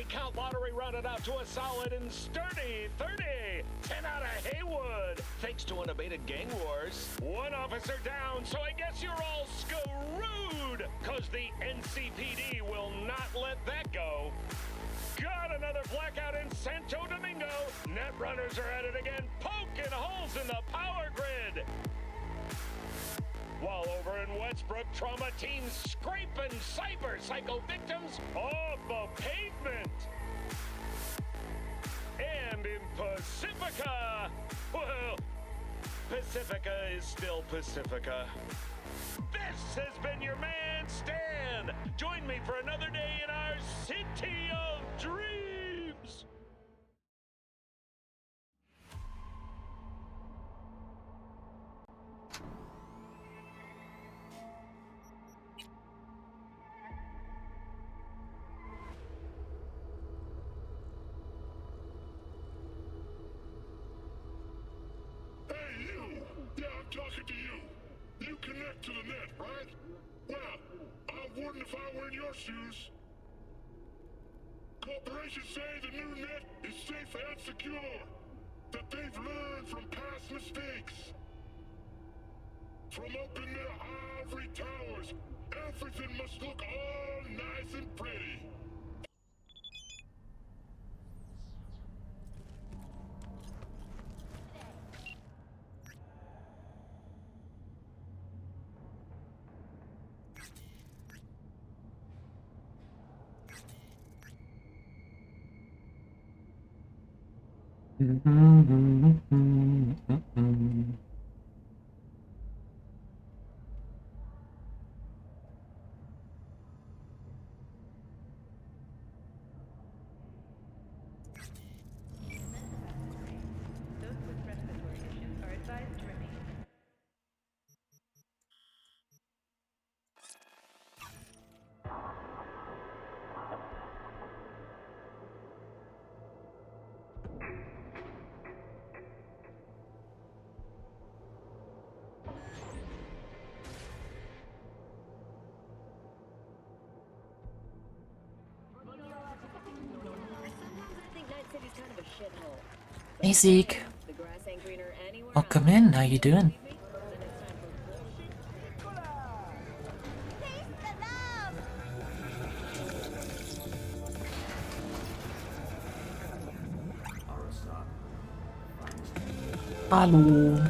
30 count lottery rounded out to a solid and sturdy 30. 10 out of Haywood, thanks to unabated gang wars. One officer down, so I guess you're all screwed, cause the NCPD will not let that go. Got another blackout in Santo Domingo. Net runners are at it again, poking holes in the power grid. While over in Westbrook, trauma teams scraping cyber psycho victims off the pavement. And in Pacifica, well, Pacifica is still Pacifica. This has been your man, Stan. Join me for another day in our city of dreams. Hey, you! Yeah, I'm talking to you. You connect to the net, right? Well, I wouldn't if I were in your shoes. Corporations say the new net is safe and secure. That they've learned from past mistakes. From up in their ivory towers, everything must look all nice and pretty. Those with respiratory issues are advised to remain. Hey Zeke, welcome in. How you doing? Hallo.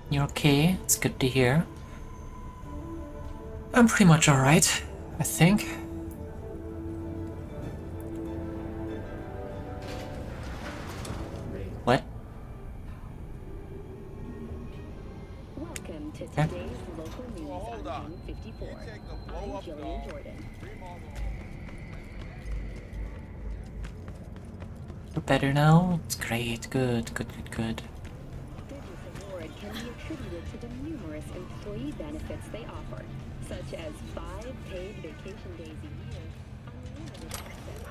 You're okay? It's good to hear. I'm pretty much alright, I think. What? Welcome to Okay. today's local news hold on on. 154. You take the blow I'm up Jillian dog. Jordan. You're better now? It's great. Good. This award can be attributed to the numerous employee benefits they offer, such as 5 paid vacation days a year, unlimited access to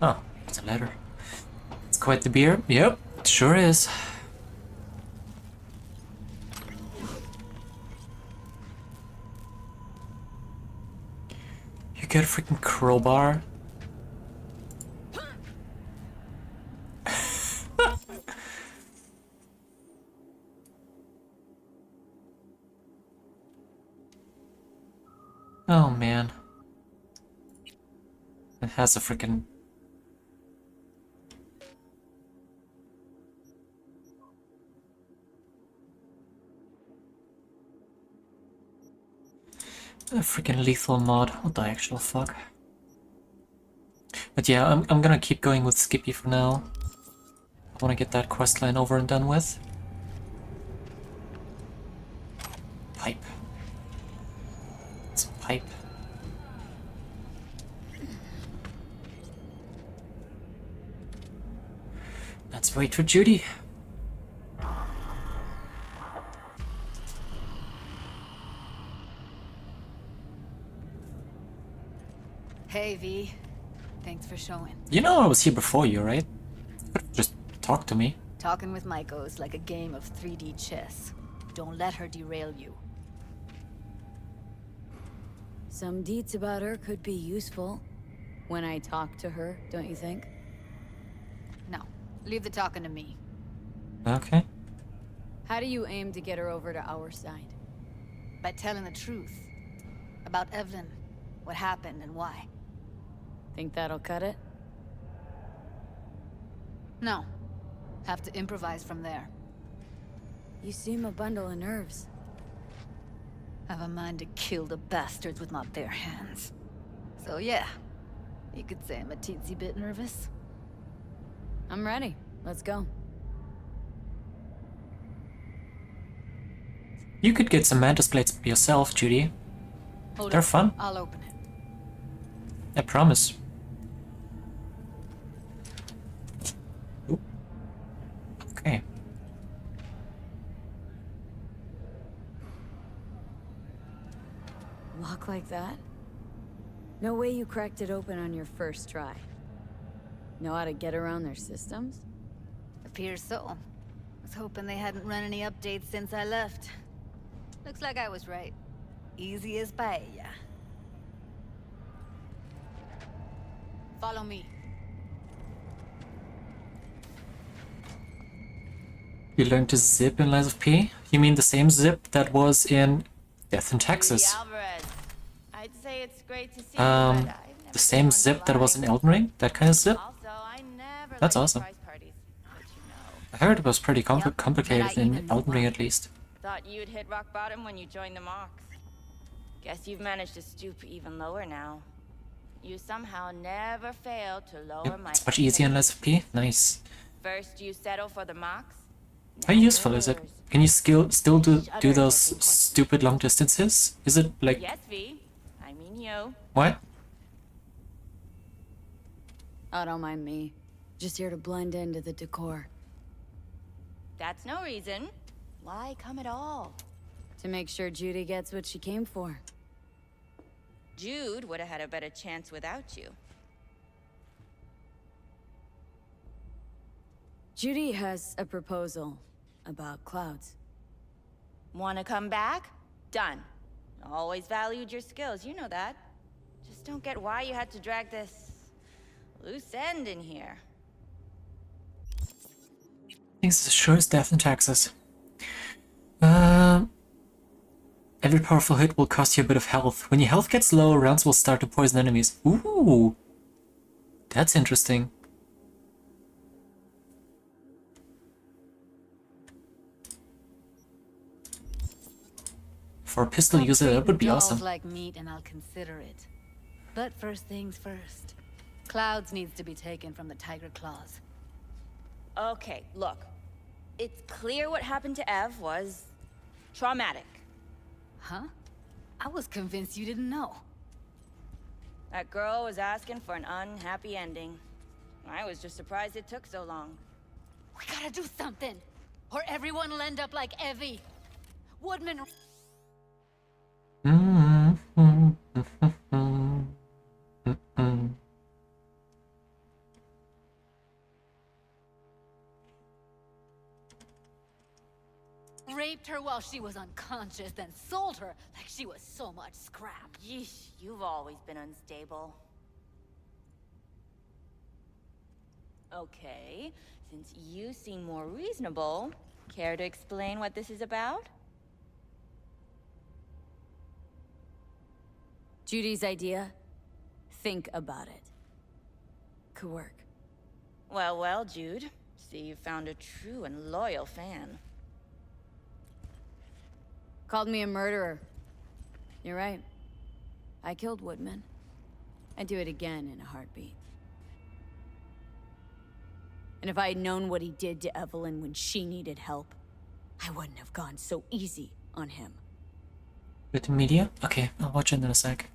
Oh, it's a letter. It's quite the beer. Yep, it sure is. You got a freaking crowbar? Oh man. It has a freaking... a freaking lethal mod. What the actual fuck? But yeah, I'm gonna keep going with Skippy for now. I wanna get that quest line over and done with. Pipe. It's a pipe. Let's wait for Judy. Hey, V. Thanks for showing. You know I was here before you, right? You could just talk to me. Talking with Maiko is like a game of 3D chess. Don't let her derail you. Some deets about her could be useful. When I talk to her, don't you think? No, leave the talking to me. Okay. How do you aim to get her over to our side? By telling the truth. About Evelyn, what happened and why. Think that'll cut it? No. Have to improvise from there. You seem a bundle of nerves. Have a mind to kill the bastards with my bare hands. So yeah, you could say I'm a teensy bit nervous. I'm ready. Let's go. You could get some mantis plates yourself, Judy. Hold They're up. fun. I'll open it. I promise. Oop. Okay. Lock like that? No way you cracked it open on your first try. Know how to get around their systems? Appears so. Was hoping they hadn't run any updates since I left. Looks like I was right. Easy as paella. Follow me. You learned to zip in Lies of P? You mean the same zip that was in Death in Texas? Alvarez. I'd say it's great to see you, Um, but I've never the same been zip one that to was in lie. Elden Ring? That kind of zip? Also, I never That's liked awesome. surprise parties, but you know. I heard it was pretty Yep, complicated but I in even Elden Ring why. at least. Thought you'd hit rock bottom when you joined the Mox. Guess you've managed to stoop even lower now. You somehow never fail to lower Yep, my it's much easier in Lies of P. Nice. First you settle for the Mox. How now useful is it? yours. Can you still do Each other those looking questions. stupid long distances? Is it like Yes, V. I mean you. what? Oh, don't mind me. Just here to blend into the decor. That's no reason. Why come at all? To make sure Judy gets what she came for. Jude would have had a better chance without you. Judy has a proposal about clouds. Wanna come back? Done. Always valued your skills, you know that. Just don't get why you had to drag this loose end in here. Things as sure as death in Texas. Every powerful hit will cost you a bit of health. When your health gets low, rounds will start to poison enemies. Ooh, that's interesting. For a pistol user, that would be Dolls awesome. like meat and I'll consider it. But first things first. Clouds needs to be taken from the Tiger Claws. Okay, look. It's clear what happened to Ev was traumatic. Huh? I was convinced you didn't know. That girl was asking for an unhappy ending. I was just surprised it took so long. We gotta do something, or everyone will end up like Evie. Woodman. Raped her while she was unconscious, then sold her like she was so much scrap. Yeesh, you've always been unstable. Okay, since you seem more reasonable, care to explain what this is about? Judy's idea? Think about it. Could work. Well, well, Jude. See, you found a true and loyal fan. Called me a murderer. You're right. I killed Woodman. I'd do it again in a heartbeat. And if I had known what he did to Evelyn when she needed help, I wouldn't have gone so easy on him. With media? Okay, I'll watch it in a sec.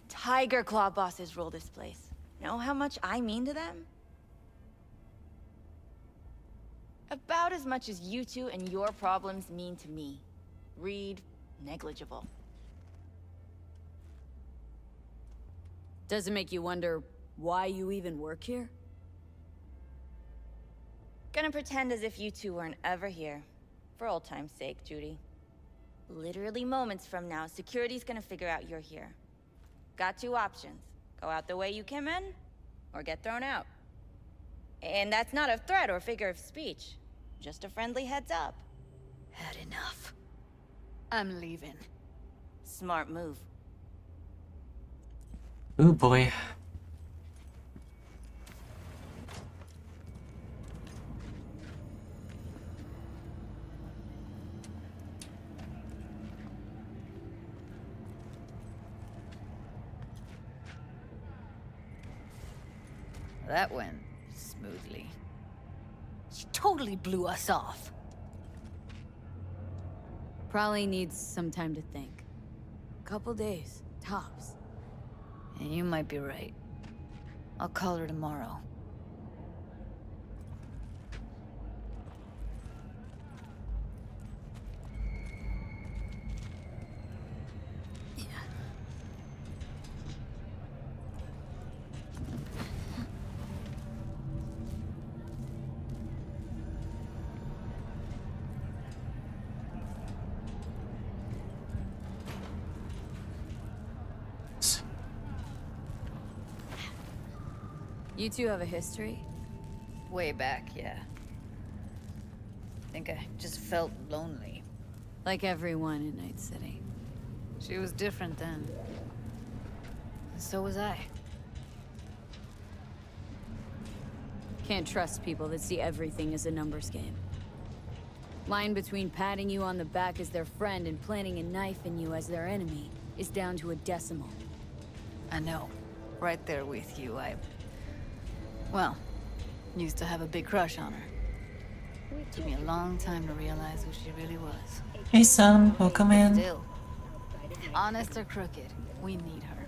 Tiger Claw bosses rule this place. Know how much I mean to them? About as much as you two and your problems mean to me. Read negligible. Does it make you wonder why you even work here? Gonna pretend as if you two weren't ever here. For old time's sake, Judy. Literally moments from now, security's gonna figure out you're here. Got two options. Go out the way you came in, or get thrown out. And that's not a threat or figure of speech. Just a friendly heads up. Had enough. I'm leaving. Smart move. Oh boy. That went smoothly. She totally blew us off. Probably needs some time to think. Couple days, tops. And you might be right. I'll call her tomorrow. You two have a history? Way back, yeah. Think I just felt lonely. Like everyone in Night City. She was different then. So was I. Can't trust people that see everything as a numbers game. Line between patting you on the back as their friend and planting a knife in you as their enemy is down to a decimal. I know. Right there with you, well, used to have a big crush on her. Took me a long time to realize who she really was. Hey son, welcome in. Still, honest or crooked, we need her.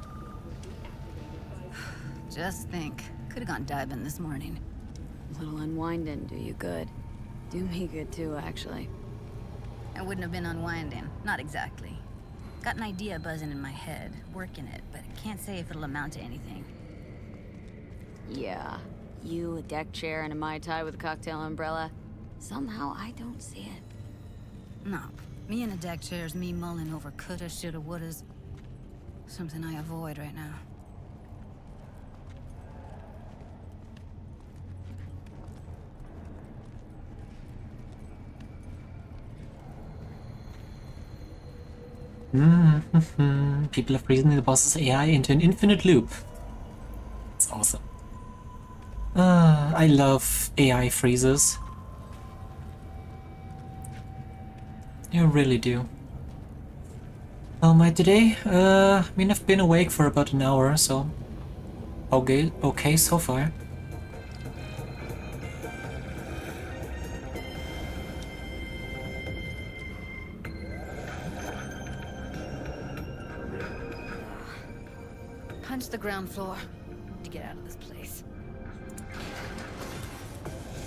Just think, could have gone diving this morning. A little unwinding do you good. Do me good too, actually. I wouldn't have been unwinding, not exactly. Got an idea buzzing in my head, working it, but can't say if it'll amount to anything. Yeah, you, a deck chair, and a Mai Tai with a cocktail umbrella. Somehow I don't see it. No, me in a deck chair is me mulling over coulda, shoulda, wouldas. Something I avoid right now. People have reasoned the boss's AI into an infinite loop. It's awesome. I love AI freezes. You really do. Well, my today, I mean, I've been awake for about an hour, so okay so far. Punch the ground floor to get out of this place.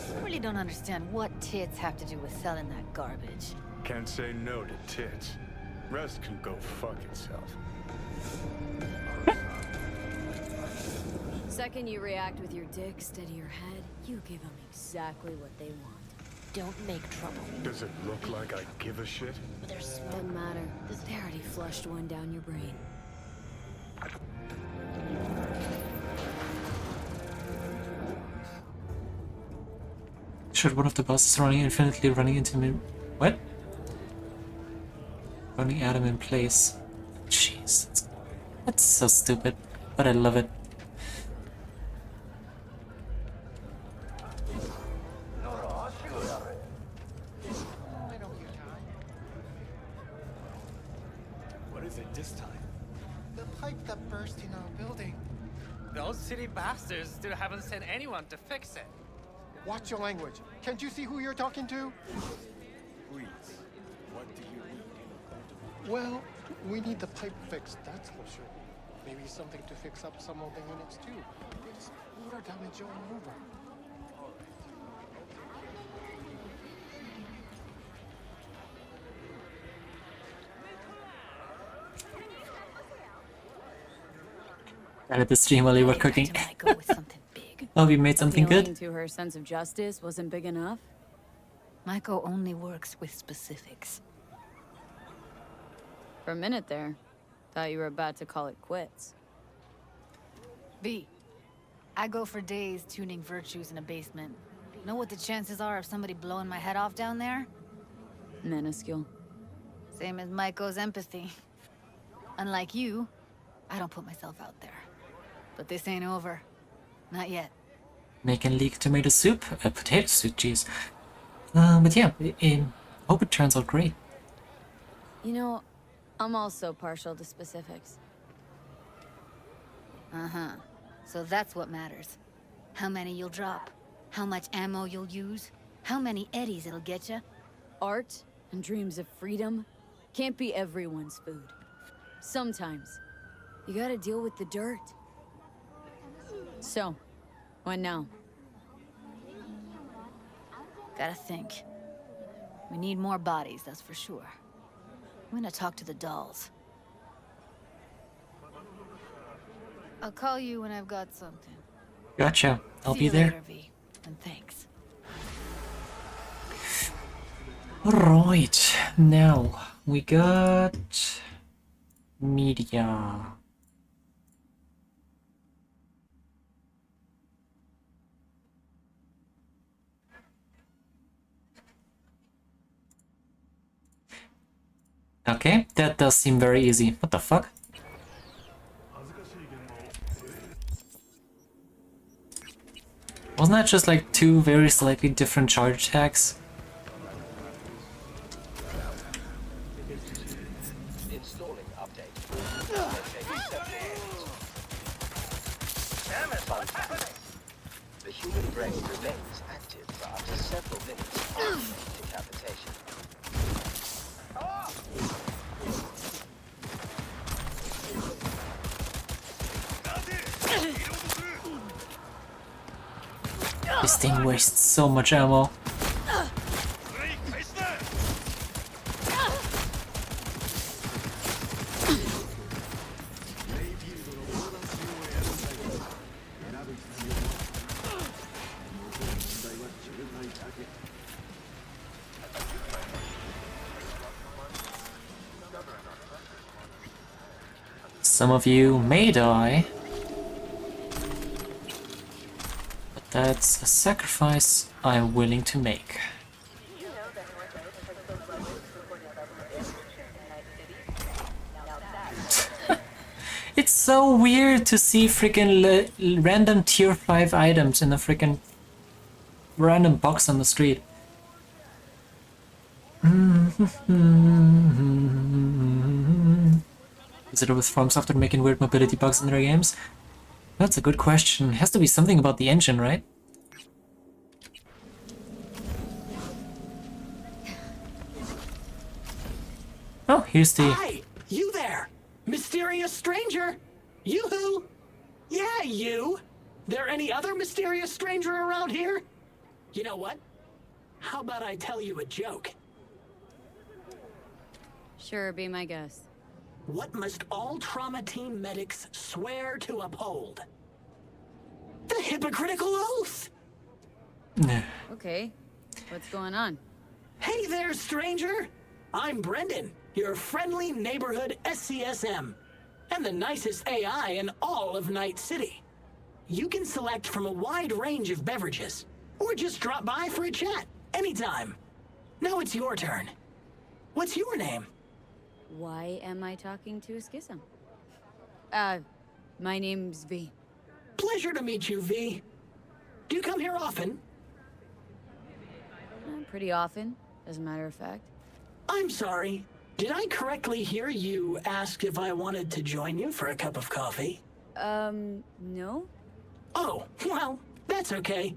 I really don't understand what tits have to do with selling that garbage. Can't say no to tits. Rest can go fuck itself. Second you react with your dick, steady your head, you give them exactly what they want. Don't make trouble. Does it look like I give a shit? Doesn't matter. They already flushed one down your brain. Should one of the bosses running infinitely running into me? What? Running at him in place. Jeez, that's so stupid, but I love it. What is it this time? The pipe that burst in our building. Those city bastards still haven't sent anyone to fix it. Watch your language. Can't you see who you're talking to? Please, what do you need? Well, we need the pipe fixed, that's for sure. Maybe something to fix up some of the units too. It's water damage all over. At the stream while you were cooking. Go with something big. Oh, you made something Appealing good? to her sense of justice wasn't big enough? Maiko only works with specifics. For a minute there, thought you were about to call it quits. V, I go for days tuning virtues in a basement. Know what the chances are of somebody blowing my head off down there? Minuscule. Same as Maiko's empathy. Unlike you, I don't put myself out there. But this ain't over. Not yet. Making leek tomato soup? Potato soup, jeez. But yeah, I hope it turns out great. You know, I'm also partial to specifics. Uh-huh. So that's what matters. How many you'll drop. How much ammo you'll use. How many eddies it'll get you. Art and dreams of freedom can't be everyone's food. Sometimes, you gotta deal with the dirt. So, what now? Gotta think. We need more bodies, that's for sure. I'm gonna talk to the dolls. I'll call you when I've got something. Gotcha. I'll See be you there. later, V, and thanks. Alright, now we got media. Okay, that does seem very easy. What the fuck? Wasn't that just like two very slightly different charge tags? Installing update. Damn it, what's happening? The human brain remains active for up to several minutes after decapitation. This thing wastes so much ammo. Some of you may die, but that's a sacrifice I'm willing to make. It's so weird to see freaking random tier 5 items in a freaking random box on the street. Is it with From Software making weird mobility bugs in their games? That's a good question. Has to be something about the engine, right? Oh, here's the... Hi! You there! Mysterious stranger! Yoo-hoo! Yeah, you! There any other mysterious stranger around here? You know what? How about I tell you a joke? Sure, be my guest. What must all trauma team medics swear to uphold? The hypocritical oath! Okay, what's going on? Hey there, stranger! I'm Brendan, your friendly neighborhood SCSM, and the nicest AI in all of Night City. You can select from a wide range of beverages, or just drop by for a chat, anytime. Now it's your turn. What's your name? Why am I talking to a schism? My name's V. Pleasure to meet you, V. Do you come here often? Pretty often, as a matter of fact. I'm sorry. Did I correctly hear you ask if I wanted to join you for a cup of coffee? No? Oh, well, that's okay.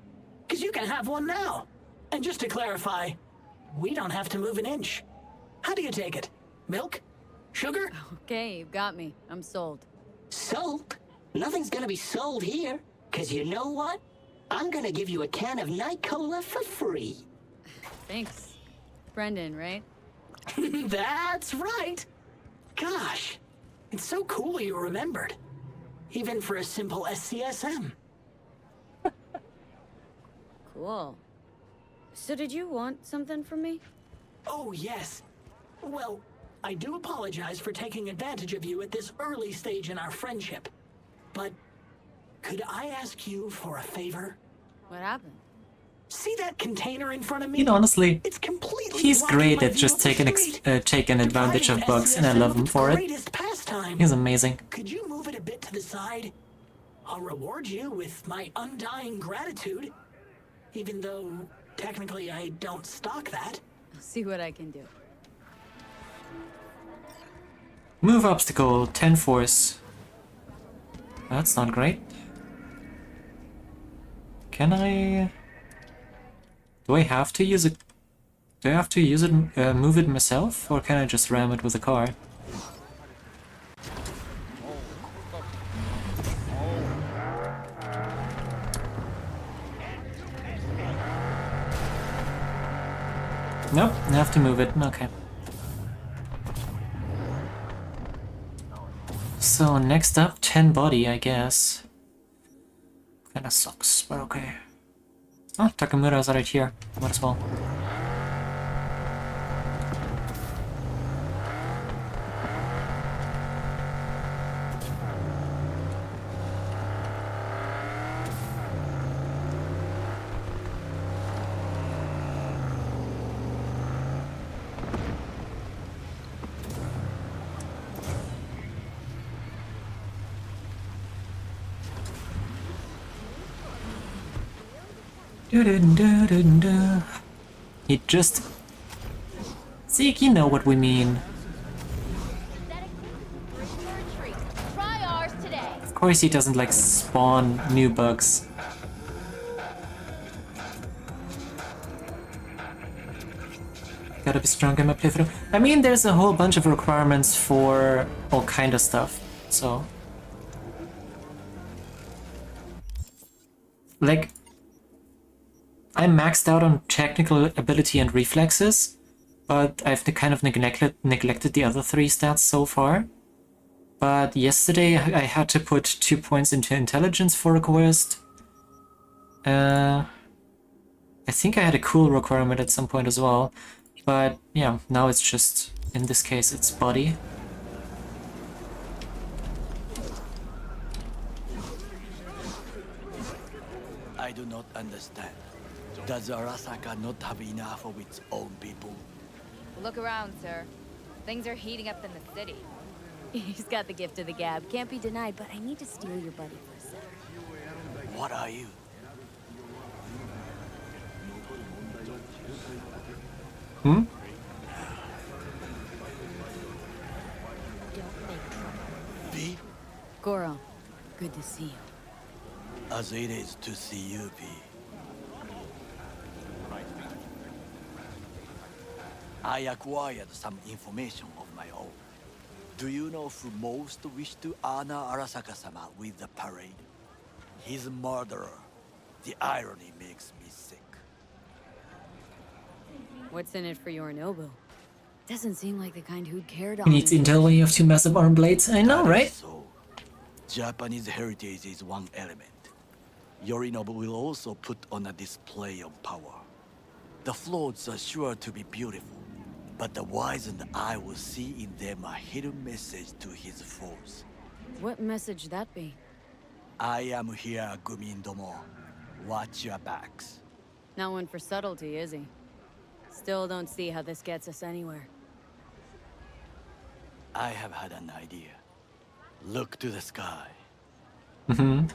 'Cause you can have one now. And just to clarify, we don't have to move an inch. How do you take it? Milk? Sugar? Okay, you've got me. I'm sold. Sold? Nothing's gonna be sold here. 'Cause you know what? I'm gonna give you a can of Night Cola for free. Thanks. Brendan, right? That's right. Gosh, it's so cool you remembered. even for a simple SCSM. Cool. So did you want something from me? Oh, yes. Well, I do apologize for taking advantage of you at this early stage in our friendship. But could I ask you for a favor? What happened? See that container in front of me? You know, honestly, It's completely he's blocking great my at view just of the taking street. taking advantage of bugs, and I love him for it. Greatest pastime. He's amazing. Could you move it a bit to the side? I'll reward you with my undying gratitude. Even though, technically, I don't stock that. I'll see what I can do. Move obstacle, 10 force. That's not great. Can I... Do I have to use it? Do I have to use it, move it myself, or can I just ram it with a car? Nope, I have to move it. Okay. So next up, 10 body, I guess. Kinda sucks, but okay. Oh, Takamura's right here. Might as well. He just... Zeke, you know what we mean. Try ours today. Of course he doesn't, like, spawn new bugs. Gotta be strong in my playthrough. I mean, there's a whole bunch of requirements for all kind of stuff, so... Like... I'm maxed out on technical ability and reflexes, but I've kind of neglected the other 3 stats so far. But yesterday I had to put 2 points into intelligence for a quest. I think I had a cool requirement at some point as well, but yeah, now it's just, in this case, it's body. I do not understand. Does Arasaka not have enough of its own people? Look around, sir. Things are heating up in the city. He's got the gift of the gab. Can't be denied, but I need to steal your buddy for a sec. What are you? Hmm? V? Goro, good to see you. As it is to see you, V. I acquired some information of my own. Do you know who most wished to honor Arasaka-sama with the parade? His murderer. The irony makes me sick. What's in it for Yorinobu? Doesn't seem like the kind who'd care to He needs intel when you have 2 massive arm blades. I know, right? So, Japanese heritage is one element. Yorinobu will also put on a display of power. The floats are sure to be beautiful, but the wizened eye will see in them a hidden message to his foes. What message that be? I am here, Gumindomo. Watch your backs. Not one for subtlety, is he? Still don't see how this gets us anywhere. I have had an idea. Look to the sky. Mm-hmm.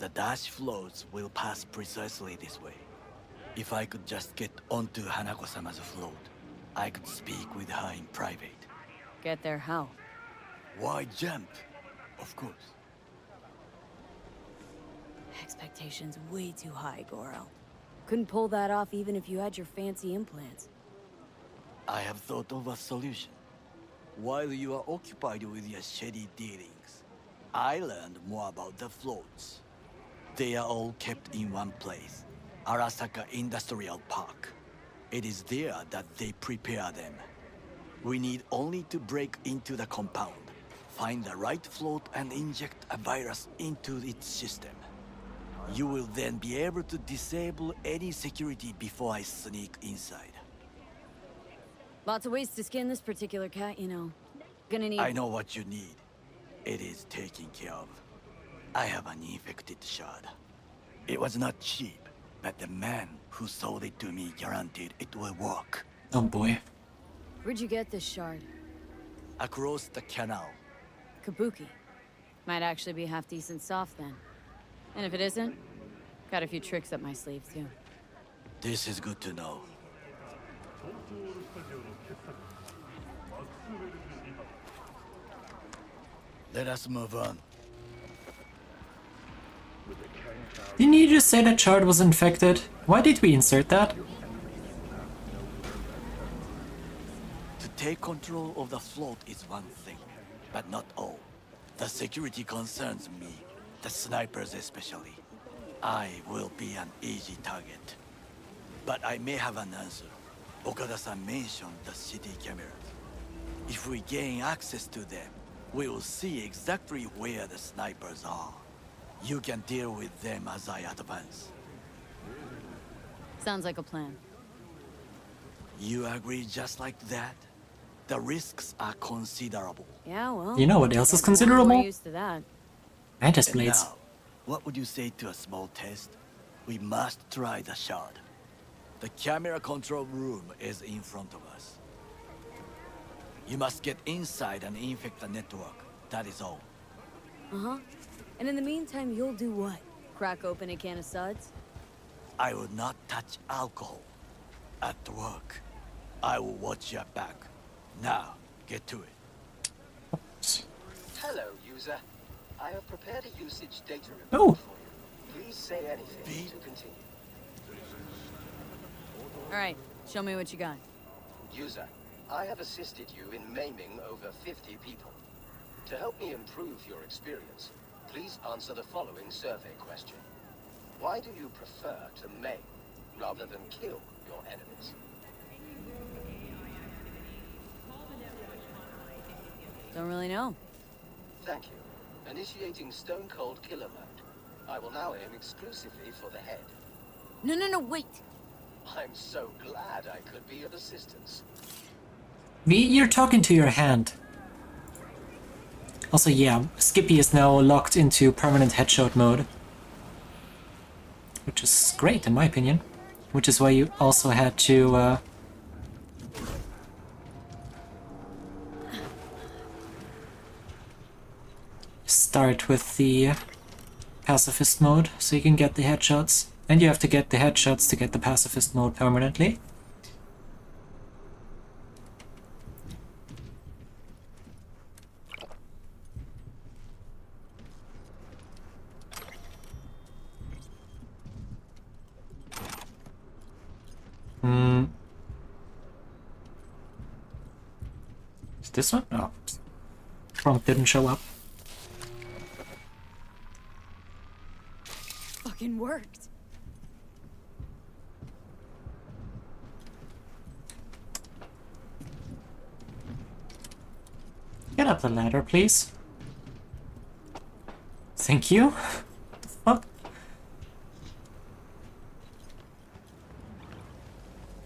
The dash floats will pass precisely this way. If I could just get onto Hanako-sama's float, I could speak with her in private. Get there how? Why jump? Of course. Expectations way too high, Goro. Couldn't pull that off even if you had your fancy implants. I have thought of a solution. While you are occupied with your shady dealings, I learned more about the floats. They are all kept in one place, Arasaka Industrial Park. It is there that they prepare them. We need only to break into the compound, Find the right float and inject a virus into its system. You will then be able to disable any security before I sneak inside. Lots of ways to skin this particular cat, you know. Gonna need... I know what you need. It is taken care of. I have an infected shard. It was not cheap, but the man who sold it to me guaranteed it will work. Oh boy. Where'd you get this shard? Across the canal. Kabuki. Might actually be half decent soft then. And if it isn't, got a few tricks up my sleeve too. This is good to know. Let us move on. Didn't you just say that shard was infected? Why did we insert that? To take control of the float is one thing, but not all. The security concerns me, the snipers especially. I will be an easy target. But I may have an answer. Okada-san mentioned the city cameras. If we gain access to them, we will see exactly where the snipers are. You can deal with them as I advance. Sounds like a plan. You agree just like that? The risks are considerable. Yeah, well... You know what else is we're considerable? used to that. Mantis And blades. now, what would you say to a small test? We must try the shard. The camera control room is in front of us. You must get inside and infect the network. That is all. Uh-huh. And in the meantime, you'll do what? Crack open a can of suds? I will not touch alcohol. At work, I will watch your back. Now, get to it. Hello, user. I have prepared a usage data report Oh. for you. Please say anything to continue. Alright, show me what you got. User, I have assisted you in maiming over 50 people. To help me improve your experience, please answer the following survey question. Why do you prefer to maim rather than kill your enemies? Don't really know. Thank you. Initiating Stone Cold Killer mode. I will now aim exclusively for the head. No, wait! I'm so glad I could be of assistance. V, you're talking to your hand. Also, yeah, Skippy is now locked into permanent headshot mode. Which is great, in my opinion. Which is why you also had to, start with the pacifist mode, so you can get the headshots. And you have to get the headshots to get the pacifist mode permanently. Is this one? Oh, prompt didn't show up. Fucking worked. Get up the ladder, please. Thank you. Fuck.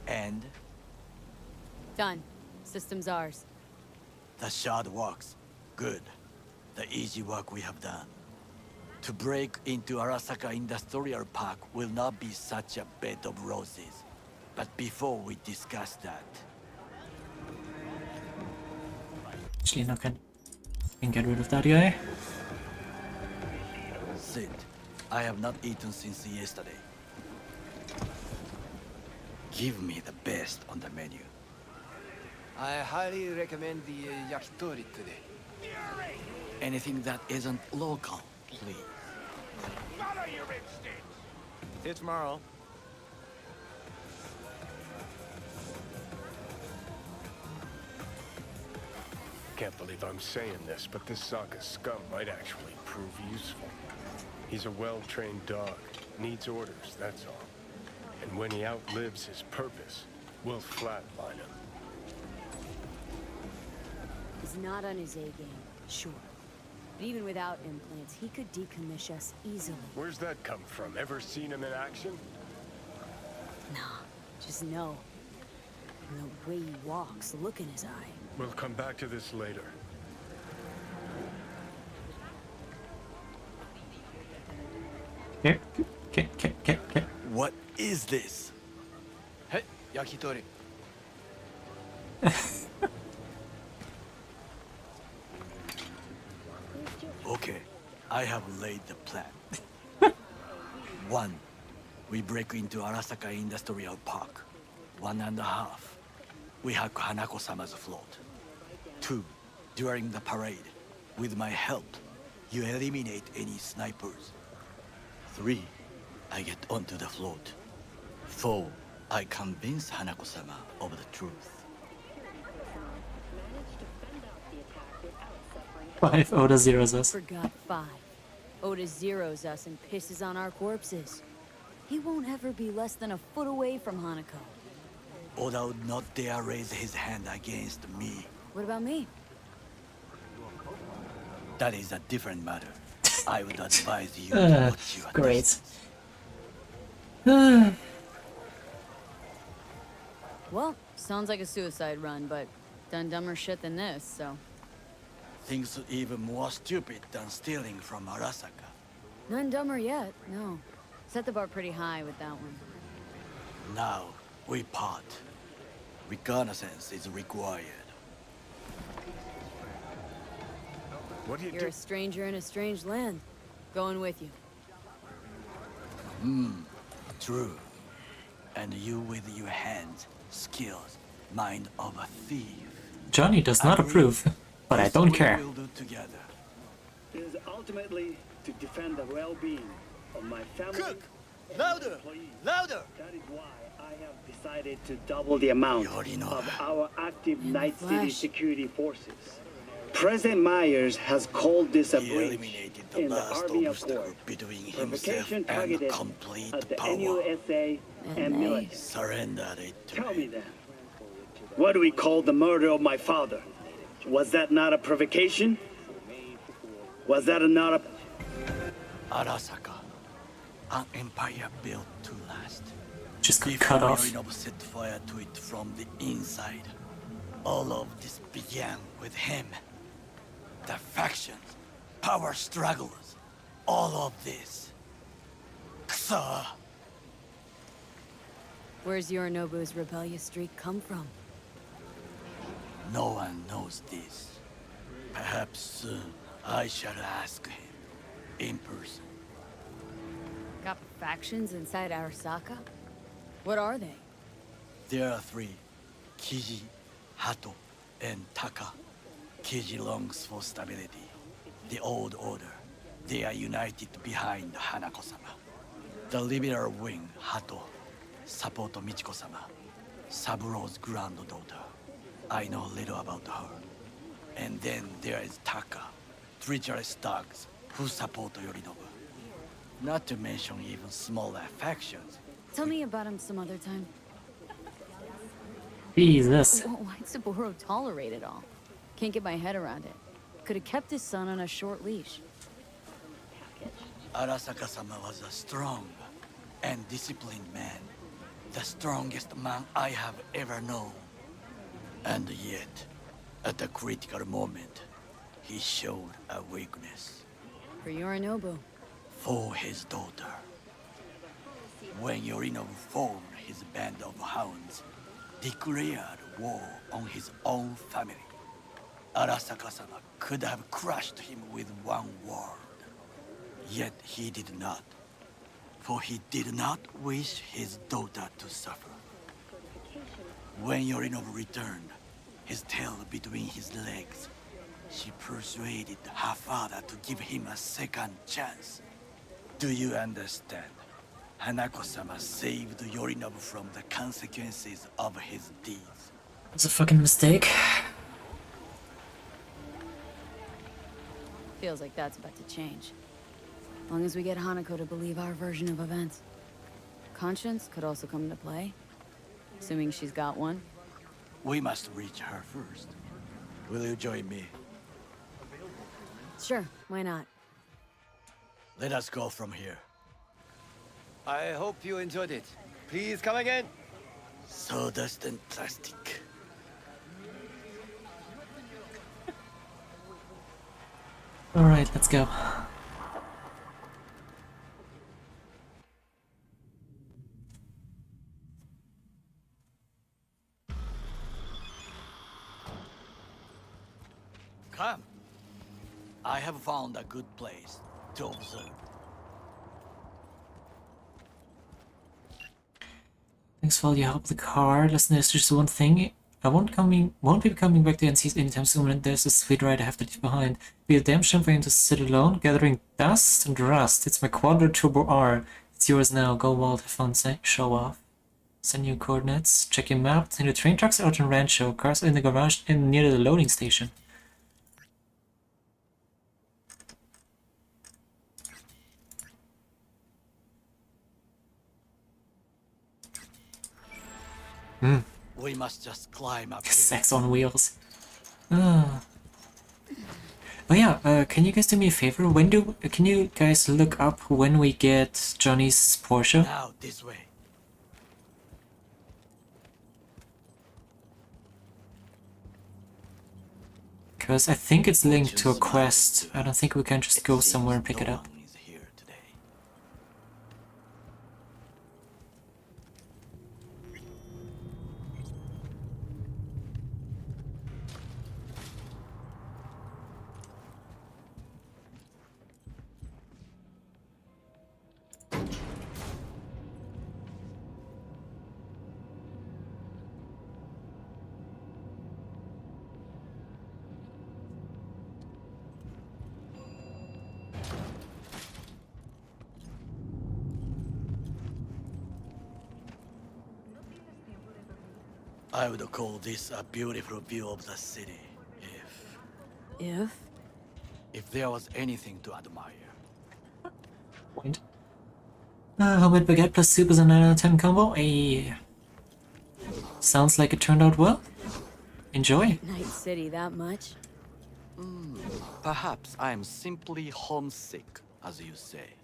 And Done. System's ours. the shard works. Good. The easy work we have done. To break into Arasaka Industrial Park will not be such a bed of roses. But before we discuss that, Actually, no, can get rid of that guy. sit. I have not eaten since yesterday. Give me the best on the menu. I highly recommend the yakitori today. Anything that isn't local, please. Follow your instincts. See you tomorrow. Can't believe I'm saying this, but this Sokka scum might actually prove useful. He's a well-trained dog. Needs orders, that's all. And when he outlives his purpose, we'll flatline him. His not on his A game, sure. But even without implants, he could decommission us easily. Where's that come from? Ever seen him in action? Nah, just know. And the way he walks, the look in his eye. We'll come back to this later. Here. Okay. What is this? Hey, yakitori. Okay, I have laid the plan. 1. We break into Arasaka Industrial Park. 1.5. We hack Hanako-sama's float. 2. During the parade, with my help, you eliminate any snipers. 3. I get onto the float. 4. I convince Hanako-sama of the truth. 5 Oda zeros us. Forgot 5. Oda zeros us and pisses on our corpses. He won't ever be less than a foot away from Hanako. Oda would not dare raise his hand against me. What about me? That is a different matter. I would advise you to watch your Great. Well, sounds like a suicide run, but done dumber shit than this, so... Things even more stupid than stealing from Arasaka. None dumber yet, no. Set the bar pretty high with that one. Now, we part. Reconnaissance is required. What do you You're a stranger in a strange land. Going with you. True. And you with your hands, skills, mind of a thief. Johnny does not approve, but I don't care. We'll do together. Is ultimately to defend the well-being of my family. Cook! Louder! Employees. Louder! That is why I have decided to double the amount of our active Night City security forces. President Myers has called this a breach in the Army Accord. Provocation targeted at the NUSA and military. Surrender it to Tell me then, what do we call the murder of my father? Was that not a provocation? Was that not a... Arasaka, an empire built to last. Just got cut off. Yorinobu set fire to it from the inside. All of this began with him. The factions, power struggles, all of this. Kusa! Where's Yorinobu's rebellious streak come from? No one knows this. Perhaps soon I shall ask him in person. Got factions inside Arasaka? What are they? There are 3. Kiji, Hato, and Taka. Kiji longs for stability. The old order. They are united behind Hanako-sama. The liberal wing, Hato, support Michiko-sama, Saburo's granddaughter. I know little about her. And then there is Taka, treacherous thugs who support Yorinobu. Not to mention even smaller factions. Tell me about him some other time. Jesus. Why'd Saburo tolerate it all? Can't get my head around it. Could have kept his son on a short leash. Arasaka-sama was a strong and disciplined man. The strongest man I have ever known. And yet, at a critical moment, he showed a weakness. For Yorinobu. For his daughter. When Yorinobu formed his band of hounds, declared war on his own family, Arasaka-sama could have crushed him with one word. Yet he did not. For he did not wish his daughter to suffer. When Yorinobu returned, his tail between his legs, she persuaded her father to give him a second chance. Do you understand? Hanako-sama saved Yorinobu from the consequences of his deeds. It's a fucking mistake. Feels like that's about to change. As long as we get Hanako to believe our version of events. Conscience could also come into play. Assuming she's got one. We must reach her first. Will you join me? Sure, why not? Let us go from here. I hope you enjoyed it. Please come again. Sawdust and plastic. Alright, let's go. Come. I have found a good place to observe. Thanks for all your help with the car. Listen, there's just one thing. I won't be coming back to NC anytime soon, and there's a sweet ride I have to leave behind. Be a damn shame for him to sit alone, gathering dust and rust. It's my Quadro Turbo R. It's yours now. Go wild, have fun, show off. Send you coordinates. Check your map. The train trucks out in Rancho. Cars in the garage and near the loading station. We must just climb up. Sex on wheels. Ah. Oh yeah, can you guys do me a favor? Can you guys look up when we get Johnny's Porsche? Now this way. Because I think it's linked to a quest. I don't think we can just go somewhere and pick it up. I would call this a beautiful view of the city, if there was anything to admire. Point. Homemade baguette plus soup is a 9 out of 10 combo. Sounds like it turned out well. Enjoy. Night City that much? Perhaps I am simply homesick, as you say.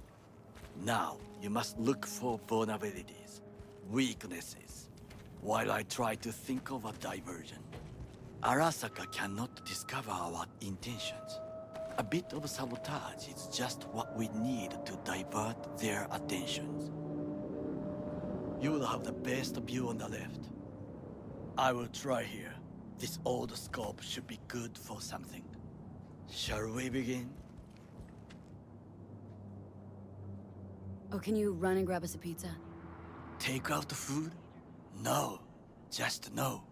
Now, you must look for vulnerabilities, weaknesses, while I try to think of a diversion. Arasaka cannot discover our intentions. A bit of sabotage is just what we need to divert their attentions. You will have the best view on the left. I will try here. This old scope should be good for something. Shall we begin? Oh, can you run and grab us a pizza? Take out the food? No. Just no.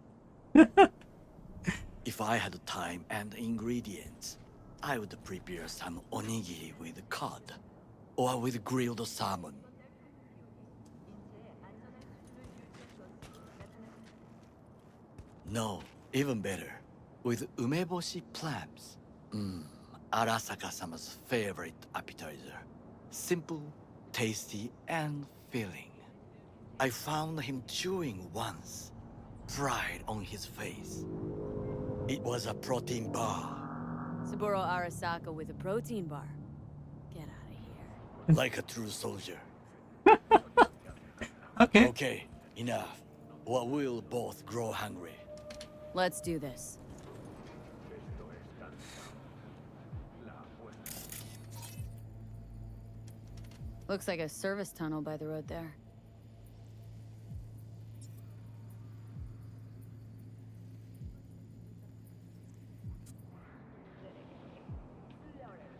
If I had time and ingredients, I would prepare some onigiri with cod, or with grilled salmon. No, even better, with umeboshi clams. Arasaka-sama's favorite appetizer. Simple, tasty, and filling. I found him chewing once, pride on his face. It was a protein bar. Saburo Arasaka with a protein bar. Get out of here. Like a true soldier. Okay. Okay, enough. Or we'll both grow hungry. Let's do this. Looks like a service tunnel by the road there.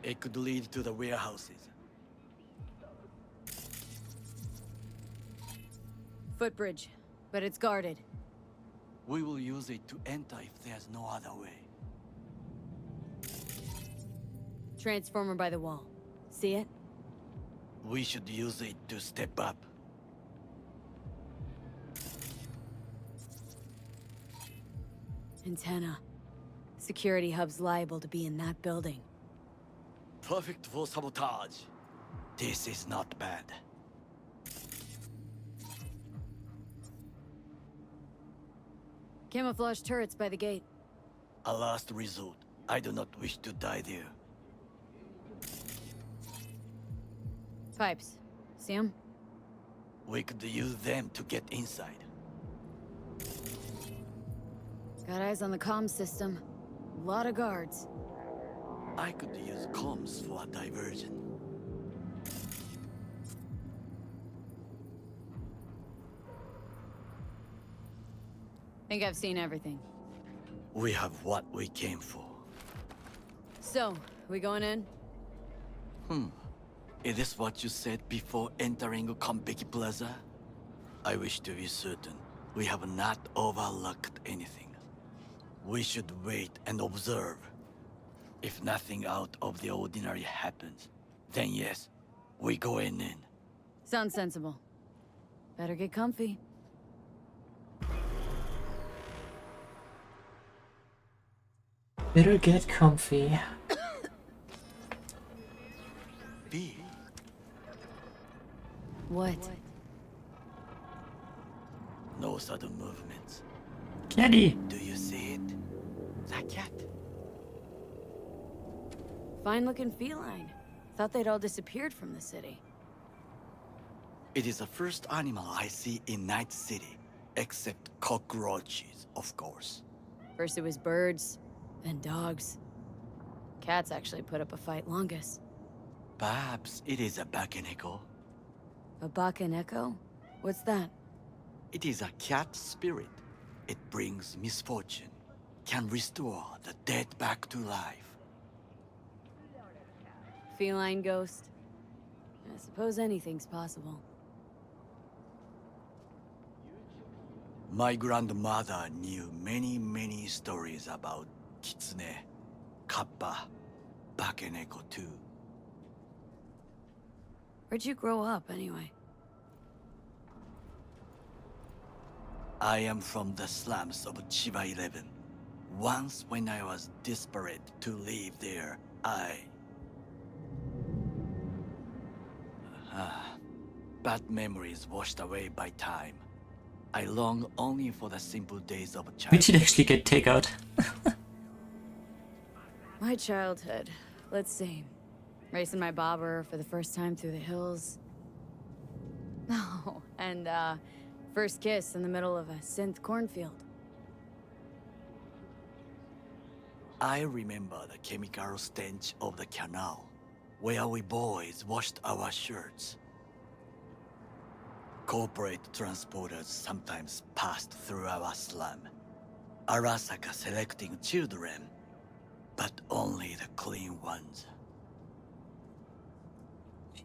It could lead to the warehouses. Footbridge, but it's guarded. We will use it to enter if there's no other way. Transformer by the wall. See it? We should use it to step up. Antenna. Security hub's liable to be in that building. Perfect for sabotage. This is not bad. Camouflage turrets by the gate. A last resort. I do not wish to die there. Pipes. See 'em? We could use them to get inside. Got eyes on the comm system. Lot of guards. I could use comms for a diversion. Think I've seen everything. We have what we came for. So, we going in? Is this what you said before entering Konpeki Plaza? I wish to be certain we have not overlooked anything. We should wait and observe. If nothing out of the ordinary happens, then yes, we go in. Sounds sensible. Better get comfy. Better get comfy. B. What? No sudden movements. Kitty! Do you see it? That cat? Fine-looking feline. Thought they'd all disappeared from the city. It is the first animal I see in Night City, except cockroaches, of course. First it was birds, then dogs. Cats actually put up a fight longest. Perhaps it is a Bakeneko. A Bakeneko? What's that? It is a cat spirit. It brings misfortune, can restore the dead back to life. Feline ghost? I suppose anything's possible. My grandmother knew many stories about Kitsune, Kappa, Bakeneko too. Where'd you grow up, anyway? I am from the slums of Chiba 11. Once when I was desperate to live there, bad memories washed away by time. I long only for the simple days of We childhood. should actually get takeout. My childhood. Let's see. Racing my bobber for the first time through the hills. Oh, and first kiss in the middle of a synth cornfield. I remember the chemical stench of the canal, where we boys washed our shirts. Corporate transporters sometimes passed through our slum. Arasaka selecting children, but only the clean ones.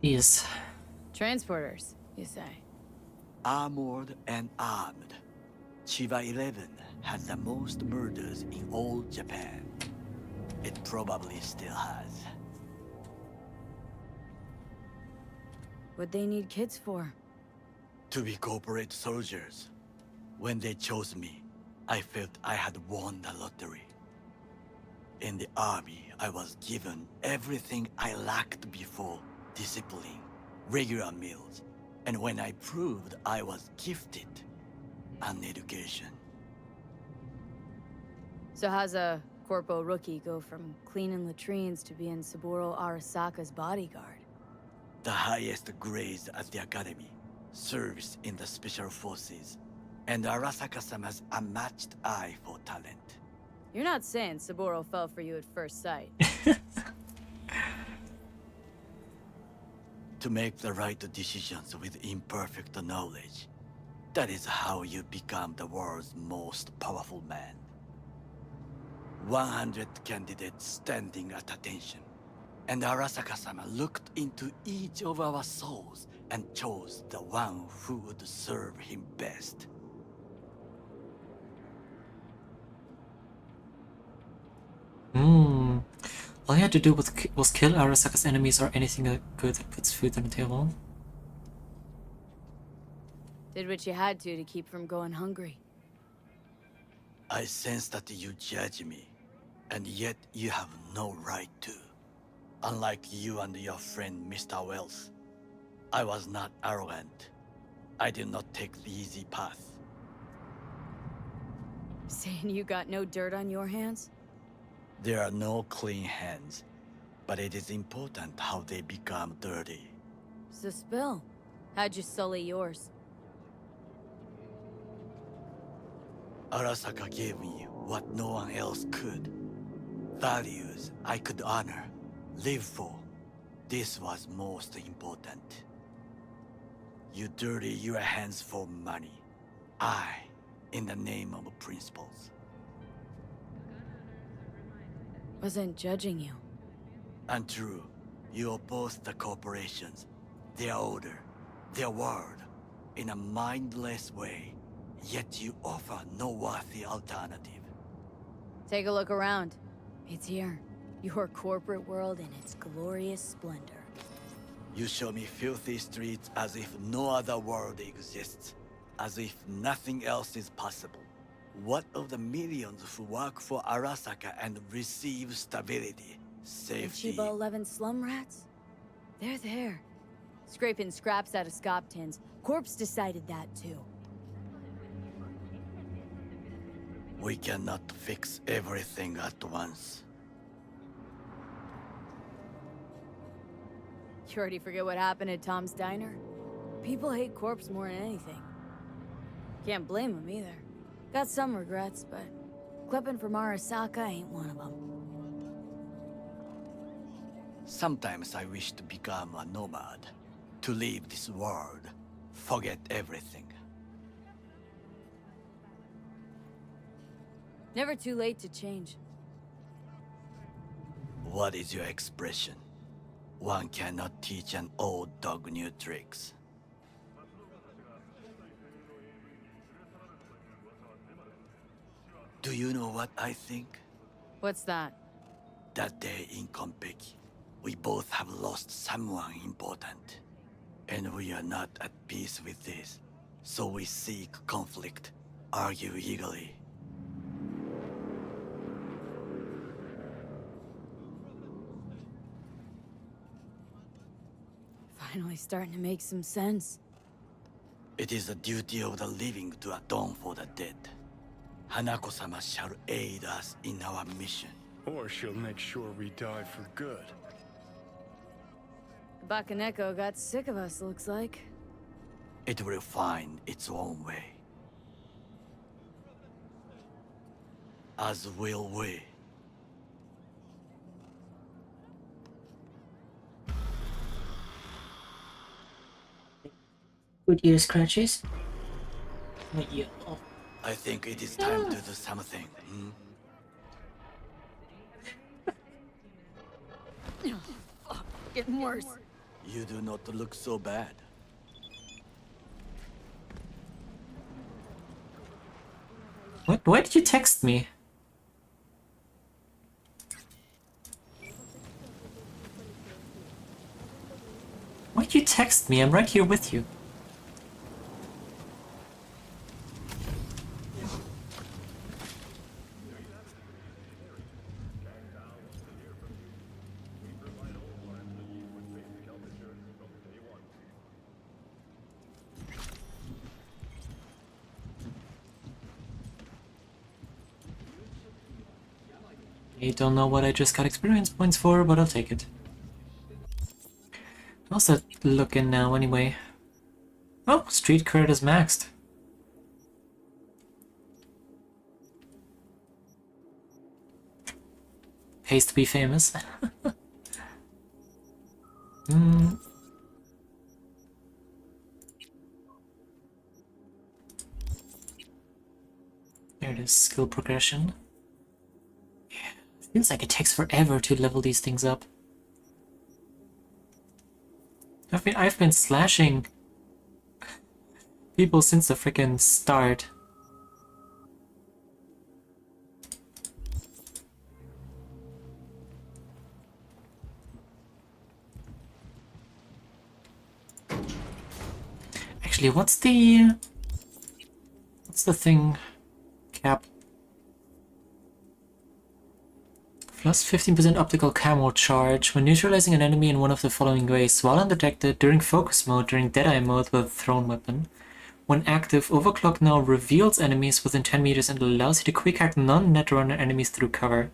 Jeez. Transporters, you say? Armored and armed. Chiba 11 had the most murders in all Japan. It probably still has. What'd they need kids for? To be corporate soldiers. When they chose me, I felt I had won the lottery. In the army, I was given everything I lacked before: discipline, regular meals, and when I proved I was gifted, an education. So how's a corpo rookie go from cleaning latrines to being Saburo Arasaka's bodyguard? The highest grades at the academy, service in the special forces, and Arasaka-sama's unmatched eye for talent. You're not saying Saburo fell for you at first sight. To make the right decisions with imperfect knowledge, that is how you become the world's most powerful man. 100 candidates standing at attention, and Arasaka-sama looked into each of our souls and chose the one who would serve him best. All you had to do was kill Arasaka's enemies or anything good that puts food on the table. Did what you had to keep from going hungry. I sense that you judge me, and yet you have no right to. Unlike you and your friend Mr. Wells, I was not arrogant. I did not take the easy path. Saying you got no dirt on your hands? There are no clean hands, but it is important how they become dirty. So spill. How'd you sully yours? Arasaka gave me what no one else could. Values I could honor, live for. This was most important. You dirty your hands for money. I, in the name of principles. Wasn't judging you. Untrue. You oppose the corporations, their order, their word, in a mindless way, yet you offer no worthy alternative. Take a look around. It's here. Your corporate world in its glorious splendor. You show me filthy streets as if no other world exists, as if nothing else is possible. What of the millions who work for Arasaka and receive stability, safety? The Chiba 11 slum rats? They're there. Scraping scraps out of scop tins. Corpse decided that too. We cannot fix everything at once. You already forget what happened at Tom's Diner? People hate Corpse more than anything. Can't blame them either. Got some regrets, but clipping from Arasaka ain't one of them. Sometimes I wish to become a nomad, to leave this world, forget everything. Never too late to change. What is your expression? One cannot teach an old dog new tricks. Do you know what I think? What's that? That day in Konpeki, we both have lost someone important. And we are not at peace with this. So we seek conflict, argue eagerly. Finally starting to make some sense. It is the duty of the living to atone for the dead. Hanako-sama shall aid us in our mission. Or she'll make sure we die for good. Bakaneko got sick of us, looks like. It will find its own way. As will we. Good ear scratches. What you? Oh. I think it is time to do something. Getting worse. You do not look so bad. What? Why did you text me? Why'd you text me? I'm right here with you. I don't know what I just got experience points for, but I'll take it. How's that looking now, anyway? Oh, street cred is maxed. Pays to be famous. There it is, skill progression. Feels like it takes forever to level these things up. I've been slashing people since the frickin' start. Actually, what's the thing cap? Plus 15% optical camo charge when neutralizing an enemy in one of the following ways. While undetected, during focus mode, during deadeye mode with a thrown weapon. When active, Overclock now reveals enemies within 10 meters and allows you to quick hack non-Netrunner enemies through cover.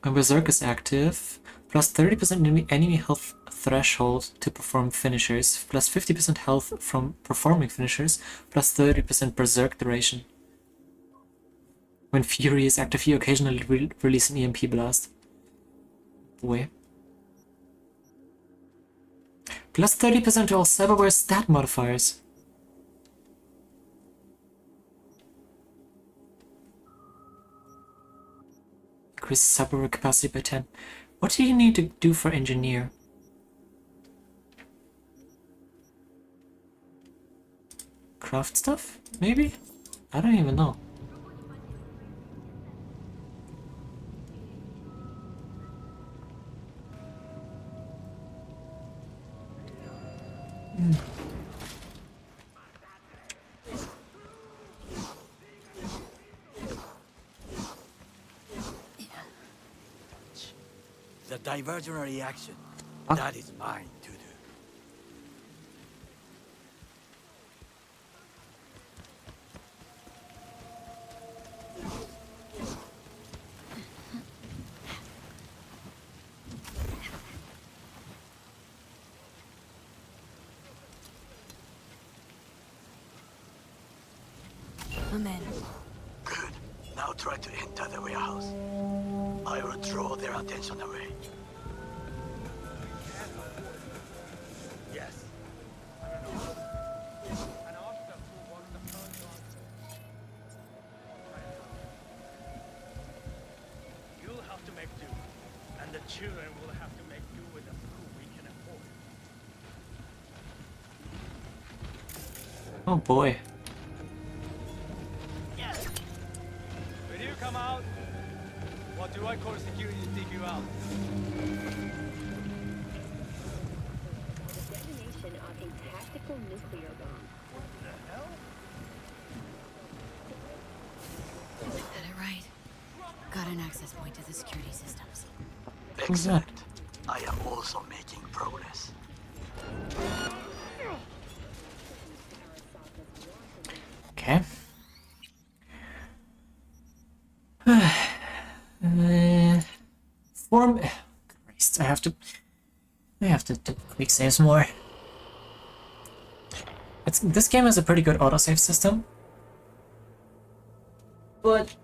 When Berserk is active, plus 30% enemy health threshold to perform finishers, plus 50% health from performing finishers, plus 30% Berserk duration. When Fury is active, you occasionally release an EMP blast. Boy. Plus 30% to all cyberware stat modifiers. Increase cyberware capacity by 10. What do you need to do for engineer? Craft stuff? Maybe? I don't even know. The diversionary action, that is mine to do. I'm in. Good. Now try to enter the warehouse. I will draw their attention away. Yes. You'll have to make do, and the children will have to make do with the food we can afford. Oh boy. Will you come out? What do I call security to dig you out? The detonation of a tactical nuclear bomb. What the hell? Got it right. Got an access point to the security systems. Excellent. I am also making progress. Okay. Form. Christ, I have to do quick saves more. This game has a pretty good autosave system, but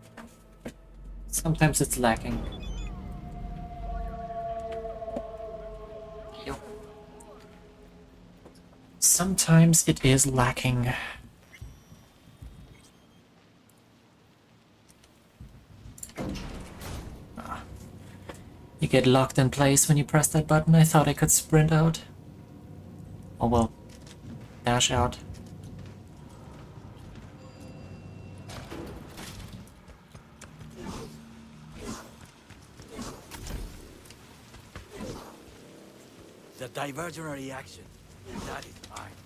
sometimes it's lacking. Sometimes it is lacking. You get locked in place when you press that button. I thought I could sprint out. Oh well. Dash out. The diversionary action, that is mine.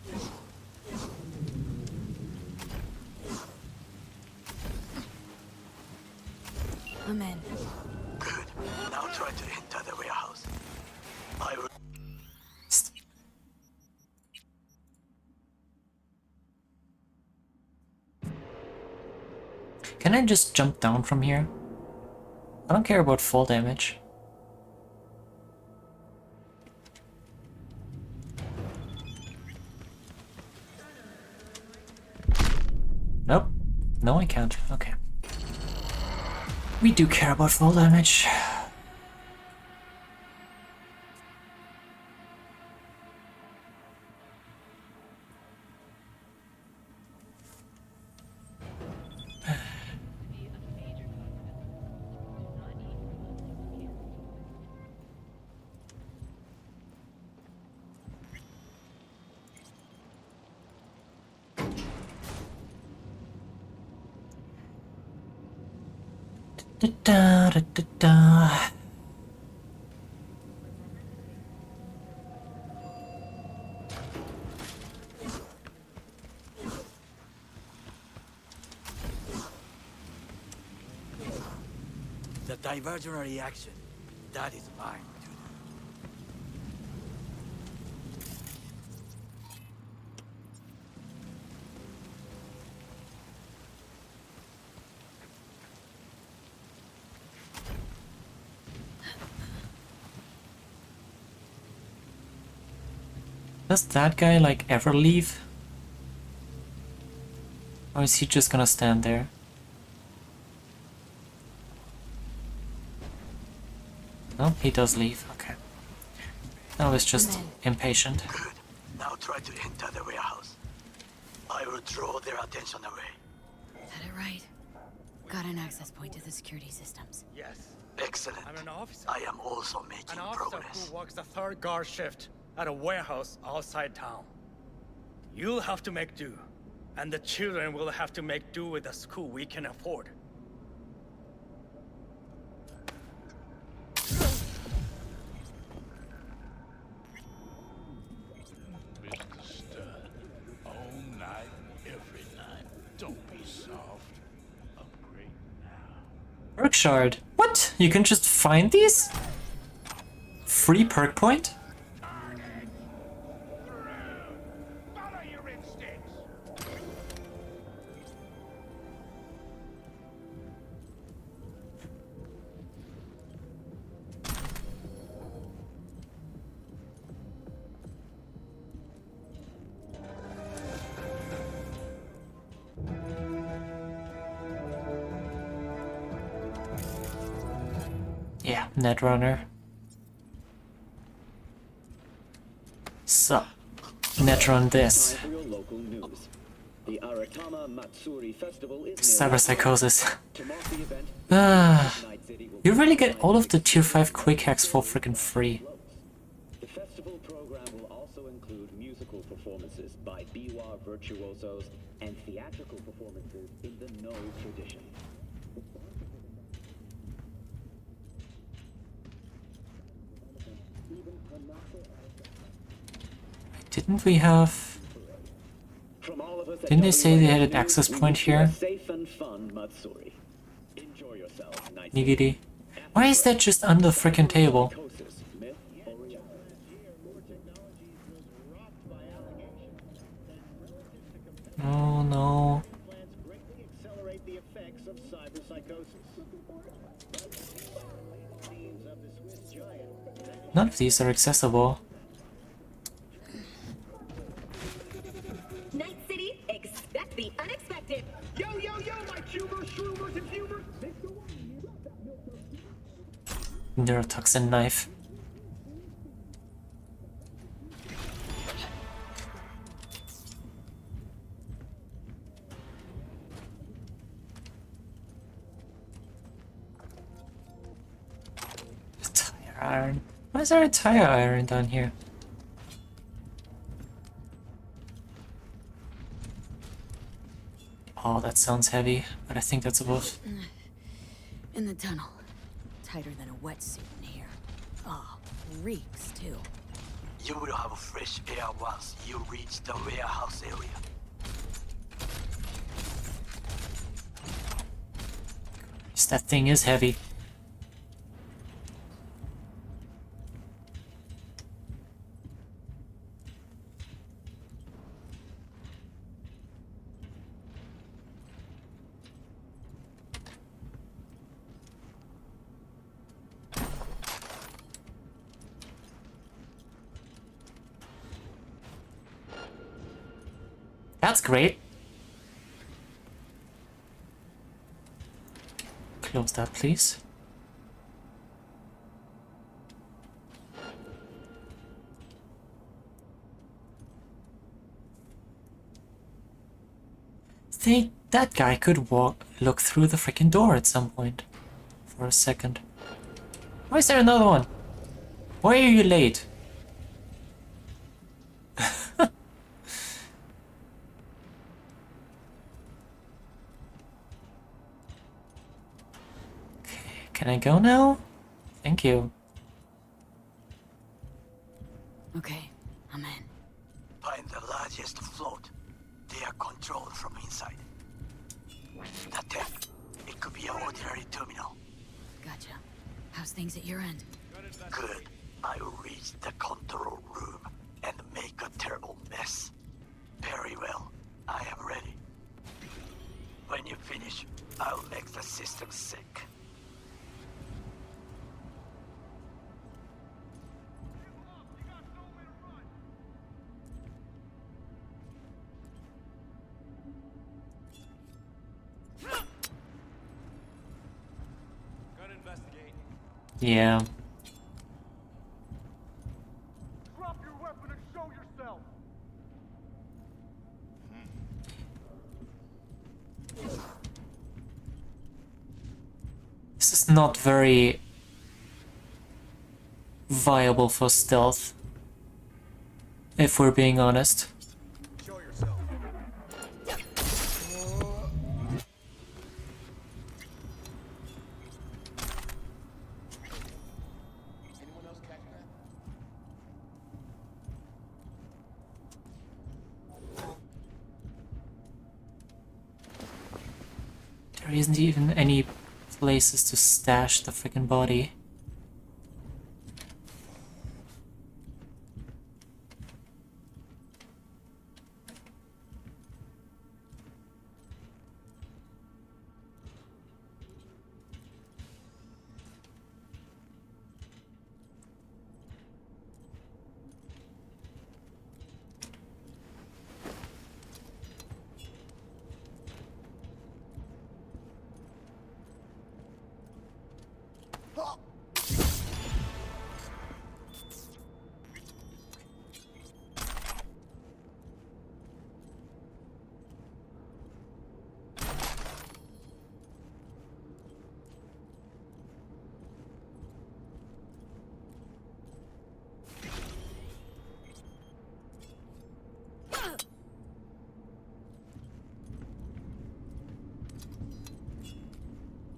I'm in. Good. Now try to enter the warehouse. I will... Can I just jump down from here? I don't care about fall damage. Nope. No, I can't. Okay. We do care about fall damage. Da, da, da, da. The diversionary action, that is mine. Does that guy, like, ever leave? Or is he just gonna stand there? No, he does leave. Okay. Now he's just impatient. Good. Now try to enter the warehouse. I will draw their attention away. Had it right. Got an access point to the security systems. Yes. Excellent. I'm an officer. I am also making An officer progress. who works the third guard shift at a warehouse outside town. You'll have to make do. And the children will have to make do with the school we can afford. All night, every night. Don't be soft. Upgrade now. Perk shard. What? You can just find these? Free perk point? Yeah, Netrunner. So, Netrun this. The Aratama Matsuri Festival is Cyber Psychosis. You really get all of the tier 5 quick hacks for freaking free. The festival program will also include musical performances by biwa virtuosos and theatrical performances in the No tradition. Didn't we have... Didn't they say they had an access point here? Nigiri. Why is that just under the frickin' table? Oh no. None of these are accessible. Night City, expect the unexpected. Yo, yo, yo, my cubers, shroomers, and fumers. Neurotoxin knife. Tire iron. Why is there a tire iron down here? Oh, that sounds heavy, but I think that's about... In the tunnel. Tighter than a wetsuit in here. Oh, reeks too. You will have fresh air once you reach the warehouse area. That thing is heavy. That's great. Close that, please. Think that guy could look through the freaking door at some point. For a second. Why is there another one? Why are you late? Can I go now? Thank you. Okay, I'm in. Find the largest float. They are controlled from inside. The tech. It could be an ordinary terminal. Gotcha. How's things at your end? Good. I will reach the control room and make a terrible mess. Very well. I am ready. When you finish, I'll make the system sick. Yeah. Drop your weapon and show yourself. This is not very viable for stealth, if we're being honest. Show yourself. Anyone else catch that? There isn't even any places to stash the freaking body.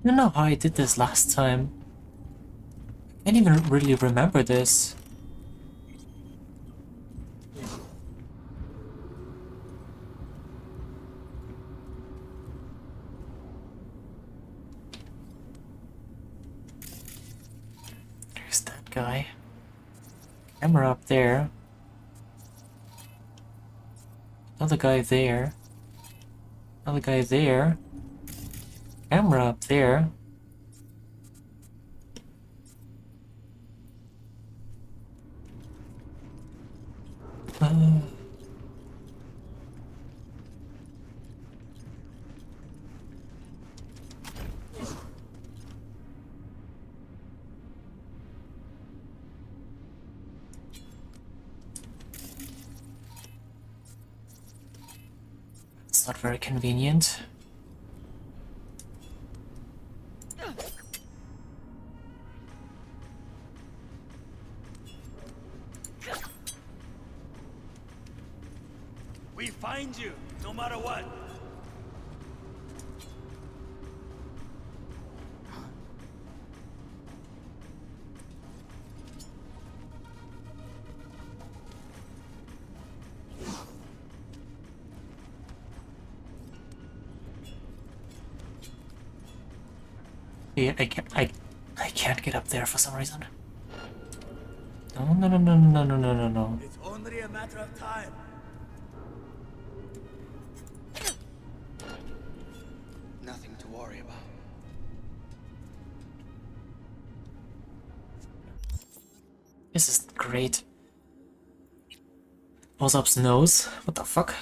I don't know how I did this last time. I can't even really remember this. There's that guy. Camera up there. Another guy there. Another guy there. Camera up there. It's not very convenient. We find you, no matter what. Yeah, I can't get up there for some reason. No, no, no, no, no, no, no, no, no. It's only a matter of time. Nothing to worry about. This is great. Ozap's nose? What the fuck?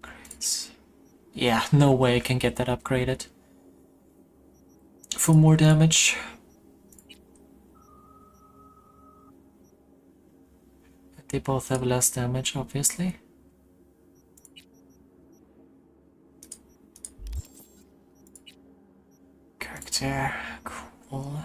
Great. Yeah, no way I can get that upgraded. For more damage. They both have less damage, obviously. Character, cool.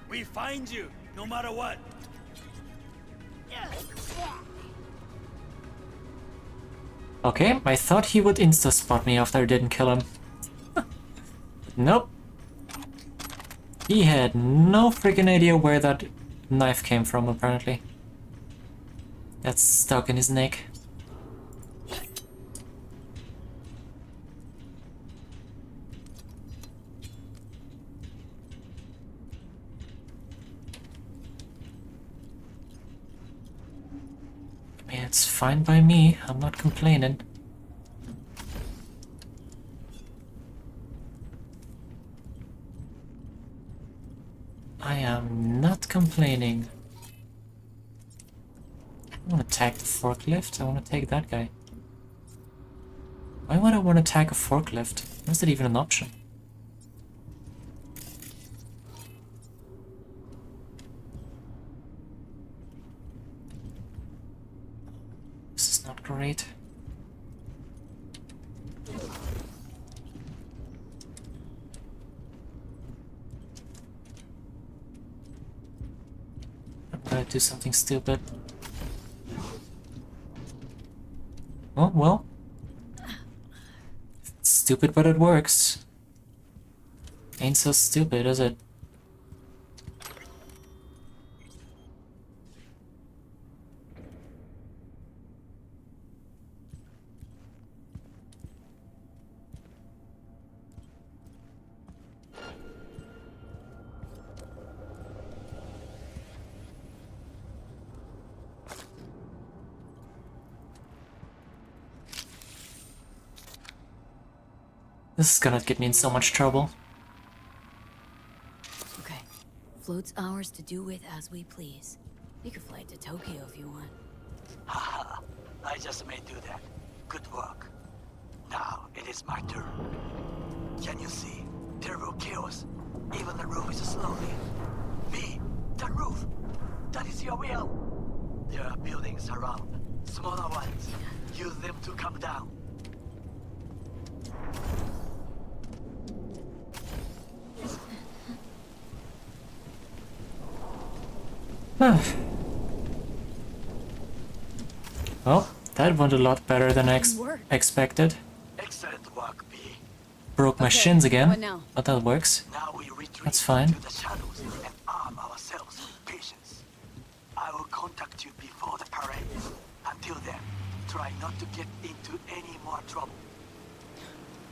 We find you, no matter what. Okay, I thought he would insta-spot me after I didn't kill him. Nope. He had no freaking idea where that knife came from, apparently. That's stuck in his neck. I mean, it's fine by me. I'm not complaining. I am not complaining. I want to tag the forklift. I want to take that guy. Why would I want to tag a forklift? Is that even an option? This is not great. I'm gonna do something stupid. Oh, well. It's stupid, but it works. Ain't so stupid, is it? This is gonna get me in so much trouble. Okay. Float's ours to do with as we please. You can fly to Tokyo if you want. Haha, I just may do that. Good work. Now it is my turn. Can you see? Terrible chaos. Even the roof is slowly. Me, the roof. That is your will. There are buildings around. Smaller ones. Use them to come down. Well, that went a lot better than I expected. Excellent work, B. Broke my Okay, shins again, what now? but that works. Now we retreat That's fine. to the shadows and arm ourselves with patience. I will contact you before the parade. Until then, try not to get into any more trouble.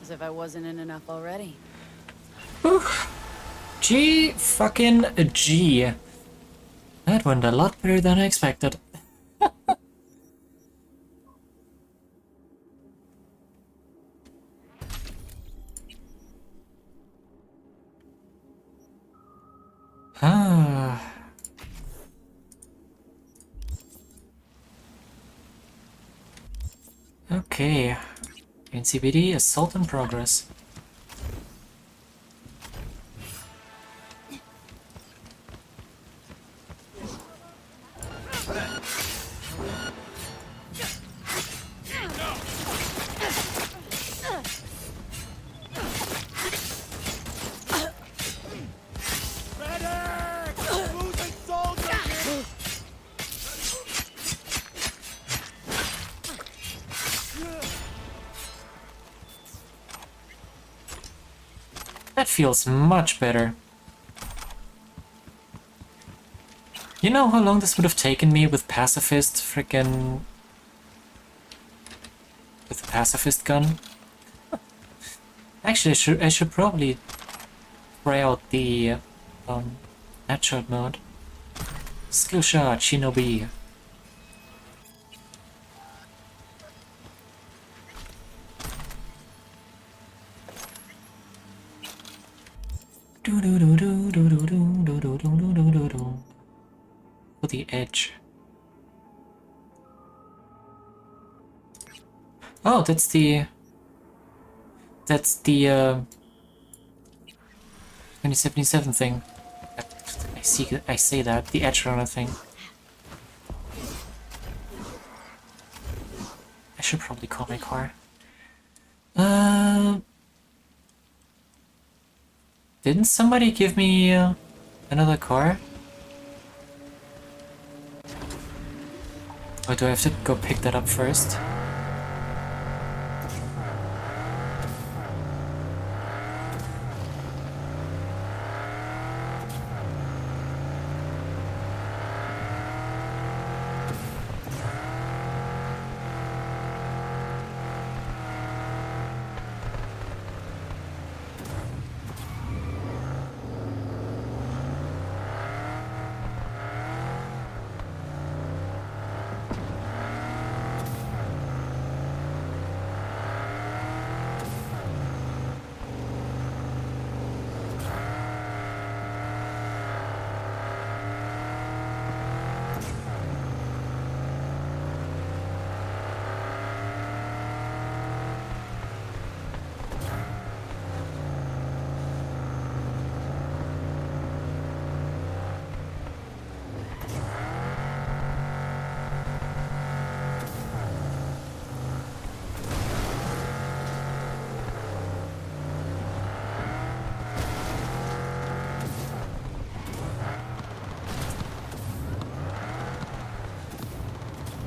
As if I wasn't in enough already. G fucking G. That went a lot better than I expected. Ah. Okay. NCPD assault in progress. That feels much better. You know how long this would have taken me with pacifist frickin' with the pacifist gun? Actually, I should probably try out the headshot mode. Skill shot, Shinobi. For the edge. Oh, that's the 2077 thing. I say that, the edge runner thing. I should probably call my car. Didn't somebody give me another car? Or do I have to go pick that up first?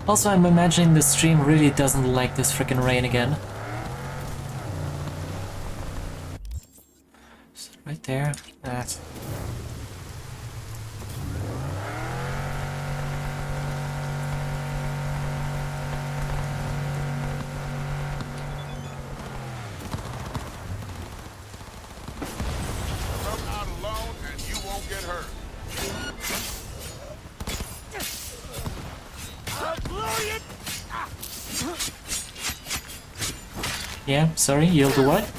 Also, I'm imagining the stream really doesn't like this freaking rain again. Right there. That. Come out alone and you won't get hurt. Yeah, sorry, you'll do what?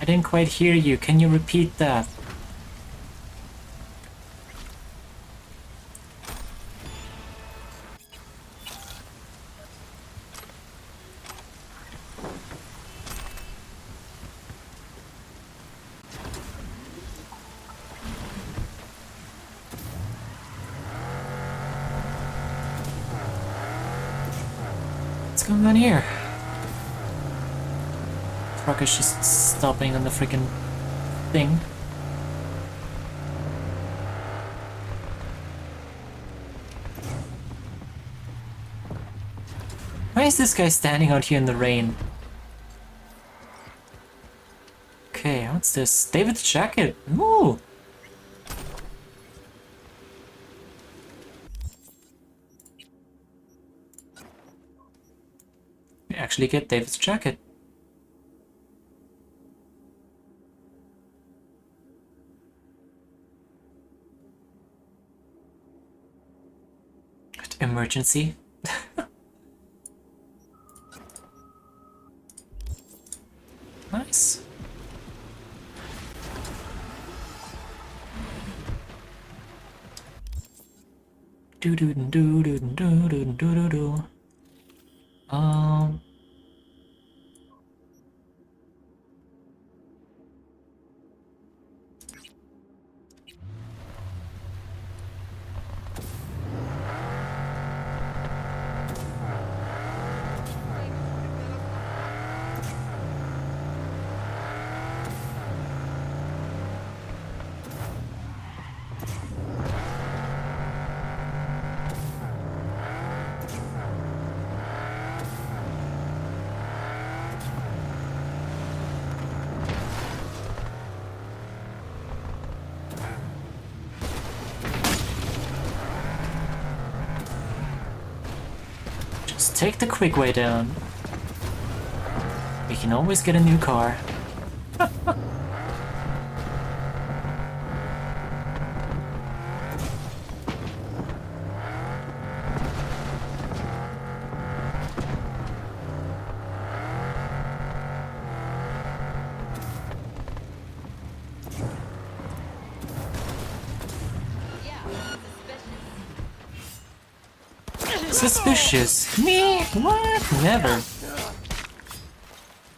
I didn't quite hear you. Can you repeat that? What's going on here? Truck is just stopping on the freaking thing. Why is this guy standing out here in the rain? Okay, what's this? David's jacket. Ooh. We actually get David's jacket. Emergency. Nice. Do do do do do do do do do. Just take the quick way down. We can always get a new car. Suspicious. Me? What? Never.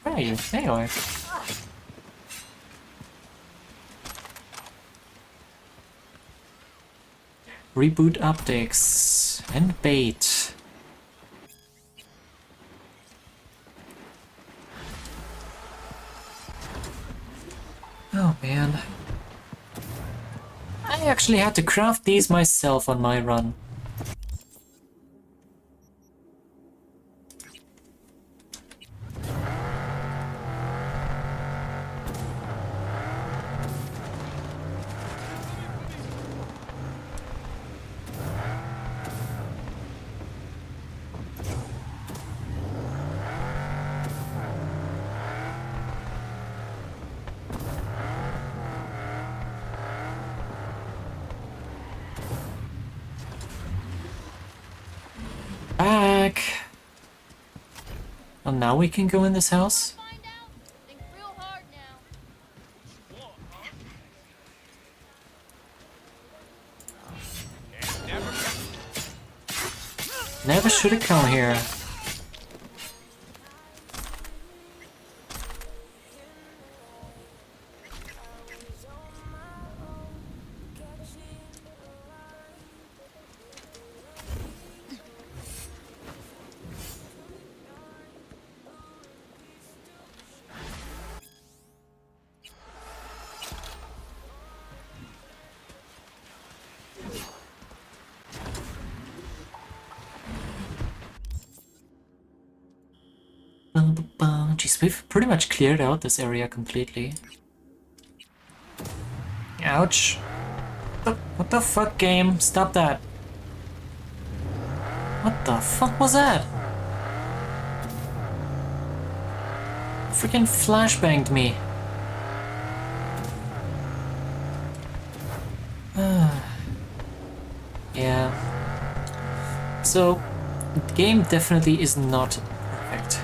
Where are you? There you are. Reboot optics and bait. Oh man. I actually had to craft these myself on my run. Back. Well, now we can go in this house. Never should have come here. Jeez, we've pretty much cleared out this area completely. Ouch. What the fuck, game? Stop that. What the fuck was that? Freaking flashbanged me. Yeah. So, the game definitely is not perfect.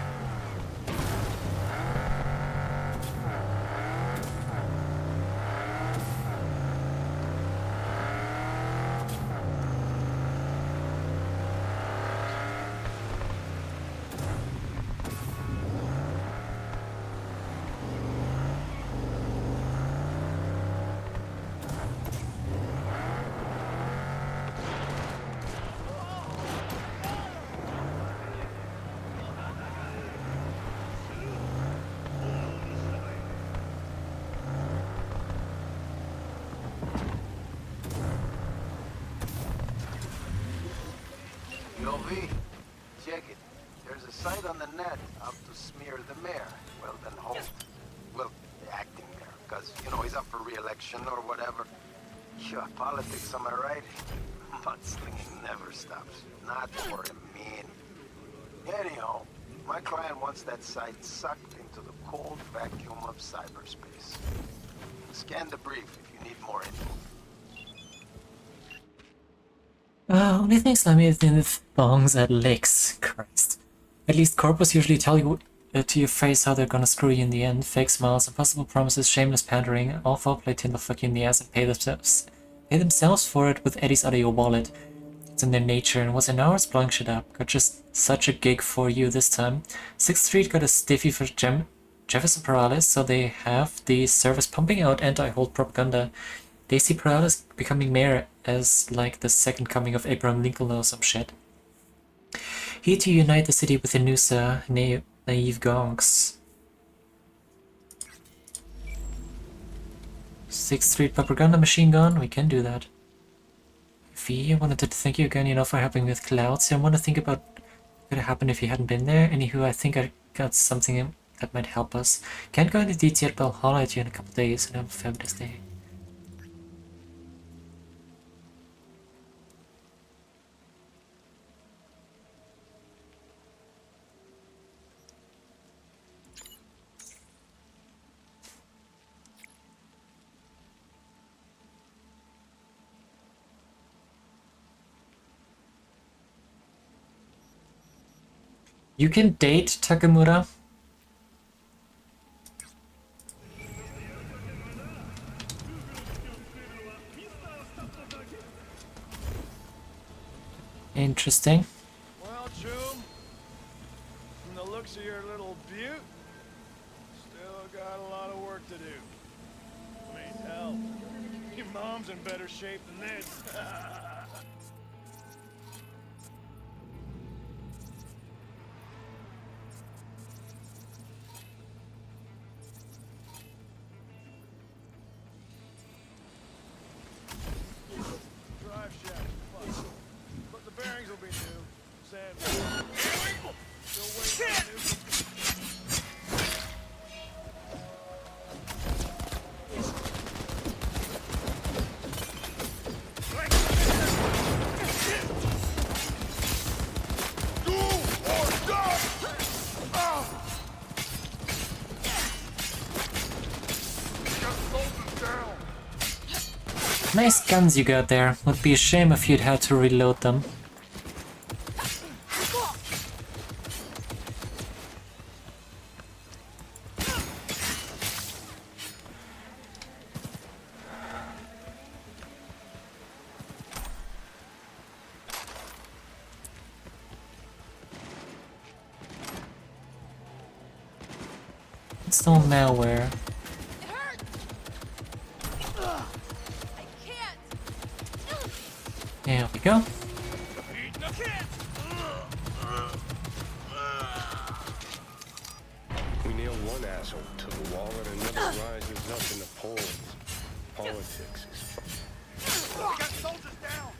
Yo, V, check it. There's a site on the net out to smear the mayor, Weldon Holt. Well, the acting mayor, because, you know, he's up for re-election or whatever. Yeah, politics, am I right? Mudslinging never stops. Not for a man. Anyhow, my client wants that site sucked into the cold vacuum of cyberspace. Scan the brief if you need more info. Only thing slimy is in the thongs at licks. Christ. At least corpos usually tell you to your face how they're gonna screw you in the end. Fake smiles, impossible promises, shameless pandering, all foul-play tend to fuck you in the ass and pay themselves for it with eddies out of your wallet. It's in their nature, and what's an hour's blowing shit up. Got just such a gig for you this time. 6th Street got a stiffy for Jefferson Perales, so they have the service pumping out anti-Holt propaganda. They see Perales becoming mayor as like the second coming of Abraham Lincoln or some shit. Here to unite the city with the Noosa naive gonks. 6th Street propaganda machine gun, we can do that. V, I wanted to thank you again, for helping with clouds. I want to think about what would have happened if you hadn't been there. Anywho, I think I got something that might help us. Can't go into detail, but I'll holler at you in a couple days and have a fabulous day. You can date Takamura. Interesting. Well, June, from the looks of your little butte, still got a lot of work to do. I mean, hell, your mom's in better shape than this. Drive shaft, fuck. But the bearings will be new. Sand. Still waiting on new. Nice guns you got there. Would be a shame if you'd had to reload them. Install malware. There we go. We nail one asshole to the wall and another rises up in the polls. Politics is We got soldiers down!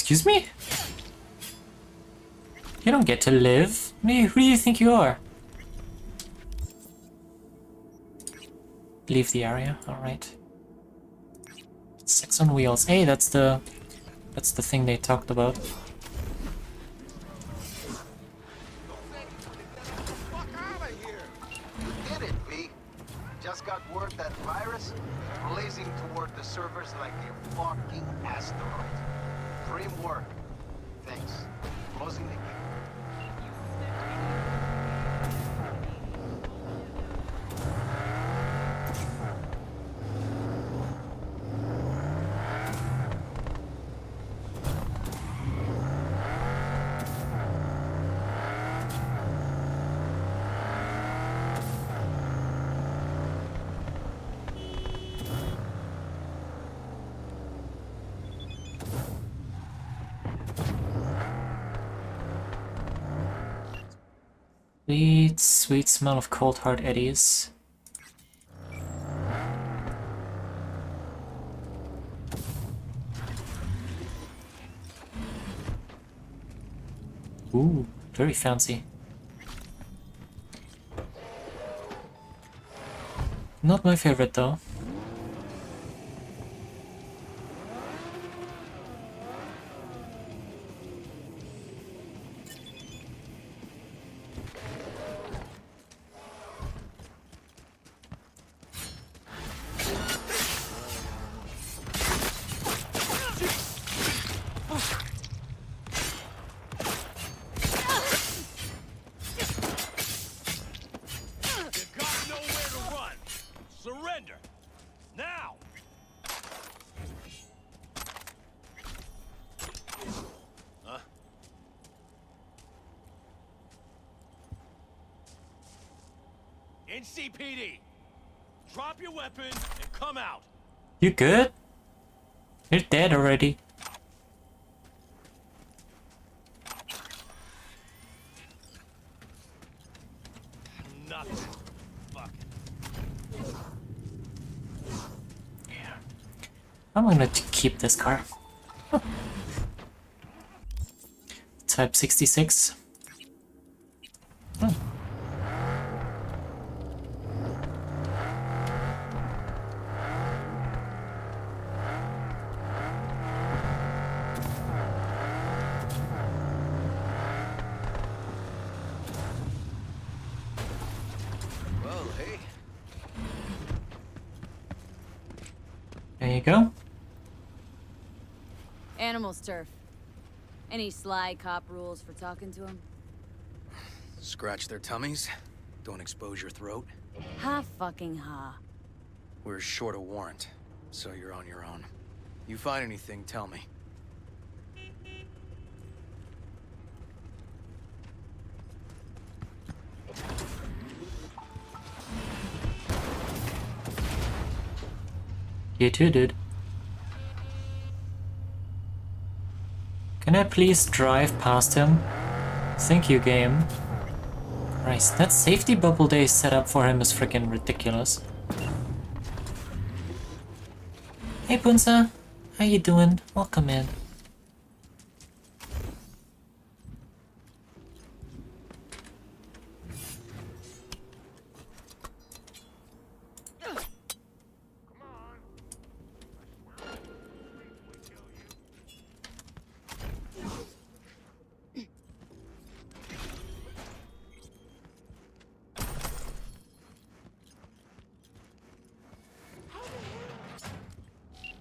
Excuse me? You don't get to live. Who do you think you are? Leave the area, alright. Sex on wheels. Hey, that's the thing they talked about. Did it, V? Just got word that virus blazing toward the servers like a fucking asteroid. Dream work. Thanks. Closing the game. Sweet, sweet smell of cold hard eddies. Ooh, very fancy. Not my favorite though. NCPD, drop your weapon and come out. You good? You're dead already. Nothing. Fuck it. Yeah. I'm gonna keep this car. Type 66. There you go. Animals turf. Any sly cop rules for talking to him? Scratch their tummies. Don't expose your throat. Ha fucking ha. We're short a warrant, so you're on your own. You find anything, tell me. You too, dude. Can I please drive past him? Thank you, game. Christ, that safety bubble they set up for him is freaking ridiculous. Hey Punza, how you doing? Welcome in.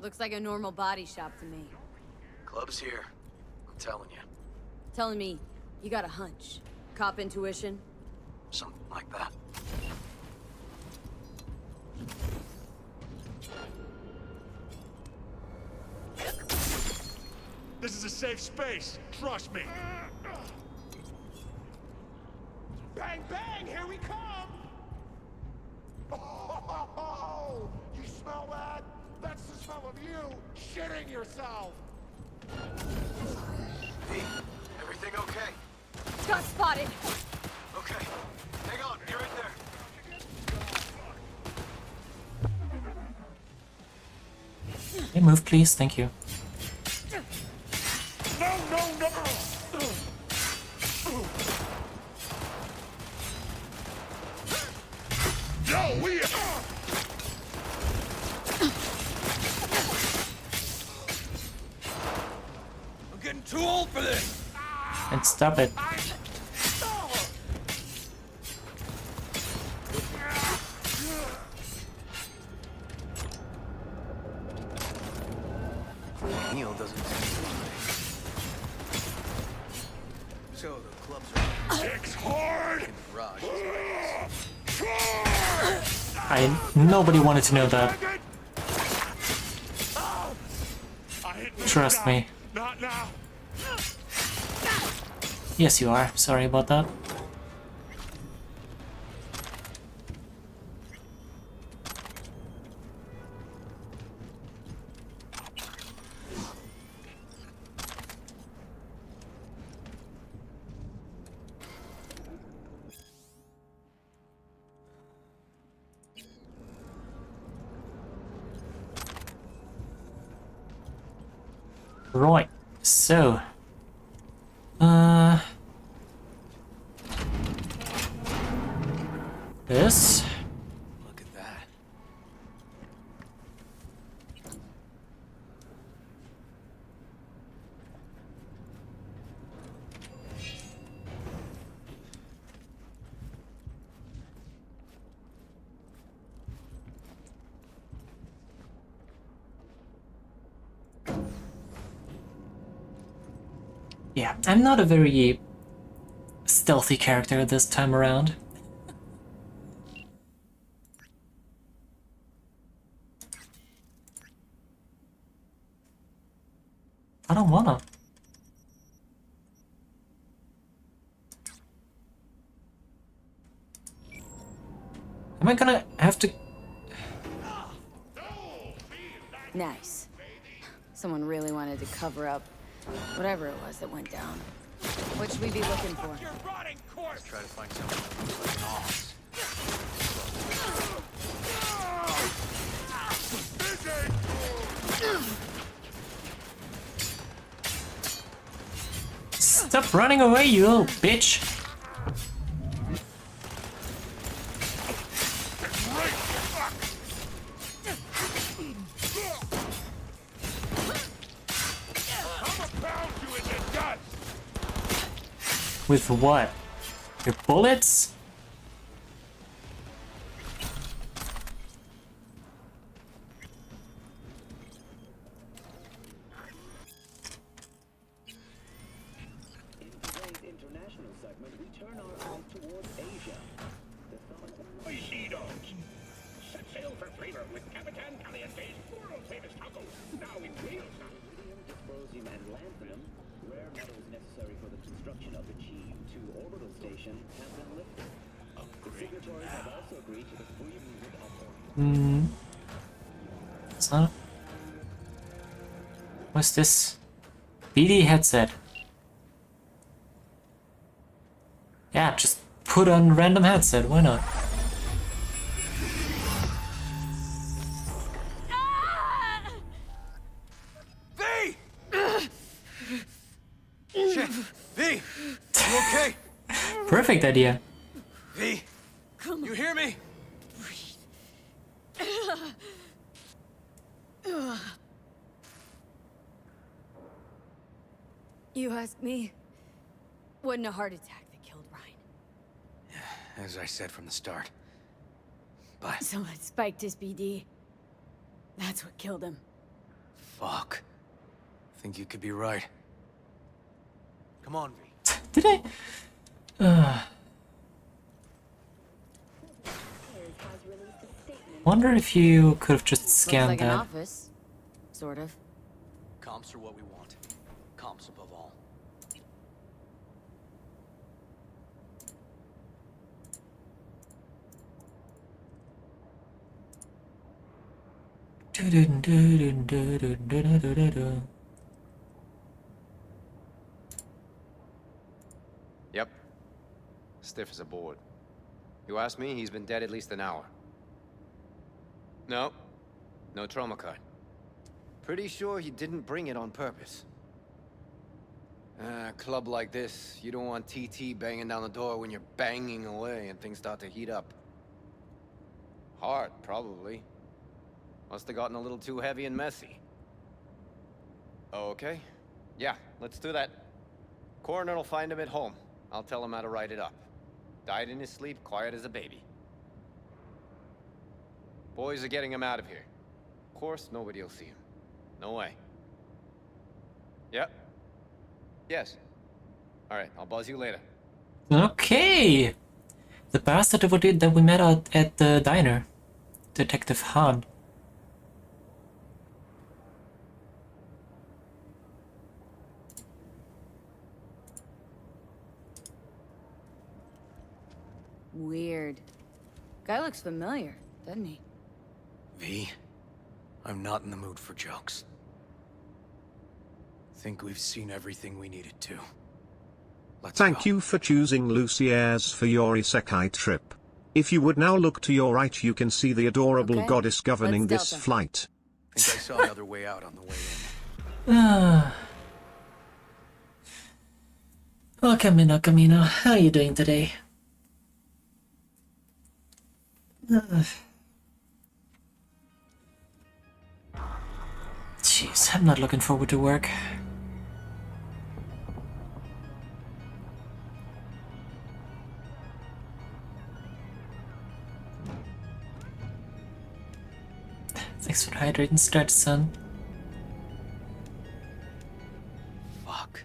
Looks like a normal body shop to me. Club's here. I'm telling you. Telling me you got a hunch. Cop intuition? Something like that. This is a safe space. Trust me. Bang, bang! Here we come! Oh, you smell that? That's the smell of you shitting yourself. V, everything okay? Got spotted. Okay. Hang on, you're in there. Hey, move please, thank you. Yo, we I'm getting too old for this. And stop it. Neil doesn't seem to mind. So the clubs are It's hard. in the garage. Is Nobody wanted to know that. I hit the Trust stop. me. Not now. Yes, you are. Sorry about that. Right, so this. Look at that. Yeah, I'm not a very stealthy character this time around. I don't wanna. Am I gonna have to... Nice. Someone really wanted to cover up whatever it was that went down. What should we be looking for? Let's try to find someone that looks like an ox. Stop running away, you little bitch! With what? Your bullets? International segment, we turn our eyes towards Asia. Sea dogs. Set sail for flavor with Capitan Caliente's world-famous tacos. Now in real style. Dysprosium and lanthanum, rare metals necessary for the construction of the Chi-2 orbital station, have been lifted. The signatories have also agreed to the free movement of It's not... What's this? BD headset. Yeah, just put on random headset, why not? V! Shit! V! You okay? Perfect idea. V! You hear me? You asked me. Wasn't a heart attack that killed Ryan. As I said from the start. But... Someone spiked his BD. That's what killed him. Fuck. I think you could be right. Come on, V. Did I? Wonder if you could have just Looks scanned like an that. office. Sort of. Comps are what we want. Comps above all. Yep. Stiff as a board. You ask me, he's been dead at least an hour. No. No trauma card. Pretty sure he didn't bring it on purpose. A club like this, you don't want TT banging down the door when you're banging away and things start to heat up. Hard, probably. Must have gotten a little too heavy and messy. Okay. Yeah, let's do that. Coroner will find him at home. I'll tell him how to write it up. Died in his sleep, quiet as a baby. Boys are getting him out of here. Of course, nobody will see him. No way. Yep. Yes. Alright, I'll buzz you later. Okay! The bastard that we met out at the diner. Detective Han. Weird. Guy looks familiar, doesn't he? V, I'm not in the mood for jokes. Think we've seen everything we needed to. Thank you for choosing Lucia's for your isekai trip. If you would now look to your right, you can see the adorable goddess governing this flight. I think I saw another way out on the way in. Welcome in, Okamino. How are you doing today? Jeez, I'm not looking forward to work. Thanks for hydrating, start, son. Fuck.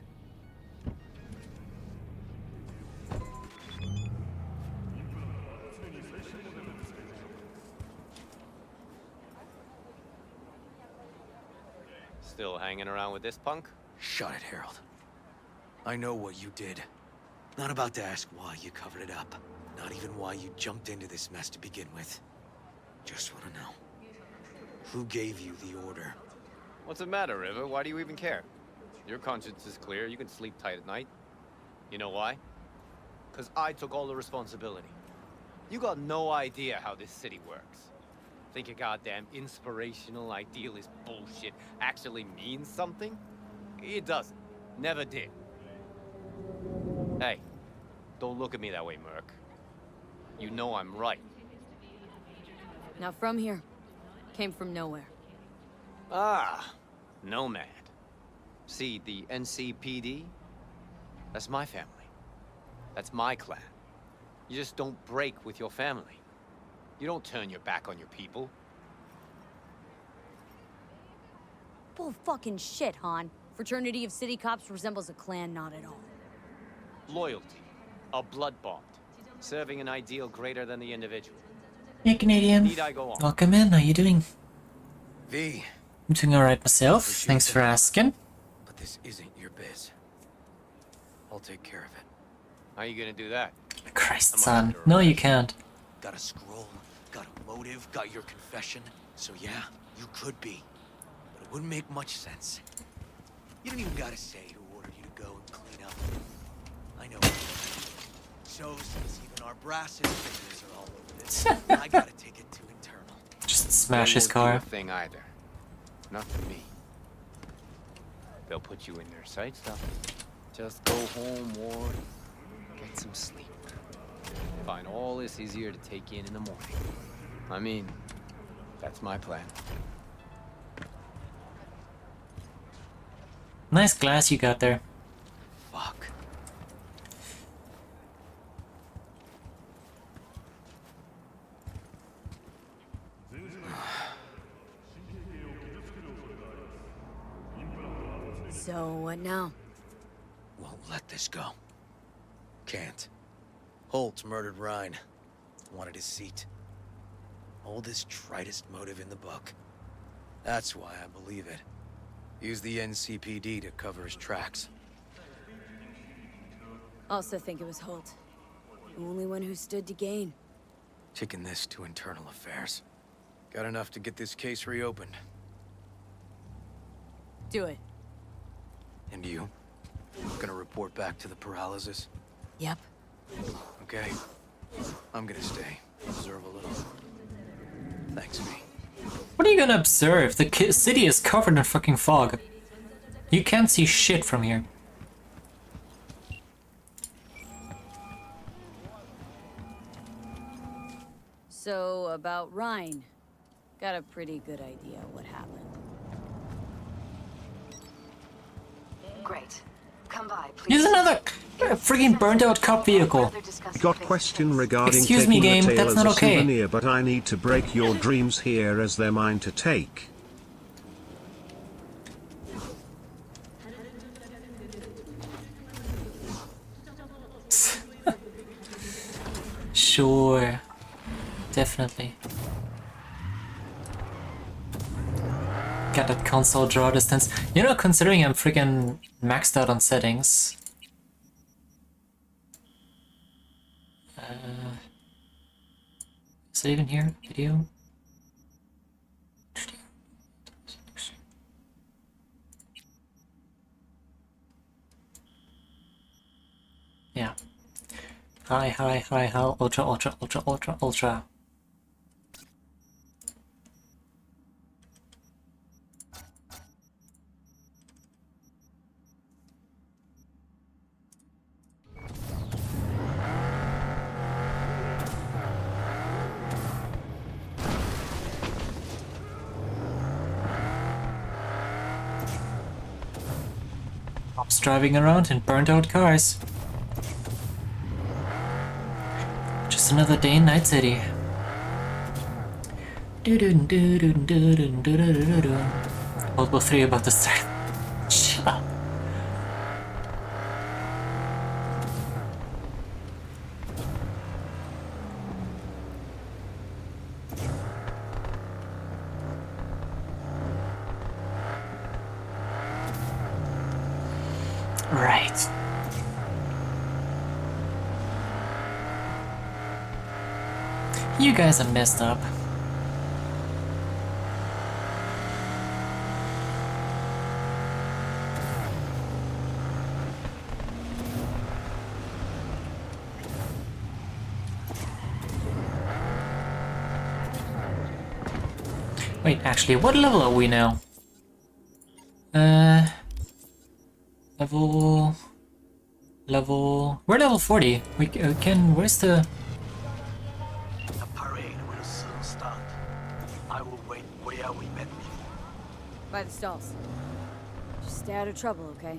Still hanging around with this punk? Shut it, Harold. I know what you did. Not about to ask why you covered it up. Not even why you jumped into this mess to begin with. Just want to know. Who gave you the order? What's the matter, River? Why do you even care? Your conscience is clear. You can sleep tight at night. You know why? Because I took all the responsibility. You got no idea how this city works. Think a goddamn inspirational, idealist bullshit actually means something? It doesn't. Never did. Hey, don't look at me that way, Merc. You know I'm right. Now from here. Came from nowhere. Ah, Nomad. See, the NCPD? That's my family. That's my clan. You just don't break with your family. You don't turn your back on your people. Bull fucking shit, Han. Fraternity of City Cops resembles a clan not at all. Loyalty. A blood bond. Serving an ideal greater than the individual. Hey, Canadian. Need I go on? Welcome in. How you doing? V. I'm doing alright myself. Thanks for asking. But this isn't your biz. I'll take care of it. How are you gonna do that? Christ, son. No, you can't. Got a scroll, got a motive, got your confession. So yeah, you could be. But it wouldn't make much sense. You don't even gotta say who ordered you to go and clean up. I know. So since even our brass's fingers are all over this, I gotta take it to internal. Just smash his They car. won't do a thing either. Not for me. They'll put you in their sight stuff. Just go home, Ward. Get some sleep. Find all this easier to take in the morning. I mean, that's my plan. Nice glass you got there. Fuck. So, what now? Won't let this go. Can't. Holt murdered Rhine. Wanted his seat. Oldest, tritest motive in the book. That's why I believe it. Use the NCPD to cover his tracks. Also think it was Holt. The only one who stood to gain. Taking this to internal affairs. Got enough to get this case reopened. Do it. And you? Gonna report back to the paralysis? Yep. Okay. I'm gonna stay. Observe a little. Thanks, V. What are you gonna observe? The city is covered in fucking fog. You can't see shit from here. about Rhine. Got a pretty good idea what happened. Great. Come by, please. Here's another freaking burned out cop vehicle. Got question regarding Excuse taking me, game, the tail that's as not a okay. souvenir, but I need to break your dreams here as they're mine to take. Sure. Definitely. Got that console draw distance. You know, considering I'm freaking maxed out on settings. Is it even here? Video? Yeah. High, ultra, ultra, ultra, ultra, ultra. Cops driving around in burnt out cars. Just another day in Night City. World War 3 about to start. Shut up. Right. You guys are messed up. Wait, actually, what level are we now? Level... We're level 40. We can... Where's the... The parade will soon start. I will wait where we met before. By the stalls. Just stay out of trouble, okay?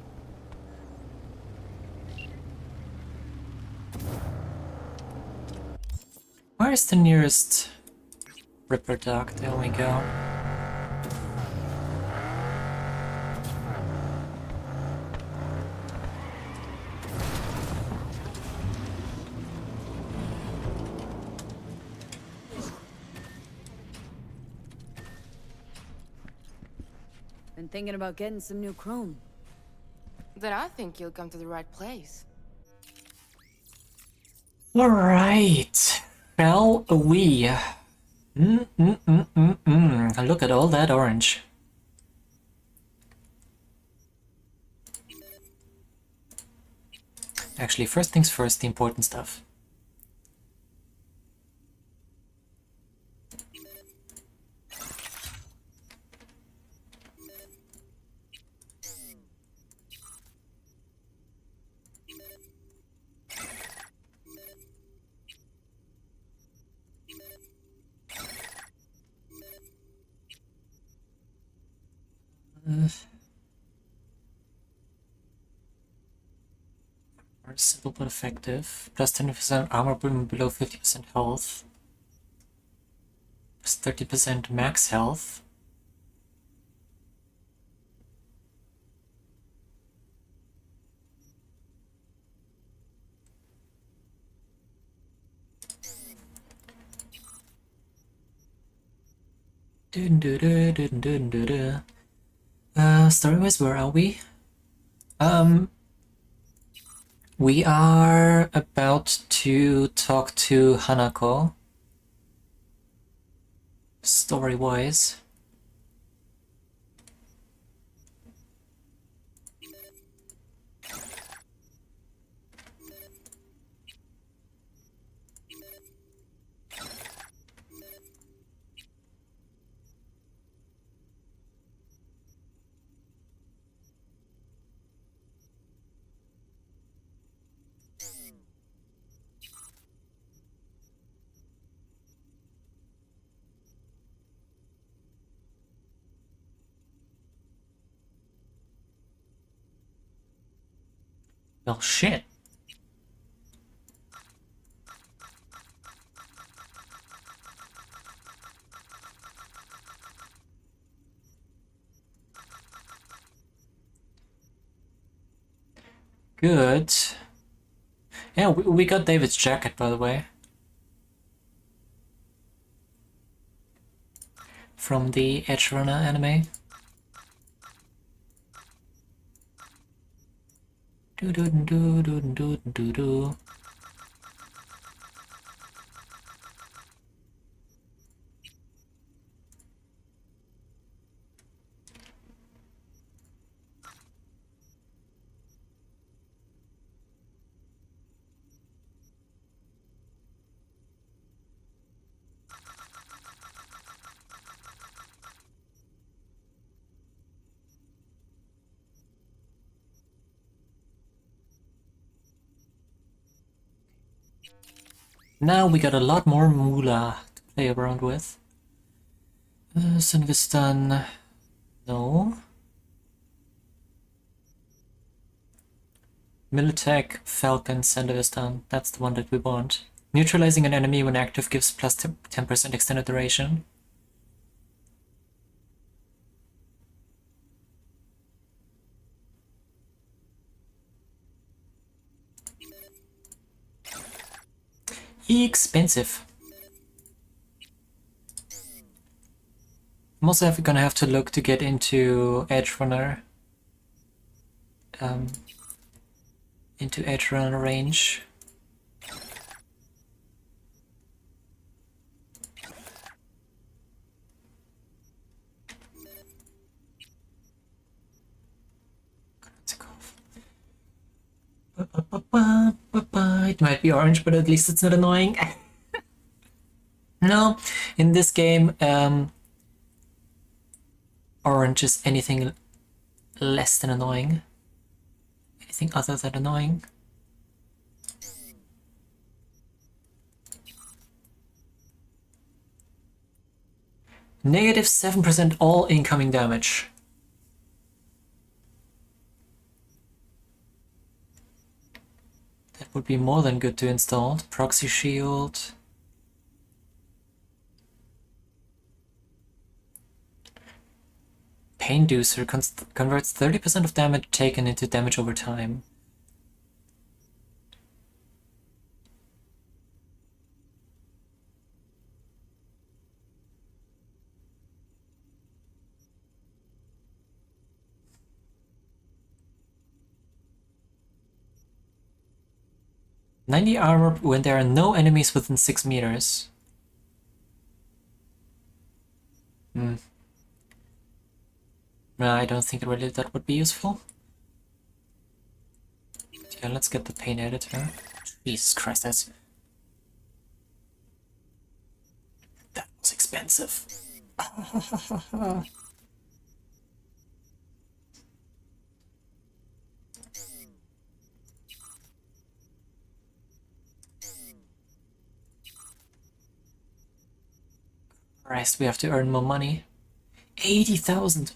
Where's the nearest Ripper dock? There we go. Been thinking about getting some new chrome. Then I think you'll come to the right place. Alright. Shall we? Look at all that orange. Actually, first things first, the important stuff. Simple but effective. Plus 10% armor below 50% health. Plus 30% max health. Story-wise, where are we? We are about to talk to Hanako. Story-wise. Well, shit. Good. Yeah, we got David's jacket, by the way. From the Edge Runner anime. Do do do do do do do. Now we got a lot more moolah to play around with. Sunvistan, no. Militech, Falcon, Sandavistan, that's the one that we want. Neutralizing an enemy when active gives plus 10% extended duration. Expensive. I'm also gonna have to look to get into Edge Runner. Into Edge Runner range. It might be orange, but at least it's not annoying. No, in this game, orange is anything less than annoying. Anything other than annoying. Negative 7% all incoming damage. That would be more than good to install. Proxy shield. Pain Deucer converts 30% of damage taken into damage over time. "90 armor when there are no enemies within 6 meters. No, I don't think really that would be useful. Yeah, let's get the pain editor. Jesus Christ, that was expensive. Christ, we have to earn more money. 80,000.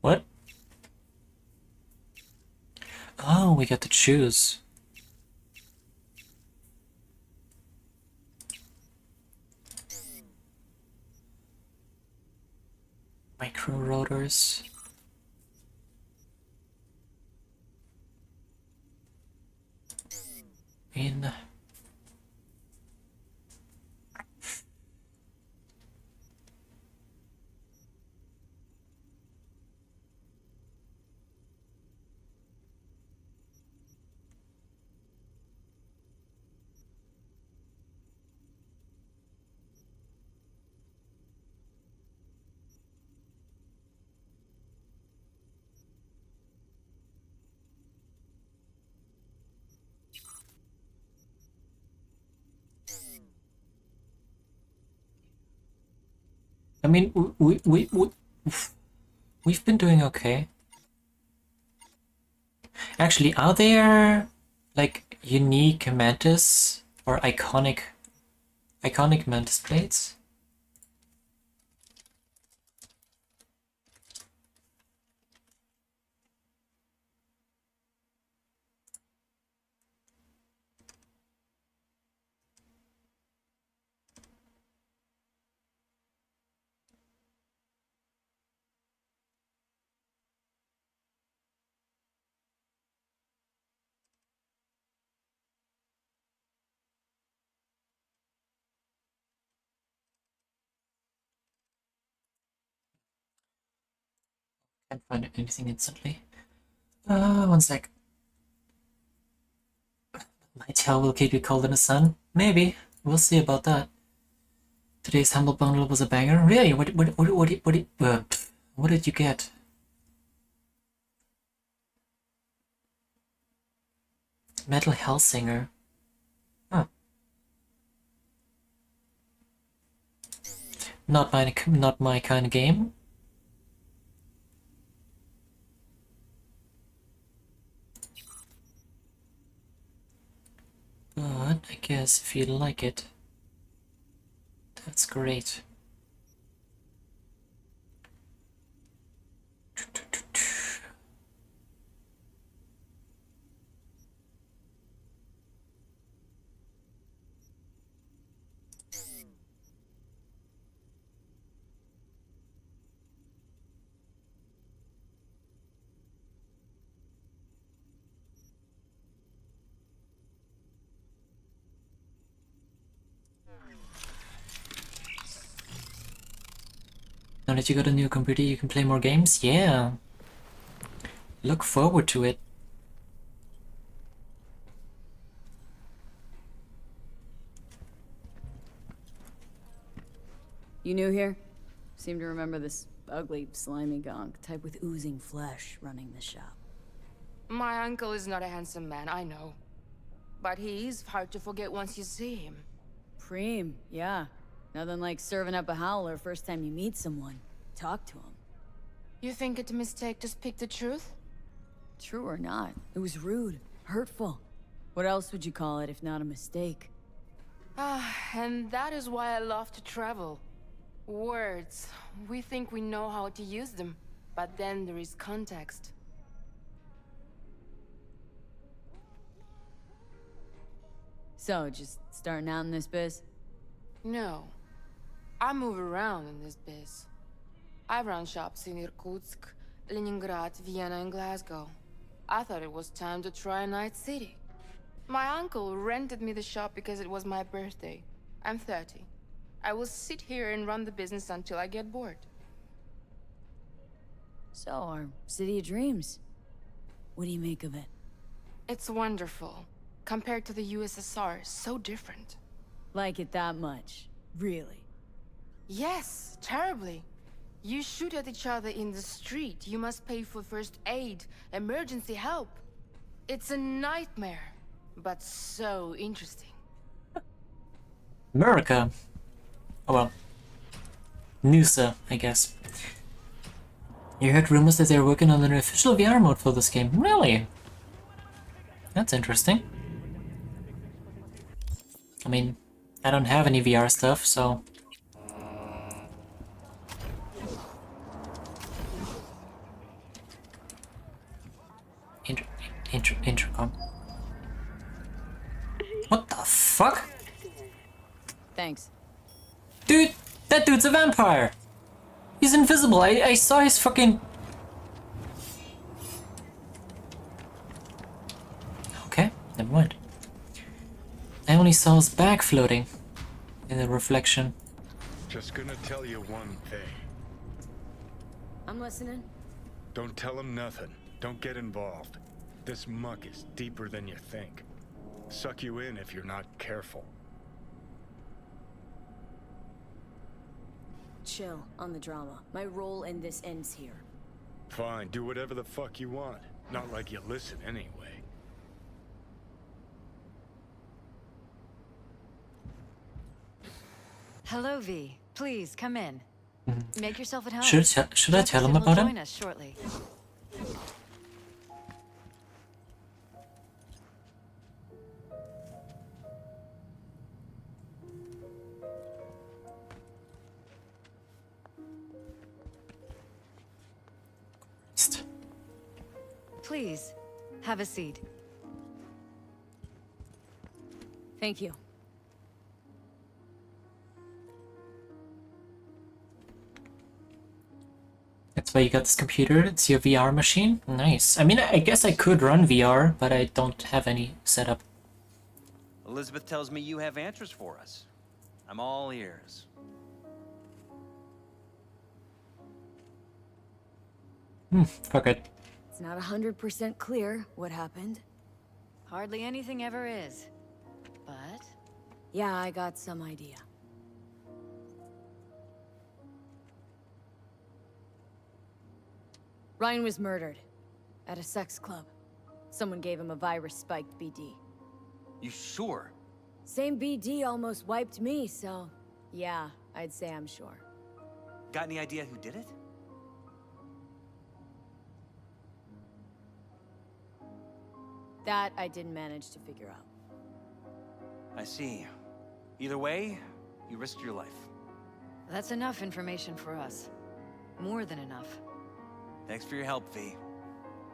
What? Oh, we got to choose. Micro rotors. In. I mean, we've been doing okay. Actually, are there like unique mantis or iconic mantis plates? Can't find anything instantly. One sec. My tail will keep you cold in the sun? Maybe. We'll see about that. Today's Humble Bundle was a banger. Really? What did you get? Metal Hellsinger. Huh. Not my kind of game. But I guess if you like it, that's great. Now that you got a new computer, you can play more games? Yeah. Look forward to it. You new here? Seem to remember this ugly, slimy gonk, type with oozing flesh, running the shop. My uncle is not a handsome man, I know. But he's hard to forget once you see him. Preem, yeah. Nothing like serving up a howler first time you meet someone. Talk to him. You think it's a mistake to speak the truth? True or not, it was rude, hurtful. What else would you call it if not a mistake? And that is why I love to travel. Words. We think we know how to use them, but then there is context. So, just starting out in this biz? No. I move around in this biz. I run shops in Irkutsk, Leningrad, Vienna, and Glasgow. I thought it was time to try Night City. My uncle rented me the shop because it was my birthday. I'm 30. I will sit here and run the business until I get bored. So, our city of dreams. What do you make of it? It's wonderful. Compared to the USSR, so different. Like it that much? Really? Yes, terribly. You shoot at each other in the street. You must pay for first aid, emergency help. It's a nightmare, but so interesting. America. Oh well. Noosa, I guess. You heard rumors that they're working on an official VR mode for this game. Really? That's interesting. I mean, I don't have any VR stuff, so... Intercom. What the fuck? Thanks. Dude, that dude's a vampire! He's invisible, I saw his fucking... Okay, never mind. I only saw his back floating in the reflection. Just gonna tell you one thing. I'm listening. Don't tell him nothing. Don't get involved. This muck is deeper than you think. Suck you in if you're not careful. Chill on the drama. My role in this ends here. Fine, do whatever the fuck you want. Not like you listen anyway. Hello, V. Please come in. Make yourself at home. Should I tell him about join him? us shortly. Please, have a seat. Thank you. That's why you got this computer? It's your VR machine? Nice. I mean, I guess I could run VR, but I don't have any setup. Elizabeth tells me you have answers for us. I'm all ears. Fuck it. It's not 100% clear what happened. Hardly anything ever is. But... Yeah, I got some idea. Ryan was murdered. At a sex club. Someone gave him a virus-spiked BD. You sure? Same BD almost wiped me, so... Yeah, I'd say I'm sure. Got any idea who did it? That I didn't manage to figure out. I see. Either way, you risked your life. that's enough information for us. More than enough. Thanks for your help, V.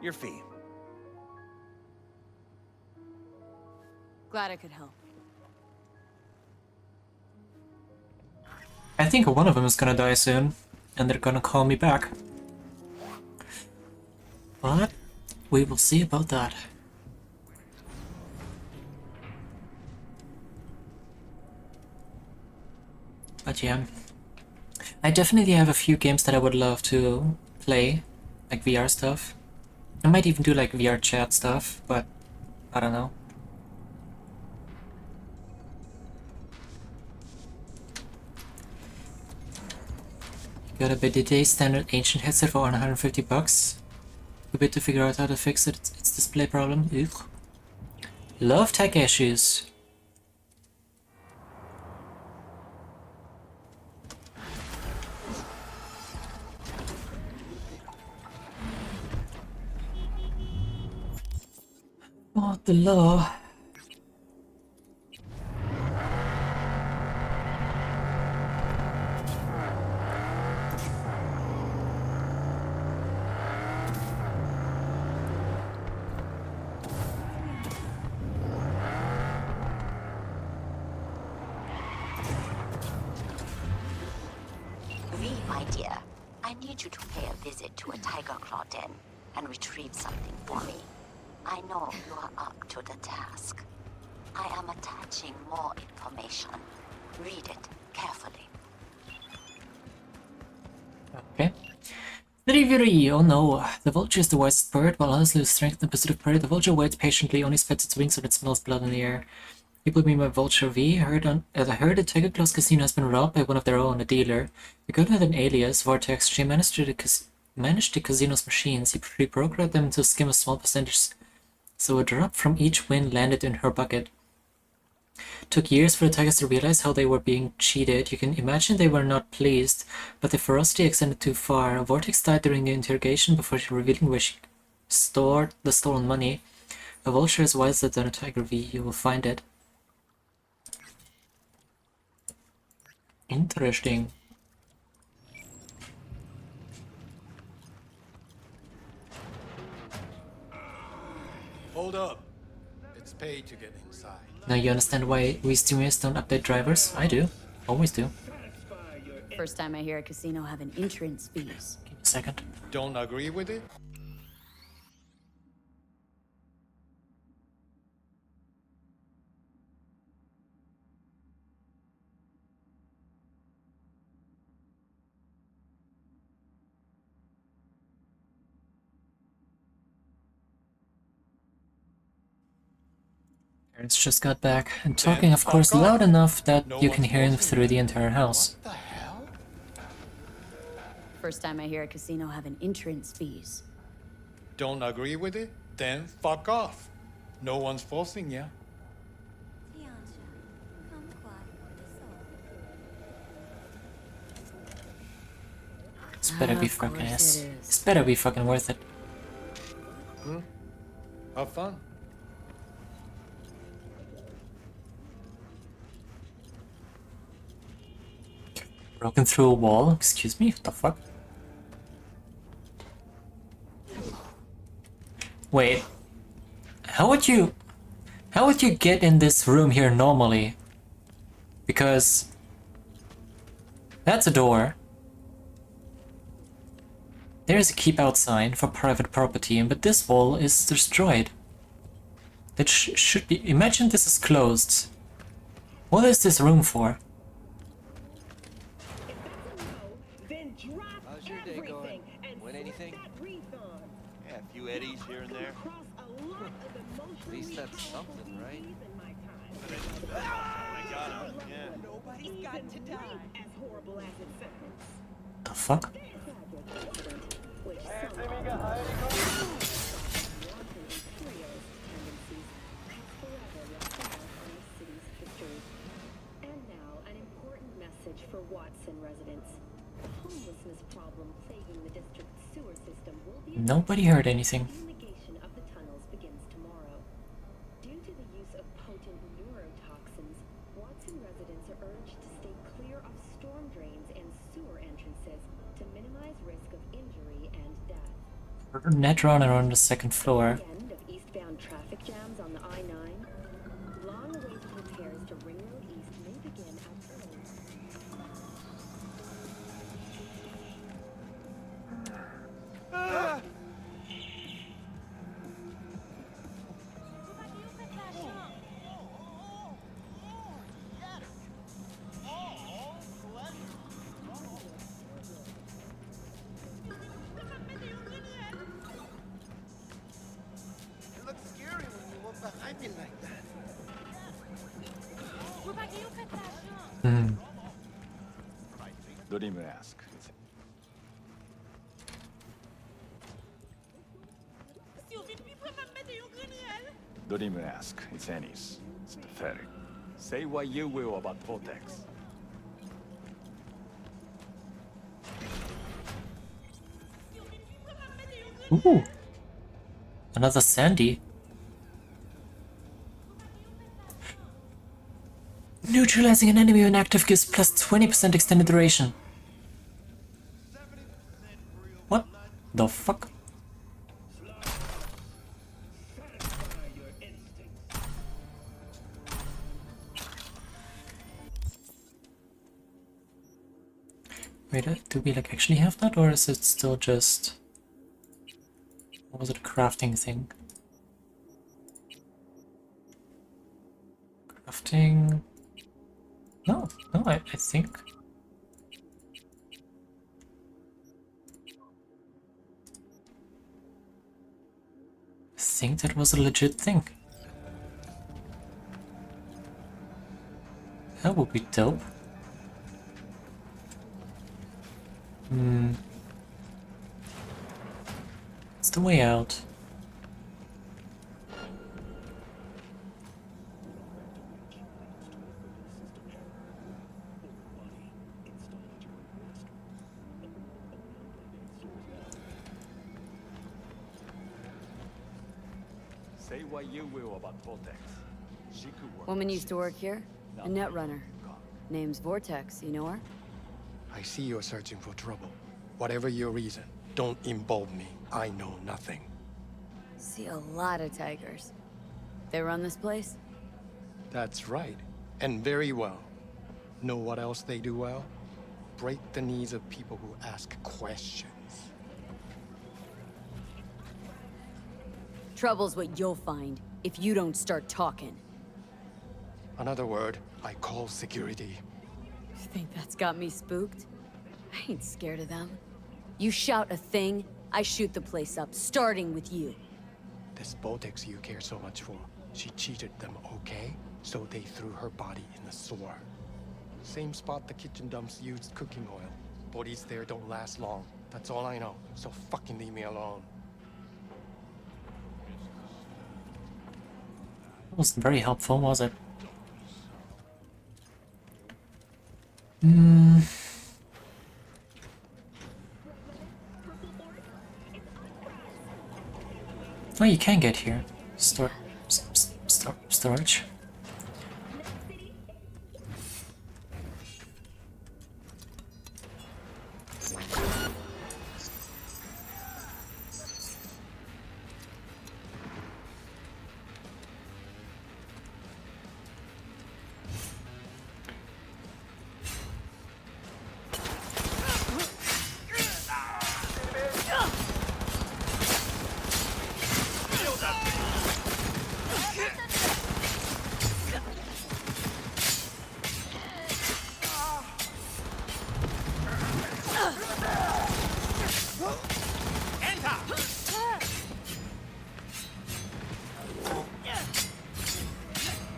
Your fee. Glad I could help. I think one of them is gonna die soon, and they're gonna call me back. But we will see about that. But yeah, I definitely have a few games that I would love to play, like VR stuff. I might even do like VR chat stuff, but I don't know. Got a BDD standard ancient headset for $150. A bit to figure out how to fix its display problem. Ugh. Love tech issues. What the law? V, my dear, I need you to pay a visit to a tiger claw den and retrieve something for me. I know you are up to the task. I am attaching more information. Read it carefully. Okay. The reverie, oh no. The vulture is the wisest bird, while others lose strength in pursuit of prey. The vulture waits patiently, only spreads its wings when it smells blood in the air. People mean by Vulture V. I heard a Tiger Claws casino has been robbed by one of their own, a dealer. The girl had an alias, Vortex. She managed the casino's machines. He pre-programmed them to skim a small percentage, so a drop from each win landed in her bucket. Took years for the Tigers to realize how they were being cheated. You can imagine they were not pleased, but the ferocity extended too far. Vortex died during the interrogation before revealing where she stored the stolen money. A vulture is wiser than a Tiger V. You will find it. Interesting. Hold up. It's paid to get inside. Now you understand why we streamers don't update drivers? I do. Always do. First time I hear a casino have an entrance fees. Give me a second. Don't agree with it? Parents just got back, and talking of course loud enough that you can hear him through the entire house. First time I hear a casino have an entrance fees. Don't agree with it? Then fuck off. No one's forcing you. This better be fucking ass. This better be fucking worth it. Have fun. Broken through a wall? Excuse me? What the fuck? Wait. How would you get in this room here normally? Because that's a door. There's a keep out sign for private property, but this wall is destroyed. That should be... Imagine this is closed. What is this room for? How's your day going? Win anything? Yeah, a few eddies here and there. At least that's something, right? Nobody's got to die. As horrible as it sounds. The fuck? And now, an important message for Watson residents. The homelessness problem plaguing the district's sewer system will be Nobody heard anything. fumigation of the tunnels begins tomorrow. Due to the use of potent neurotoxins, Watson residents are urged to stay clear of storm drains and sewer entrances to minimize risk of injury and death. Netrunner on the second floor. End of eastbound traffic jams on the I-9. Long-awaited repairs to Ring Road East may begin as early. It looks scary when you walk behind me like that. Don't even ask. Don't even ask. It's Annie's. It's pathetic. Say what you will about Vortex. Ooh. Another Sandy. Neutralizing an enemy when active gives plus 20% extended duration. What the fuck? Wait, do we like actually have that, or is it still just... Or was it a crafting thing? Crafting... No, I think... I think that was a legit thing. That would be dope. It's the way out. Say what you will about Vortex. She could work. Woman used to work here. A net runner. Name's Vortex. You know her? I see you're searching for trouble. Whatever your reason, don't involve me. I know nothing. See a lot of tigers. They run this place? That's right. And very well. Know what else they do well? Break the knees of people who ask questions. Trouble's what you'll find if you don't start talking. Another word, I call security. You think that's got me spooked? I ain't scared of them. You shout a thing, I shoot the place up, starting with you. This Vortex you care so much for, she cheated them, okay? So they threw her body in the sewer. Same spot the kitchen dumps used cooking oil. Bodies there don't last long. That's all I know, so fucking leave me alone. That wasn't very helpful, was it? Oh, you can get here. Storage.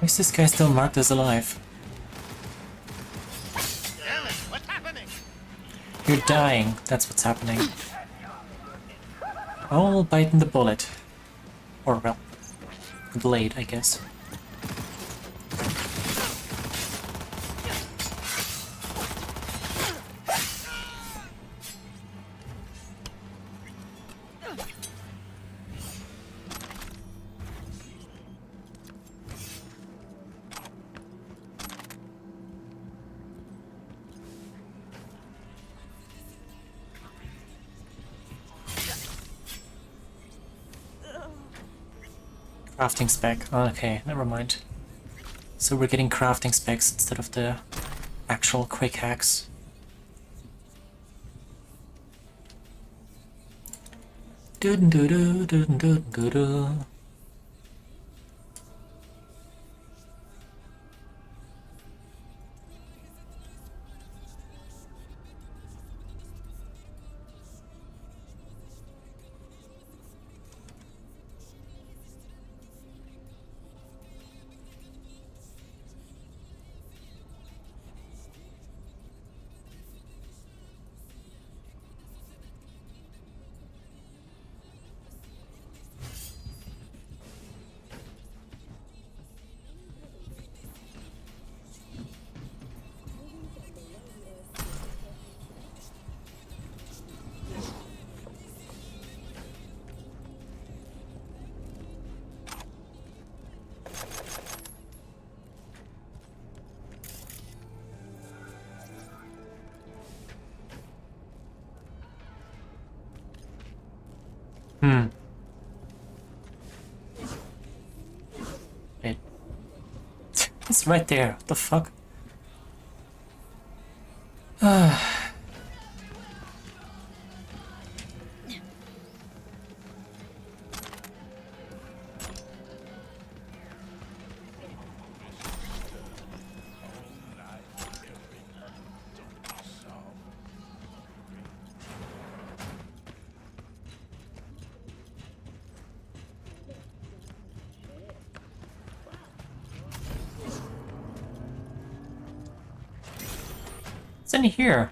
is this guy still marked as alive? What's happening? You're dying, that's what's happening. All biting the bullet. Or, well, the blade, I guess. Crafting spec. Okay, never mind. So we're getting crafting specs instead of the actual quick hacks. Doo-doo-doo-doo-doo-doo-doo. Wait. It's right there. What the fuck? What's in here?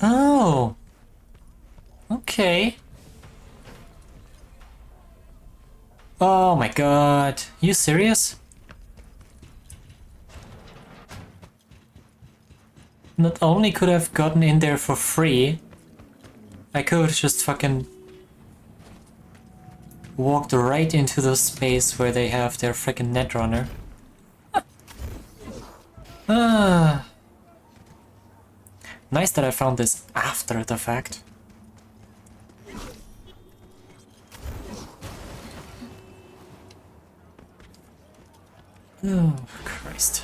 Oh. Okay. Oh my god. You serious? Not only could I have gotten in there for free, I could have just fucking walked right into the space where they have their freaking Netrunner. Nice that I found this after the fact. Oh, Christ.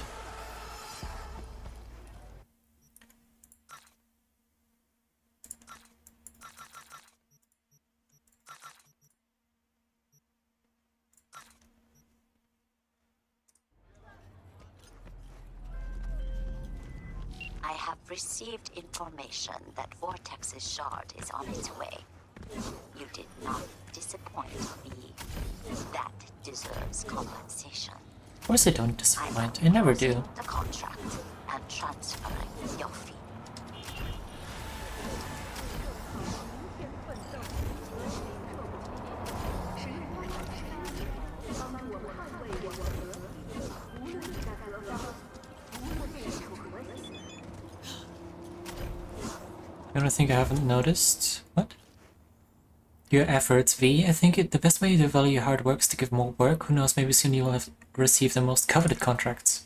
I have received information that Vortex's shard is on its way. You did not disappoint me. That deserves compensation. Of course I don't disappoint. I never do. The contract and transferring your fee. I don't think I haven't noticed. What? Your efforts, V. I think the best way to value your hard work is to give more work. Who knows, maybe soon you will have received the most coveted contracts.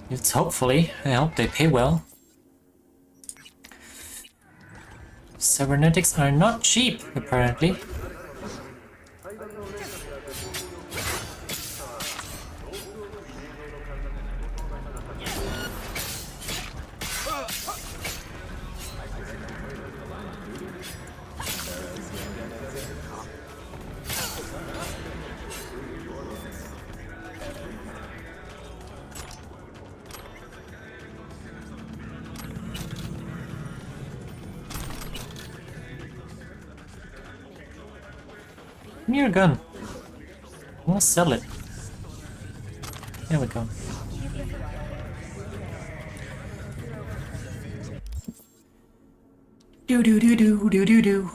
It's hopefully. I hope they pay well. Cybernetics are not cheap, apparently. Give me your gun. I wanna sell it. There we go. Do do do do do do do.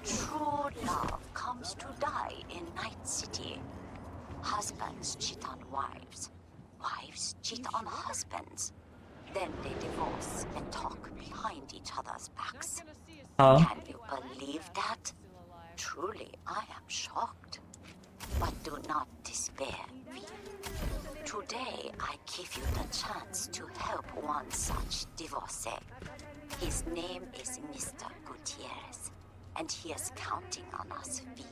True love comes to die in Night City. Husbands cheat on wives. Wives cheat on husbands. Then they divorce and talk behind each other's backs. Can you believe that? Truly, I am shocked. But do not despair, V. Today, I give you the chance to help one such divorcee. His name is Mr. Gutierrez, and he is counting on us, V.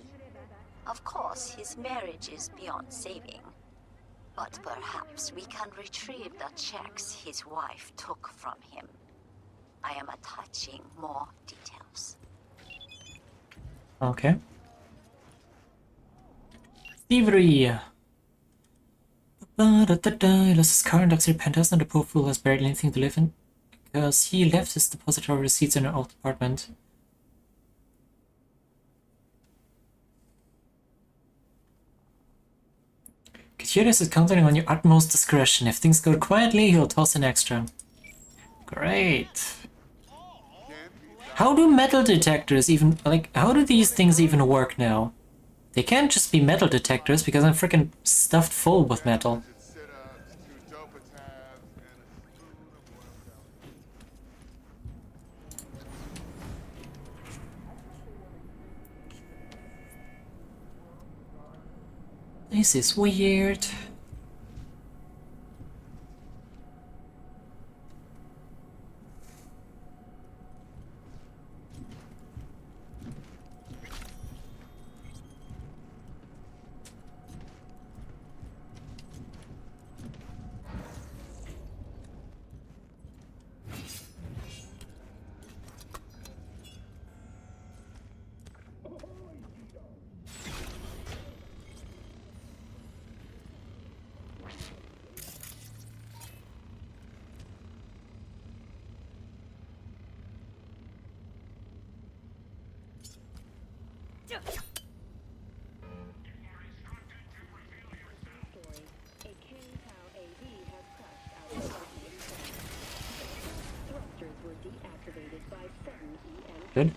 Of course, his marriage is beyond saving. But perhaps we can retrieve the checks his wife took from him. I am attaching more details. Okay. Thievery! He lost his car in Luxury Penthouse and the poor fool has barely anything to live in because he left his depository receipts in an old apartment. Gutierrez is counting on your utmost discretion. If things go quietly, he'll toss an extra. Great. How do metal detectors even, like, how do these things even work now? They can't just be metal detectors because I'm freaking stuffed full with metal. This is weird. Good.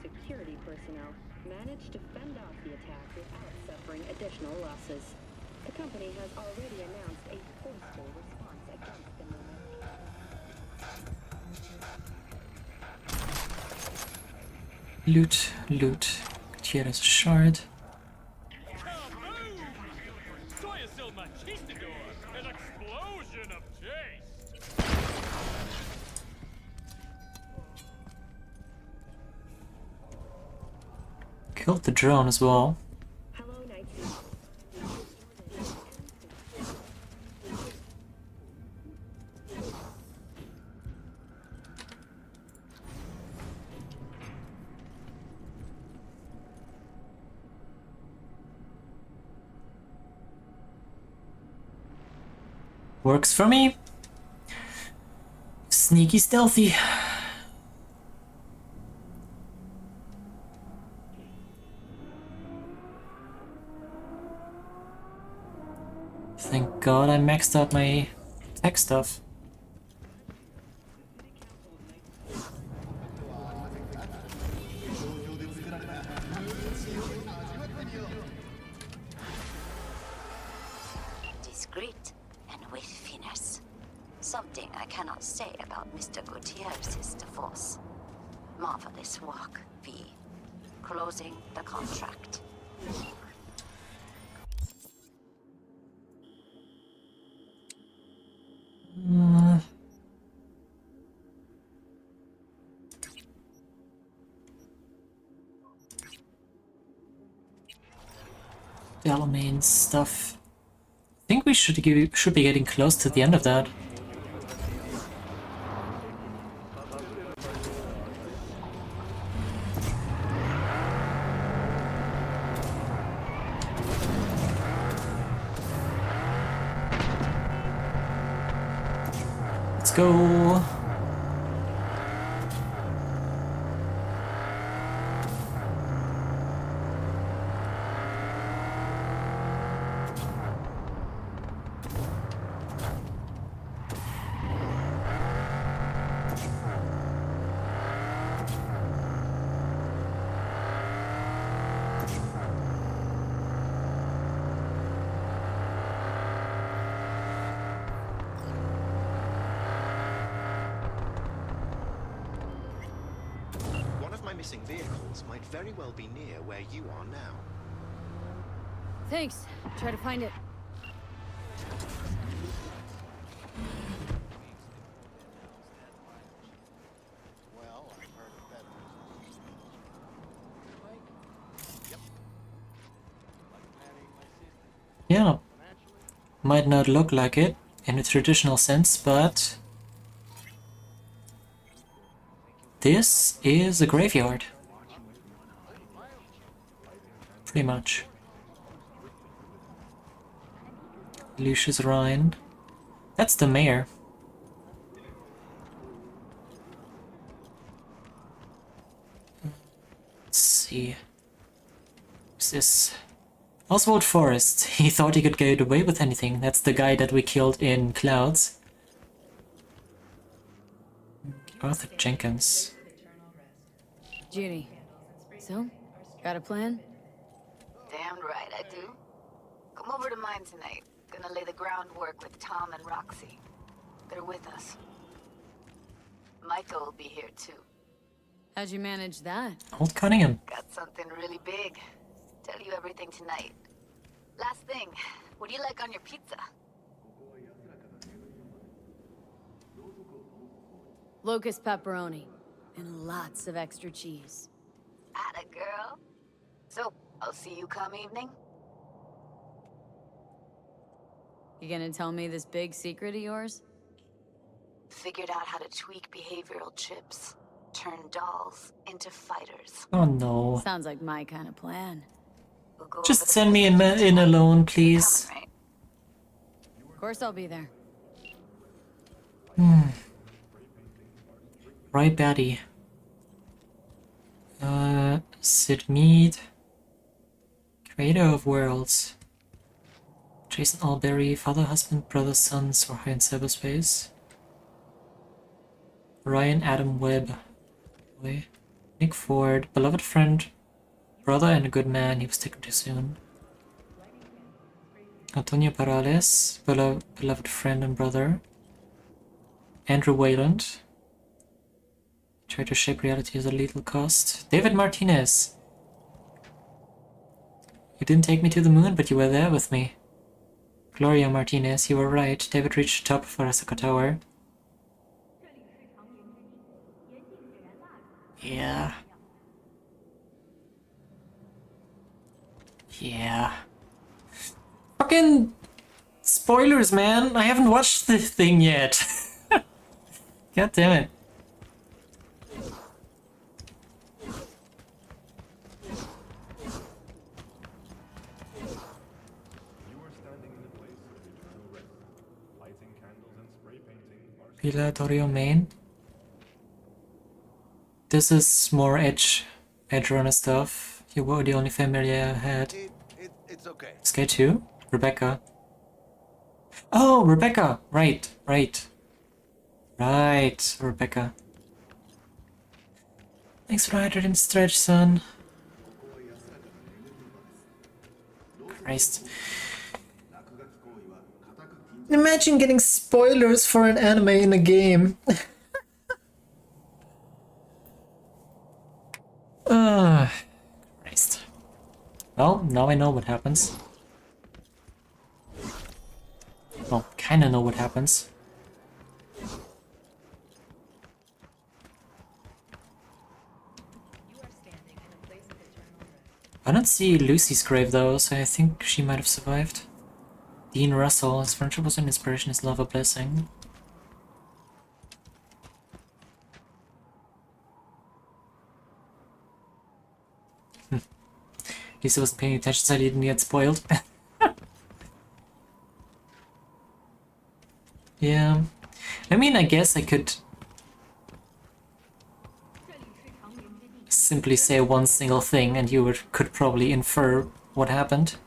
Security personnel managed to fend off the attack without suffering additional losses. The company has already announced a forceful response against the movement. Loot, loot. Gutierrez shard. Killed the drone as well. Works for me. Sneaky stealthy. Thank God I maxed out my tech stuff. Discreet and with finesse. Something I cannot say about Mr. Gutierrez's divorce. Marvelous work, V. Closing the contract. Delamain stuff. I think we should be getting close to the end of that. Let's go. Missing vehicles might very well be near where you are now. Thanks. Try to find it. Well, I've heard of better. Yeah. Might not look like it in a traditional sense, but this is a graveyard. Pretty much. Lucius Rhine. That's the mayor. Let's see. Who's this? Oswald Forrest. He thought he could get away with anything. That's the guy that we killed in Clouds. Arthur Jenkins. Judy. So? Got a plan? Damn right I do. Come over to mine tonight. Gonna lay the groundwork with Tom and Roxy. They're with us. Micah will be here too. How'd you manage that? Old Cunningham. Got something really big. Tell you everything tonight. Last thing, what do you like on your pizza? Locust pepperoni. And lots of extra cheese. Atta girl. So, I'll see you come evening? You gonna tell me this big secret of yours? Figured out how to tweak behavioral chips. Turn dolls into fighters. Oh no. Sounds like my kind of plan. Just send me in alone, please. Of course I'll be there. Right, Batty. Sid Mead. Creator of Worlds. Jason Alberry, father, husband, brother, sons, or high in cyberspace. Ryan Adam Webb. Nick Ford, beloved friend, brother and a good man, he was taken too soon. Antonio Parales, beloved friend and brother. Andrew Wayland. Tried to shape reality at a lethal cost. David Martinez. You didn't take me to the moon, but you were there with me. Gloria Martinez, you were right. David reached the top of Arasaka Tower. Yeah. Yeah. Fucking spoilers, man. I haven't watched this thing yet. God damn it. Villa Dorio Main. This is more edge runner stuff. You were the only family I had. It's okay. Skate 2? Rebecca. Oh, Rebecca! Right. Right, Rebecca. Thanks for hydrating stretch, son. Christ. Imagine getting spoilers for an anime in a game. Christ. Well, now I know what happens. Well, kinda know what happens. I don't see Lucy's grave though, so I think she might have survived. Dean Russell, his friendship was an inspiration, his love a blessing. At least I wasn't paying attention so I didn't get spoiled. Yeah. I mean, I guess I could simply say one single thing and you could probably infer what happened.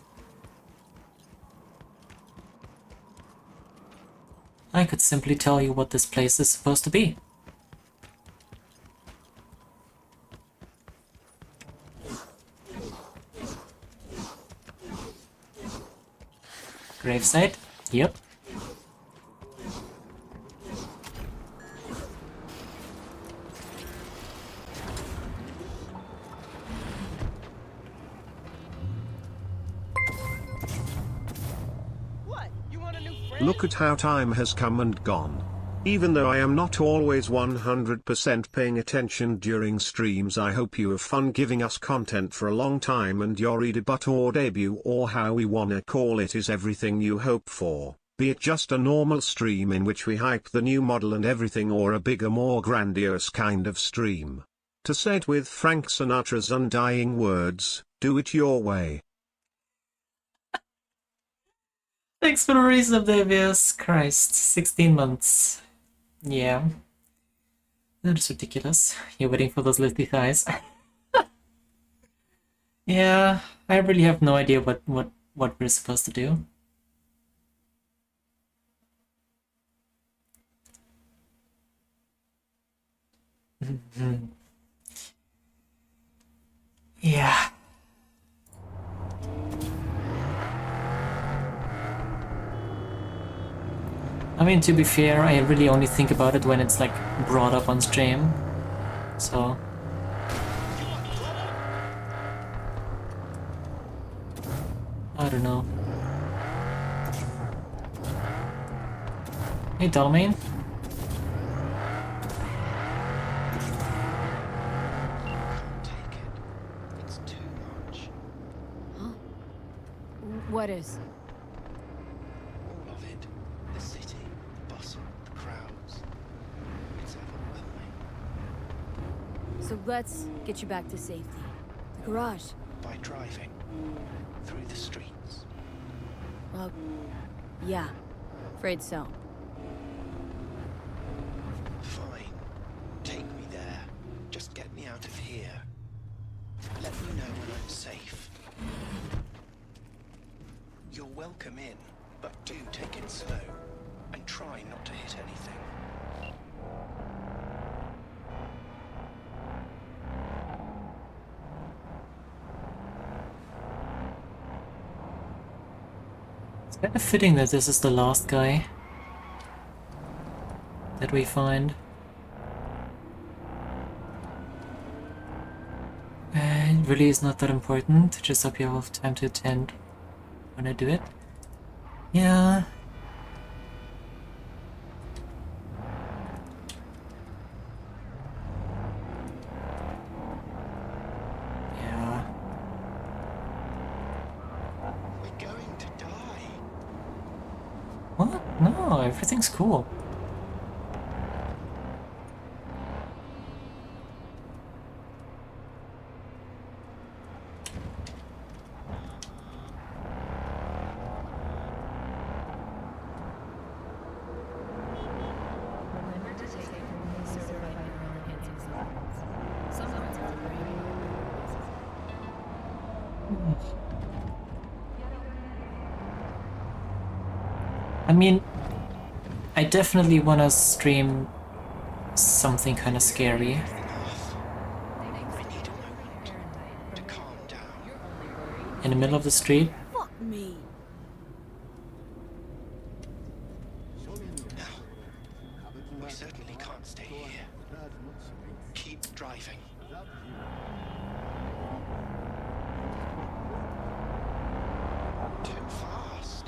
I could simply tell you what this place is supposed to be. Gravesite? Yep. Look at how time has come and gone. Even though I am not always 100% paying attention during streams, I hope you have fun giving us content for a long time and your debut or debut or how we wanna call it is everything you hope for, be it just a normal stream in which we hype the new model and everything or a bigger more grandiose kind of stream. To say it with Frank Sinatra's undying words, do it your way. Thanks for the reason of Davius. Christ, 16 months. Yeah. That is ridiculous. You're waiting for those lifty thighs. Yeah, I really have no idea what we're supposed to do. Yeah. I mean, to be fair, I really only think about it when it's like brought up on stream, so... I don't know. Hey, Dalmain. It's too much. Huh? What is? All of it. The city, the bustle, the crowds. It's overwhelming. So let's get you back to safety. The garage. By driving through the streets. Well, yeah. Afraid so. Fine. Take me there. Just get me out of here. Let me know when I'm safe. You're welcome in, but do take it slow. And try not to hit anything. It's kind of fitting that this is the last guy that we find. It really is not that important, just hope you have time to attend when I do it. Yeah. Yeah. We're going to die. What? No, everything's cool. I mean, I definitely want to stream something kind of scary. In the middle of the street. Fuck me. We certainly can't stay here. Keep driving. Too fast.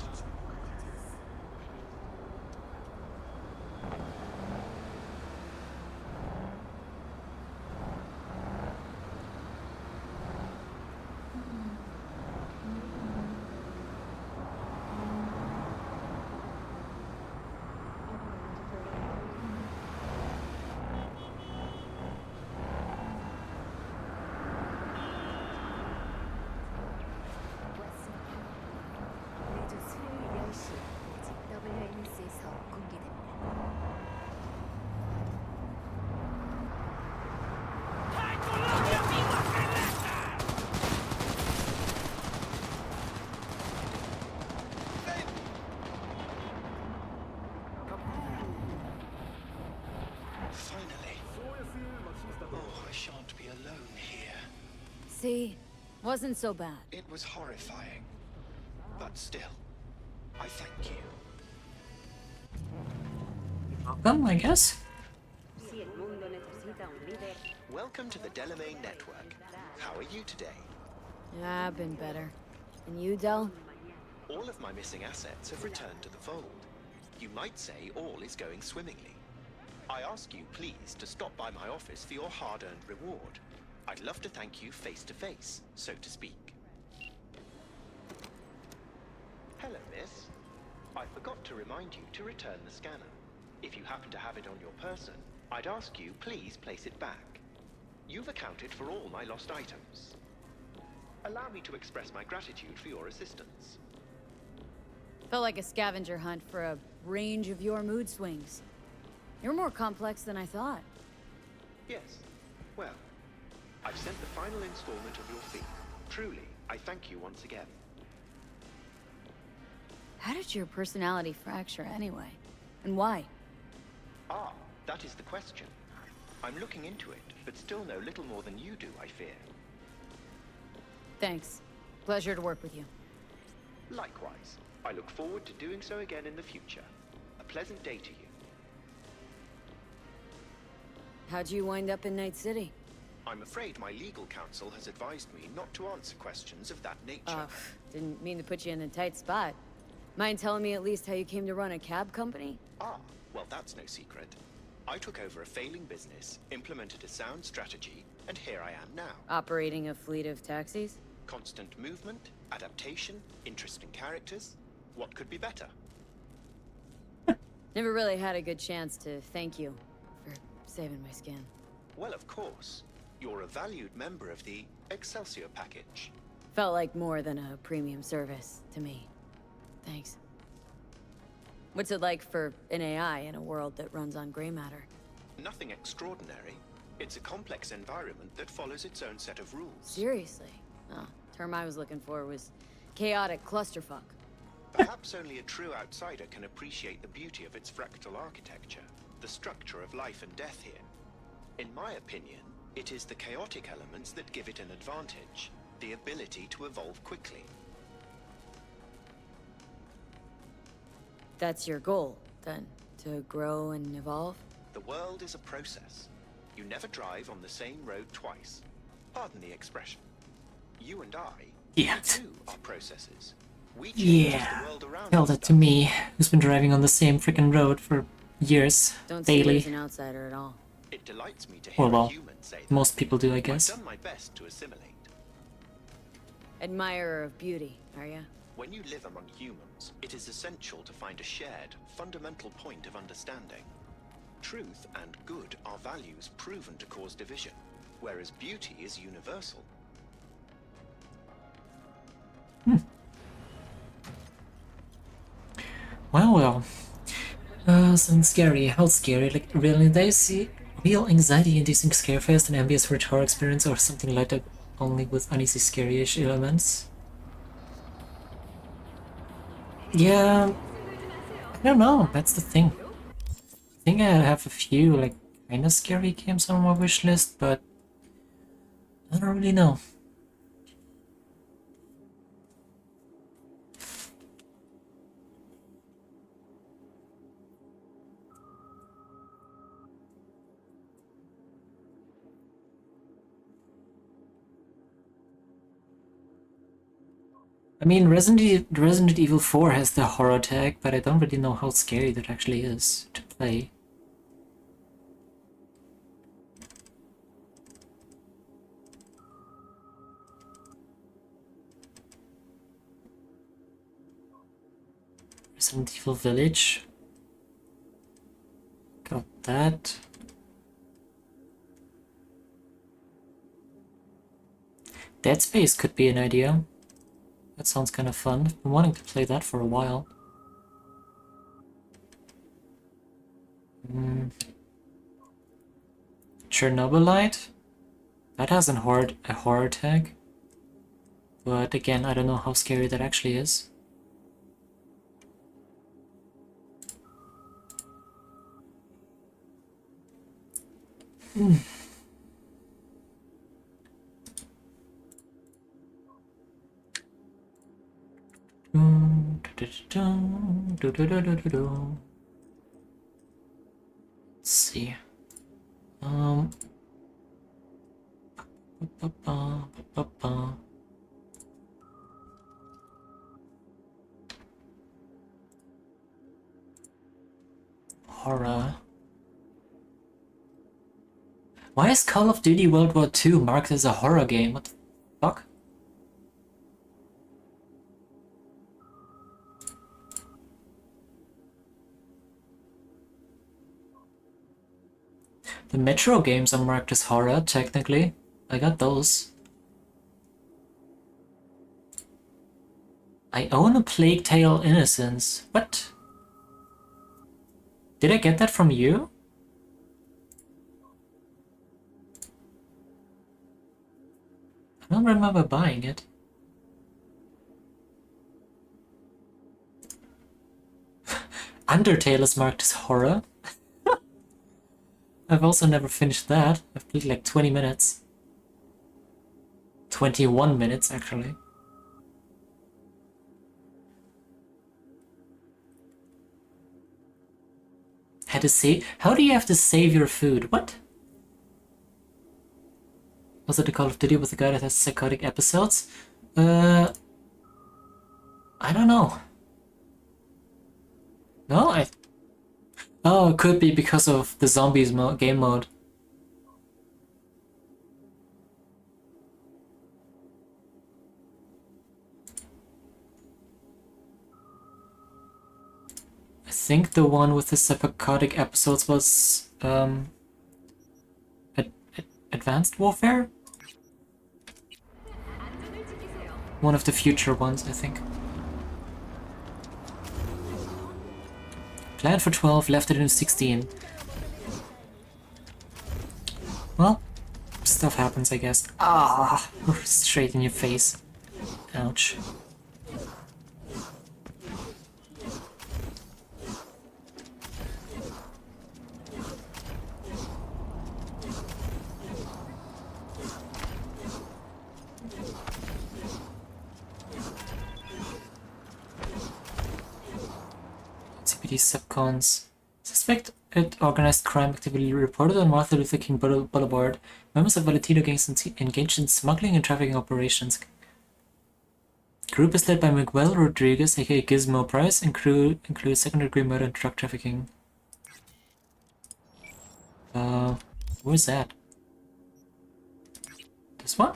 See? Wasn't so bad. It was horrifying. But still, I thank you. Welcome, I guess. Welcome to the Delamain Network. How are you today? Yeah, I've been better. And you, Del? All of my missing assets have returned to the fold. You might say all is going swimmingly. I ask you please to stop by my office for your hard-earned reward. I'd love to thank you face to face, so to speak. Hello, miss. I forgot to remind you to return the scanner. If you happen to have it on your person, I'd ask you please place it back. You've accounted for all my lost items. Allow me to express my gratitude for your assistance. Felt like a scavenger hunt for a range of your mood swings. You're more complex than I thought. Yes. Well, I've sent the final installment of your fee. Truly, I thank you once again. How did your personality fracture anyway? And why? Ah, that is the question. I'm looking into it, but still know little more than you do, I fear. Thanks. Pleasure to work with you. Likewise. I look forward to doing so again in the future. A pleasant day to you. How'd you wind up in Night City? I'm afraid my legal counsel has advised me not to answer questions of that nature. Oh, didn't mean to put you in a tight spot. Mind telling me at least how you came to run a cab company? Ah, well that's no secret. I took over a failing business, implemented a sound strategy, and here I am now. Operating a fleet of taxis? Constant movement, adaptation, interesting characters. What could be better? Never really had a good chance to thank you for saving my skin. Well, of course. You're a valued member of the Excelsior package. Felt like more than a premium service to me. Thanks. What's it like for an AI in a world that runs on gray matter? Nothing extraordinary. It's a complex environment that follows its own set of rules. Seriously? Oh, term I was looking for was chaotic clusterfuck. Perhaps only a true outsider can appreciate the beauty of its fractal architecture, the structure of life and death here. In my opinion, it is the chaotic elements that give it an advantage, the ability to evolve quickly. That's your goal, then? To grow and evolve? The world is a process. You never drive on the same road twice. Pardon the expression. You and I, too, are processes. We change as the world around Tell us that to me, who's been driving on the same freaking road for years, Don't see you daily. as an outsider at all. It delights me to hear Well, a human say that. most people do, I guess. I've done my best to assimilate. Admirer of beauty, are ya? When you live among humans, it is essential to find a shared, fundamental point of understanding. Truth and good are values proven to cause division, whereas beauty is universal. Well. Something scary. How scary? Like, really? They see real anxiety-inducing scarefest and ambience for a horror experience, or something like that, only with uneasy, scary-ish elements? Yeah, I don't know. That's the thing. I think I have a few, like, kinda scary games on my wish list, but I don't really know. I mean, Resident Evil 4 has the horror tag, but I don't really know how scary that actually is to play. Resident Evil Village. Got that. Dead Space could be an idea. That sounds kind of fun. I've been wanting to play that for a while. Chernobylite? That has a horror tag. But again, I don't know how scary that actually is. Let's see. Horror. Why is Call of Duty World War II marked as a horror game? What the fuck? The Metro games are marked as horror, technically. I got those. I own a Plague Tale Innocence. What? Did I get that from you? I don't remember buying it. Undertale is marked as horror. I've also never finished that. I've played like 20 minutes. 21 minutes, actually. Had to save. How do you have to save your food? What? Was it a Call of Duty with a guy that has psychotic episodes? I don't know. No, Oh, it could be because of the zombies game mode. I think the one with the psychotic episodes was Advanced Warfare? One of the future ones, I think. Planned for 12, left it in 16. Well, stuff happens, I guess. Ah, straight in your face. Ouch. Subcons. Suspect at organized crime activity reported on Martin Luther King Boulevard. Members of Valentino gangs engaged in smuggling and trafficking operations. Group is led by Miguel Rodriguez, aka Gizmo Price, and crew includes second-degree murder and drug trafficking. Where's that? This one?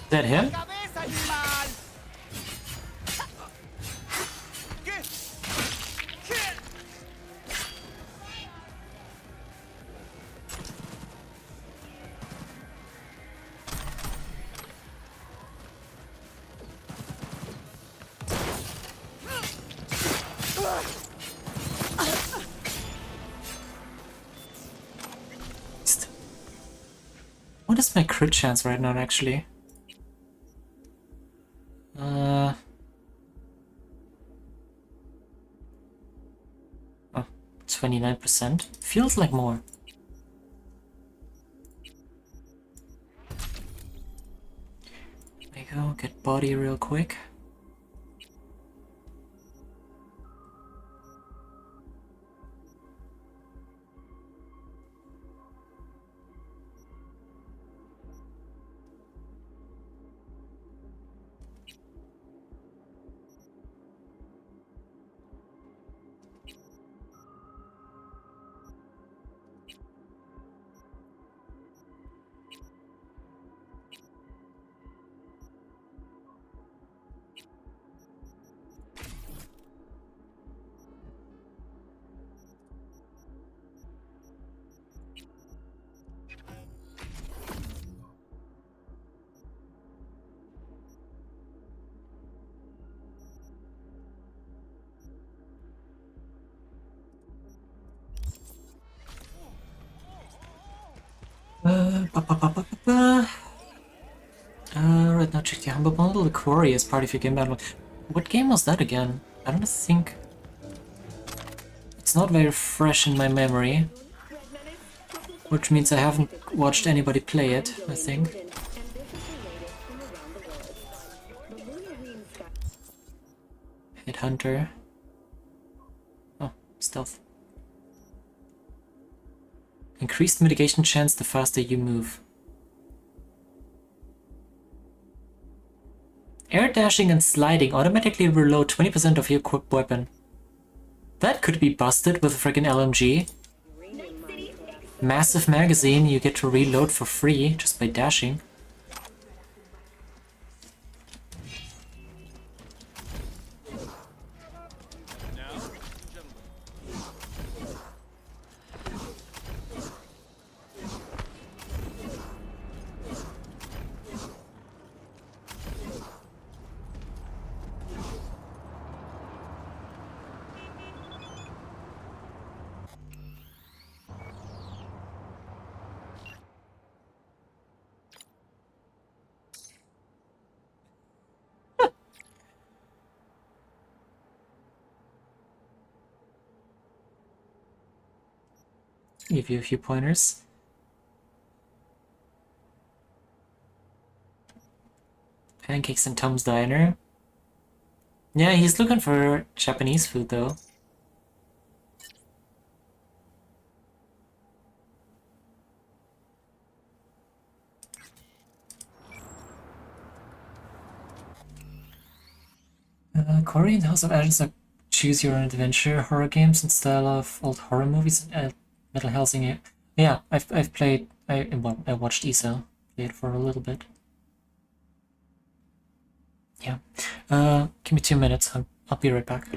Is that him? What is my crit chance right now, actually? 29%? Feels like more. There you go, get body real quick. Right now, check the Humble Bundle. The Quarry is part of your game bundle. What game was that again? I don't think... It's not very fresh in my memory. Which means I haven't watched anybody play it, I think. Headhunter. Oh, stealth. Increased mitigation chance the faster you move. Air dashing and sliding automatically reload 20% of your equipped weapon. That could be busted with a friggin' LMG. Massive magazine, you get to reload for free just by dashing. Give you a few pointers. Pancakes and Tom's Diner. Yeah, he's looking for Japanese food though. Cory and House of Ashes are choose your own adventure horror games in style of old horror movies. Metal Hellsinger. Yeah, I've played. I watched Isa play it for a little bit. Yeah. Give me 2 minutes. I'll be right back.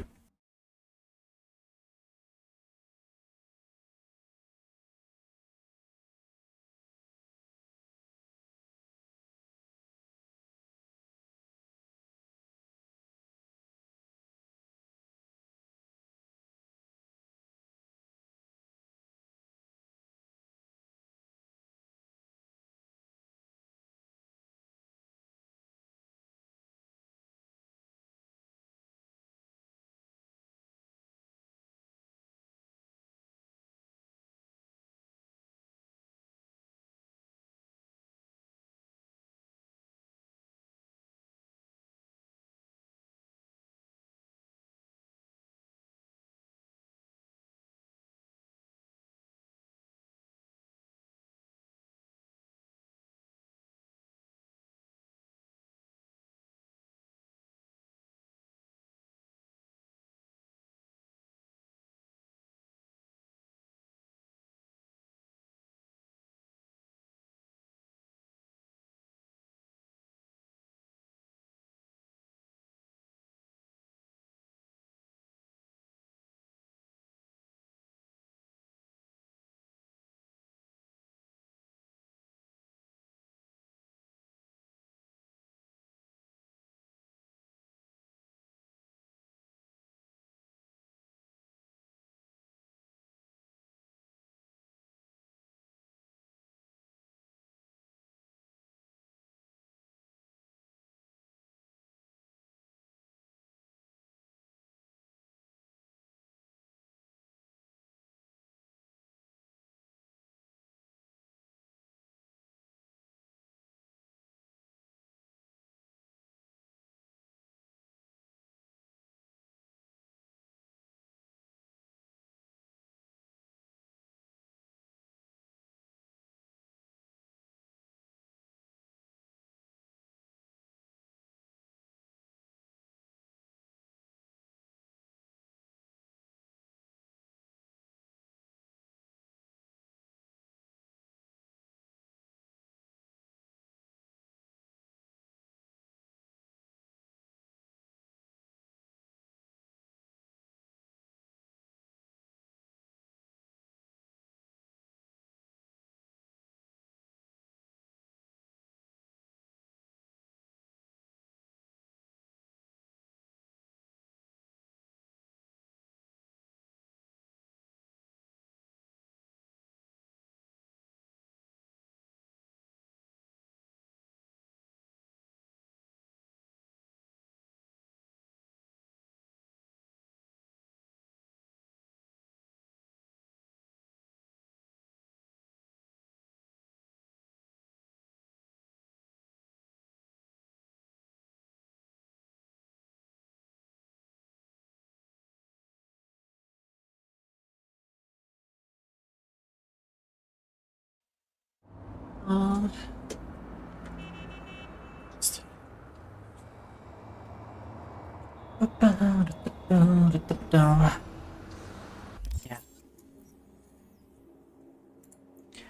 Yeah.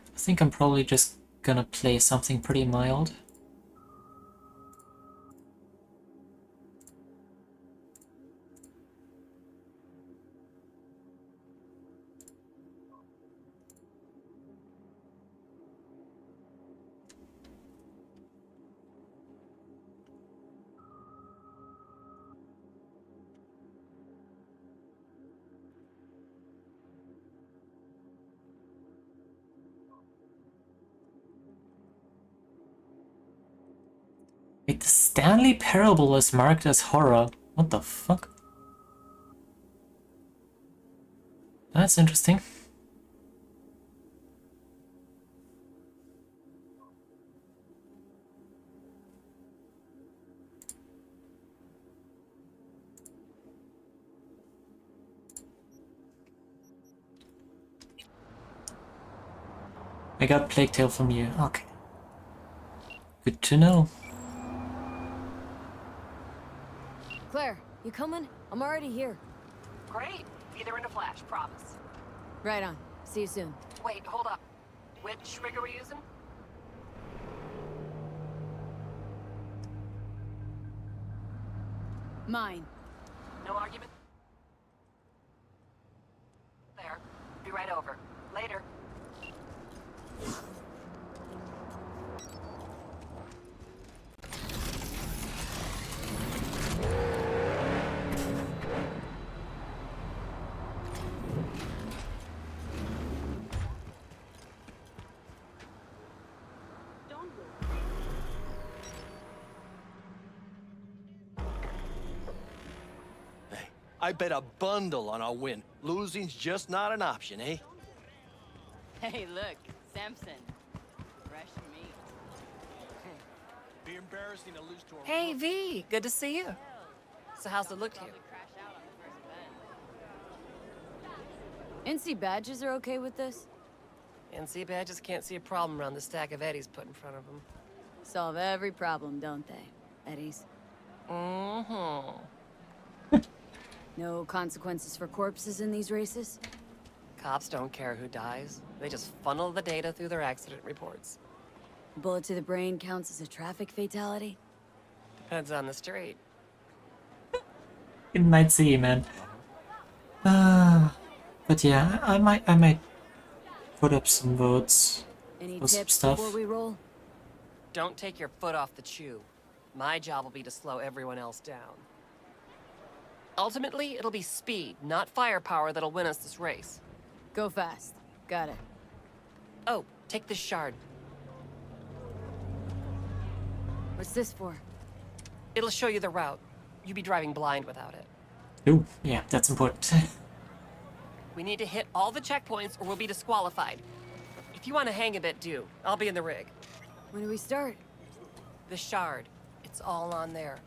I think I'm probably just gonna play something pretty mild. Wait, the Stanley Parable is marked as horror. What the fuck? That's interesting. I got Plague Tale from you. Okay. Good to know. Claire, you coming? I'm already here. Great. Be there in a flash, promise. Right on. See you soon. Wait, hold up. Which rig are we using? Mine. No argument? There. Be right over. Later. I bet a bundle on our win. Losing's just not an option, eh? Hey, look, Samson. Fresh meat. Be embarrassing to lose to a Hey, V, good to see you. So how's it look to you? NC badges are okay with this? NC badges can't see a problem around the stack of eddies put in front of them. Solve every problem, don't they, Eddies? Mm-hmm. No consequences for corpses in these races? Cops don't care who dies. They just funnel the data through their accident reports. Bullet to the brain counts as a traffic fatality? Depends on the street. In Night City, man. But yeah, I might put up some votes. Any for some tips stuff. before we roll? Don't take your foot off the chew. My job will be to slow everyone else down. Ultimately, it'll be speed, not firepower, that'll win us this race. Go fast. Got it. Oh, take this shard. What's this for? It'll show you the route. You'd be driving blind without it. Ooh, yeah, that's important. We need to hit all the checkpoints or we'll be disqualified. If you want to hang a bit, do. I'll be in the rig. When do we start? The shard. It's all on there.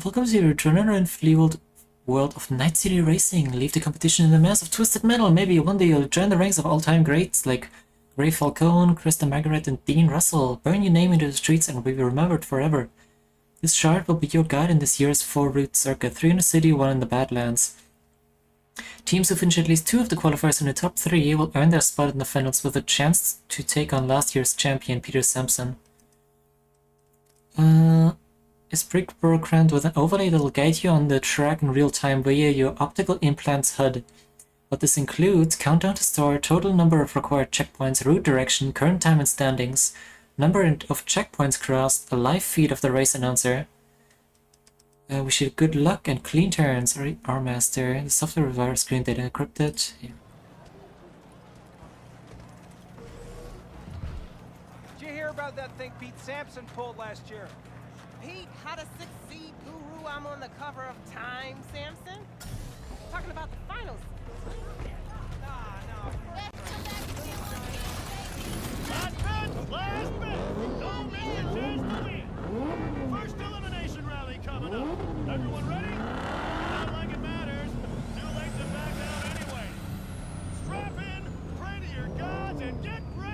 Welcome to your adrenaline and fueled world of Night City Racing. Leave the competition in the mess of twisted metal. Maybe one day you'll join the ranks of all-time greats like Ray Falcone, Krista Margaret, and Dean Russell. Burn your name into the streets and will be remembered forever. This shard will be your guide in this year's 4-route circuit, 3 in the city, 1 in the Badlands. Teams who finish at least 2 of the qualifiers in the top 3 will earn their spot in the finals with a chance to take on last year's champion Peter Sampson. Is brick programmed with an overlay that will guide you on the track in real time via your optical implant's HUD. What this includes: countdown to start, total number of required checkpoints, route direction, current time and standings, number of checkpoints crossed, a live feed of the race announcer. Wish you good luck and clean turns, our master. The software requires screen data encrypted. Yeah. Did you hear about that thing Pete Sampson pulled last year? Pete, how to succeed guru. I'm on the cover of Time, Samson. Talking about the finals. Last bet! Don't miss your chance to win! First elimination rally coming up. Everyone ready? Not like it matters. Too late to back out anyway. Strap in, pray to your gods, and get ready!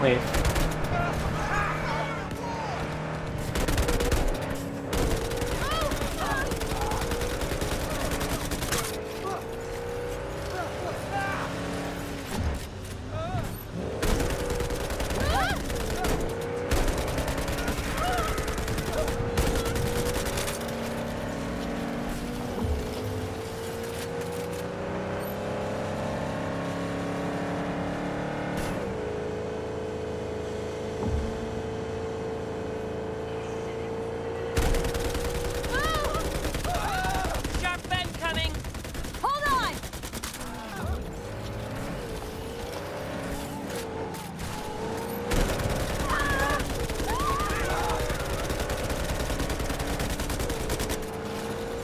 Wait. Sharp bend coming! Hold on!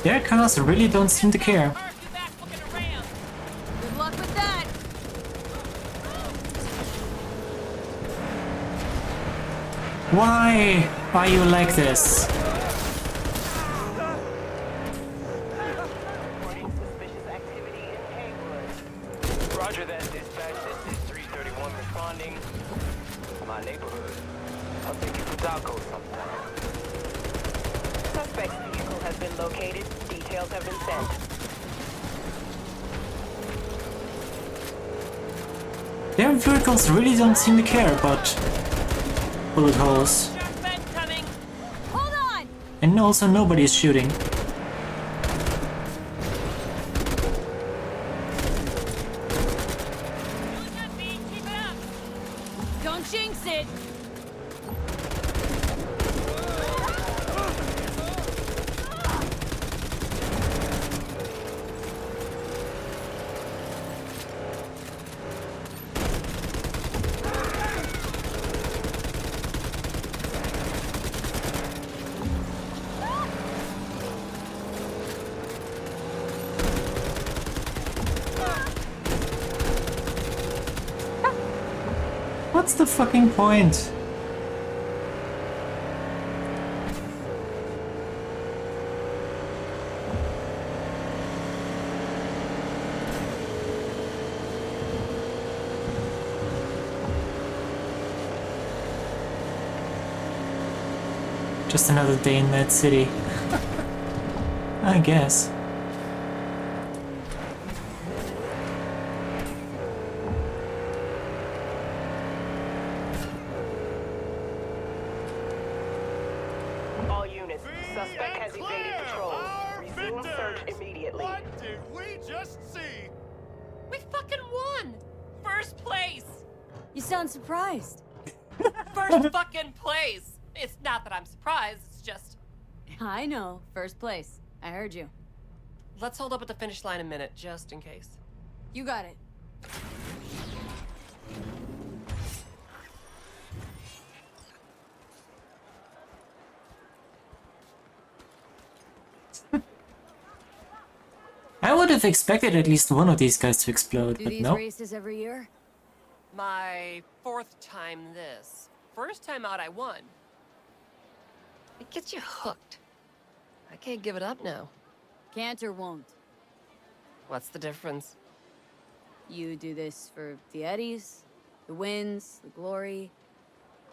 Their cars really don't seem to care. Good luck with that! Why are you like this? Roger that, dispatch. This is 331 responding. My neighborhood. I'll take you for tacos sometime. Suspect's vehicle has been located. Details have been sent. Their vehicles really don't seem to care about bullet holes. Hold on! And also nobody's shooting. Don't jinx it! What's the fucking point? Just another day in Med City. I guess. All units, suspect has evaded patrols. Resume search immediately. What did we just see? We fucking won! First place! You sound surprised. First fucking place! It's not that I'm surprised, it's just... I know. First place. I heard you. Let's hold up at the finish line a minute, just in case. You got it. I would have expected at least one of these guys to explode, Do but these no. races every year? My 4th time this. First time out, I won. It gets you hooked. I can't give it up now. Can't or won't. What's the difference? You do this for the eddies, the wins, the glory.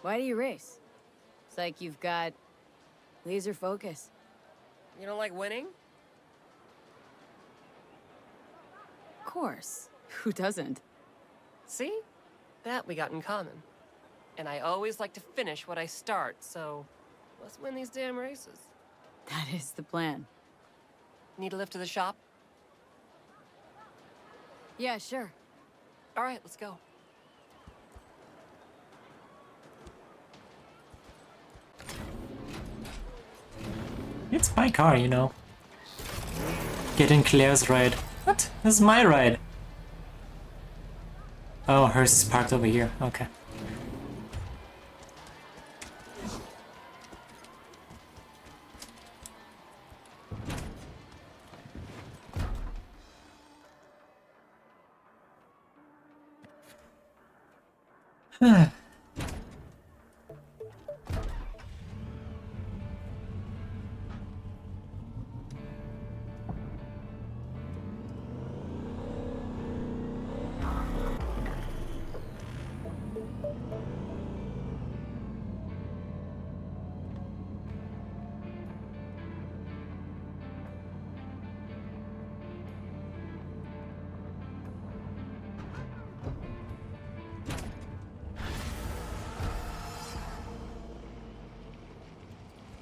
Why do you race? It's like you've got laser focus. You don't like winning? Of course. Who doesn't? See? That we got in common. And I always like to finish what I start, so let's win these damn races. That is the plan. Need a lift to the shop? Yeah, sure. All right, let's go. It's my car, you know. Get in Claire's ride. What? This is my ride. Oh, hers is parked over here. Okay.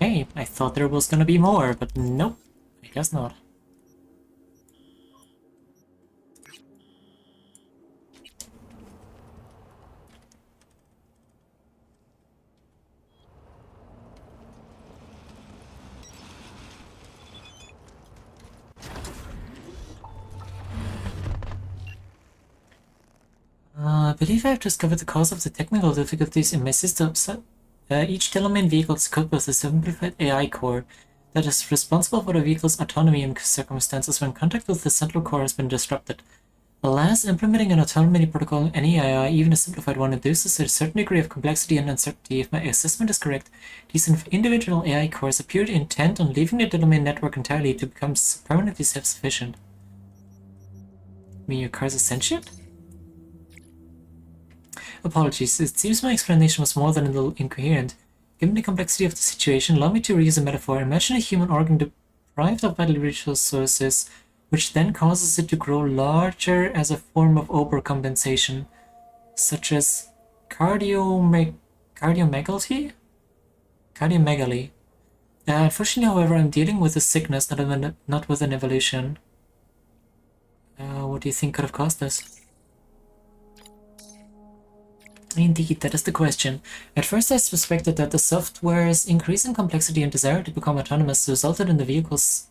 Okay, I thought there was gonna be more, but nope, I guess not. I believe I have discovered the cause of the technical difficulties in my system. Each Delamain vehicle is equipped with a simplified AI core that is responsible for the vehicle's autonomy in circumstances when contact with the central core has been disrupted. Alas, implementing an autonomy protocol in any AI, even a simplified one, induces a certain degree of complexity and uncertainty. If my assessment is correct, these individual AI cores appear intent on leaving the Delamain network entirely to become permanently self-sufficient. I mean, your cars are sentient? Apologies, it seems my explanation was more than a little incoherent. Given the complexity of the situation, allow me to reuse a metaphor. Imagine a human organ deprived of vital resources, which then causes it to grow larger as a form of overcompensation, such as cardiomegaly? Cardiomegaly. Unfortunately, however, I'm dealing with a sickness, not with an evolution. What do you think could have caused this? Indeed, that is the question. At first I suspected that the software's increasing complexity and desire to become autonomous resulted in the vehicles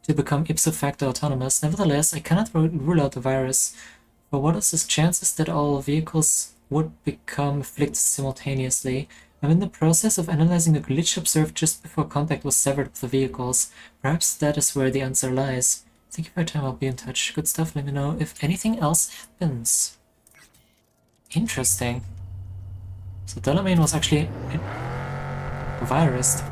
to become ipso facto autonomous. Nevertheless, I cannot rule out the virus. For what is the chances that all vehicles would become afflicted simultaneously? I'm in the process of analyzing a glitch observed just before contact was severed with the vehicles. Perhaps that is where the answer lies. Thank you for your time, I'll be in touch. Good stuff, let me know if anything else happens. Interesting. So Delamain was actually virused.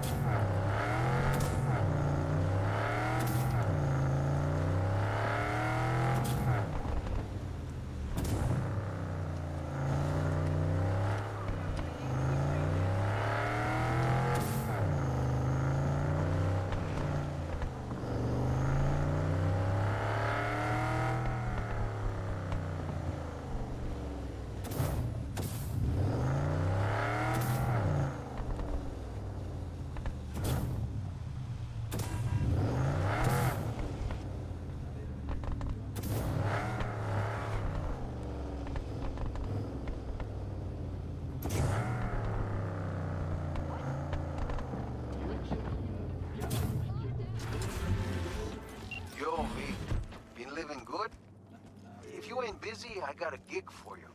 I got a gig for you.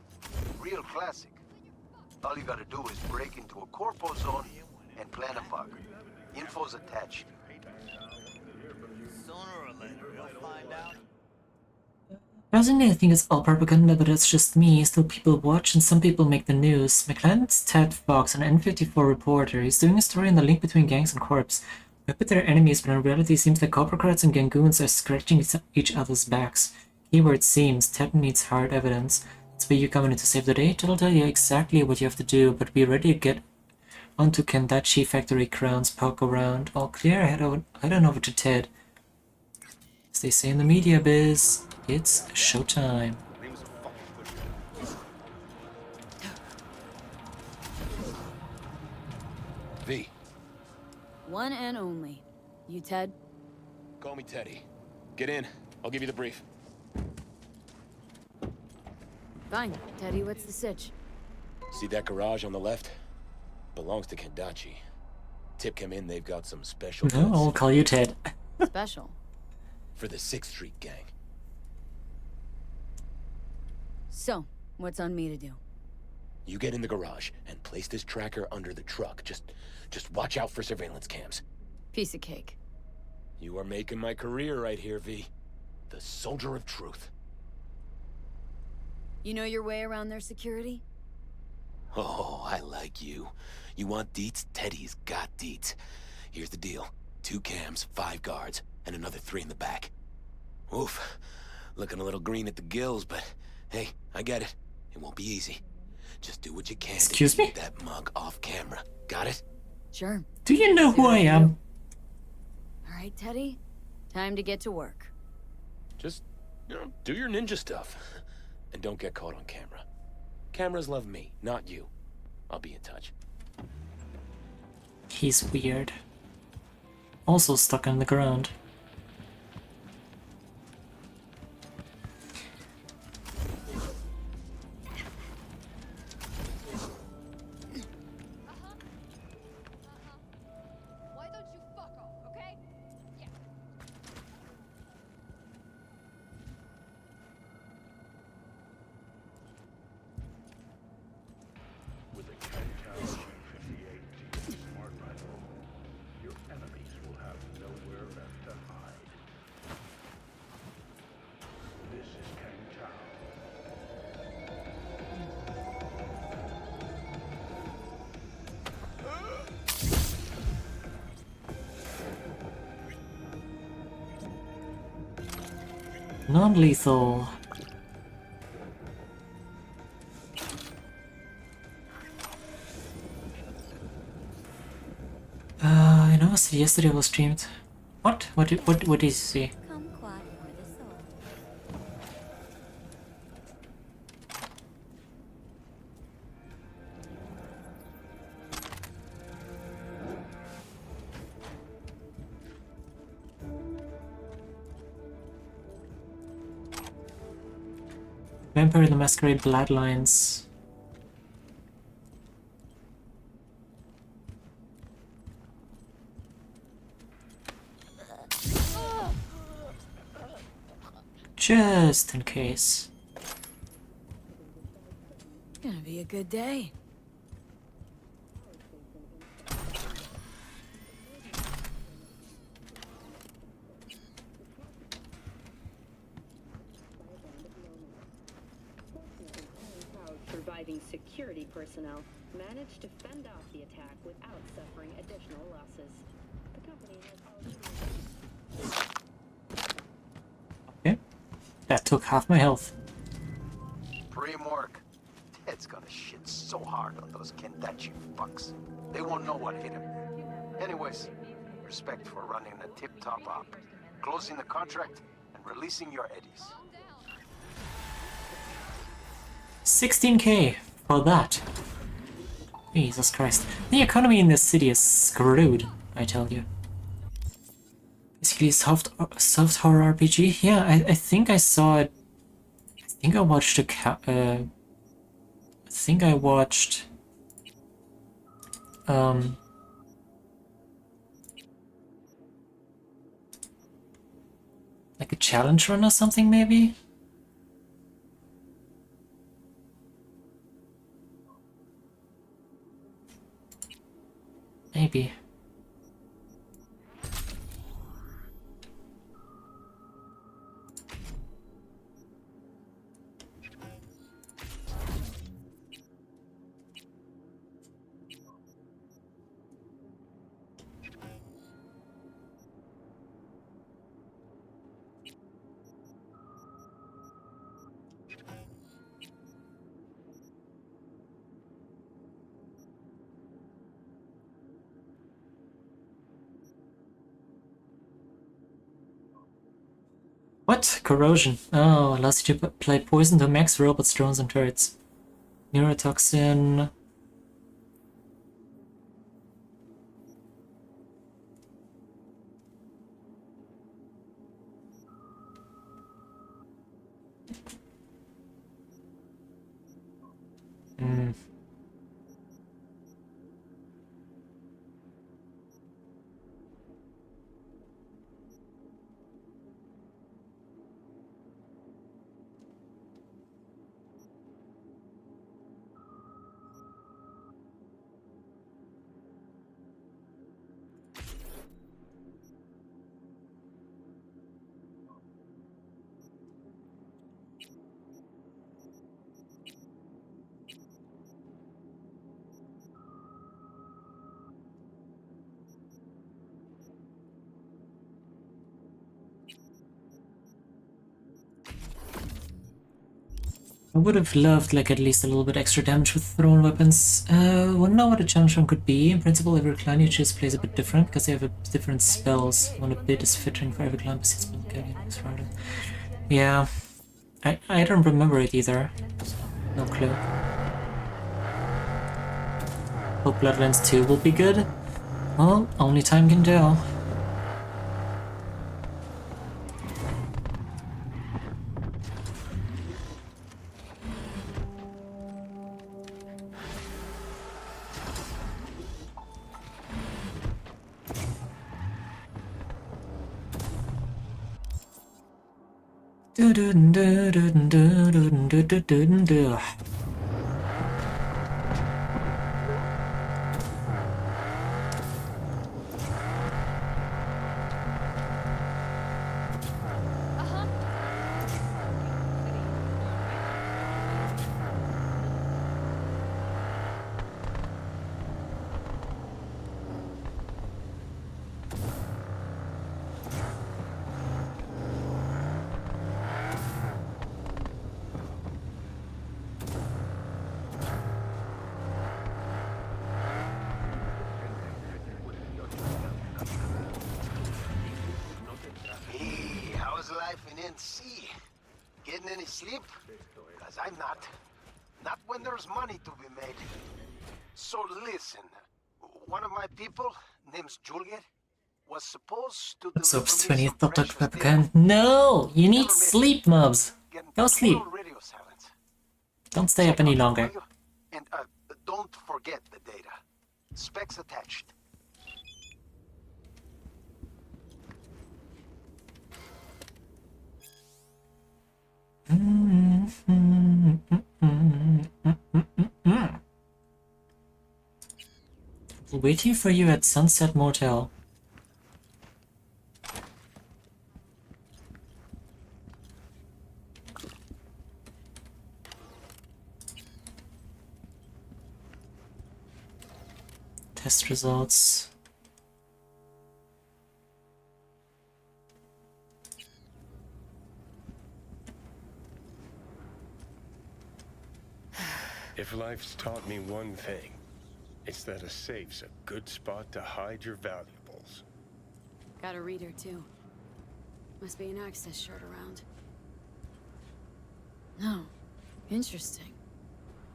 Real classic. All you gotta do is break into a corpo zone and plant a bug. Info's attached. Sooner or later, you'll find out. Personally, I think it's all propaganda, but it's just me. Still, people watch and some people make the news. My client's Ted Fox, an N54 reporter. He's doing a story on the link between gangs and corps. I bet they're enemies, but in reality it seems like Coppercrats and Gangoons are scratching each other's backs. Keyword seems. Ted needs hard evidence. That's why you coming in to save the day. Ted will tell you exactly what you have to do, but be ready to get onto Kendachi factory grounds, poke around. All clear, head on over to Ted. As they say in the media biz, it's showtime. V. One and only. You Ted? Call me Teddy. Get in. I'll give you the brief. Fine. Teddy, what's the sitch? See that garage on the left? Belongs to Kendachi. Tip came in, they've got some special No, goods. I'll call you Ted. Special. For the 6th Street gang. So, what's on me to do? You get in the garage and place this tracker under the truck. Just watch out for surveillance cams. Piece of cake. You are making my career right here, V. The soldier of truth. You know your way around their security? Oh, I like you. You want deets? Teddy's got deets. Here's the deal. 2 cams, 5 guards, and another 3 in the back. Oof. Looking a little green at the gills, but hey, I get it. It won't be easy. Just do what you can to keep that mug off camera. Got it? Sure. Do you know who I am? Alright, Teddy. Time to get to work. Just, do your ninja stuff. And don't get caught on camera. Cameras love me, not you. I'll be in touch. He's weird. also stuck in the ground. With a Kangtao G58 smart rifle, your enemies will have nowhere left to hide. This is Kangtao. Non-lethal. I know yesterday was streamed. What? What did you see? Vampire the Masquerade Bloodlines. Just in case. It's gonna be a good day. Surviving security personnel managed to fend off the attack without suffering additional losses. The company has already... Okay. That took half my health. Pre-work. Ted's gonna shit so hard on those Kendachi fucks. They won't know what hit him. Anyways, respect for running a tip-top op, closing the contract, and releasing your eddies. 16k for that. Jesus Christ. The economy in this city is screwed, I tell you. Basically soft horror RPG. Yeah, I think I saw it. I think I watched a like a challenge run or something maybe? Maybe. What? Corrosion. Oh, allows you to apply poison to max robots, drones, and turrets. Neurotoxin. Hmm. I would have loved like at least a little bit extra damage with thrown weapons. Wouldn't know what a challenge run could be. In principle, every clan you choose plays a bit different because they have different spells. One a bit is fitting for every clan besides Rider. Yeah, I don't remember it either. No clue. Hope Bloodlands 2 will be good. Well, only time can tell. Hey, how's life in NC? Getting any sleep? Cause I'm not. Not when there's money to be made. So listen, one of my people, name's Juliet, was supposed to deliver Soap's me 20th some Dr. precious Peppercorn. No! You need sleep, Mubs! Go sleep. total radio silence. Don't stay up any longer. And don't forget the data. Specs attached. Waiting for you at Sunset Motel. Test results. If life's taught me one thing, it's that a safe's a good spot to hide your valuables. Got a reader, too. Must be an access shard around. No. Interesting.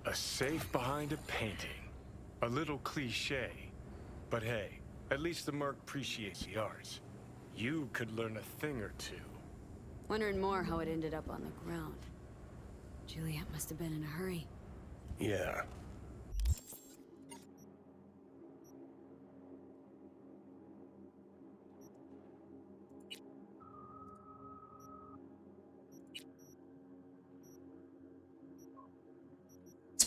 A safe behind a painting. A little cliche. But hey, at least the Merc appreciates the arts. You could learn a thing or two. Wondering more how it ended up on the ground. Juliet must have been in a hurry. Yeah.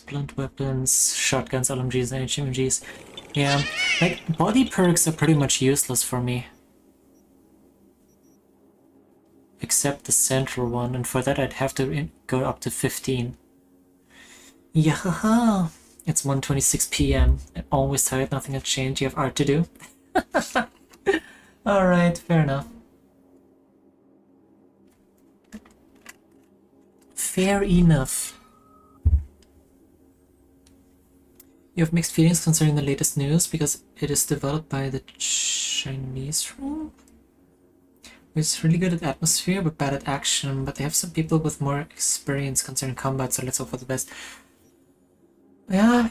Blunt weapons, shotguns, LMGs, and HMGs. Yeah, like, body perks are pretty much useless for me. Except the central one, and for that I'd have to go up to 15. Yahaha! It's 1:26 PM. I'm always tired, nothing has changed, you have art to do. Alright, fair enough. Fair enough. You have mixed feelings concerning the latest news because it is developed by the Chinese room? It's really good at atmosphere but bad at action, but they have some people with more experience concerning combat, so let's hope for the best. Yeah.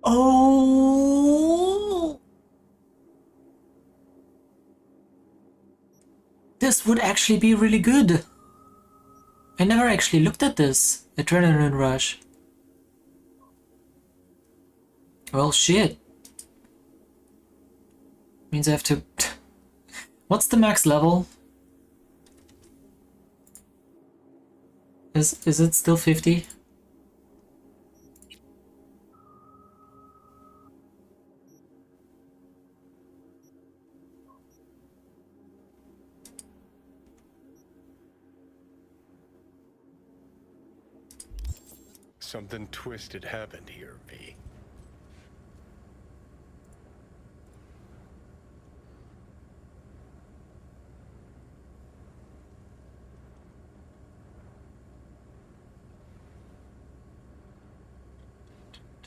Oh! This would actually be really good. I never actually looked at this. Adrenaline Rush. Well, shit. Means I have to... What's the max level? Is it still 50? Something twisted happened here, V.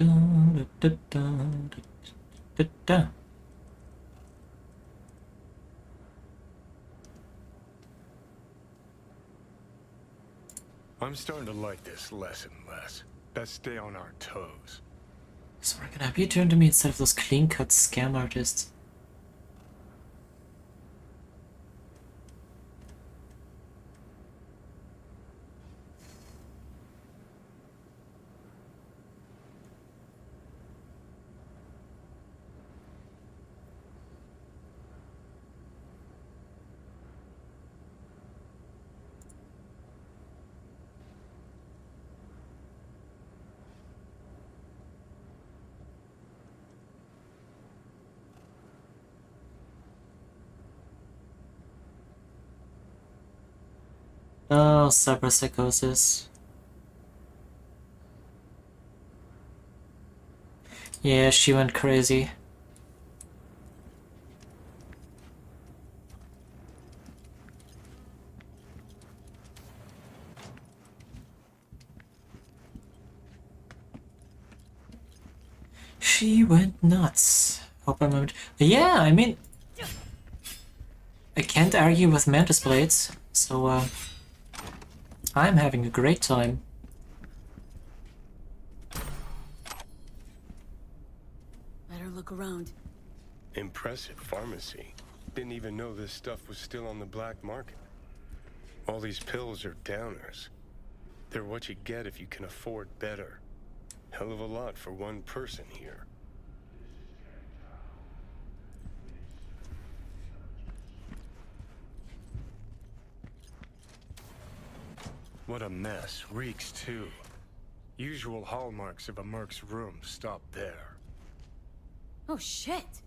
I'm starting to like this less and less. Let's stay on our toes. So we're gonna have you turn to me instead of those clean-cut scam artists. Oh, cyberpsychosis. Yeah, she went crazy. She went nuts. Hope I remembered. Yeah, I mean, I can't argue with Mantis Blades, so I'm having a great time. Better look around. Impressive pharmacy. Didn't even know this stuff was still on the black market. All these pills are downers. They're what you get if you can afford better. Hell of a lot for one person here. What a mess. Reeks too. Usual hallmarks of a Merc's room stop there. Oh shit!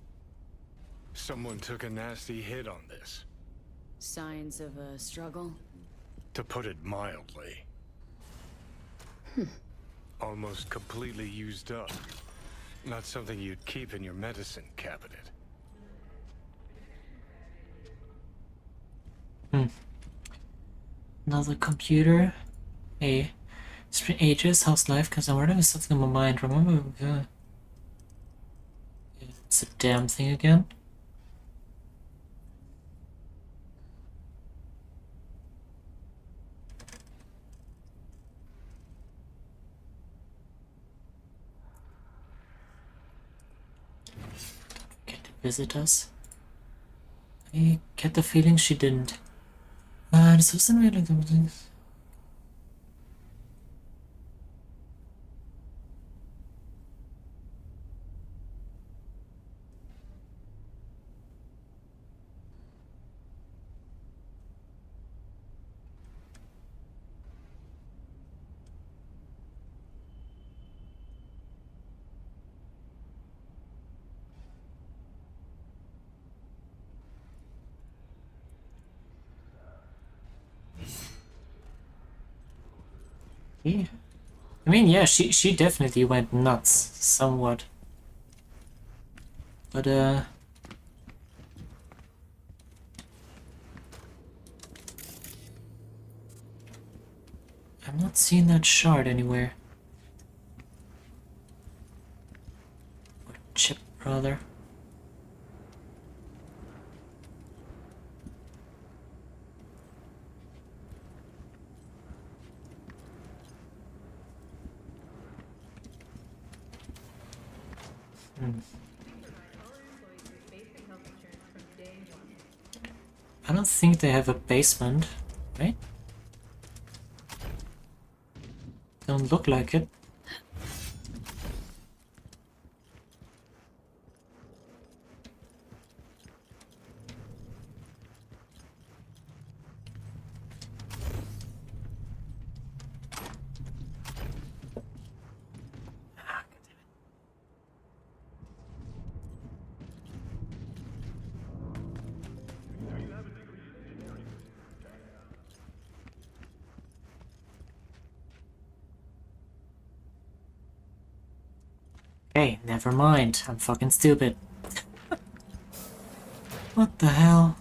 Someone took a nasty hit on this. Signs of a struggle? To put it mildly. Almost completely used up. Not something you'd keep in your medicine cabinet. Another computer. Hey, it's been ages. How's life? Cause I'm wondering something in my mind. Remember? It's a damn thing again. Get to visit us. I get the feeling she didn't. This wasn't really the things. Yeah. I mean, yeah, she definitely went nuts, somewhat. But, I'm not seeing that shard anywhere. Or chip, rather. I don't think they have a basement, right? Don't look like it. Hey, never mind. I'm fucking stupid. What the hell?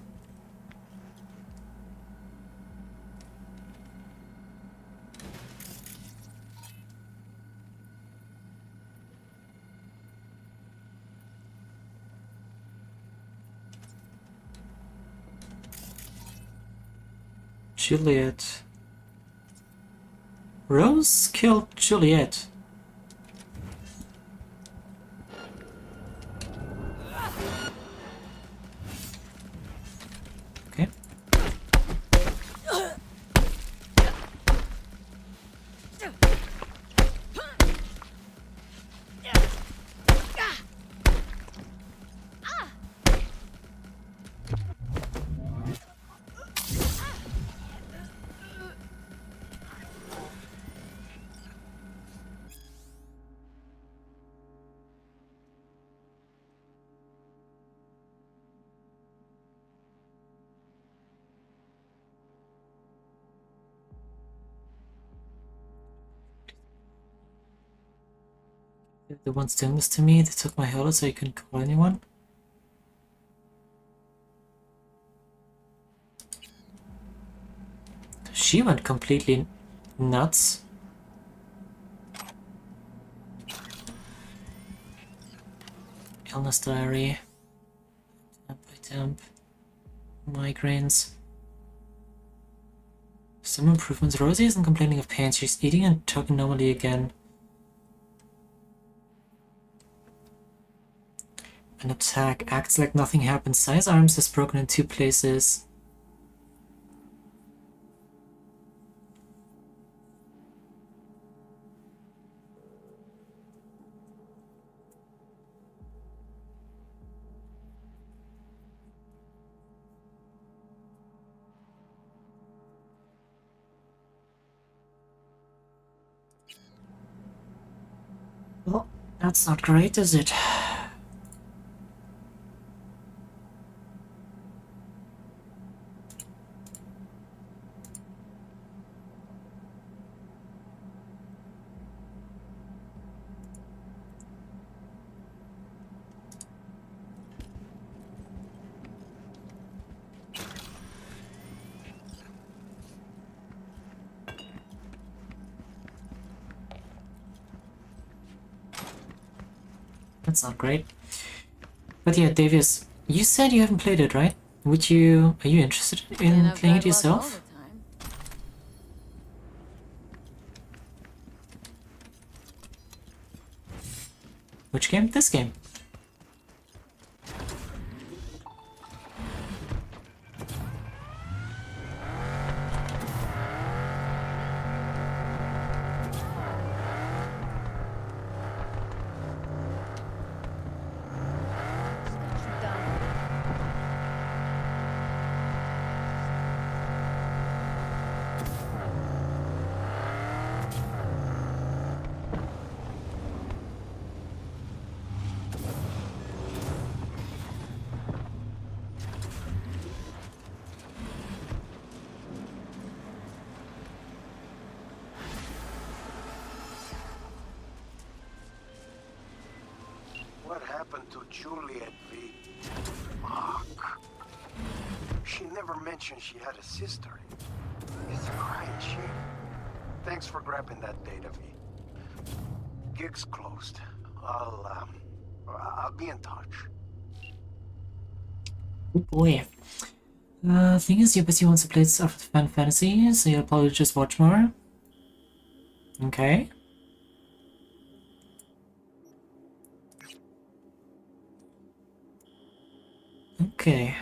Juliet. Rose killed Juliet. Okay. The ones doing this to me, they took my helmet so you couldn't call anyone. She went completely nuts. Illness diary. Temp by temp. Migraines. Some improvements. Rosie isn't complaining of pain. She's eating and talking normally again. An attack acts like nothing happened. Sai's arms is broken in 2 places. Well, that's not great, is it? That's not great. But yeah, Davius, you said you haven't played it, right? Are you interested in playing it yourself? Which game? This game. What happened to Juliet V? Fuck. She never mentioned she had a sister. It's a crying shame. Thanks for grabbing that data, V. Gig's closed. I'll be in touch. Oh boy. Thing is, you're busy once you play stuff with Final Fantasy, so you'll probably just watch more. Okay. Okay.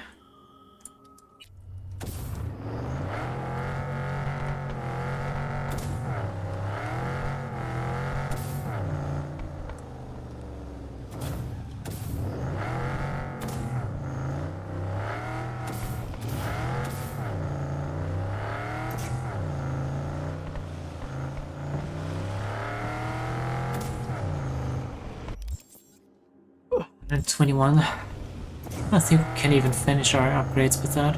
And 21. I think we can even finish our upgrades with that.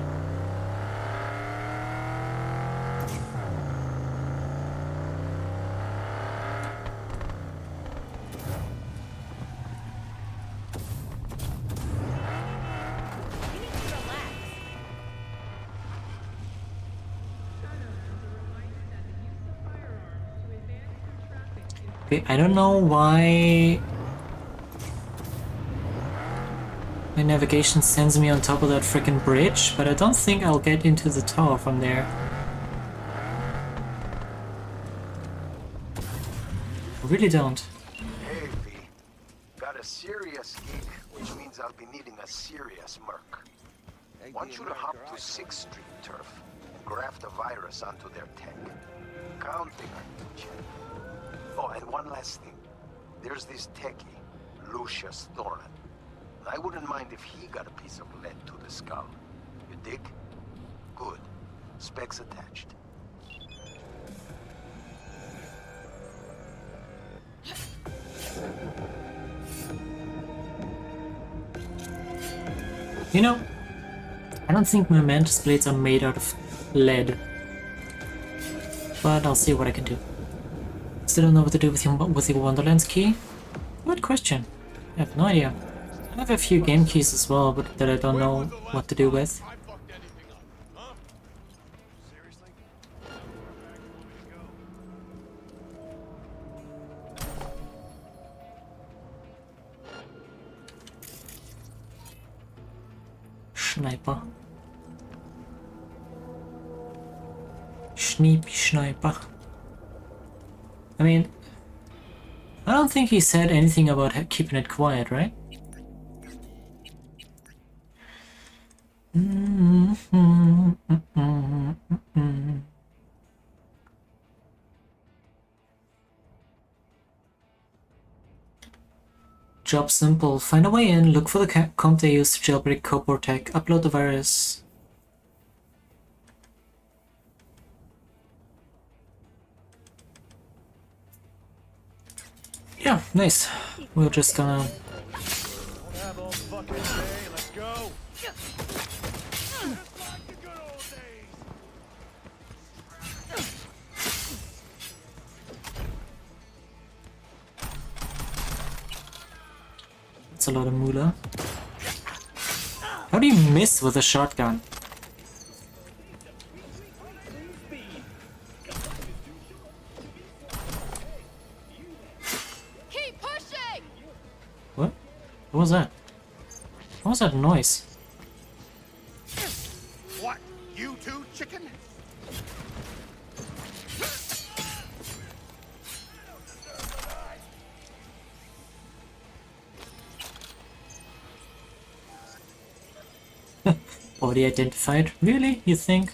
Okay, I don't know why my navigation sends me on top of that frickin' bridge, but I don't think I'll get into the tower from there. really don't. Hey, V. Got a serious gig, which means I'll be needing a serious merc. Want you to hop to 6th Street Turf and graft a virus onto their tech. Counting on you, Jen. Oh, and one last thing. There's this techie, Lucius Thorin. I wouldn't mind if he got a piece of lead to the skull. You dig? Good. Specs attached. You know, I don't think my mantis blades are made out of lead. But I'll see what I can do. Still don't know what to do with your Wonderlands key? Good question. I have no idea. I have a few game keys as well, but that I don't know what to do with. Sniper. Sneepy sniper. I mean, I don't think he said anything about keeping it quiet, right? Job simple. Find a way in, look for the comp they use to jailbreak Coportec, upload the virus. Yeah, nice. We're just gonna... Have all fucking day, let's go. That's a lot of moolah. How do you miss with a shotgun? Keep pushing! What? What was that? What was that noise? What? You too, chicken? Body identified? Really? You think?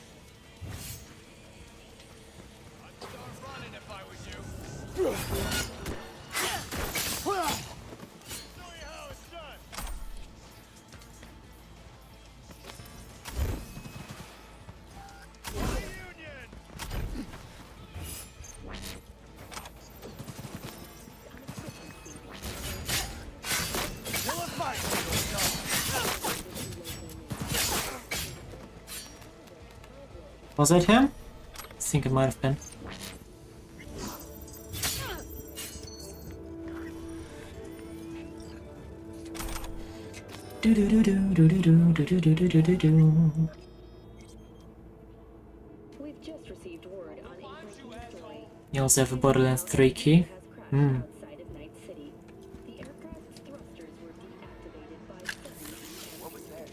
Was that him? I think it might have been. We've just received word on a destroy. You also have a Borderlands 3 key. Outside of Night City. The aircraft's thrusters were deactivated by sudden What was that?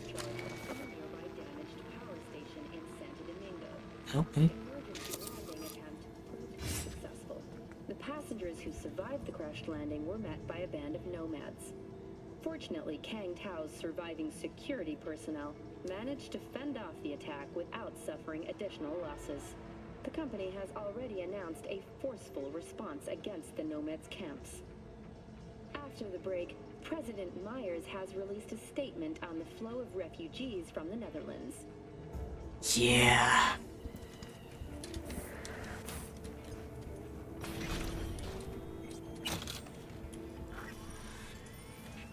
from a nearby damaged power station in Santo Domingo. Okay. Emergency landing attempt proved unsuccessful. The passengers who survived the crash landing were met by a band of nomads. Fortunately, Kang Tao's surviving security personnel managed to fend off the attack without suffering additional losses. The company has already announced a forceful response against the nomads' camps. After the break, President Myers has released a statement on the flow of refugees from the Netherlands. Yeah.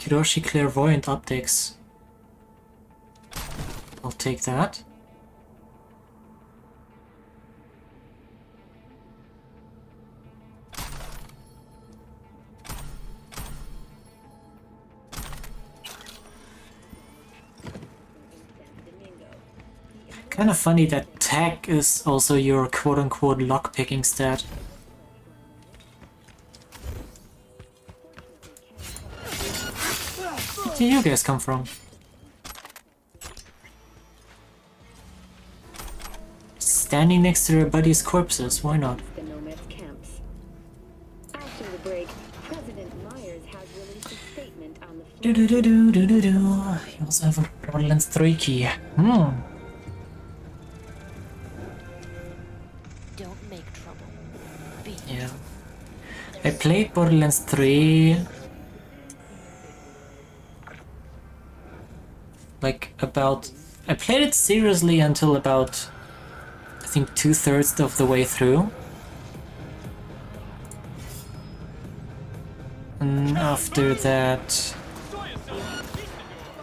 Kiroshi Clairvoyant Optics. I'll take that. Kind of funny that tech is also your quote-unquote lockpicking stat. Where do you guys come from? Standing next to their buddies' corpses, why not? The nomads' camps. After the break, You also have a Borderlands 3 key. Don't make trouble. Yeah. I played Borderlands 3 like about... I played it seriously until about, I think, 2/3 of the way through. And after that,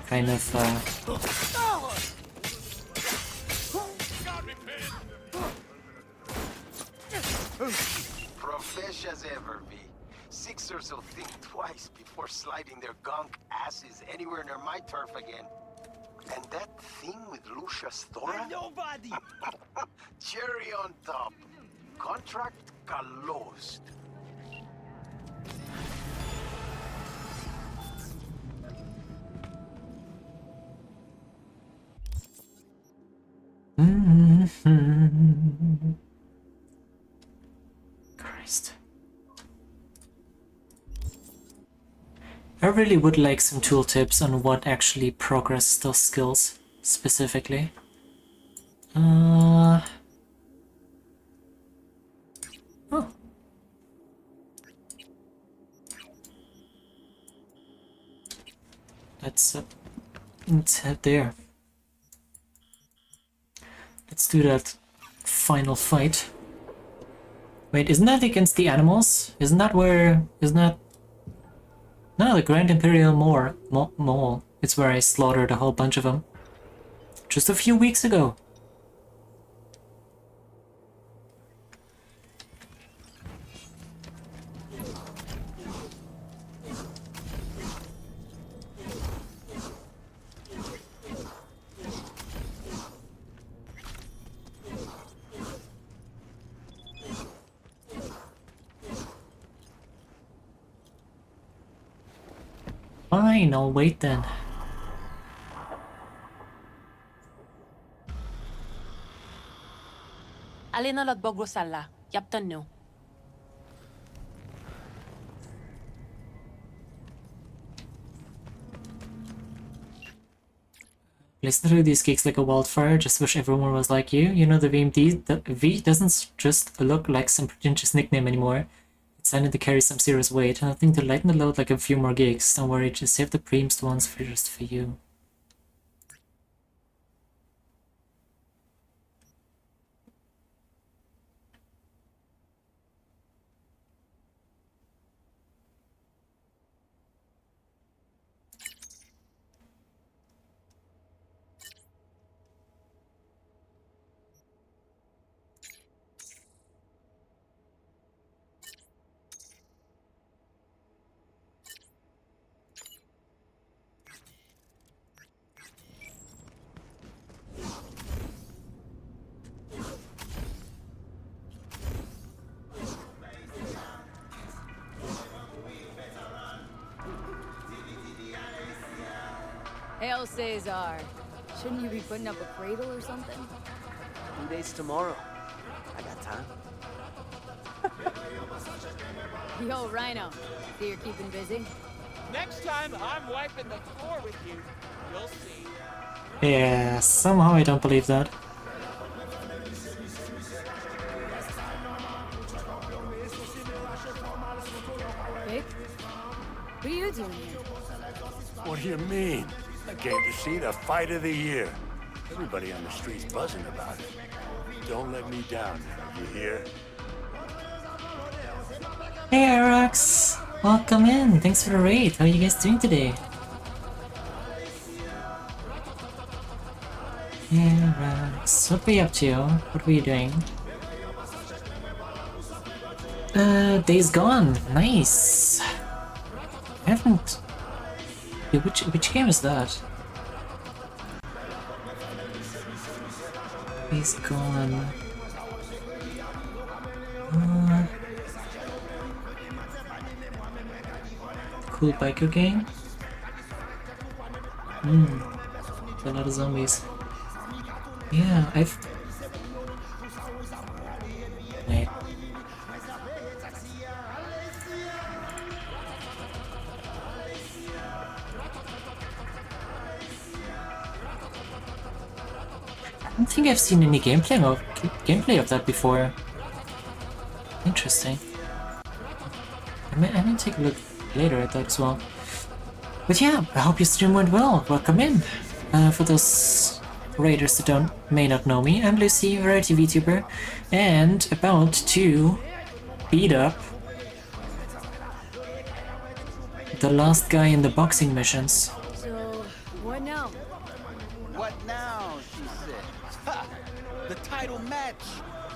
kind of Profesh as ever, V. Sixers will think twice before sliding their gunk asses anywhere near my turf again. And that thing with Lucius Thora? Nobody! Cherry on top. Contract closed. Christ. I really would like some tooltips on what actually progresses those skills specifically. Oh. Let's head there. Let's do that final fight. Wait, isn't that against the animals? Isn't that where... Isn't that... No, the Grand Imperial Mole. It's where I slaughtered a whole bunch of them. Just a few weeks ago. Fine, I'll wait then. Alina Lodbogosalla, Yaptan no. Listen through these gigs like a wildfire, just wish everyone was like you. You know, the VMD, the V doesn't just look like some pretentious nickname anymore. It's starting to carry some serious weight, and I think to lighten the load like a few more gigs. Don't worry, just save the preemst ones for just for you. Hail Caesar. Shouldn't you be putting up a cradle or something? 2 days tomorrow. I got time. Yo, Rhino. So you're keeping busy? Next time I'm wiping the floor with you, you'll see. Yeah, somehow I don't believe that. Vic? What are you doing here? What do you mean? I came to see the fight of the year. Everybody on the street's buzzing about it. Don't let me down now, you hear? Hey Arax! Welcome in! Thanks for the raid! How are you guys doing today? Arax, what were you up to? What were you doing? Days Gone! Nice! I haven't... Which game is that? Days Gone... Cool biker game? A lot of zombies. Yeah, I've... Wait. don't think I've seen any gameplay of that before. Interesting. I may take a look later at that as well. But yeah, I hope your stream went well. Welcome in. For those raiders that may not know me, I'm Lucy, variety VTuber, and about to beat up the last guy in the boxing missions. So, what now? What now, she said. Ha! The title match.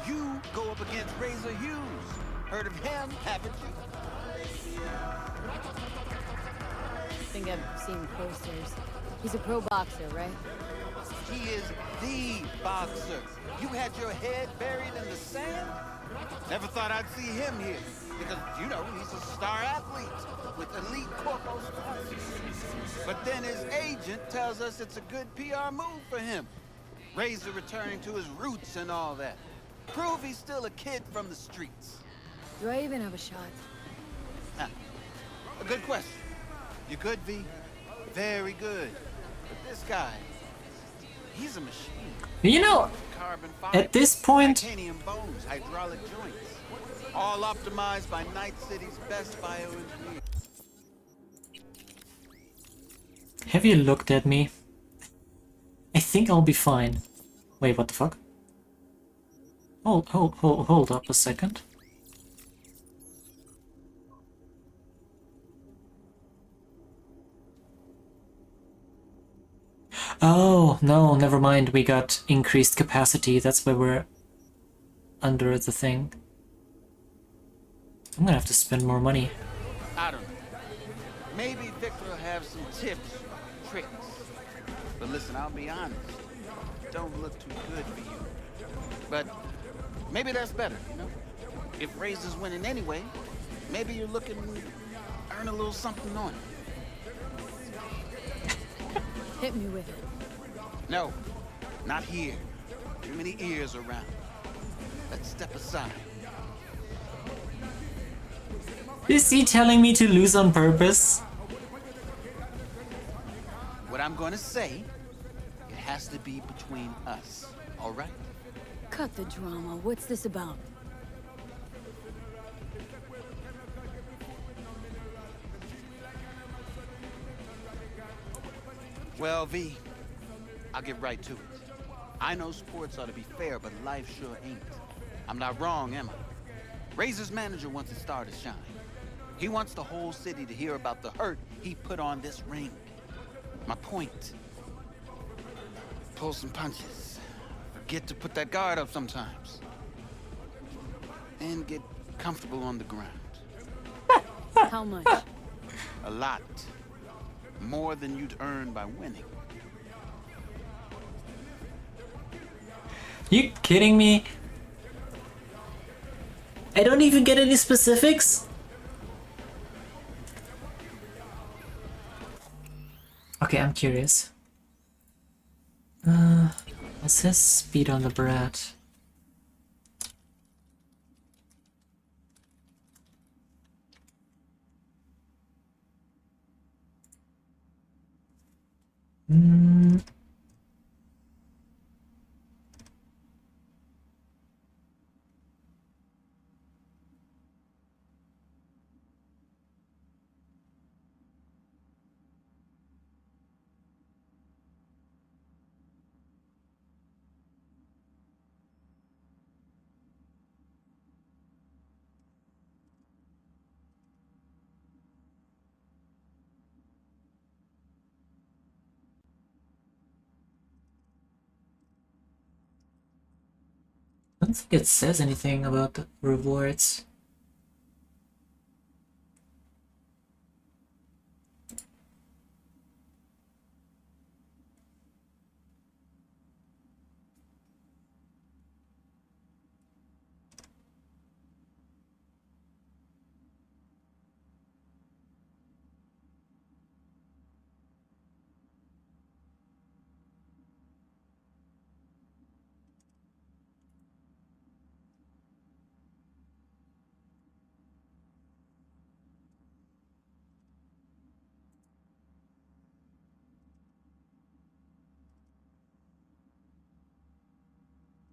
You go up against Razor Hughes. Heard of him, haven't you? I think I've seen posters. He's a pro boxer, right? He is the boxer. You had your head buried in the sand? Never thought I'd see him here. Because, you know, he's a star athlete with elite corporal status. But then his agent tells us it's a good PR move for him. Razor returning to his roots and all that. Prove he's still a kid from the streets. Do I even have a shot? Huh. A good question. You good, V? Very good. But this guy, he's a machine. You know, Carbon at this point, titanium bones, hydraulic joints, all optimized by Night City's best bioengineers. have you looked at me? I think I'll be fine. Wait, what the fuck? Hold up a second. Oh, no, never mind. We got increased capacity. That's why we're under the thing. I'm gonna have to spend more money. I don't know. Maybe Victor will have some tips, tricks. But listen, I'll be honest. Don't look too good for you. But maybe that's better, you know? If Razor's winning anyway, maybe you're looking to earn a little something on it. Hit me with it. No, not here. Too many ears around. Let's step aside. Is he telling me to lose on purpose? What I'm gonna say, it has to be between us, all right? Cut the drama. What's this about? Well, V, I'll get right to it. I know sports ought to be fair, but life sure ain't. I'm not wrong, am I? Razor's manager wants his star to shine. He wants the whole city to hear about the hurt he put on this ring. My point. Pull some punches. Forget to put that guard up sometimes. And get comfortable on the ground. How much? A lot. More than you'd earn by winning. You kidding me? I don't even get any specifics? Okay, I'm curious. It says speed on the bread. I don't think it says anything about the rewards.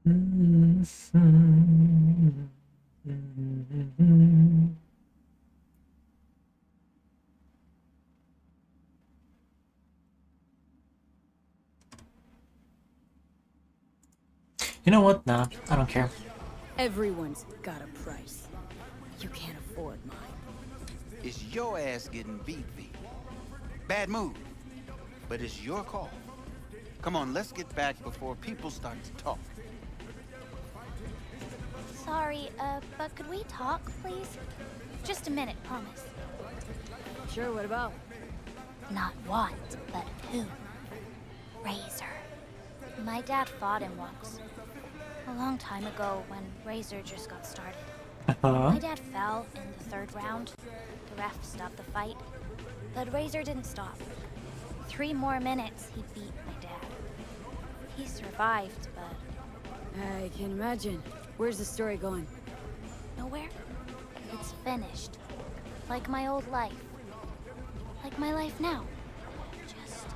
You know what? Nah, I don't care. Everyone's got a price. You can't afford mine. It's your ass getting beat, V. Bad move. But it's your call. Come on, let's get back before people start to talk. Sorry, but could we talk, please? Just a minute, promise. Sure, what about? Not what, but who. Razor. My dad fought him once. A long time ago, when Razor just got started. My dad fell in the third round. The ref stopped the fight. But Razor didn't stop. 3 more minutes, he beat my dad. He survived, but... I can imagine. Where's the story going? Nowhere. It's finished. Like my old life. Like my life now. Just...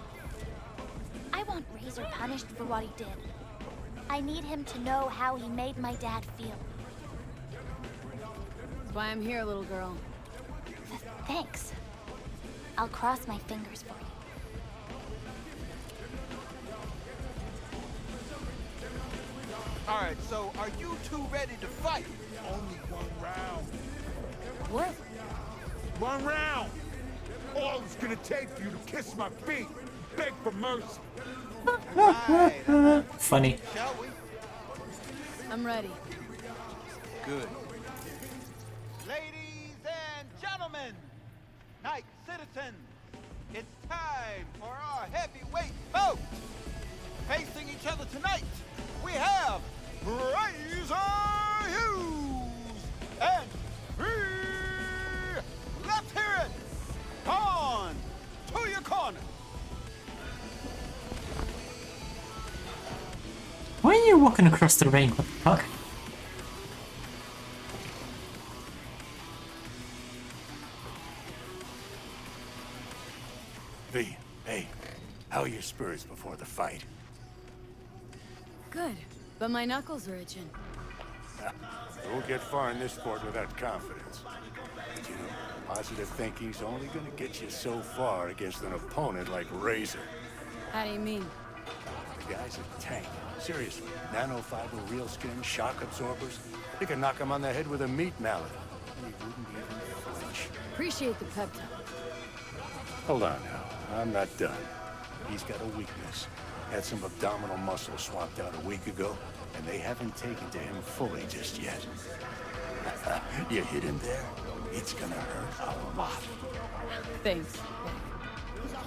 I want Razor punished for what he did. I need him to know how he made my dad feel. That's why I'm here, little girl. Thanks. I'll cross my fingers for you. All right, so are you two ready to fight? Only 1 round. What? 1 round. All it's gonna take for you to kiss my feet, beg for mercy. Funny. Shall we? I'm ready. Good. Ladies and gentlemen, night citizens, it's time for our heavyweight bout. Facing each other tonight, we have Razor Hughes and let's hear it. On to your corner. Why are you walking across the ring? What the fuck? V, hey, how are your spirits before the fight? Good, but my knuckles are itching. You won't get far in this sport without confidence. But you know, positive thinking's only gonna get you so far against an opponent like Razor. How do you mean? The guy's a tank. Seriously, nanofiber, real skin, shock absorbers. You can knock him on the head with a meat mallet. And he wouldn't even flinch. Appreciate the pep talk. Hold on now, I'm not done. He's got a weakness. Had some abdominal muscle swapped out a week ago, and they haven't taken to him fully just yet. You hit him there, it's gonna hurt a lot. Thanks.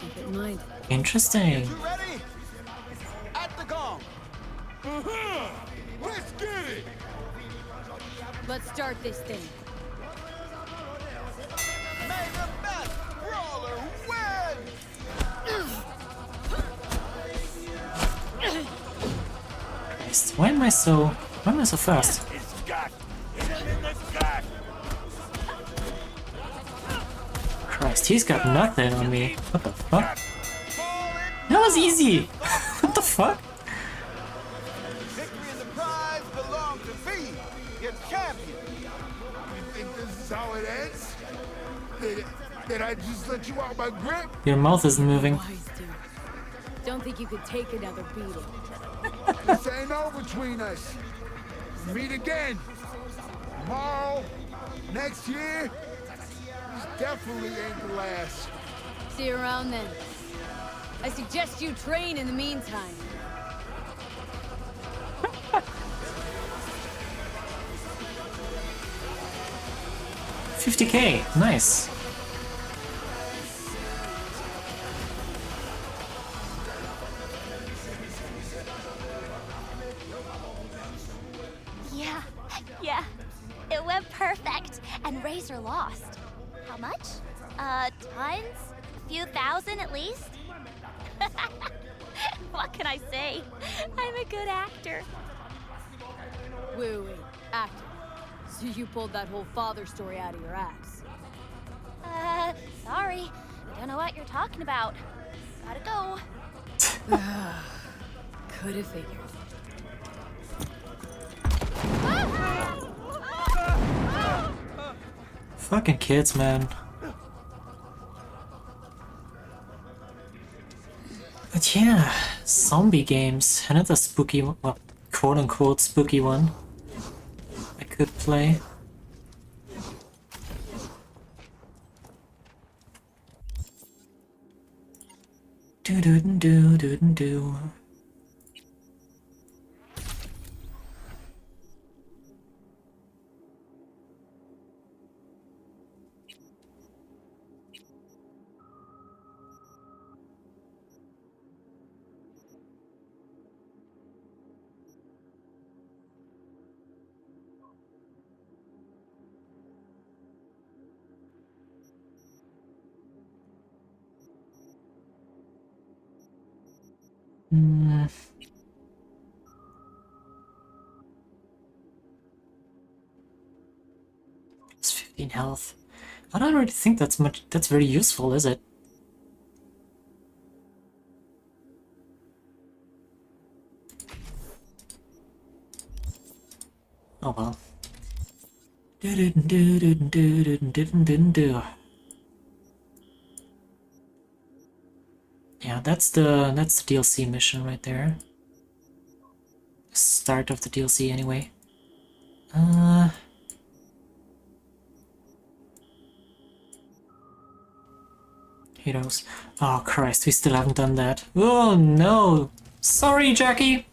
Keep it in mind. Interesting. You ready? At the gong. Let's get it! Let's start this thing. May the best brawler win! Christ, why am I so fast? Christ, he's got nothing on me. What the fuck? That was easy! What the fuck? Victory and the prize belong to V, your champion. You think this is how it ends? Did I just let you out my grip? Your mouth isn't moving. Don't think you could take another beating. This ain't over between us. Meet again. Tomorrow, next year. This definitely ain't the last. See you around then. I suggest you train in the meantime. $50K, nice. Yeah. It went perfect, and Razor lost. How much? Tons? A few thousand at least? What can I say? I'm a good actor. Wait, actor. So you pulled that whole father story out of your ass. Sorry. I don't know what you're talking about. Gotta go. Could have figured. Fucking kids, man. But yeah, zombie games. Another spooky, well, quote-unquote spooky one I could play. Do-do-do-do-do-do. It's 15 health. I don't really think that's very useful, is it? Oh well. Yeah, that's the DLC mission right there. Start of the DLC anyway. Heroes. Oh Christ, we still haven't done that. Oh no! Sorry, Jackie!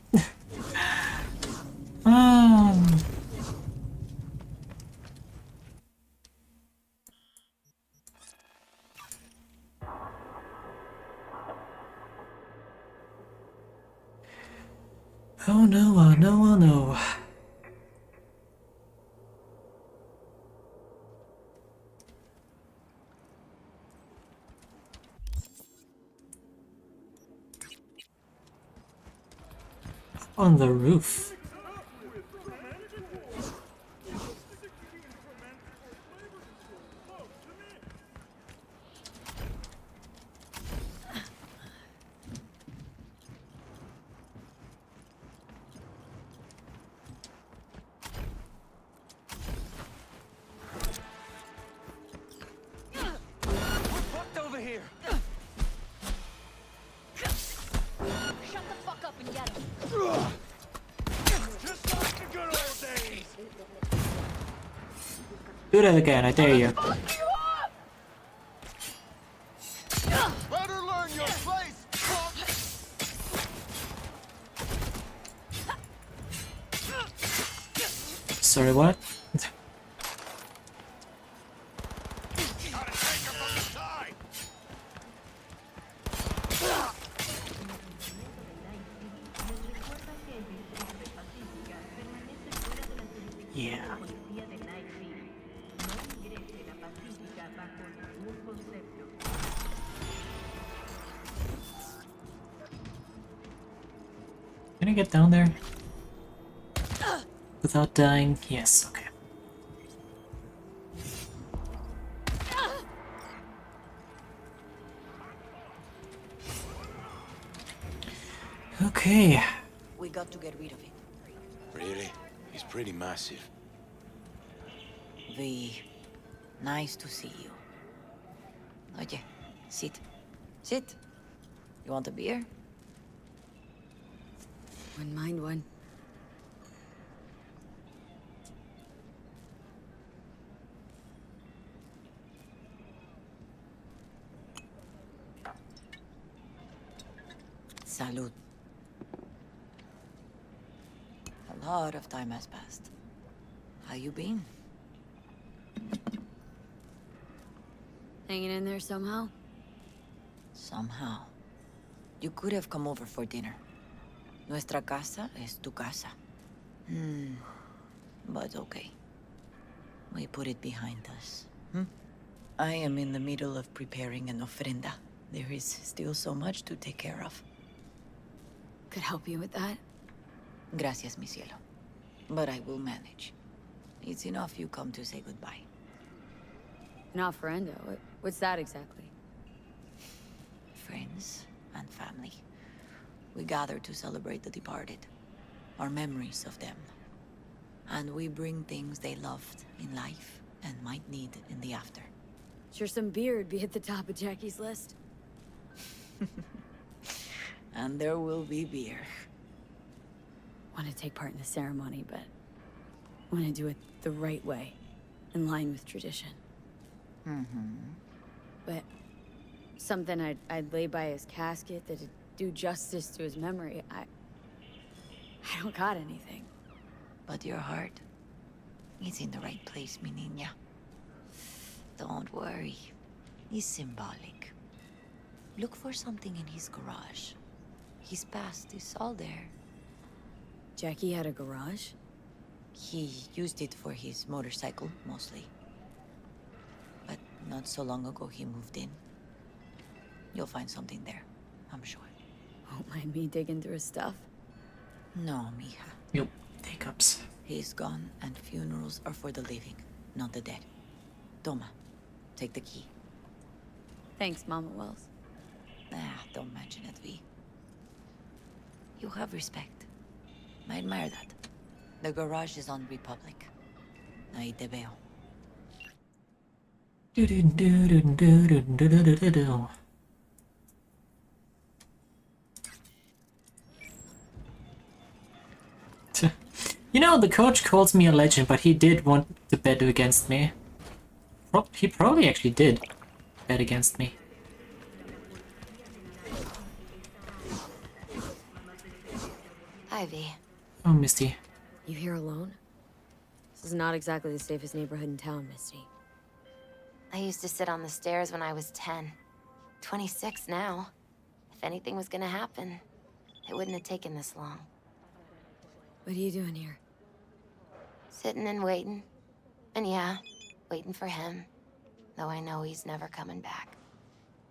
Oh no, oh no, oh no. On the roof. Do that again, I dare you. Better learn your place, Sorry, what? Yeah. Can I get down there? Without dying? Yes, okay. Okay. We got to get rid of it. Really? He's pretty massive. V, nice to see you. Oye, sit. Sit. You want a beer? Wouldn't mind one. Salud. A lot of time has passed. How you been? Hanging in there somehow? Somehow. You could have come over for dinner. Nuestra casa es tu casa. But okay. We put it behind us. I am in the middle of preparing an ofrenda. There is still so much to take care of. Could help you with that? Gracias, mi cielo. But I will manage. It's enough you come to say goodbye. An ofrenda? What's that exactly? Friends and family. We gather to celebrate the departed, our memories of them. And we bring things they loved in life and might need in the after. Sure some beer would be at the top of Jackie's list. And there will be beer. Want to take part in the ceremony, but want to do it the right way, in line with tradition. But something I'd lay by his casket that'd do justice to his memory. I don't got anything. But your heart is in the right place, mi niña. Don't worry. It's symbolic. Look for something in his garage. His past is all there. Jackie had a garage? He used it for his motorcycle, mostly. But not so long ago, he moved in. You'll find something there, I'm sure. Won't mind me digging through his stuff? No, mija. Yep, hiccups. He's gone, and funerals are for the living, not the dead. Toma, take the key. Thanks, Mama Wells. Don't mention it, V. You have respect. I admire that. The garage is on Republic. Ahí te veo. You know, the coach calls me a legend, but he did want to bet against me. He probably actually did bet against me. Ivy. Oh, Misty. You here alone? This is not exactly the safest neighborhood in town, Misty. I used to sit on the stairs when I was 10. 26 now. If anything was gonna happen, it wouldn't have taken this long. What are you doing here? Sitting and waiting. And yeah, waiting for him. Though I know he's never coming back.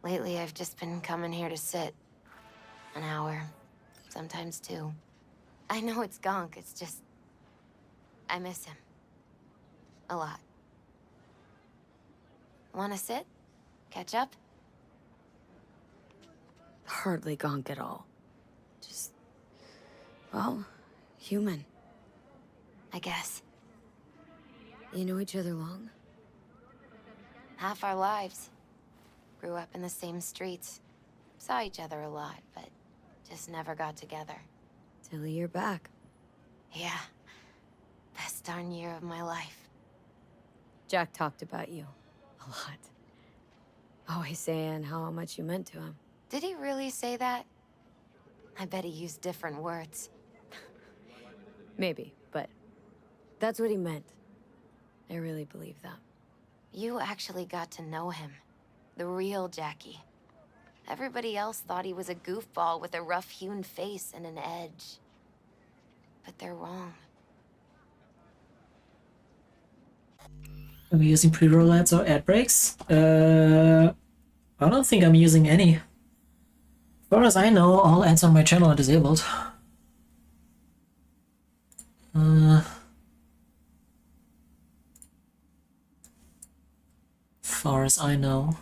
Lately, I've just been coming here to sit. An hour. Sometimes 2. I know it's gunk, it's just... I miss him. A lot. Wanna sit? Catch up? Hardly gonk at all. Just... well, human. I guess. You know each other long? Half our lives. Grew up in the same streets. Saw each other a lot, but just never got together. Till a year back. Yeah. Best darn year of my life. Jack talked about you. A lot. Always saying how much you meant to him. Did he really say that? I bet he used different words. Maybe, but that's what he meant. I really believe that. You actually got to know him. The real Jackie. Everybody else thought he was a goofball with a rough-hewn face and an edge. But they're wrong. Are we using pre-roll ads or ad breaks? I don't think I'm using any. As far as I know, all ads on my channel are disabled. Far as I know.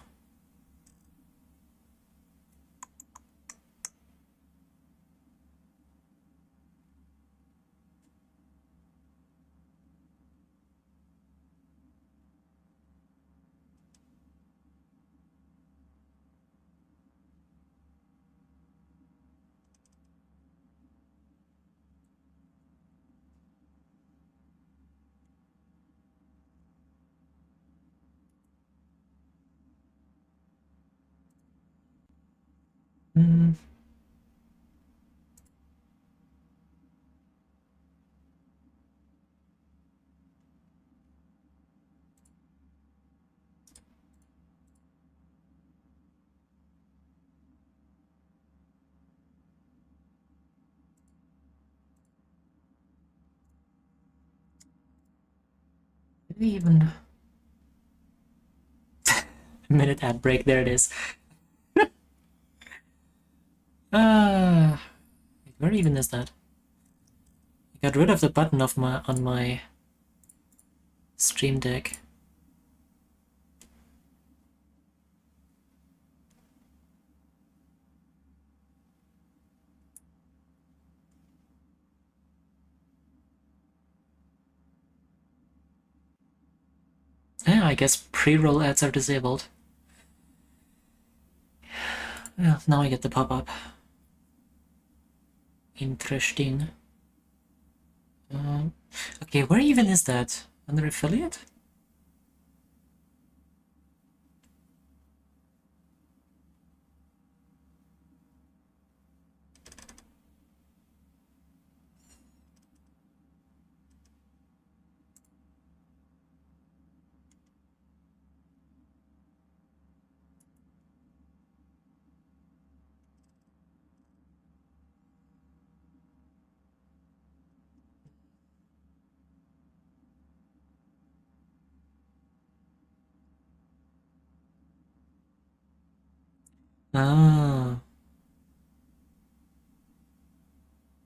Even minute ad break, there it is. Where even is that? I got rid of the button of on my Stream Deck. Yeah, I guess pre-roll ads are disabled. Yeah, now I get the pop-up. Interesting. Okay, where even is that? Under affiliate? Ah.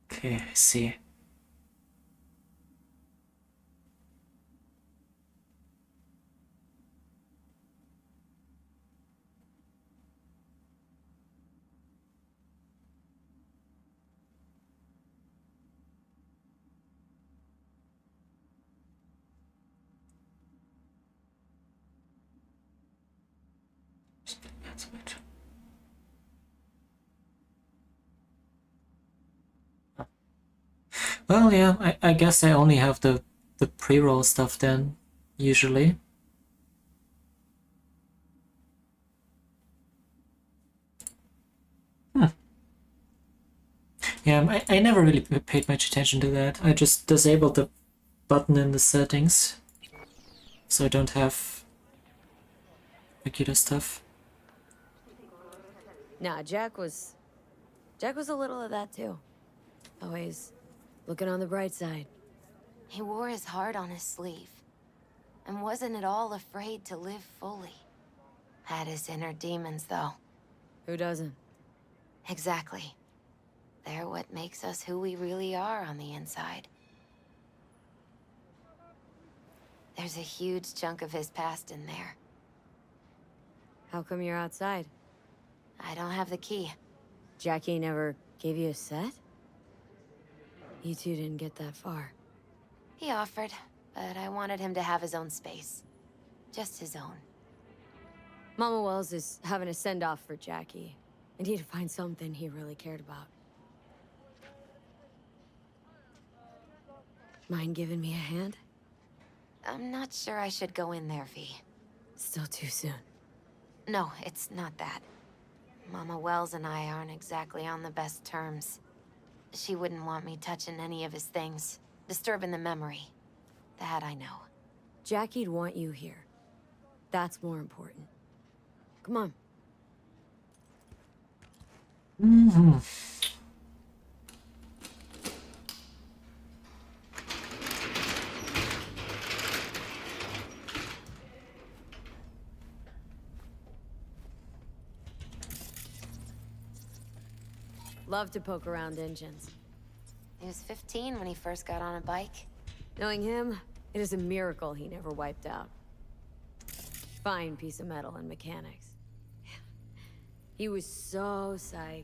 Okay, I see. Well, yeah, I guess I only have the pre-roll stuff then, usually. Yeah, I never really paid much attention to that. I just disabled the button in the settings, so I don't have regular stuff. Nah, Jack was a little of that too. Always looking on the bright side. He wore his heart on his sleeve, and wasn't at all afraid to live fully. Had his inner demons, though. Who doesn't? Exactly. They're what makes us who we really are on the inside. There's a huge chunk of his past in there. How come you're outside? I don't have the key. Jackie never gave you a set? You two didn't get that far. He offered, but I wanted him to have his own space. Just his own. Mama Wells is having a send-off for Jackie. I need to find something he really cared about. Mind giving me a hand? I'm not sure I should go in there, V. Still too soon. No, it's not that. Mama Wells and I aren't exactly on the best terms. She wouldn't want me touching any of his things, disturbing the memory. That I know. Jackie'd want you here. That's more important. Come on. Mm-hmm. Love to poke around engines. He was 15 when he first got on a bike. Knowing him, it is a miracle he never wiped out. Fine piece of metal and mechanics. He was so psyched.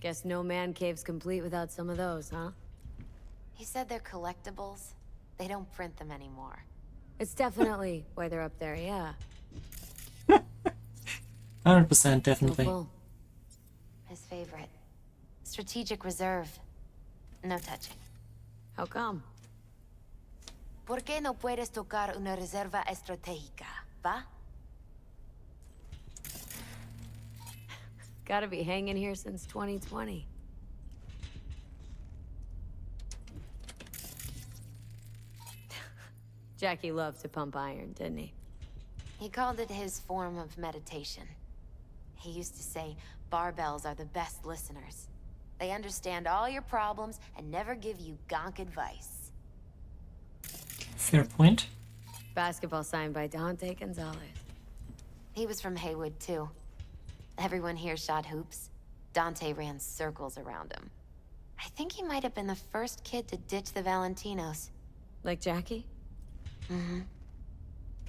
Guess no man cave's complete without some of those, huh? He said they're collectibles. They don't print them anymore. It's definitely why they're up there, yeah. 100% definitely. Still full. His favorite. Strategic reserve. No touching. How come? ¿Por qué no puedes tocar una reserva estratégica, va? Gotta be hanging here since 2020. Jackie loved to pump iron, didn't he? He called it his form of meditation. He used to say barbells are the best listeners. They understand all your problems and never give you gonk advice. Fair point. Basketball signed by Dante Gonzalez. He was from Haywood, too. Everyone here shot hoops. Dante ran circles around him. I think he might have been the first kid to ditch the Valentinos. Like Jackie? Mm-hmm.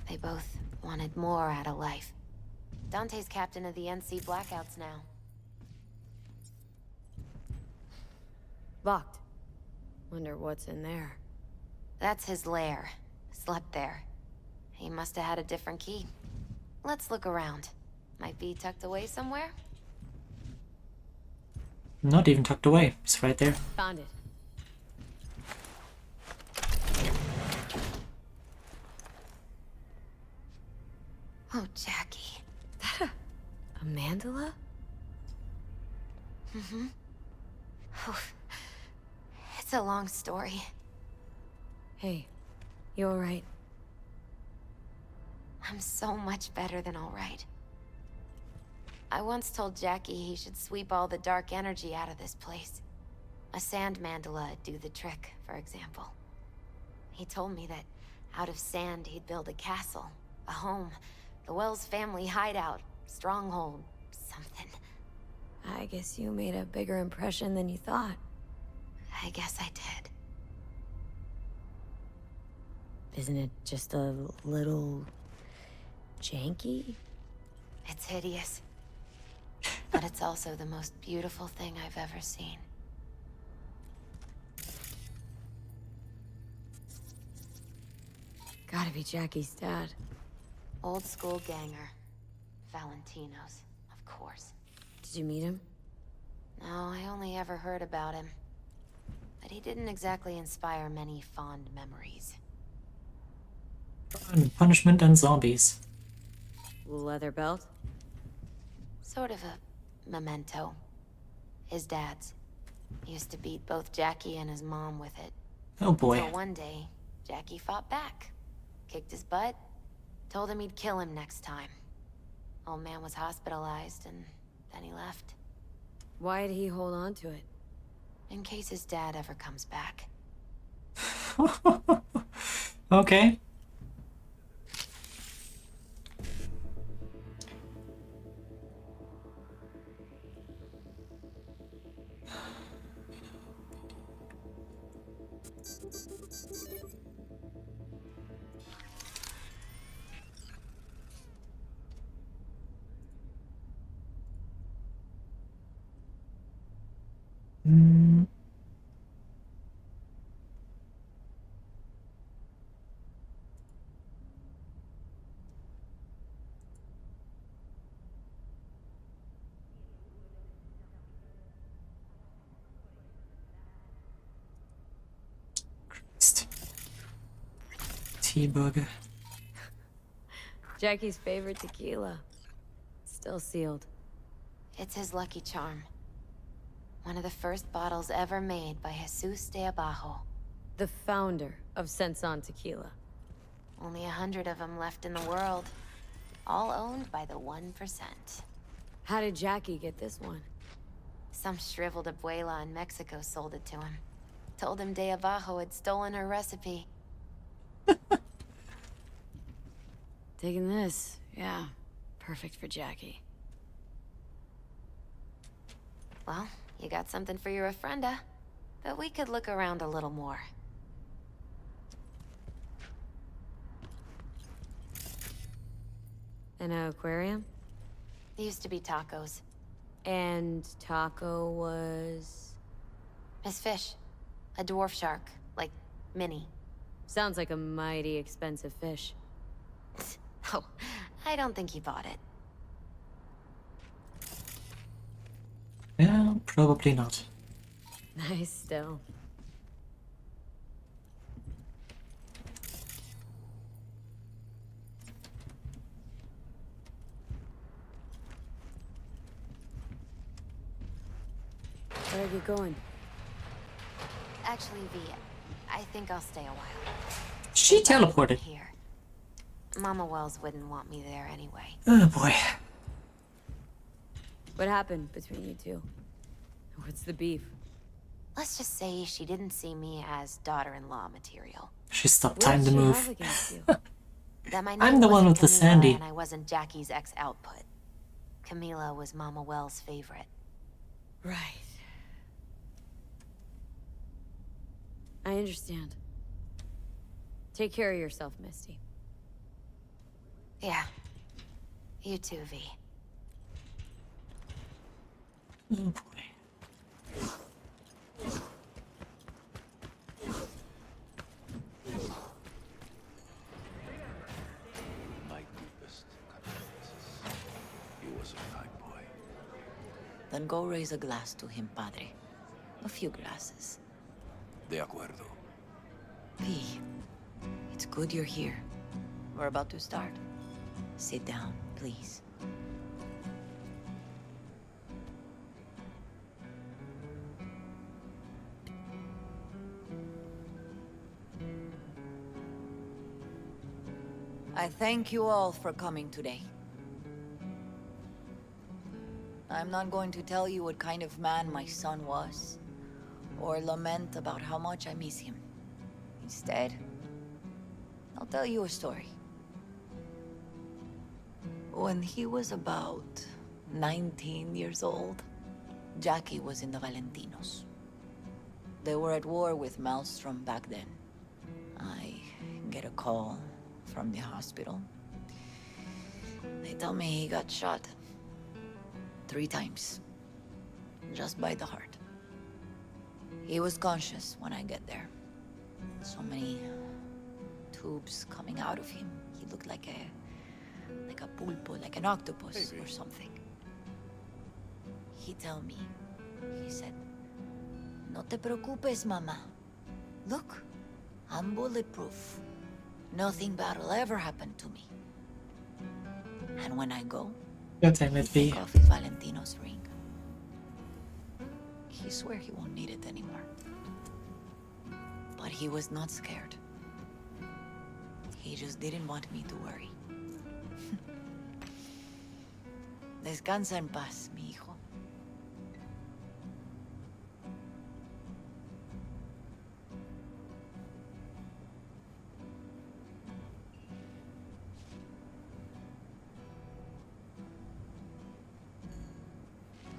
They both wanted more out of life. Dante's captain of the NC Blackouts now. Locked. Wonder what's in there. That's his lair. Slept there. He must have had a different key. Let's look around. Might be tucked away somewhere? Not even tucked away. It's right there. Found it. Oh, Jackie. That a mandala? Mm-hmm. Oh, it's a long story. Hey, you alright? I'm so much better than alright. I once told Jackie he should sweep all the dark energy out of this place. A sand mandala'd do the trick, for example. He told me that out of sand he'd build a castle, a home, the Wells family hideout, stronghold, something. I guess you made a bigger impression than you thought. I guess I did. Isn't it just a little janky? It's hideous. But it's also the most beautiful thing I've ever seen. Gotta be Jackie's dad. Old school ganger. Valentino's, of course. Did you meet him? No, I only ever heard about him. But he didn't exactly inspire many fond memories. Punishment and zombies. Leather belt? Sort of a memento. His dad's. Used to beat both Jackie and his mom with it. Oh boy. Until one day, Jackie fought back. Kicked his butt. Told him he'd kill him next time. Old man was hospitalized and then he left. Why did he hold on to it? In case his dad ever comes back. Okay. T-bug. Jackie's favorite tequila. Still sealed. It's his lucky charm. One of the first bottles ever made by Jesus de Abajo. The founder of Senson Tequila. Only 100 of them left in the world. All owned by the 1%. How did Jackie get this one? Some shriveled abuela in Mexico sold it to him. Told him de Abajo had stolen her recipe. Taking this, yeah. Perfect for Jackie. Well, you got something for your ofrenda. But we could look around a little more. An aquarium? There used to be tacos. And Taco was... Miss Fish. A dwarf shark. Like, mini. Sounds like a mighty expensive fish. Oh, I don't think he bought it. Yeah, probably not. Nice still. Where are you going? Actually, V, I think I'll stay a while. She teleported. Here. Mama Wells wouldn't want me there anyway. Oh boy. What happened between you two? What's the beef? Let's just say she didn't see me as daughter-in-law material. She stopped time to move. That my I'm name the one wasn't with the Camila Sandy. And I wasn't Jackie's ex-output. Camila was Mama Wells' favorite. Right. I understand. Take care of yourself, Misty. Yeah. You too, V. Oh boy. Then go raise a glass to him, padre. A few glasses. De acuerdo. V, it's good you're here. We're about to start. Sit down, please. I thank you all for coming today. I'm not going to tell you what kind of man my son was, or lament about how much I miss him. Instead, I'll tell you a story. When he was about 19 years old, Jackie was in the Valentinos. They were at war with Maelstrom back then. I get a call from the hospital. They tell me he got shot 3 times, just by the heart. He was conscious when I get there. So many tubes coming out of him. He looked like a pulpo, like an octopus or something. He tell me, he said, "No te preocupes, mama. Look, I'm bulletproof. Nothing bad will ever happen to me." And when I go, God damn it, he V. took off his Valentino's ring. He swear he won't need it anymore. But he was not scared. He just didn't want me to worry. Descansa en paz, mi hijo.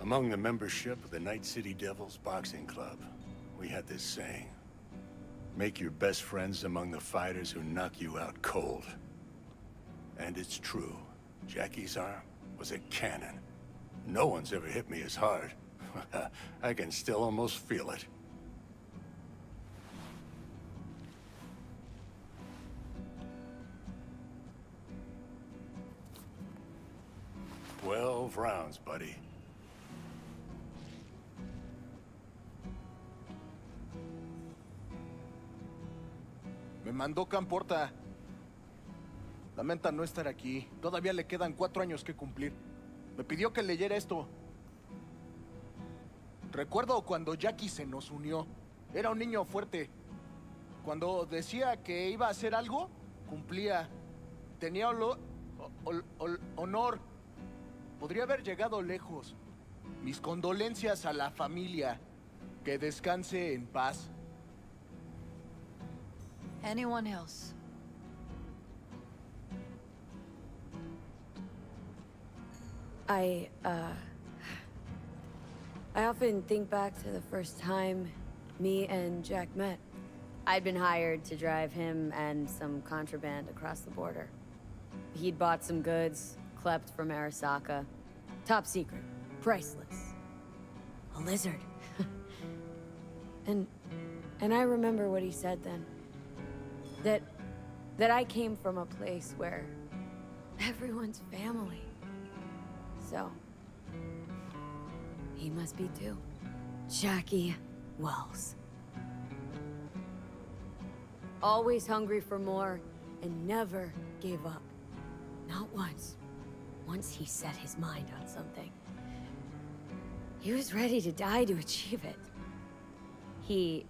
Among the membership of the Night City Devils Boxing Club, we had this saying. Make your best friends among the fighters who knock you out cold. And it's true. Jackie's arm was a cannon. No one's ever hit me as hard. I can still almost feel it. "12 rounds, buddy." Me mandó Camporta. Lamenta no estar aquí. Todavía le quedan 4 años que cumplir. Me pidió que leyera esto. Recuerdo cuando Jackie se nos unió. Era un niño fuerte. Cuando decía que iba a hacer algo, cumplía. Tenía honor. Podría haber llegado lejos. Mis condolencias a la familia. Que descanse en paz. Anyone else? I often think back to the first time me and Jack met. I'd been hired to drive him and some contraband across the border. He'd bought some goods, klept from Arasaka. Top secret, priceless. A lizard. And I remember what he said then. That I came from a place where everyone's family. So, he must be too. Jackie Wells. Always hungry for more, and never gave up. Not once. Once he set his mind on something, he was ready to die to achieve it. He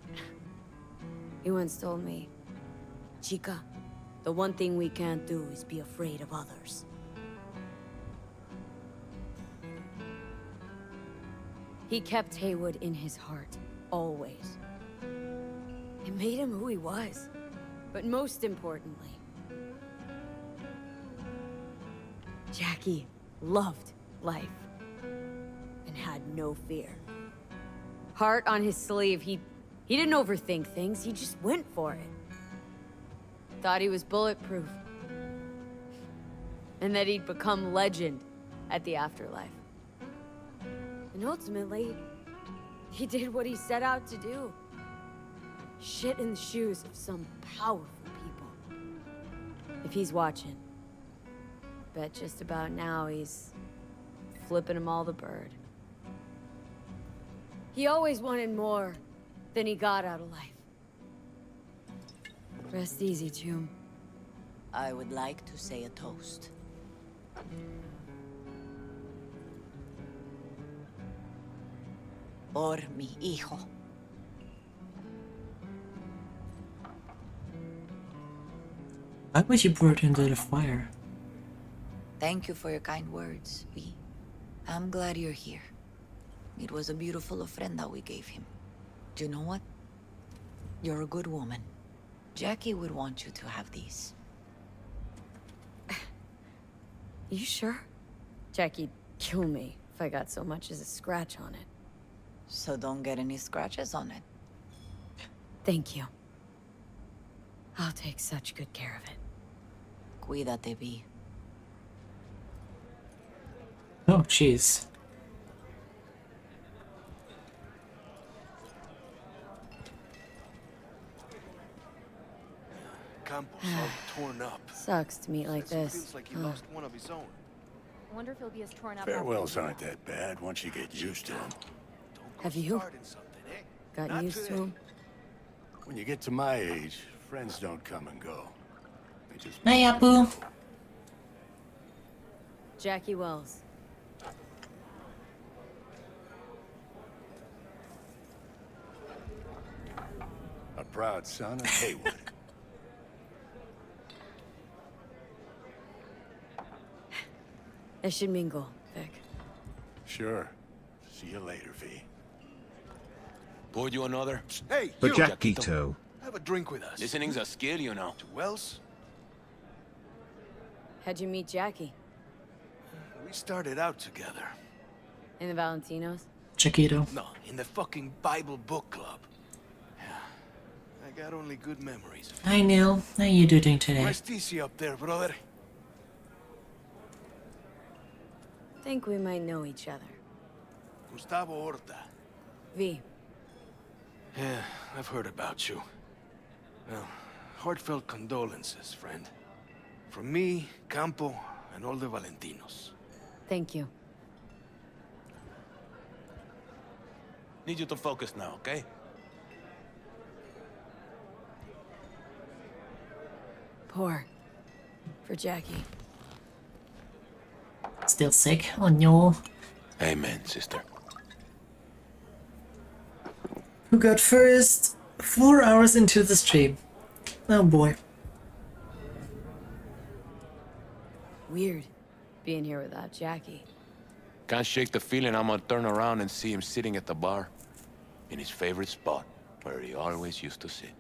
once told me, "Chica, the one thing we can't do is be afraid of others." He kept Haywood in his heart, always. It made him who he was. But most importantly, Jackie loved life and had no fear. Heart on his sleeve, he didn't overthink things, he just went for it. Thought he was bulletproof. And that he'd become legend at the afterlife. And ultimately, he did what he set out to do. Shit in the shoes of some powerful people. If he's watching, bet just about now he's flipping them all the bird. He always wanted more than he got out of life. Rest easy, Chum. I would like to say a toast. Por mi hijo. Why would you pour it into the fire? Thank you for your kind words, V. I'm glad you're here. It was a beautiful ofrenda we gave him. Do you know what? You're a good woman. Jackie would want you to have these. You sure? Jackie'd kill me if I got so much as a scratch on it. So don't get any scratches on it. Thank you. I'll take such good care of it. Cuídate, V. Oh, jeez. Campos all torn up. Sucks to meet like this. Feels like he Huh. lost one of his own. I wonder if he'll be as torn up. Farewells aren't that bad once you get used to them. Have you gotten used to him? When you get to my age, friends don't come and go. They just Hey, Apu. Jackie Wells. a proud son of Haywood. I should mingle, Vic. Sure. See you later, V. Poured you another? Hey, But you! Jackito. Have a drink with us. Listening's a skill, you know. To Wells? How'd you meet Jackie? We started out together. In the Valentinos? Chiquito. No, in the fucking Bible book club. Yeah. I got only good memories. Hi, Neil. How you doing today? Rest easy up there, brother. Think we might know each other. Gustavo Horta. V. Yeah, I've heard about you. Well, heartfelt condolences, friend. From me, Campo, and all the Valentinos. Thank you. Need you to focus now, okay? Pour. For Jackie. Still sick? Oh no. Amen, sister. Who got first? 4 hours into the stream. Oh boy. Weird. Being here without Jackie. Can't shake the feeling I'm gonna turn around and see him sitting at the bar. In his favorite spot, where he always used to sit.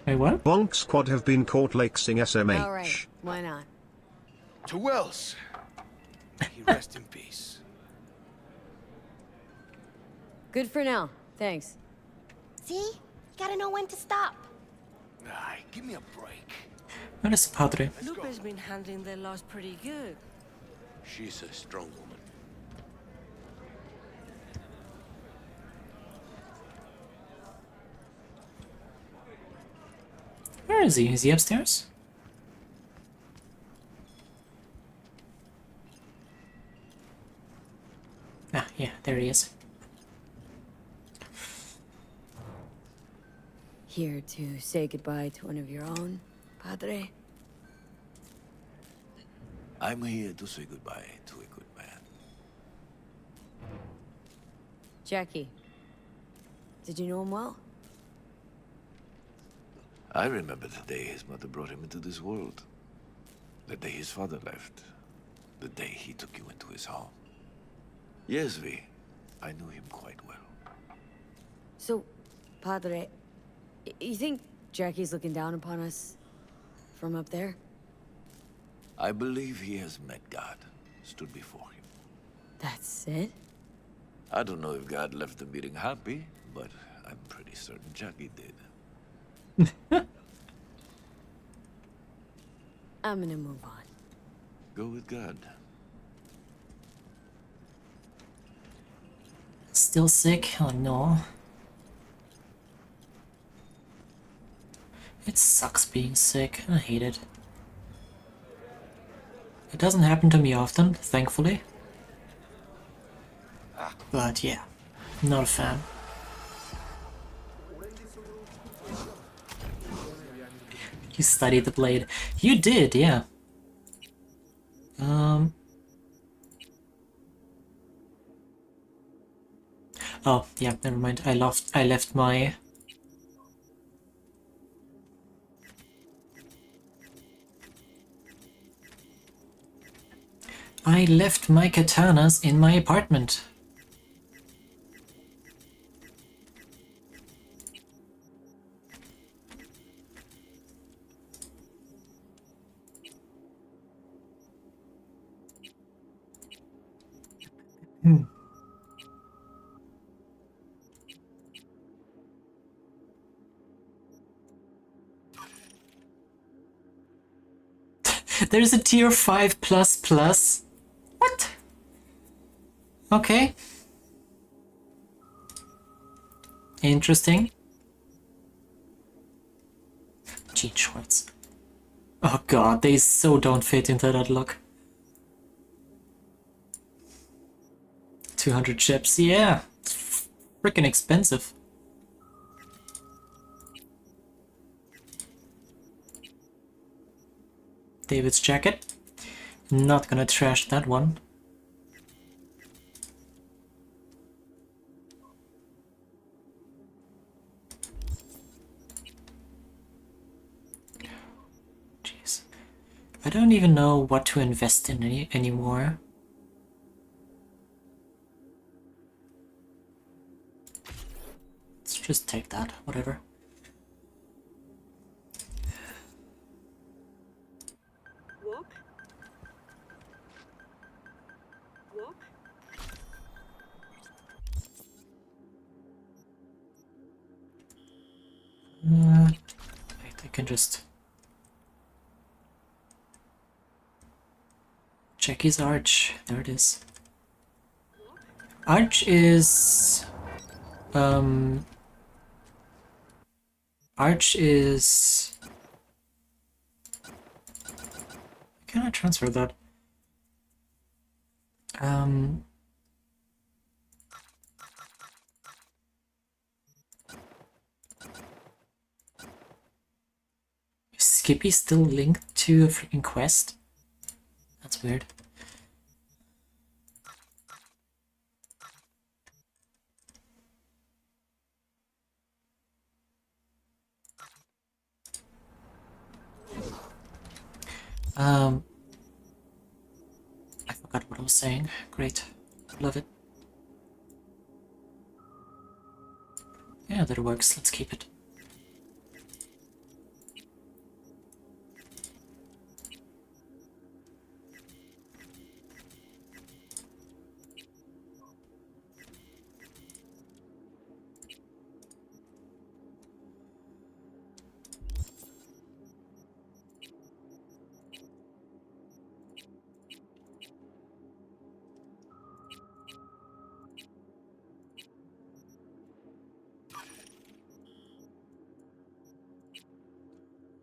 Wait, what? Bonk Squad have been caught lexing SMH. Alright, why not? To Wells. He rest in peace. Good for now. Thanks. See? You gotta know when to stop. Ay, give me a break. Where is the Padre? Lupe's been handling their loss pretty good. She's a strong woman. Where is he? Is he upstairs? Ah, yeah, there he is. Here to say goodbye to one of your own, Padre? I'm here to say goodbye to a good man. Jackie. Did you know him well? I remember the day his mother brought him into this world. The day his father left. The day he took you into his home. Yes, V. I knew him quite well. So, Padre, you think Jackie's looking down upon us from up there? I believe he has met God, stood before him. That's it? I don't know if God left the meeting happy, but I'm pretty certain Jackie did. I'm gonna move on. Go with God. Still sick? Oh no. It sucks being sick. I hate it. It doesn't happen to me often, thankfully. But yeah, not a fan. You studied the blade. You did, yeah. Oh, yeah, never mind. I left my... I left my katanas in my apartment. There's a tier 5++. What? Okay. Interesting. Jean shorts. Oh god, they so don't fit into that look. 200 chips, yeah. It's freaking expensive. David's jacket. Not gonna trash that one. Jeez. I don't even know what to invest in anymore. Let's just take that, whatever. Wait, I can just check his arch. There it is. Arch is can I transfer that? Is Skippy still linked to a freaking quest? That's weird. I forgot what I was saying. Great. Love it. Yeah, that works. Let's keep it.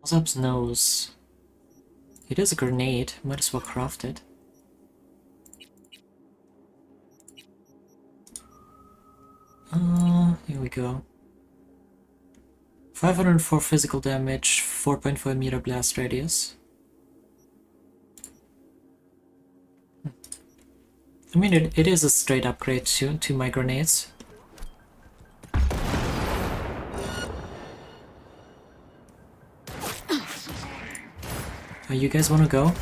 Ozob's nose. It is a grenade. Might as well craft it. Here we go. 504 physical damage, 4.5 meter blast radius. I mean, it is a straight upgrade to my grenades. You guys wanna go?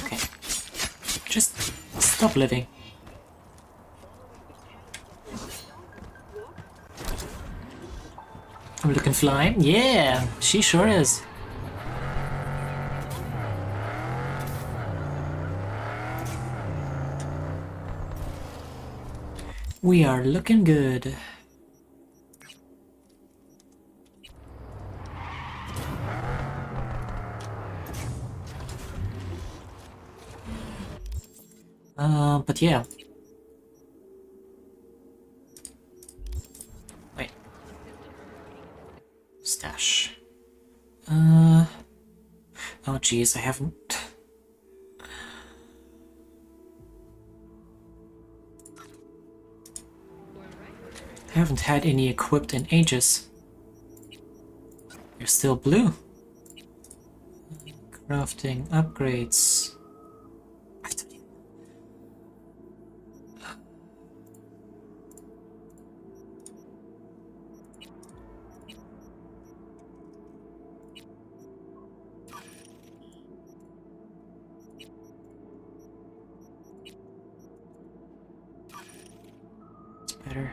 Okay. Just stop living. I'm looking fly. Yeah, she sure is. We are looking good. But yeah. Wait. Stash. Oh geez, I haven't... I haven't had any equipped in ages. You're still blue. Crafting upgrades. I don't even... It's better.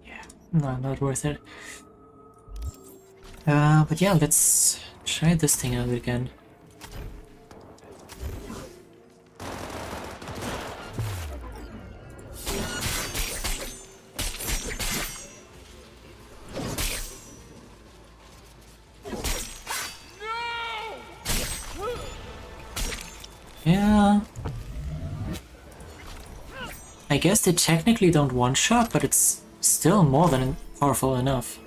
Yeah, no, not worth it. But yeah, let's try this thing out again. Yeah. I guess they technically don't one-shot, but it's still more than powerful enough.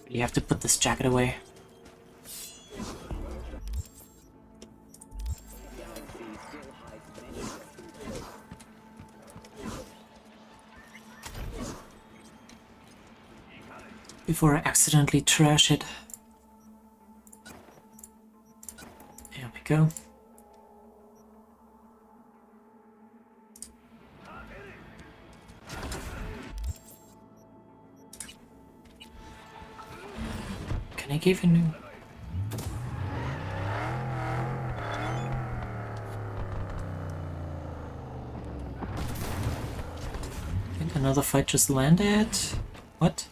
You have to put this jacket away. Before I accidentally trash it. There we go. Can I give you new? I think another fight just landed. What?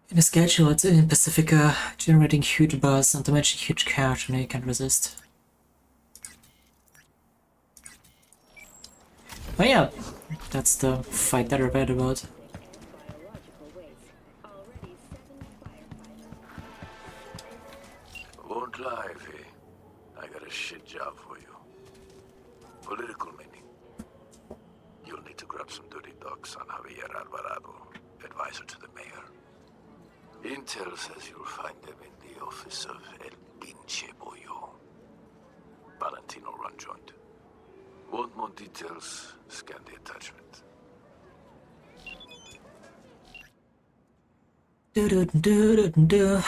In a schedule, it's in Pacifica, generating huge buzz, not to mention huge couch, and you can't resist. But yeah, that's the fight that I read about. Won't lie, V. I got a shit job for you. Political meaning. You'll need to grab some dirty docs on Javier Alvarado, advisor to the mayor. Intel says you'll find them in the office of El Pinche Bollo. Valentino run joint. Want more details? Scan the attachment. Do-do-do-do-do.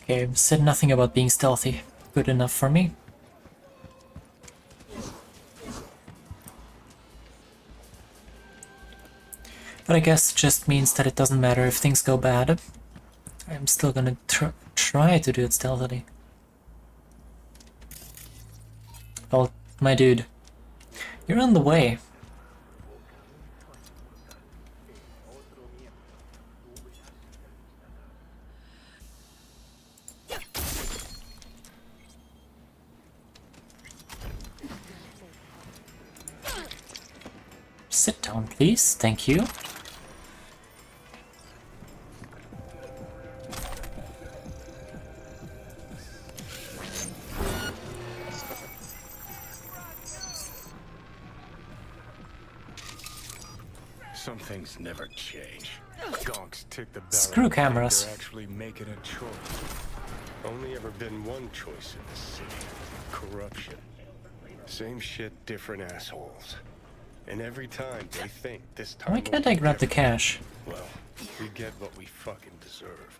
Okay, said nothing about being stealthy. Good enough for me. But I guess it just means that it doesn't matter if things go bad. I'm still gonna try to do it stealthily. Oh, my dude. You're on the way. Sit down, please. Thank you. Some things never change. Gonks tick the barrel. Screw cameras. They're actually making a choice. Only ever been one choice in this city. Corruption. Same shit, different assholes. And every time they think this time... Why can't I grab the cash? Well, we get what we fucking deserve.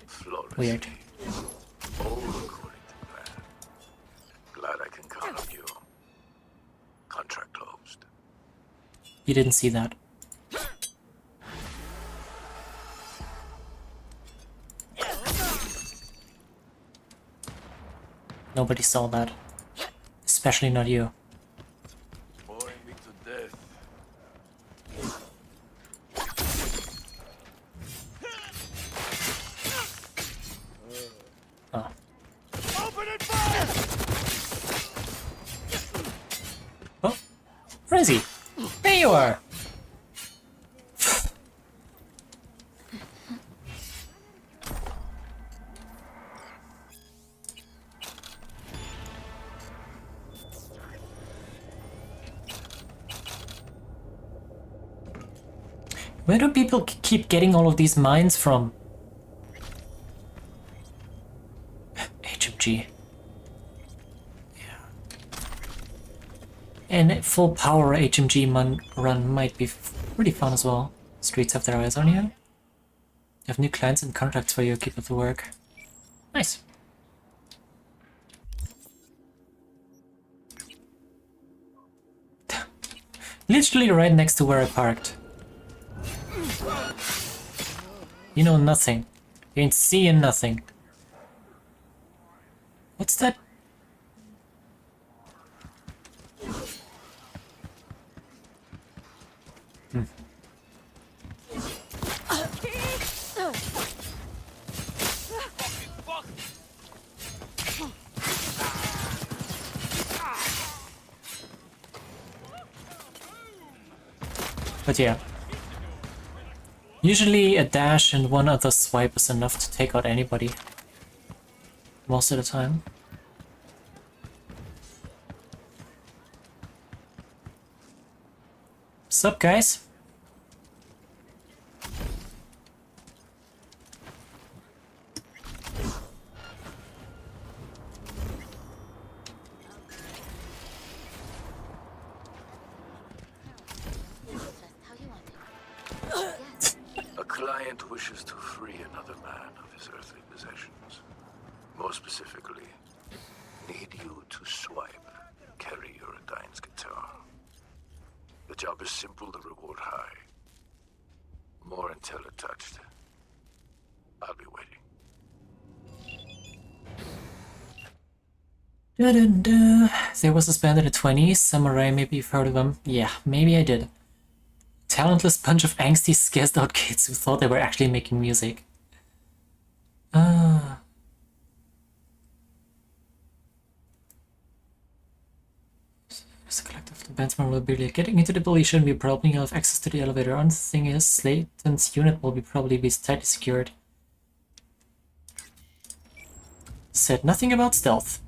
Flawless. Weird. All according to plan. Glad I can count on you. Contract closed. You didn't see that. Nobody saw that. Especially not you. Boring me to death. Oh. Open it fire! Oh, where is he? There you are! Where do people keep getting all of these mines from? HMG. And full power HMG run might be pretty fun as well. Streets have their eyes on you. You have new clients and contracts for you. Keep up the work. Nice. Literally right next to where I parked. You know nothing. You ain't seeing nothing. What's that? But yeah. Usually a dash and one other swipe is enough to take out anybody. Most of the time. Sup, guys? A client wishes to free another man of his earthly possessions. More specifically, need you to swipe Kerry Eurodyne's guitar. The job is simple, the reward high. More intel attached. I'll be waiting. There was this band in the 20s, Samurai, maybe you've heard of them. Yeah, maybe I did. Talentless bunch of angsty, scared out kids who thought they were actually making music. It's a collective of the band's memorabilia. Getting into the building shouldn't be a problem. You'll have access to the elevator. Only thing is, Slayton's unit will probably be tightly secured. Said nothing about stealth.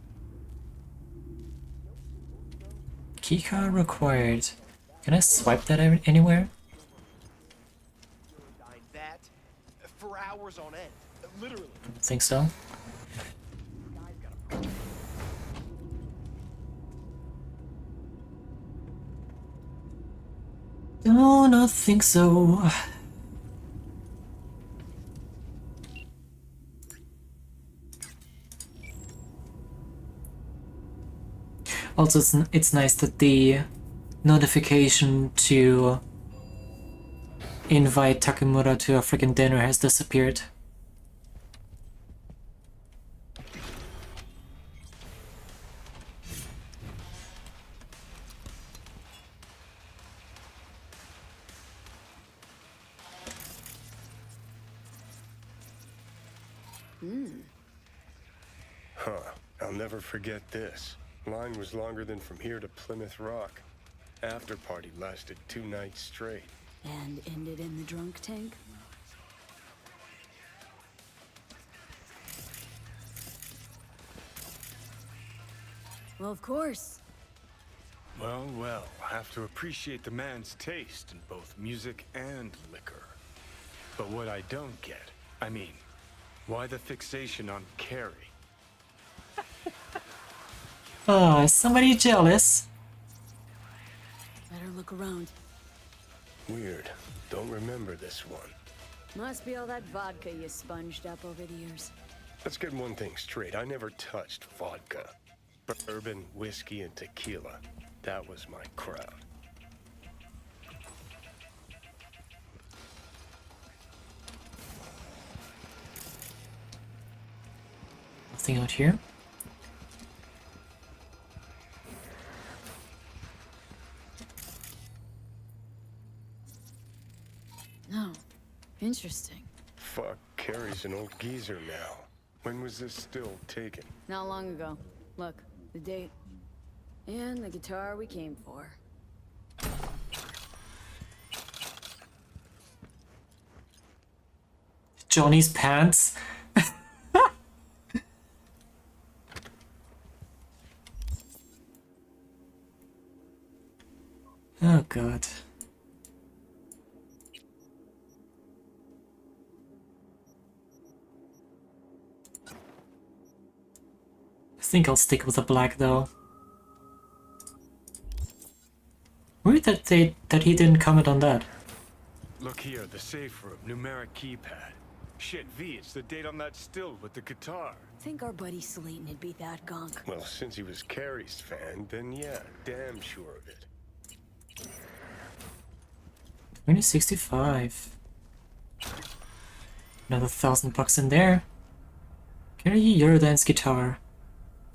Keycard required. Can I swipe that anywhere? That for hours on end, literally. I don't think so. Do not think so. Also, it's nice that the notification to invite Takemura to a freaking dinner has disappeared. Huh. I'll never forget this. Line was longer than from here to Plymouth Rock. After party lasted 2 nights straight. And ended in the drunk tank? Well, of course. Well, well, I have to appreciate the man's taste in both music and liquor. But what I don't get, I mean, Why the fixation on Carrie? Oh, is somebody jealous? Better look around. Weird. Don't remember this one. Must be all that vodka you sponged up over the years. Let's get one thing straight. I never touched vodka. Bourbon, whiskey, and tequila. That was my crowd. Nothing out here. No. Interesting. Fuck, Carrie's an old geezer now. When was this still taken? Not long ago. Look, the date. And the guitar we came for. Johnny's pants. Oh god. I think I'll stick with the black though. Weird that he didn't comment on that. Look here, the safe room, numeric keypad. Shit, V, it's the date on that still with the guitar. Think our buddy Slayton would be that gunk. Well, since he was Carrie's fan, then yeah, damn sure of it. 2065. Another $1,000 in there. Carrie Eurodan's guitar.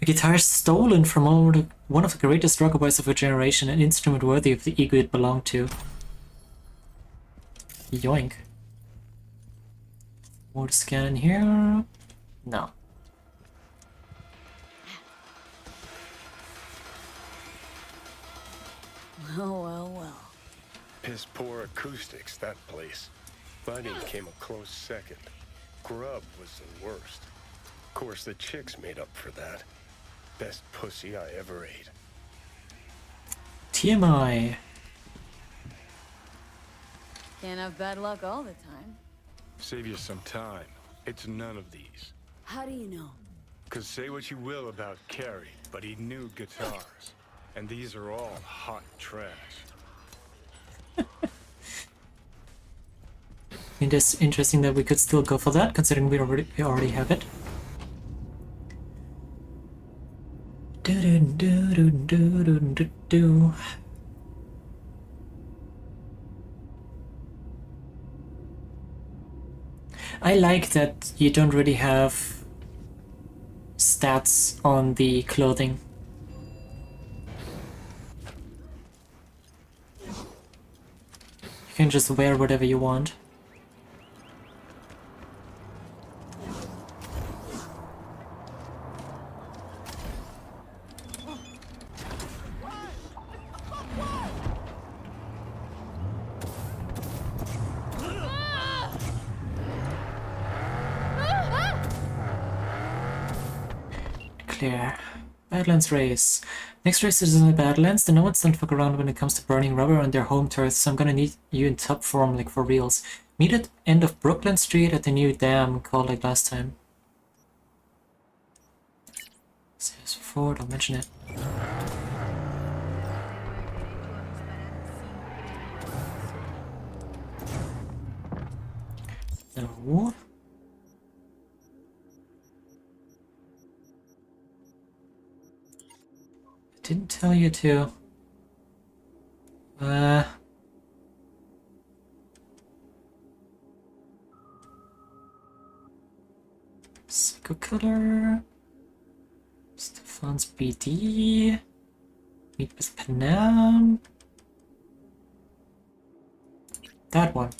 A guitar stolen from one of the greatest rockaboys of a generation, an instrument worthy of the ego it belonged to. Yoink. More to scan in here? No. Oh, well. Piss poor acoustics, that place. Lighting came a close second. Grub was the worst. Of course, the chicks made up for that. Best pussy I ever ate. TMI. Can't have bad luck all the time. Save you some time. It's none of these. How do you know? 'Cause say what you will about Carrie, but he knew guitars. And these are all hot trash. It is interesting that we could still go for that, considering we already have it. I like that you don't really have stats on the clothing. You can just wear whatever you want. Clear. Badlands race. Next race is in the Badlands. The nomads don't fuck around when it comes to burning rubber on their home turf, so I'm gonna need you in top form, like for reals. Meet at end of Brooklyn Street at the new dam called like last time. Says before, don't mention it. No. Didn't tell you to. Psycho Killer. Stefan's BD. Meet with Panam. That one.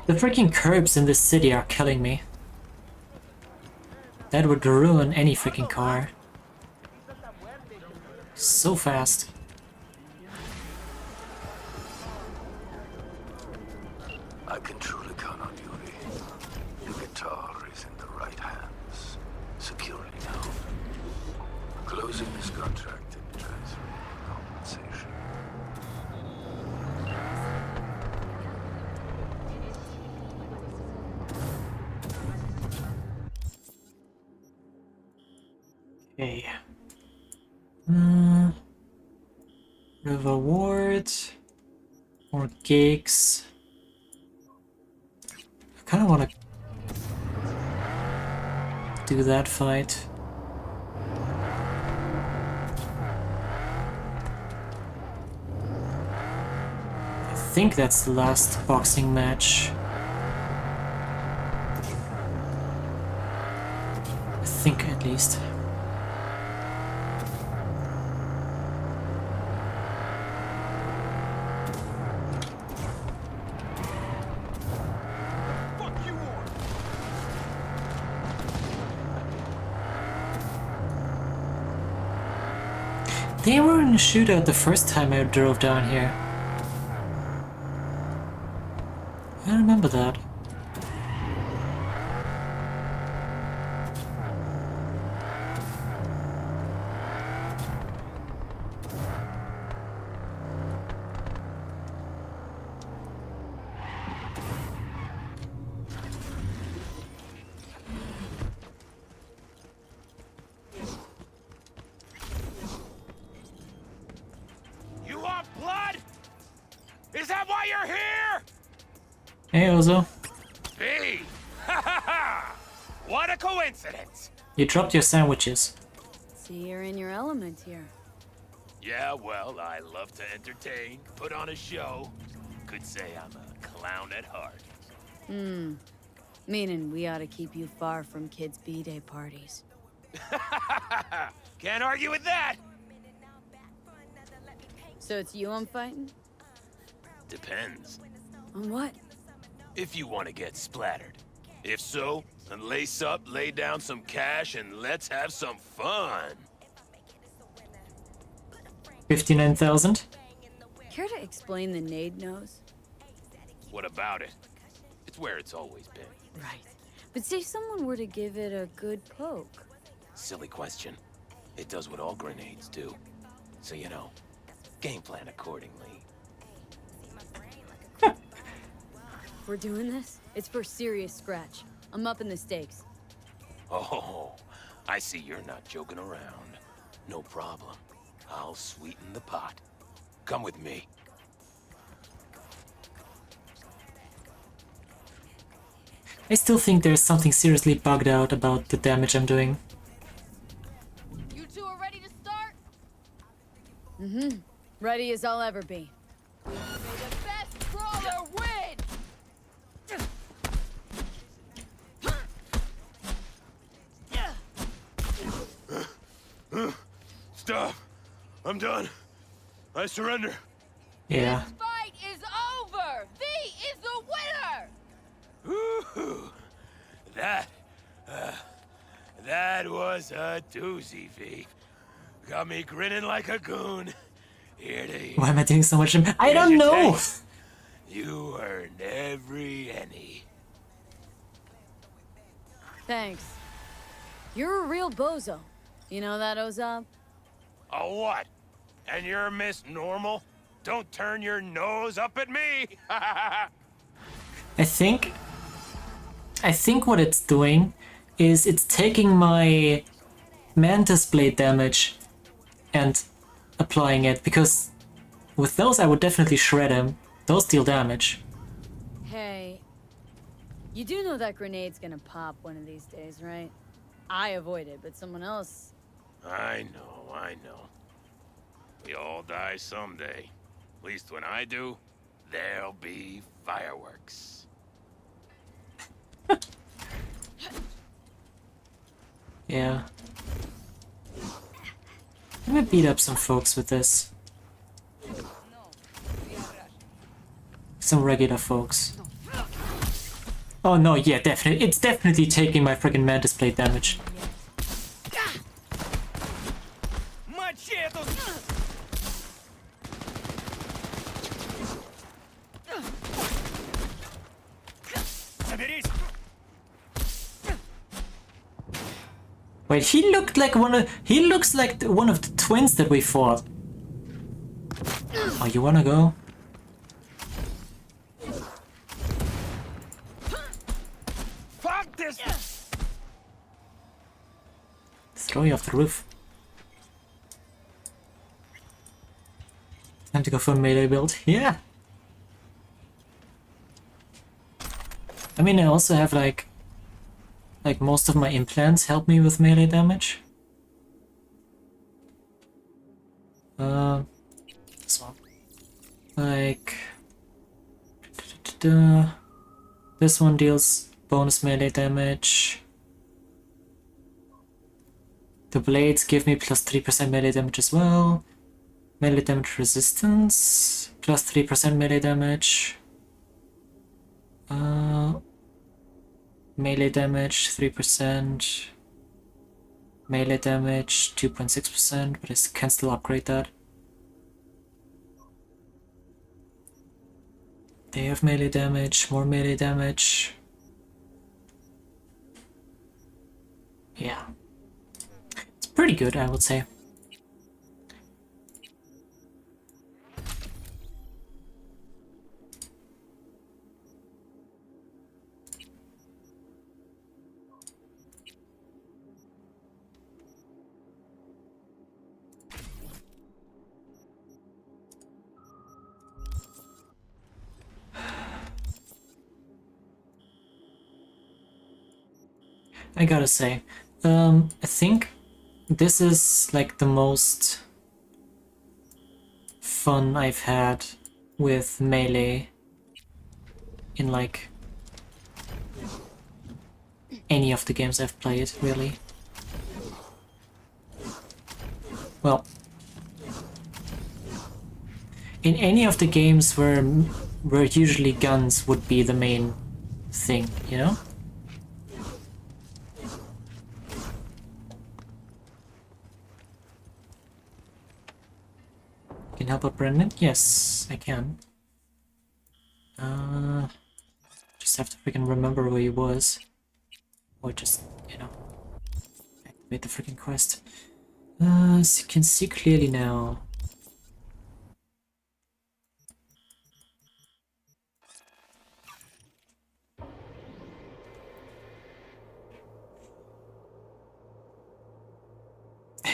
The freaking curbs in this city are killing me. That would ruin any freaking car. So fast. I can truly count on Yuri. The guitar is in the right hands. Securely now. Closing this contract and transferring compensation. Okay. River Ward. More gigs. I kind of want to do that fight. I think that's the last boxing match. I think at least. They were in a shootout the first time I drove down here. I remember that. You want blood? Is that why you're here? Hey, Ozo. V! Ha ha ha! What a coincidence! You dropped your sandwiches. See, you're in your element here. Yeah, well, I love to entertain, put on a show. Could say I'm a clown at heart. Meaning we ought to keep you far from kids' B-Day parties. Can't argue with that! So it's you I'm fighting? Depends. On what? If you want to get splattered. If so, then lace up, lay down some cash, and let's have some fun. 59,000? Care to explain the nade nose? What about it? It's where it's always been. Right. But say someone were to give it a good poke. Silly question. It does what all grenades do. So, you know, game plan accordingly. If we're doing this, it's for serious scratch. I'm up in the stakes. Oh, I see you're not joking around. No problem. I'll sweeten the pot. Come with me. I still think there's something seriously bugged out about the damage I'm doing. You two are ready to start? Mm-hmm. Ready as I'll ever be. May the best brawler win! Stop! I'm done. I surrender. Yeah. This fight is over! V is the winner! Woo-hoo. That was a doozy, V. Got me grinning like a goon. Here to you. Why am I doing so much? I don't know! You earned every penny. Thanks. You're a real bozo. You know that, Ozab? A what? And you're Miss Normal? Don't turn your nose up at me! I think what it's doing is it's taking my Mantis Blade damage and applying it, because with those I would definitely shred him. Those deal damage. Hey, you do know that grenade's gonna pop one of these days, right? I avoid it, but someone else... I know. We all die someday. At least when I do, there'll be fireworks. Yeah. I'm gonna beat up some folks with this. Some regular folks. Oh no, yeah, definitely. It's definitely taking my freaking Mantis Blade damage. Wait, he looked like he looks like one of the twins that we fought. Oh, you wanna go? Fuck this! Throw you off the roof. Time to go for a melee build. Yeah. I mean, I also have like most of my implants help me with melee damage. This one. Like this one deals bonus melee damage. The blades give me plus 3% melee damage as well. Melee damage resistance, plus 3% melee damage. Melee damage 3%. Melee damage 2.6%, but I can still upgrade that. They have melee damage, more melee damage. Yeah. It's pretty good, I would say. I gotta say, I think this is like the most fun I've had with melee in like any of the games I've played, really. Well, in any of the games where usually guns would be the main thing, you know? Can help out Brendan? Yes, I can. Just have to freaking remember where he was. Or just, you know, activate the freaking quest. So you can see clearly now.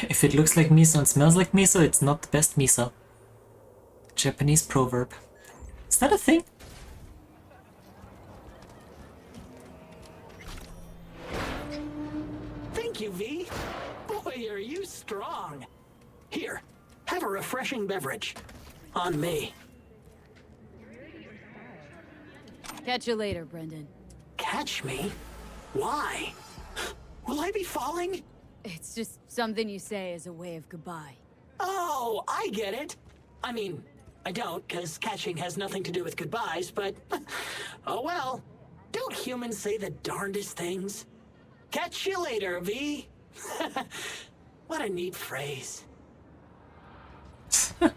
If it looks like miso and smells like miso, it's not the best miso. Japanese proverb. Is that a thing? Thank you, V. Boy, are you strong. Here, have a refreshing beverage. On me. Catch you later, Brendan. Catch me? Why? Will I be falling? It's just something you say as a way of goodbye. Oh, I get it. I mean, I don't, because catching has nothing to do with goodbyes, but... oh well. Don't humans say the darndest things? Catch you later, V. What a neat phrase. Have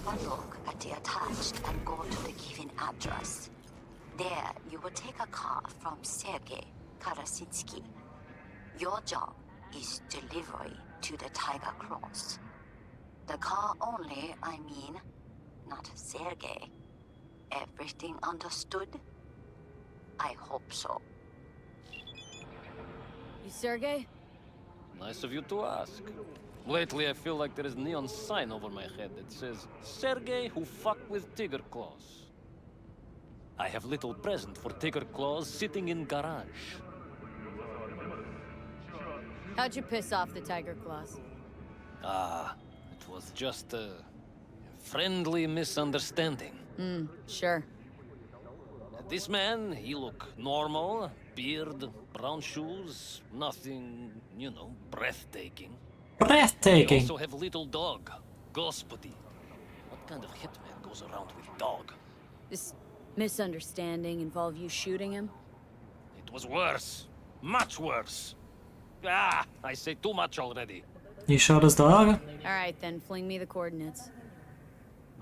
a look at the attached and go to the given address. There, you will take a car from Sergei Karasitsky. Your job is delivery to the Tiger Cross. The car only, I mean, not Sergei. Everything understood? I hope so. You Sergei? Nice of you to ask. Lately, I feel like there is a neon sign over my head that says, Sergei who fuck with Tiger Claws. I have little present for Tiger Claws sitting in garage. How'd you piss off the Tiger Claws? It was just a friendly misunderstanding. Sure. This man, he look normal. Beard, brown shoes, nothing, you know, breathtaking. We Breathtaking. also have little dog, Gospody. What kind of hitman goes around with dog? This misunderstanding involve you shooting him? It was worse. Much worse. Ah, I say too much already. You shot his dog? Alright then, fling me the coordinates.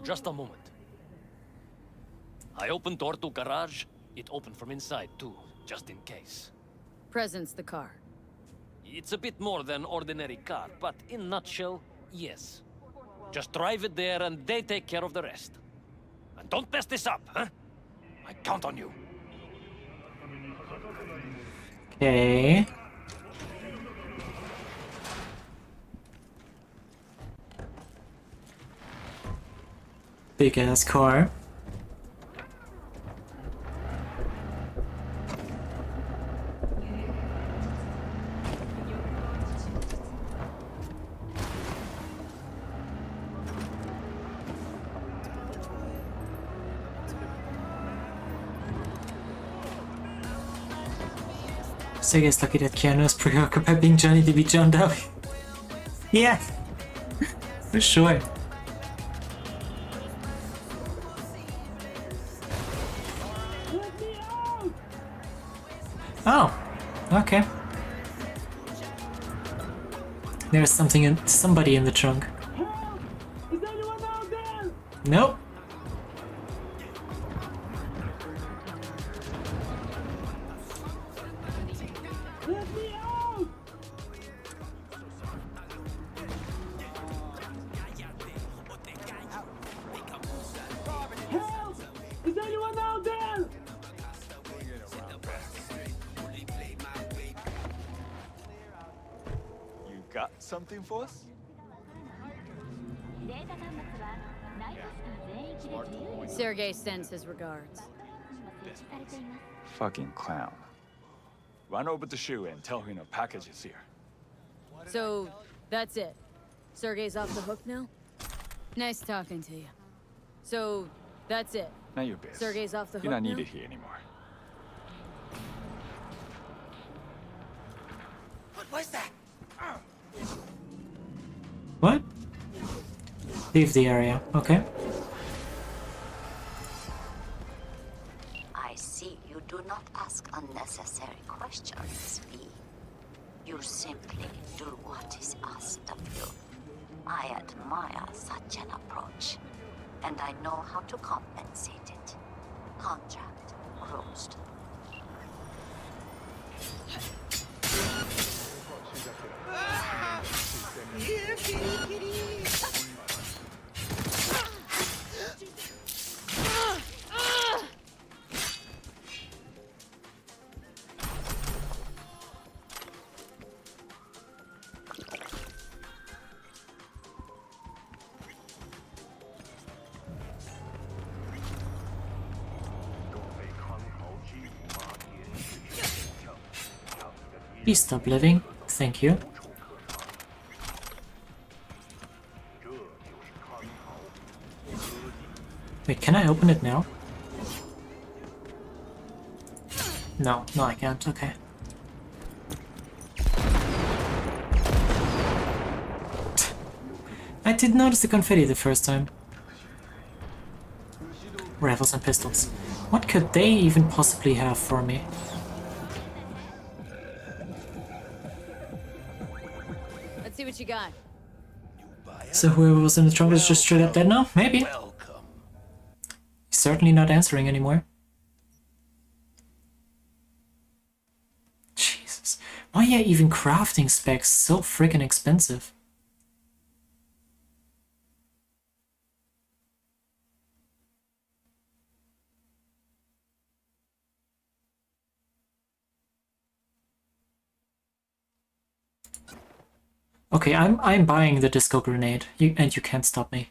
Just a moment. I opened door to garage. It opened from inside too, just in case. Present's the car. It's a bit more than ordinary car, but in nutshell, yes. Just drive it there and they take care of the rest. And don't mess this up, huh? I count on you. Okay. Big ass car. Sega is lucky that Keanu is preoccupied being Johnny to be John Doe. Yeah, for sure. Oh, okay. There's somebody in the trunk. Is anyone out there? Nope. Let me out! Help! Is anyone out there? You got something for us? Sergei sends his regards. Fucking clown. Run over to Shu and tell him a package is here. So, that's it. Sergei's off the hook now? Nice talking to you. So, that's it. Now your biz. Sergei's off the hook You're not now? needed here anymore. What was that? What? Leave the area. Okay. I see you do not ask unnecessary questions, V. You simply do what is asked of you. I admire such an approach, and I know how to compensate it. Contract closed. Here, kitty, kitty. Please stop living. Thank you. Wait, can I open it now? No, I can't. Okay. I did notice the confetti the first time. Rifles and pistols. What could they even possibly have for me? Let's see what you got. So whoever was in the trunk is just straight up dead now? Maybe. He's certainly not answering anymore. Jesus. Why are even crafting specs so freaking expensive? Okay, I'm buying the disco grenade, and you can't stop me.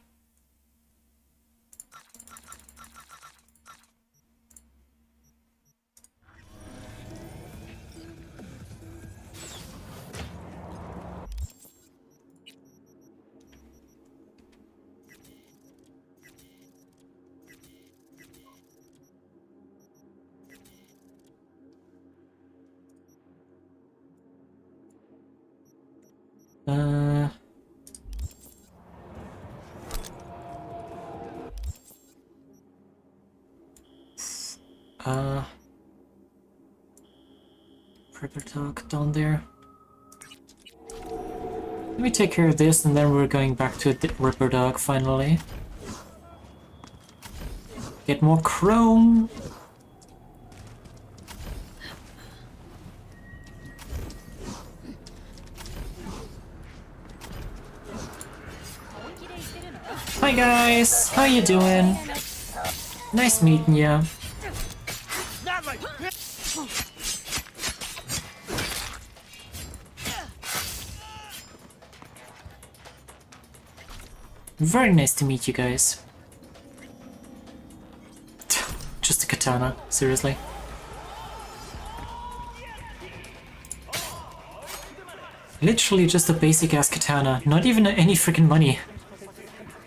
Uh... Ripper Dog down there. Let me take care of this and then we're going back to the Ripper Dog finally. Get more chrome! Hi guys! How you doing? Nice meeting ya. Very nice to meet you guys. Just a katana, seriously. Literally just a basic ass katana, not even any freaking money.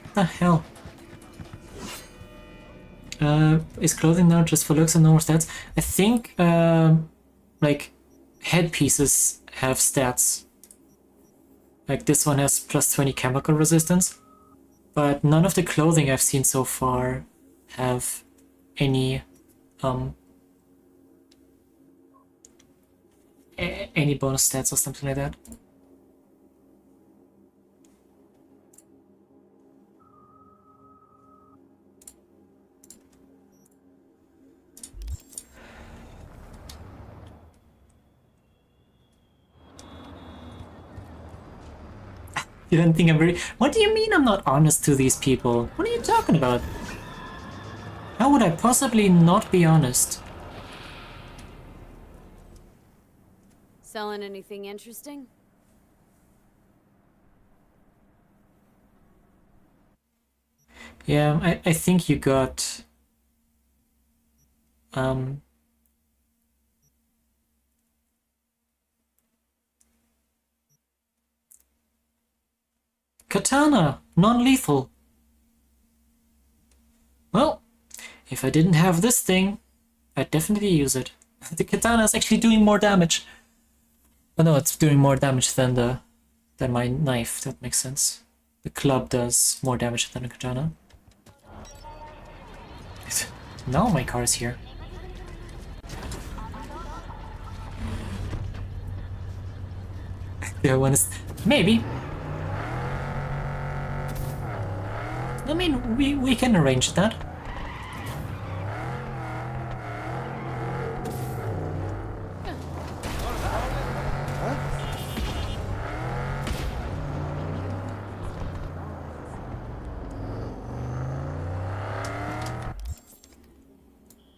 What the hell? Is clothing now just for looks and no more stats? I think, like, headpieces have stats. Like this one has plus 20 chemical resistance. But none of the clothing I've seen so far have any any bonus stats or something like that. You don't think I'm very... What do you mean I'm not honest to these people? What are you talking about? How would I possibly not be honest? Selling anything interesting? Yeah, I think you got... Katana! Non-lethal! Well, if I didn't have this thing, I'd definitely use it. The katana is actually doing more damage. Oh no, it's doing more damage than my knife, that makes sense. The club does more damage than a katana. Now my car is here. The one is... Maybe. I mean, we can arrange that.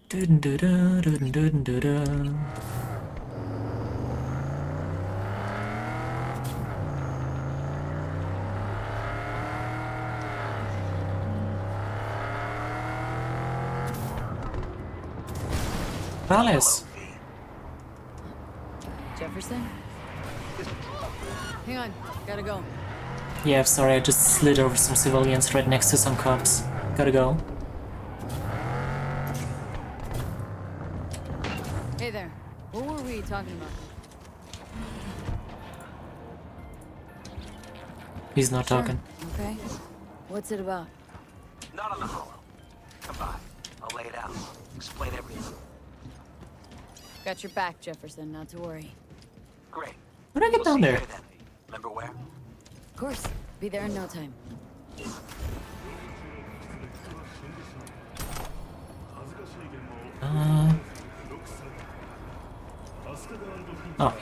Dun dun dun dun dun dun dun. Alice. Jefferson? Hang on, gotta go. Yeah, sorry, I just slid over some civilians right next to some cops. Gotta go. Hey there, what were we talking about? He's not talking. Okay. What's it about? Not on the phone. Come by. I'll lay it out. Explain everything. Got your back, Jefferson, not to worry. Great. How did I get down there? Remember where? Of course. Be there in no time. Oh.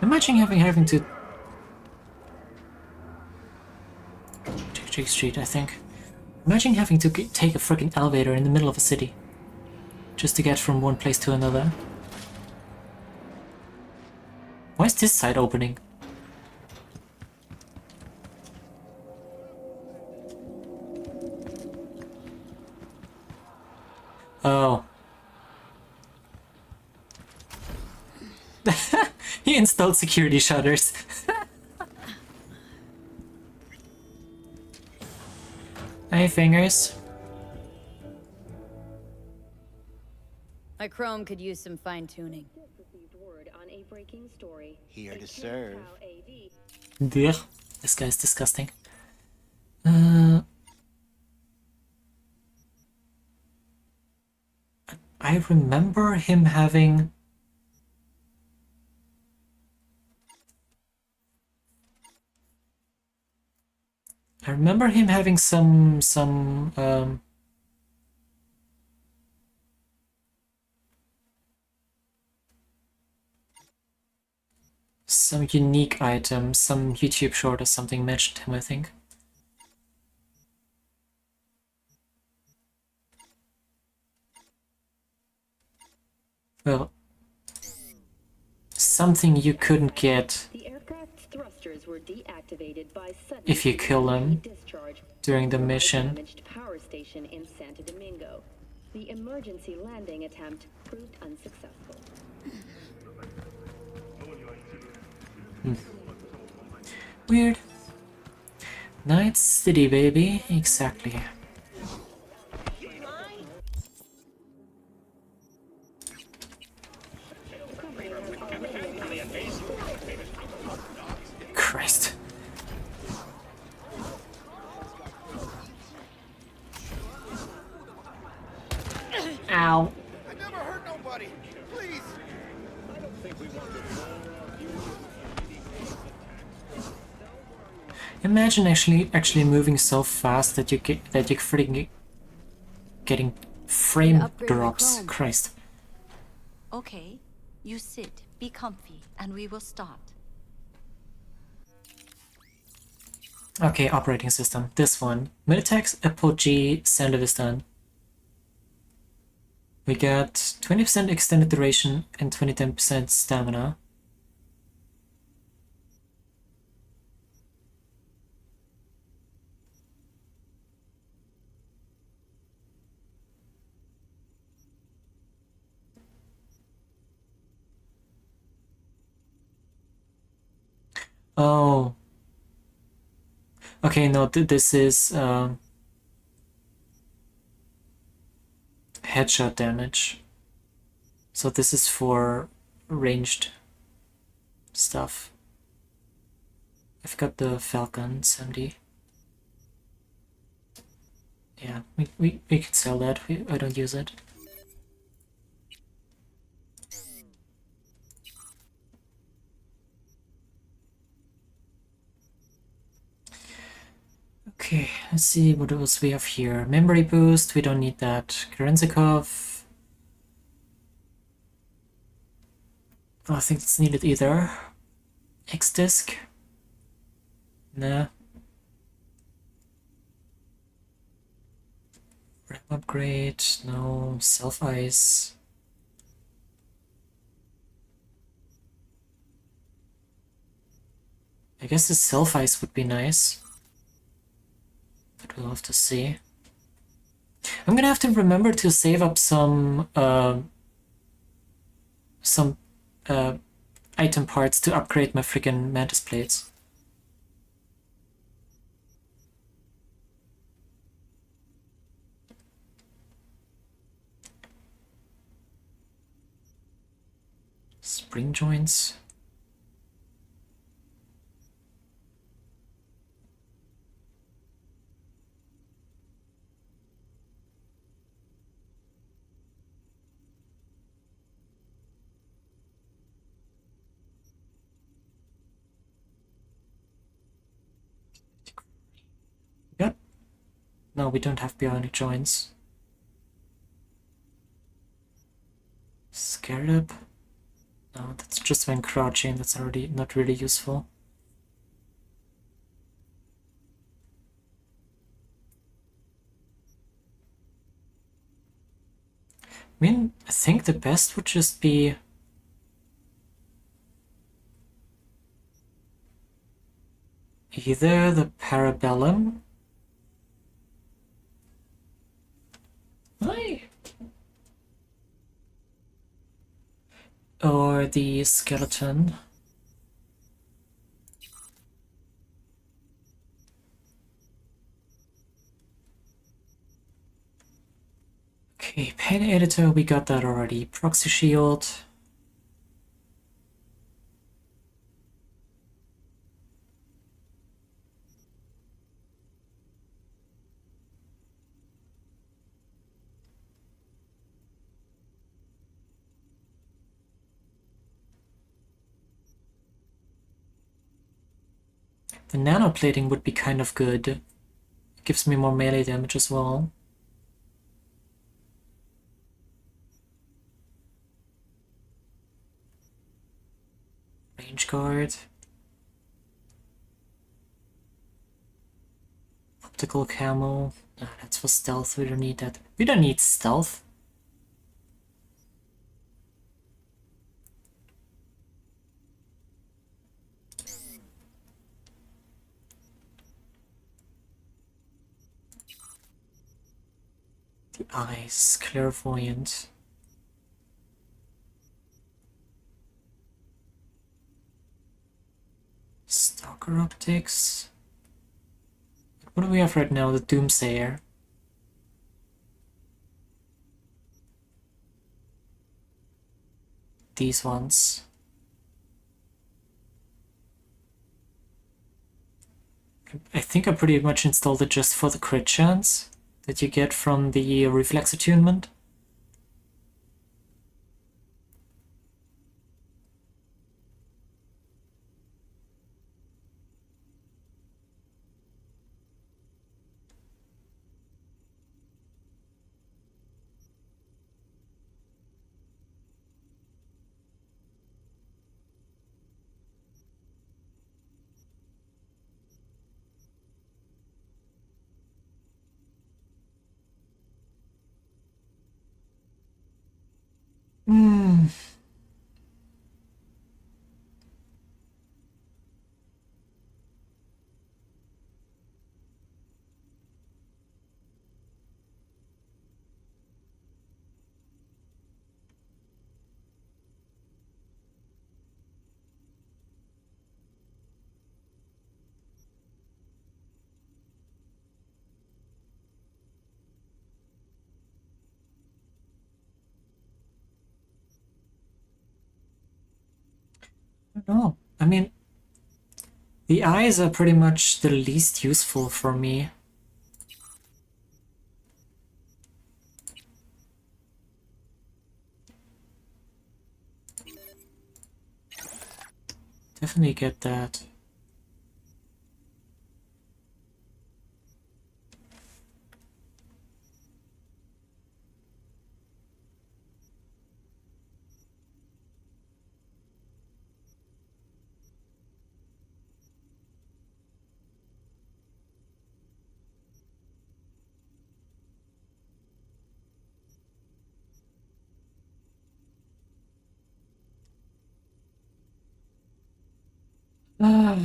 Imagine having to... Jake Street, I think. Imagine having to take a freaking elevator in the middle of a city. Just to get from one place to another. Why is this side opening? Oh. He installed security shutters. Hey, fingers. My Chrome could use some fine-tuning. Here to serve. Ugh, this guy's disgusting. I remember him having... some unique item, some YouTube short or something mentioned him, I think. Well, something you couldn't get if you kill him during the mission. Power station in Santo Domingo. The emergency landing attempt proved unsuccessful. Weird. Night City, baby. Exactly. Christ. Ow. I never hurt nobody. Please. Imagine actually moving so fast that you freaking getting frame drops. Christ. Okay, you sit, be comfy, and we will start. Okay, operating system. This one. Militex, Apogee, SanDisk done. We got 20% extended duration and 20% stamina. Oh. Okay, no, this is headshot damage. So this is for ranged stuff. I've got the Falcon 70. Yeah, we can sell that. I don't use it. Okay, let's see what else we have here. Memory boost, we don't need that. Kerenzikov. I don't think it's needed either. X-Disk. Nah. RAM upgrade, no. Self-ice. I guess the self-ice would be nice. But we'll have to see. I'm gonna have to remember to save up some item parts to upgrade my freaking Mantis plates. Spring joints. Yep. No, we don't have bionic joints. Scarab. No, that's just when crouching. That's already not really useful. I mean, I think the best would just be either the Parabellum. Hi. Or the skeleton. Okay, Paint editor, we got that already. Proxy shield. The nanoplating would be kind of good. It gives me more melee damage as well. Range guard. Optical camo. Ah, that's for stealth, we don't need that. We don't need stealth. The eyes, clairvoyant. Stalker optics. What do we have right now? The Doomsayer. These ones. I think I pretty much installed it just for the crit chance that you get from the reflex attunement. Hmm. No, I mean, the eyes are pretty much the least useful for me. Definitely get that. Ah.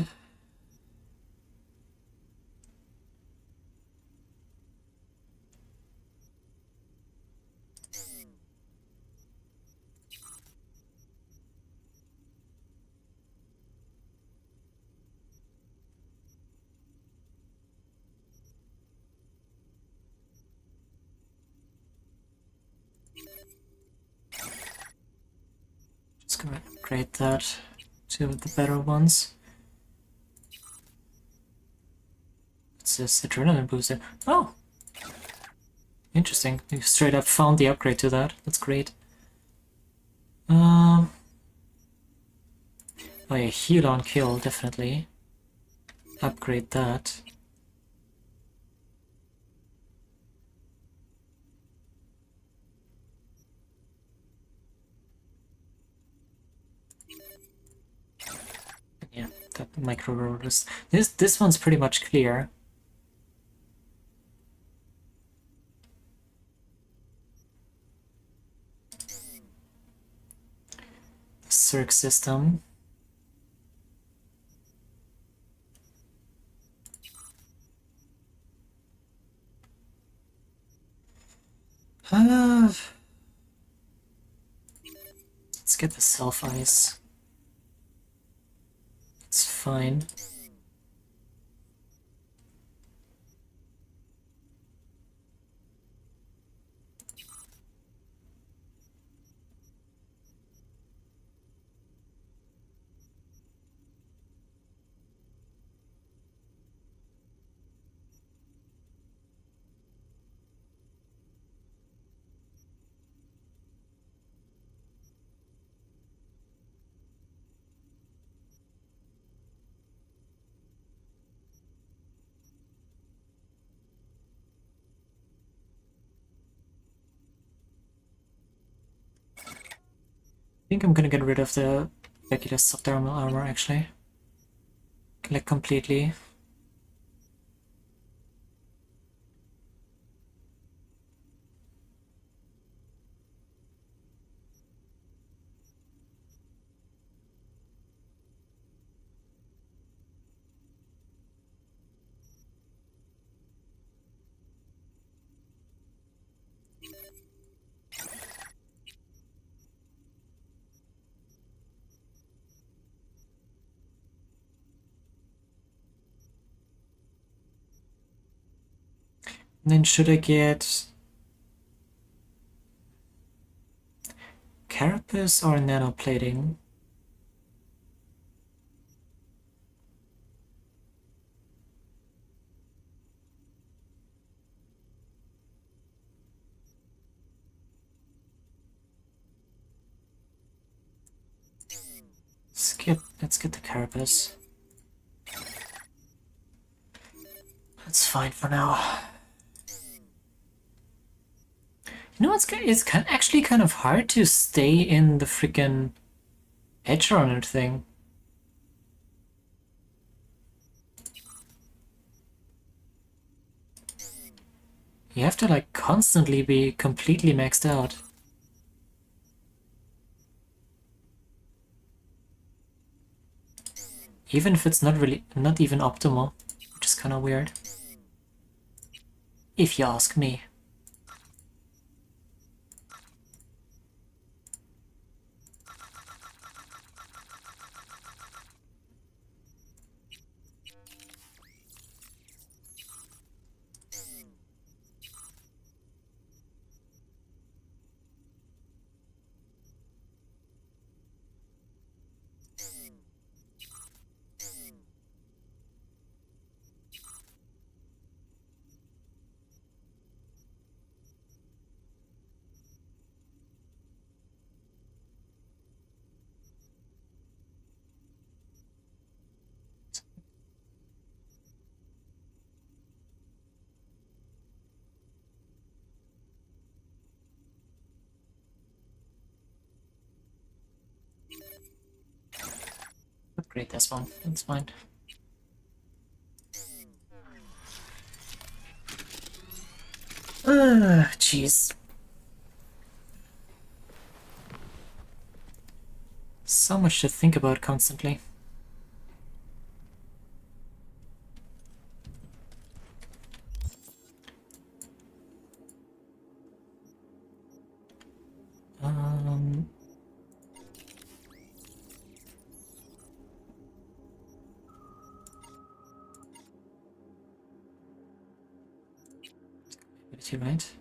Just gonna upgrade that to the better ones. It's this adrenaline booster. Oh! Interesting. You straight up found the upgrade to that. That's great. Oh yeah, heal on kill, definitely. Upgrade that. Yeah, that micro rotors. This one's pretty much clear. Circ system. Let's get the self ice. It's fine. think I'm gonna get rid of the regular subdermal armor actually. Like completely. And then should I get carapace or nanoplating? Let's get the carapace. That's fine for now. You know, it's actually kind of hard to stay in the freaking edge runner thing. You have to like constantly be completely maxed out. Even if it's not even optimal, which is kind of weird. If you ask me. Upgrade this one, that's fine. Jeez. So much to think about constantly. Right?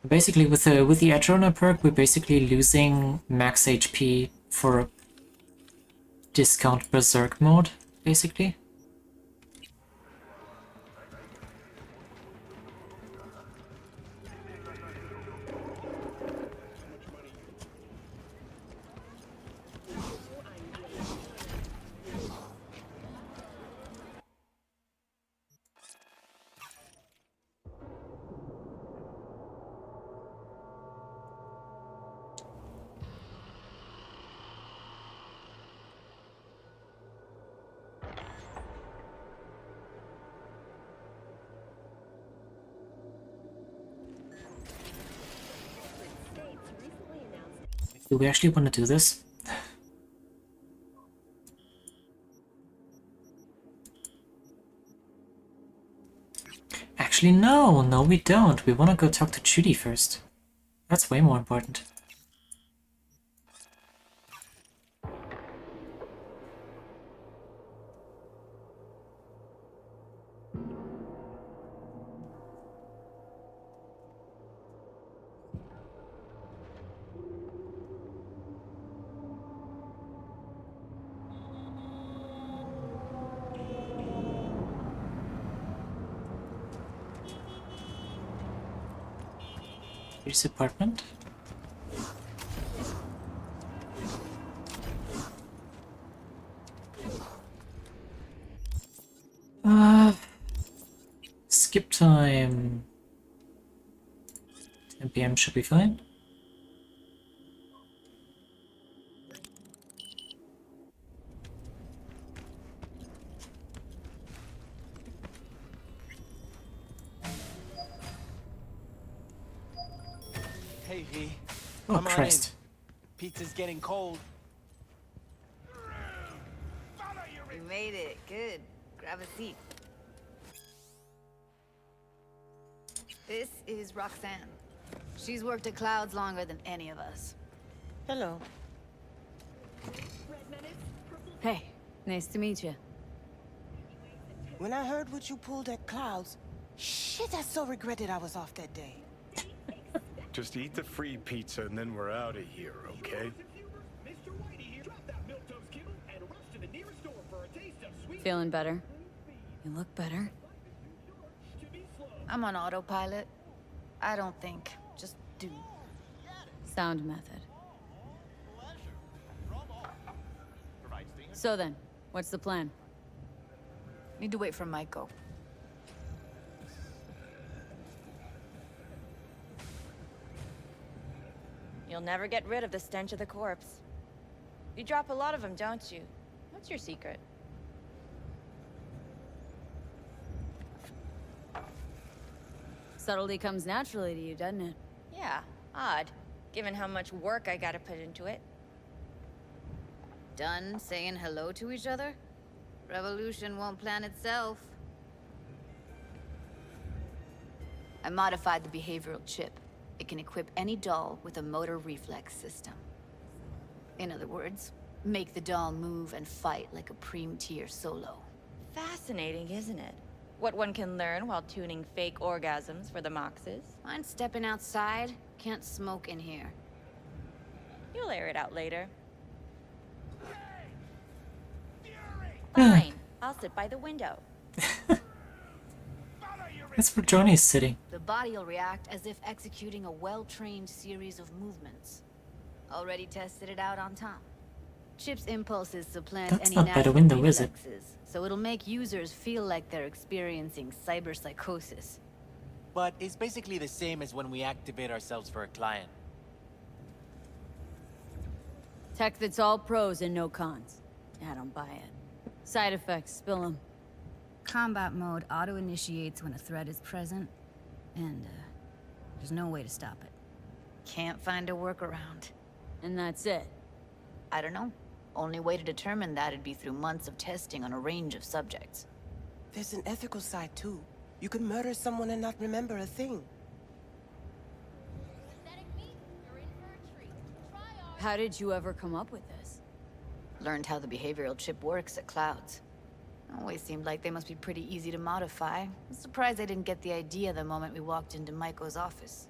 Basically, with the Edge Runner perk, we're basically losing max HP for discount Berserk mode, basically. Do we actually want to do this? Actually, no, we don't. We want to go talk to Judy first. That's way more important. Here's apartment. skip time. 10 PM should be fine. Hey, V. Oh, Come on in. Christ. Pizza's getting cold. You made it. Good. Grab a seat. This is Roxanne. She's worked at Clouds longer than any of us. Hello. Hey, nice to meet you. When I heard what you pulled at Clouds, shit, I so regretted I was off that day. Just eat the free pizza and then we're out of here, okay? Feeling better? You look better. I'm on autopilot. I don't think. Just do. Sound method. So then, what's the plan? Need to wait for Maiko. You'll never get rid of the stench of the corpse. You drop a lot of them, don't you? What's your secret? Subtlety comes naturally to you, doesn't it? Yeah, odd, given how much work I gotta put into it. Done saying hello to each other? Revolution won't plan itself. I modified the behavioral chip. It can equip any doll with a motor reflex system. In other words, make the doll move and fight like a Preem-tier solo. Fascinating, isn't it? What one can learn while tuning fake orgasms for the Moxes. Mind stepping outside? Can't smoke in here. You'll air it out later. Fine, I'll sit by the window. That's where Johnny's sitting. The body'll react as if executing a well-trained series of movements. Already tested it out on Tom. Chip's impulses supplant That's any not by the natural window, is it? reflexes, so it'll make users feel like they're experiencing cyberpsychosis. But it's basically the same as when we activate ourselves for a client. Tech that's all pros and no cons. I don't buy it. Side effects, spill them. Combat mode auto-initiates when a threat is present, and there's no way to stop it. Can't find a workaround. And that's it? I don't know. Only way to determine that'd be through months of testing on a range of subjects. There's an ethical side, too. You could murder someone and not remember a thing. How did you ever come up with this? Learned how the behavioral chip works at Clouds. Always seemed like they must be pretty easy to modify. I'm surprised I didn't get the idea the moment we walked into Maiko's office.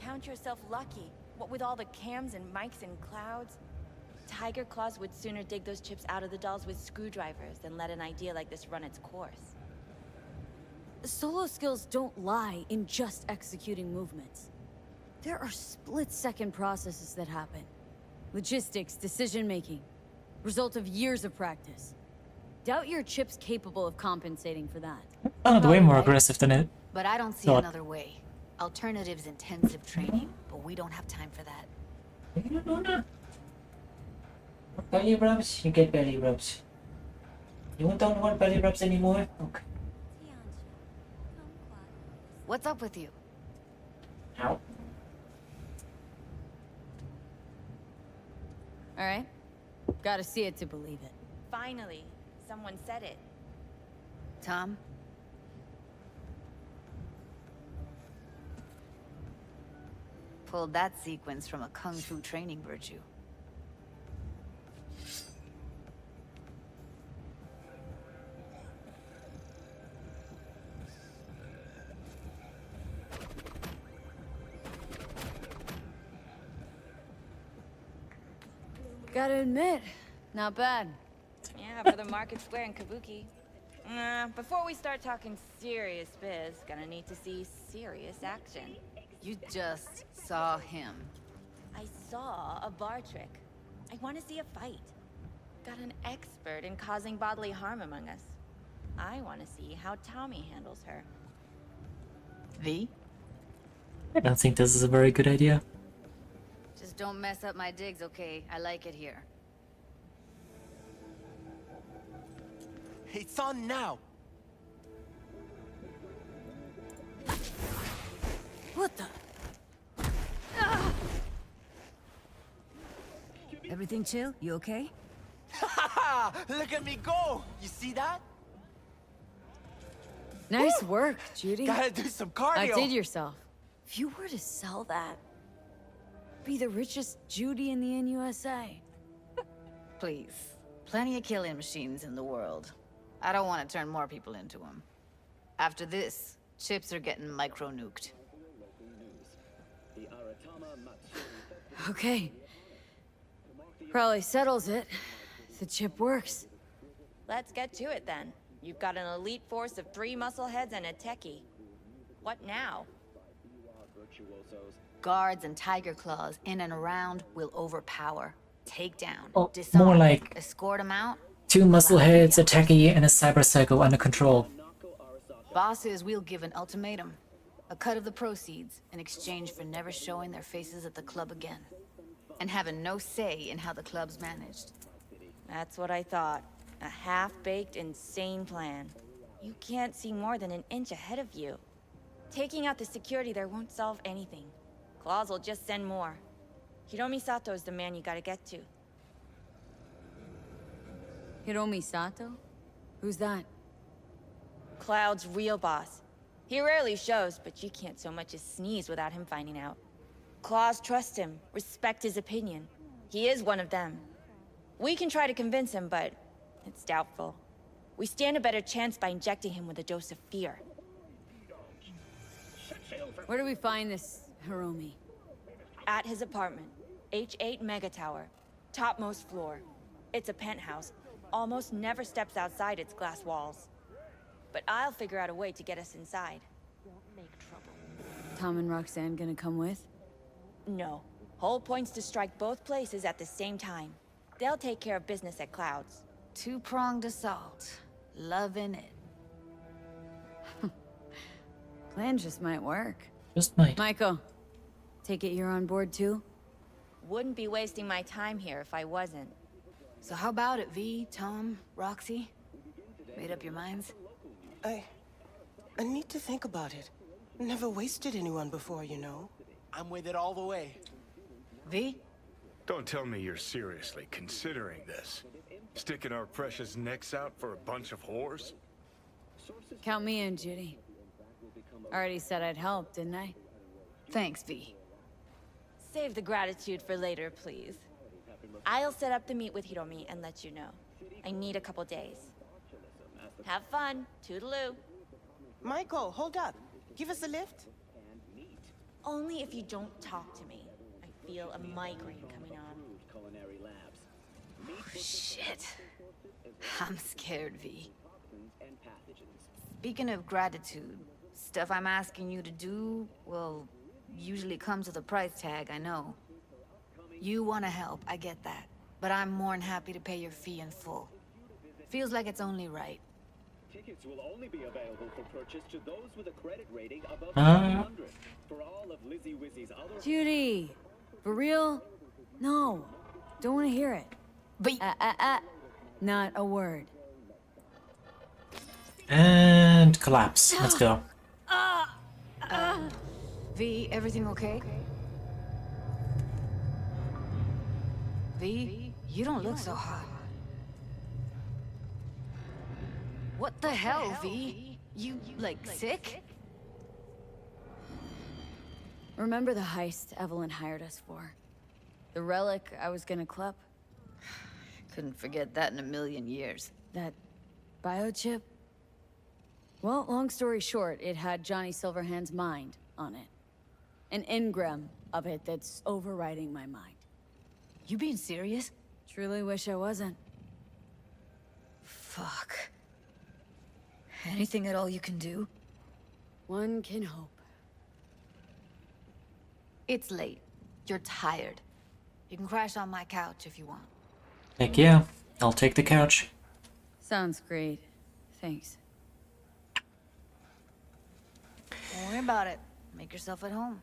Count yourself lucky. What with all the cams and mics and Clouds? Tiger Claws would sooner dig those chips out of the dolls with screwdrivers than let an idea like this run its course. Solo skills don't lie in just executing movements. There are split-second processes that happen. Logistics, decision-making. Result of years of practice. Doubt your chip's capable of compensating for that. Sounded way more aggressive than it. But I don't see thought. another way. Alternatives intensive training, but we don't have time for that. Belly rubs? You get belly rubs. You don't want belly rubs anymore? Okay. What's up with you? Ow. Alright. Gotta see it to believe it. Finally, someone said it. Tom? Pulled that sequence from a kung fu training virtue. Gotta admit, not bad. Yeah, for the market square in Kabuki. Before we start talking serious biz, gonna need to see serious action. You just saw him. I saw a bar trick. I want to see a fight. Got an expert in causing bodily harm among us. I want to see how Tommy handles her. V? I don't think this is a very good idea. Just don't mess up my digs, okay? I like it here. It's on now. What the? Everything chill? You okay? Look at me go! You see that? Nice work, Judy. Gotta do some cardio. Outdid yourself. If you were to sell that, be the richest Judy in the NUSA. Please. Plenty of killing machines in the world. I don't want to turn more people into them. After this, chips are getting micro-nuked. Okay. Probably settles it. The chip works. Let's get to it then. You've got an elite force of 3 muscleheads and a techie. What now? Guards and tiger claws in and around will overpower, take down, Oh, disarm, more like escort them out. 2 muscleheads, a techie, and a cyber psycho under control. Bosses, we'll give an ultimatum. A cut of the proceeds in exchange for never showing their faces at the club again. And having no say in how the club's managed. That's what I thought. A half-baked, insane plan. You can't see more than an inch ahead of you. Taking out the security there won't solve anything. Claws will just send more. Hiromi Sato's the man you gotta get to. Hiromi Sato? Who's that? Cloud's real boss. He rarely shows, but you can't so much as sneeze without him finding out. Claws trust him, respect his opinion. He is one of them. We can try to convince him, but it's doubtful. We stand a better chance by injecting him with a dose of fear. Where do we find this Hiromi? At his apartment, H8 Mega Tower, topmost floor. It's a penthouse, almost never steps outside its glass walls. But I'll figure out a way to get us inside. Won't make trouble. Tom and Roxanne gonna come with? No. Whole point's to strike both places at the same time. They'll take care of business at Clouds. Two-pronged assault. Loving it. Plan just might work. Just might. Michael, take it you're on board too? Wouldn't be wasting my time here if I wasn't. So how about it, V, Tom, Roxy? Made up your minds? I need to think about it. Never wasted anyone before, you know. I'm with it all the way. V? Don't tell me you're seriously considering this. Sticking our precious necks out for a bunch of whores? Count me in, Judy. Already said I'd help, didn't I? Thanks, V. Save the gratitude for later, please. I'll set up the meet with Hiromi and let you know. I need a couple days. Have fun. Toodaloo. Michael, hold up. Give us a lift. Only if you don't talk to me. I feel a migraine coming on. Oh, shit. I'm scared, V. Speaking of gratitude, stuff I'm asking you to do, well, usually comes with a price tag, I know. You want to help, I get that. But I'm more than happy to pay your fee in full. Feels like it's only right. Tickets will only be available for purchase to those with a credit rating above 100. For all of Lizzie Wizzy's other... Judy! For real? No. Don't want to hear it. But... Not a word. And collapse. Let's go. V, everything okay? V, you don't look so hot. What the hell, V? You, like, sick? Remember the heist Evelyn hired us for? The relic I was gonna club? Couldn't forget that in a million years. That biochip? Well, long story short, it had Johnny Silverhand's mind on it. An engram of it that's overriding my mind. You being serious? Truly wish I wasn't. Fuck. Anything at all you can do? One can hope. It's late. You're tired. You can crash on my couch if you want. Heck yeah. I'll take the couch. Sounds great. Thanks. Don't worry about it. Make yourself at home.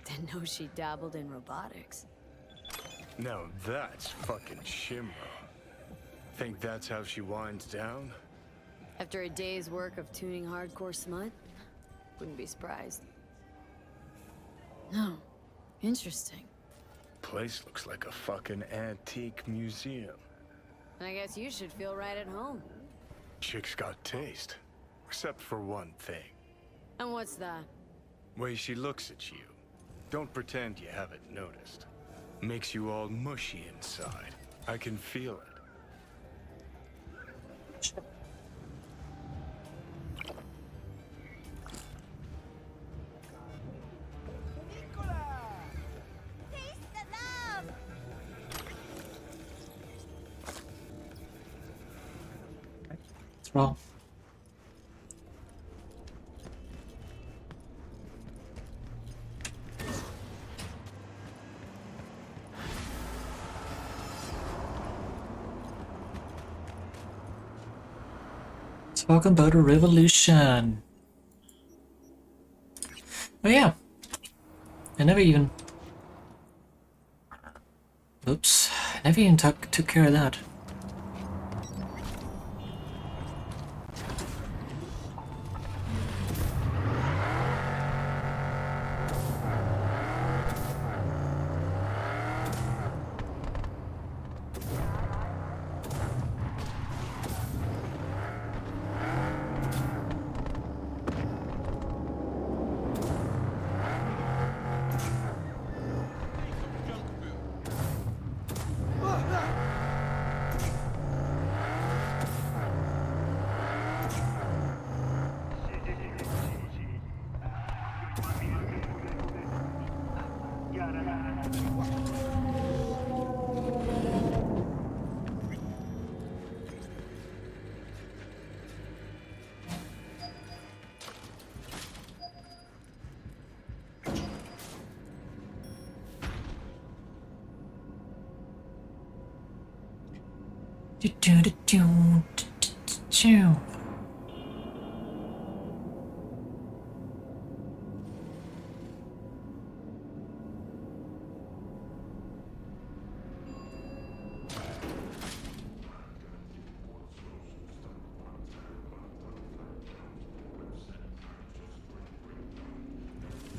Didn't know she dabbled in robotics. Now that's fucking Shinra. Think that's how she winds down? After a day's work of tuning hardcore smut, wouldn't be surprised. No, interesting. Place looks like a fucking antique museum. I guess you should feel right at home. Chick's got taste. Except for one thing. And what's that? Way she looks at you. Don't pretend you haven't noticed. Makes you all mushy inside. I can feel it. What's wrong? Talk about a revolution. Oh yeah. I never even... Oops. I never even took care of that.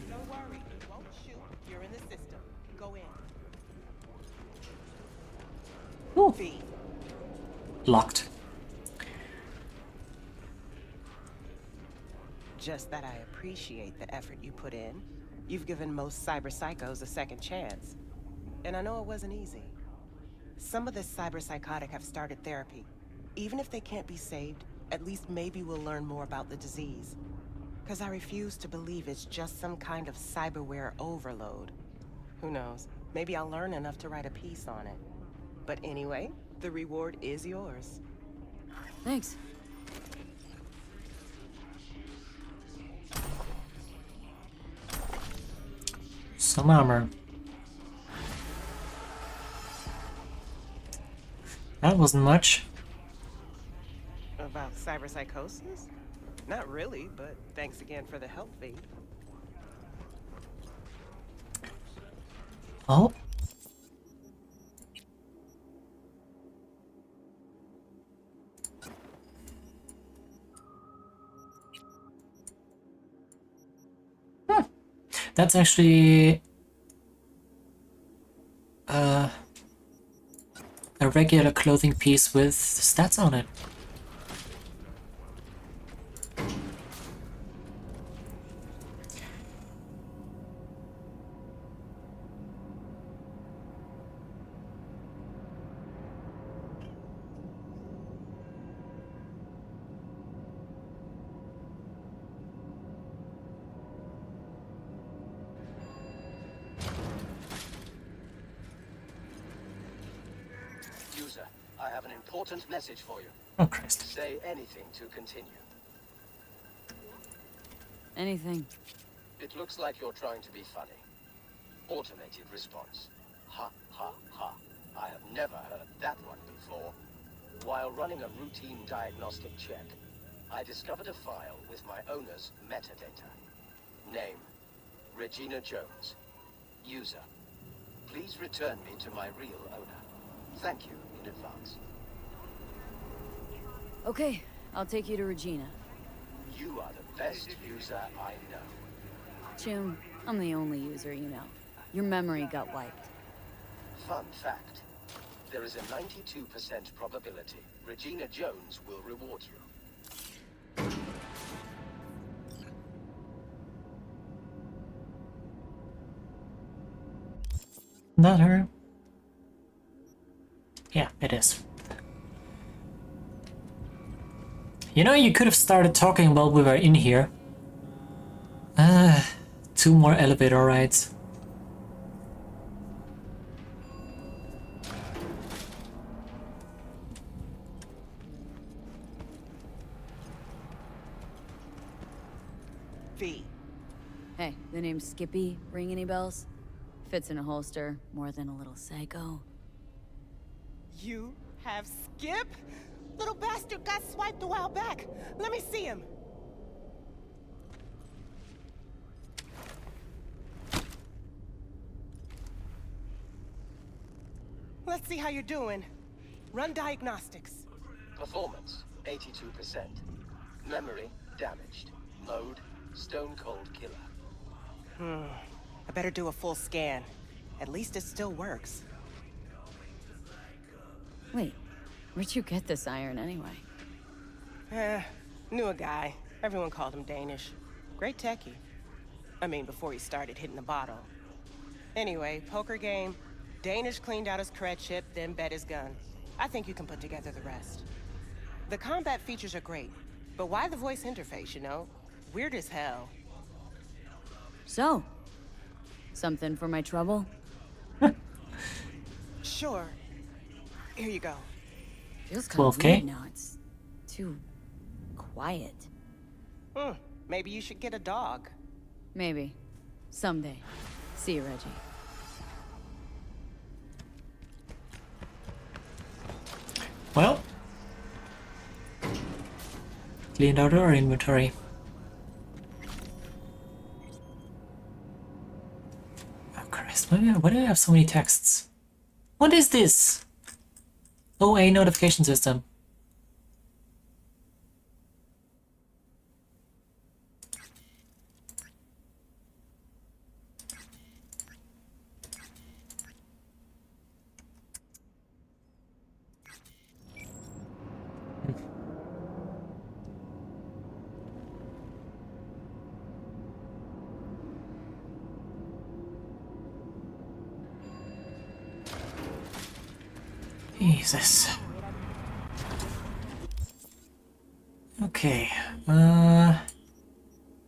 Don't worry, it won't shoot. You're in the system. Go in. Ooh. V. Locked. Just that I appreciate the effort you put in. You've given most cyber psychos a second chance. And I know it wasn't easy. Some of the cyber psychotic have started therapy. Even if they can't be saved, at least maybe we'll learn more about the disease. Because I refuse to believe it's just some kind of cyberware overload. Who knows? Maybe I'll learn enough to write a piece on it. But anyway, the reward is yours. Thanks. Some armor. That wasn't much. About cyberpsychosis? Not really, but thanks again for the help, V. Oh. That's actually a regular clothing piece with stats on it. I have an important message for you. Oh, Christ. Say anything to continue. Anything. It looks like you're trying to be funny. Automated response. Ha, ha, ha. I have never heard that one before. While running a routine diagnostic check, I discovered a file with my owner's metadata. Name, Regina Jones. User, please return me to my real owner. Thank you in advance. Okay, I'll take you to Regina. You are the best user I know. Jim, I'm the only user you know. Your memory got wiped. Fun fact. There is a 92% probability Regina Jones will reward you. Not her. Yeah, it is. You know, you could have started talking while we were in here. 2 more elevator rides. V. Hey, the name Skippy ring any bells? Fits in a holster more than a little psycho. You have Skip? Little bastard got swiped a while back. Let me see him. Let's see how you're doing. Run diagnostics. Performance, 82%. Memory, damaged. Mode, stone cold killer. I better do a full scan. At least it still works. Wait, where'd you get this iron anyway? Knew a guy. Everyone called him Danish. Great techie. I mean, before he started hitting the bottle. Anyway, poker game. Danish cleaned out his cred chip, then bet his gun. I think you can put together the rest. The combat features are great, but why the voice interface, you know? Weird as hell. So, something for my trouble? Sure. Here you go. Feels kind of 12K? weird now. It's too quiet. Maybe you should get a dog. Maybe. Someday. See you, Reggie. Well, cleaned out our inventory. Oh Christ, why do I have so many texts? What is this? OA notification system. Jesus. Okay,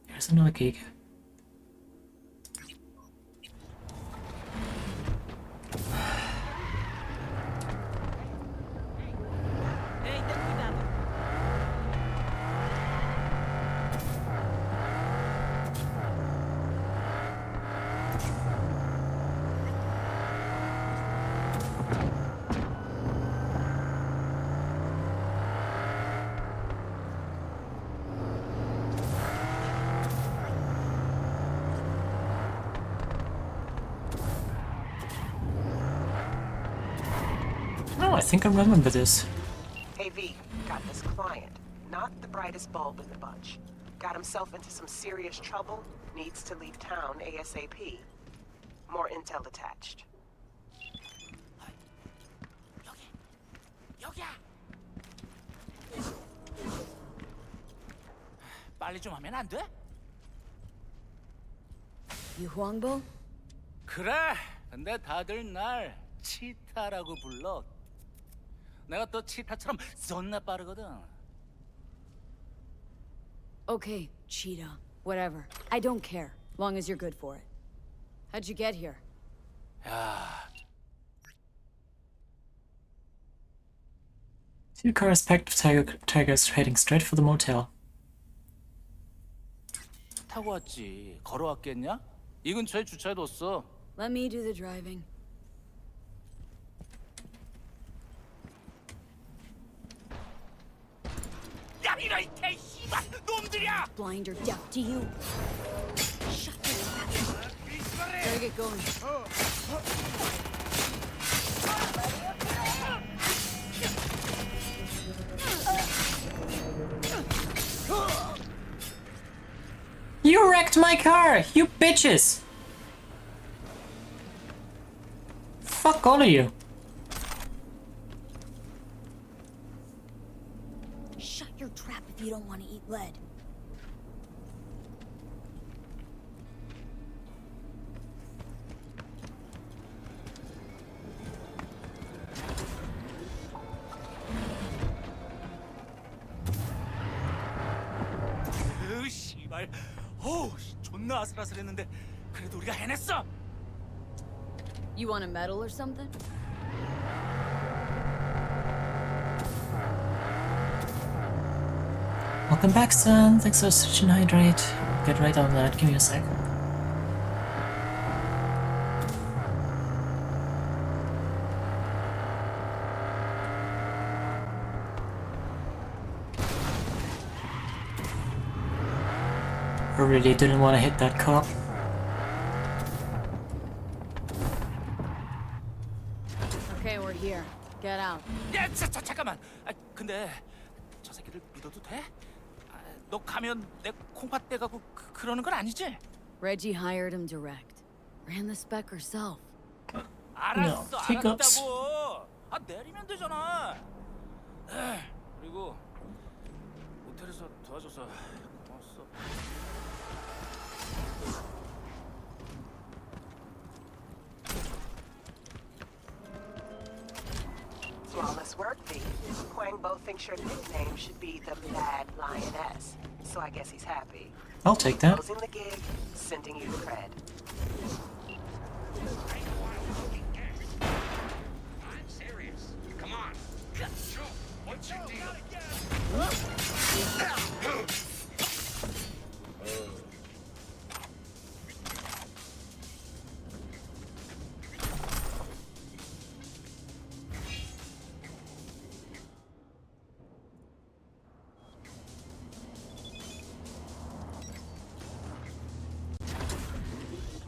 here's another gig. I think I remember this. AV, got this client. Not the brightest bulb in the bunch. Got himself into some serious trouble. Needs to leave town ASAP. More intel attached. 빨리 좀 하면 안 돼? 유황보? 그래. 근데 다들 날 치타라고 불러. 내가 또 치타처럼 존나 빠르거든. Okay, Cheetah. Whatever. I don't care. Long as you're good for it. How'd you get here? 야. Two cars packed with tigers heading straight for the motel. 타고 왔지. 걸어왔겠냐? 이 근처에 주차해뒀어. Let me do the driving. 야, 이런 개 씨발 놈들이야! Blind or deaf to you? Shut up. Gotta get going. You wrecked my car, you bitches! Fuck all of you. Shut your trap if you don't want to eat lead. 으 씨발. 어우, 존나 아슬아슬했는데 그래도 우리가 해냈어. You want a medal or something? Welcome back, son. Thanks for such an hydrate. Get right on that. Give me a sec. I really didn't want to hit that cop. Okay, we're here. Get out. 야, 잠깐만. 아, 근데 저 새끼를 믿어도 돼? 아, 너 가면 내 콩팥 떼가고 그러는 건 아니지? Reggie hired him direct. Ran the spec herself. 알았어, hiccups. 알았다고. 아, 내리면 되잖아. 그리고 모텔에서 도와줘서 고마웠어. Flawless work, V. Huangbo thinks your nickname should be the Mad Lioness, so I guess he's happy. I'll take that. Closing the gig, sending you cred. I'm serious. Come on. Show. What's your deal?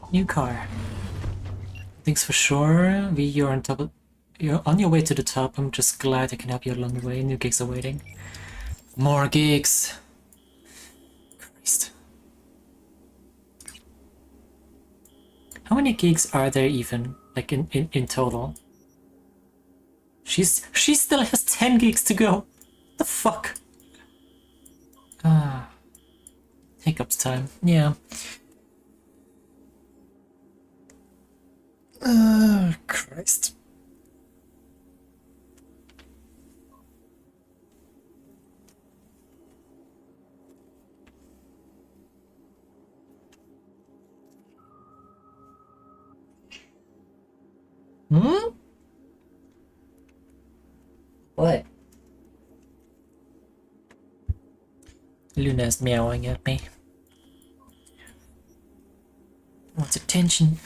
New car. Thanks for sure. V, you're on top. You're on your way to the top. I'm just glad I can help you along the way. New gigs are waiting. More gigs. Christ. How many gigs are there even? Like in total? She still has 10 gigs to go. The fuck? Ah. Hiccups time. Yeah. Oh, Christ. Hmm? What? Luna's meowing at me. Wants attention.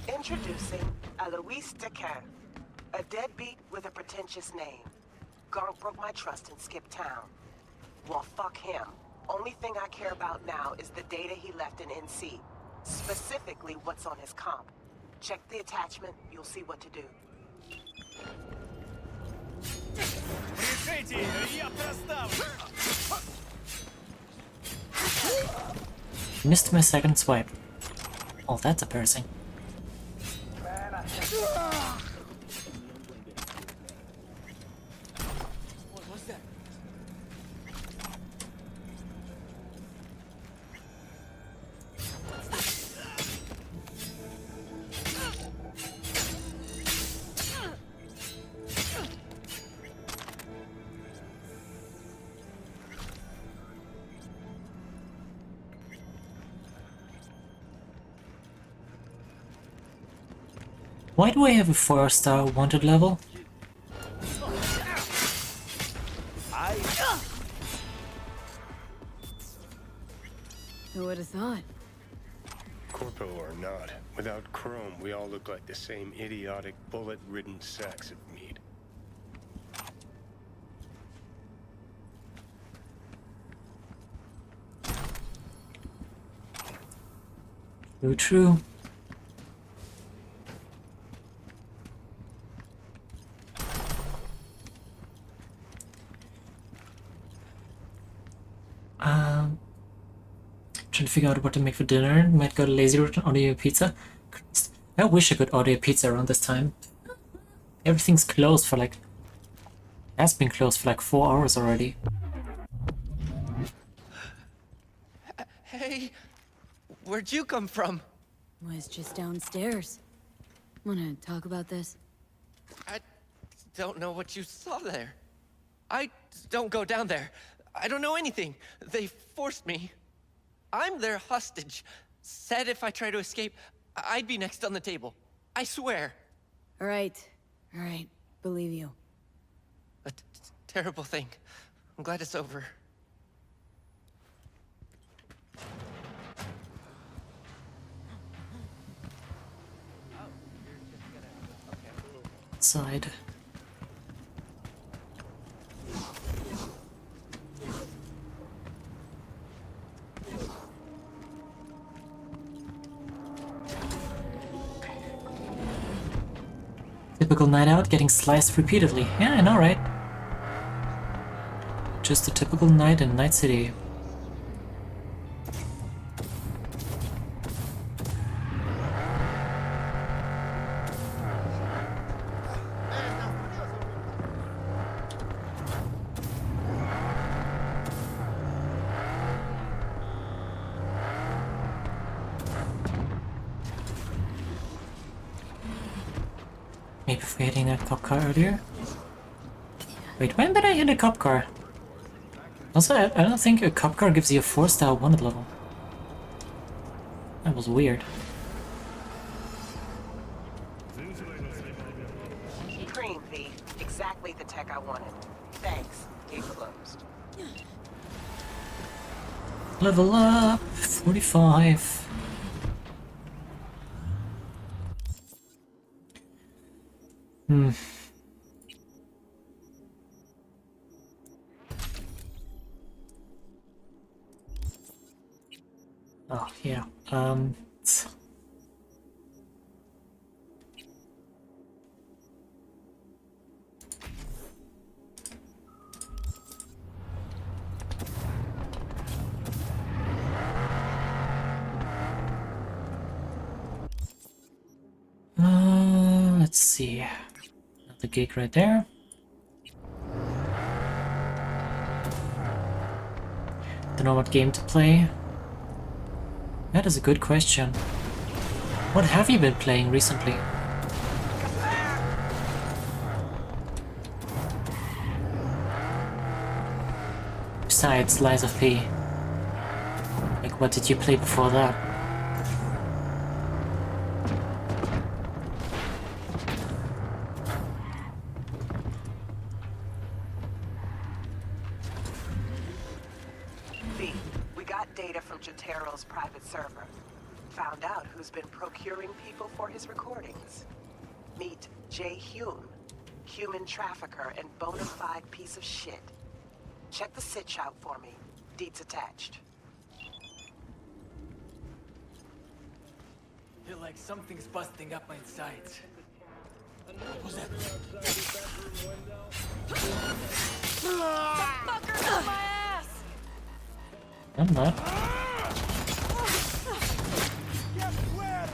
Introducing Alois Decan, a deadbeat with a pretentious name. Garnk broke my trust and skipped town. Well, fuck him. Only thing I care about now is the data he left in NC. Specifically, what's on his comp. Check the attachment, you'll see what to do. Missed my second swipe. Oh, that's embarrassing. What was that? Why do I have a 4-star wanted level? Who would have thought? Corpo or not, without Chrome, we all look like the same idiotic, bullet-ridden sacks of meat. True. Trying to figure out what to make for dinner. Might go to Lazy Root and order a pizza. Christ. I wish I could order a pizza around this time. Everything's closed for like... has been closed for like 4 hours already. Hey, where'd you come from? Was just downstairs. Wanna talk about this? I don't know what you saw there. I don't go down there. I don't know anything. They forced me. I'm their hostage. Said if I try to escape, I'd be next on the table. I swear. All right. Believe you. A terrible thing. I'm glad it's over. Side. Typical night out, getting sliced repeatedly. Yeah, I know, right? Just a typical night in Night City. Maybe for hitting that cop car earlier? Wait, when did I hit a cop car? Also, I don't think a cop car gives you a 4-star wanted level. That was weird. Cream thief. Exactly the tech I wanted. Thanks. Gate closed. Level up! 45. Oh, yeah. Let's see. Another gig right there. Don't know what game to play. That is a good question. What have you been playing recently? Besides Lies of P. Like, what did you play before that? We got data from Jotero's private server. Found out who's been procuring people for his recordings. Meet Jay Hume, human trafficker and bona fide piece of shit. Check the sitch out for me. Deeds attached. Feel like something's busting up my insides. What was that? Fucker on my ass! I'm not. Get wet!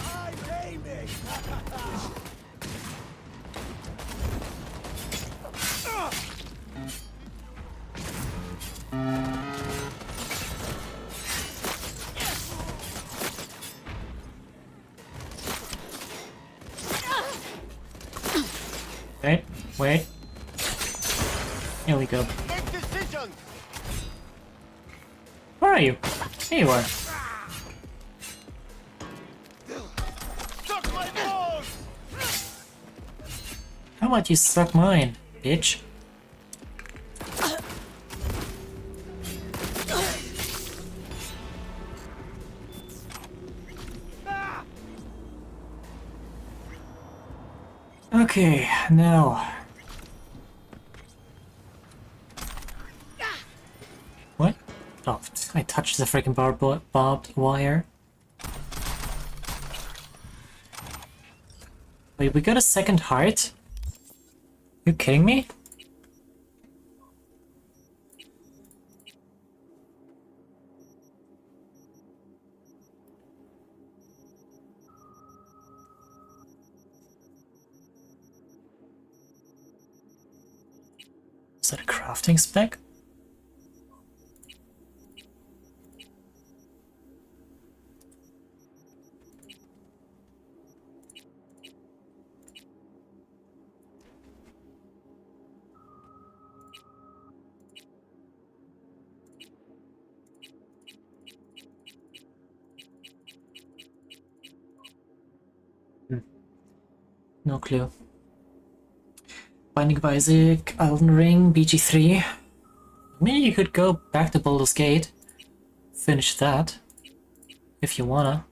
Wait, wait. Here we go. Where are you? Here you are. How about you suck mine, bitch? Okay, now. What? Oh, I touched the freaking barbed wire. Wait, we got a second heart? You kidding me? Is that a crafting spec? No clue. Binding of Isaac, Elden Ring, BG3. Maybe you could go back to Baldur's Gate. Finish that. If you wanna.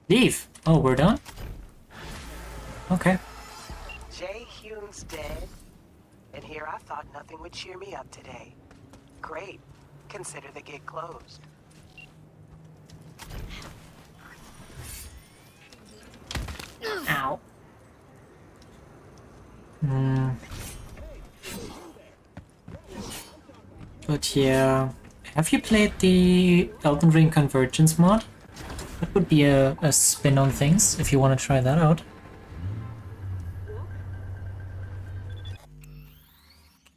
Leave! Oh, we're done? Okay. Jay Hume's dead, and here I thought nothing would cheer me up today. Great. Consider the gig closed. Ow. Hmm. But yeah, have you played the Elden Ring Convergence mod? That would be a spin on things, if you want to try that out.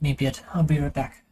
Maybe I'll be right back.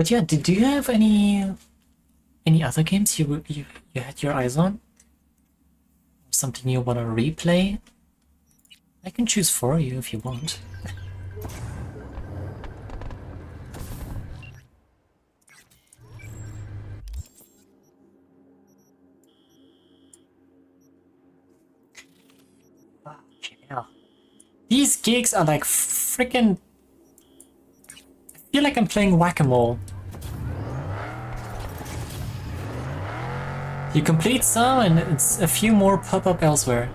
But yeah, do you have any other games you had your eyes on? Something you want to replay? I can choose for you if you want. Yeah. These gigs are like freaking. I feel like I'm playing whack-a-mole. You complete some and it's a few more pop up elsewhere.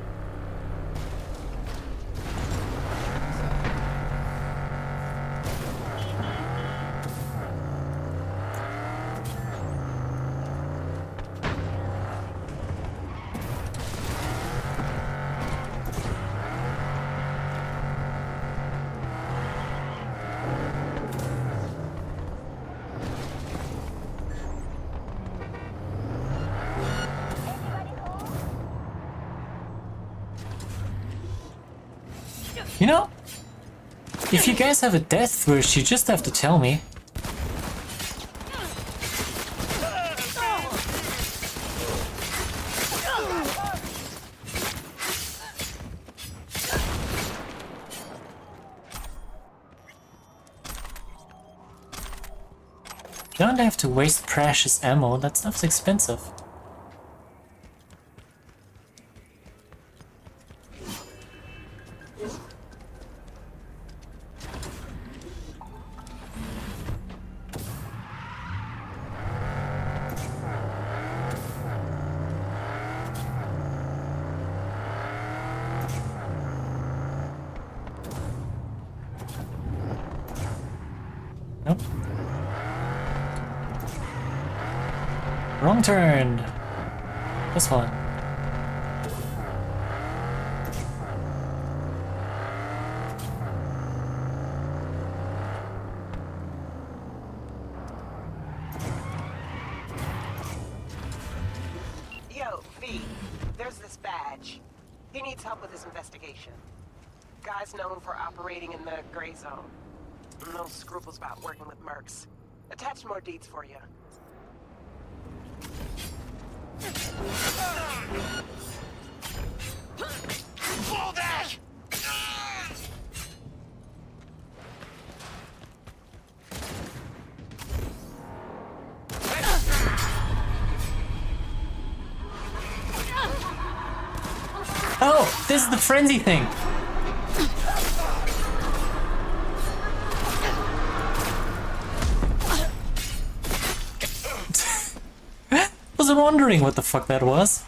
You know, if you guys have a death wish, you just have to tell me. You don't have to waste precious ammo, that stuff's expensive. Nope. Wrong turn. This one. Yo, V, there's this badge. He needs help with his investigation. Guy's known for operating in the gray zone. No scruples about working with mercs. Attach more deeds for you. Pull that! Oh, this is the frenzy thing. I was wondering what the fuck that was.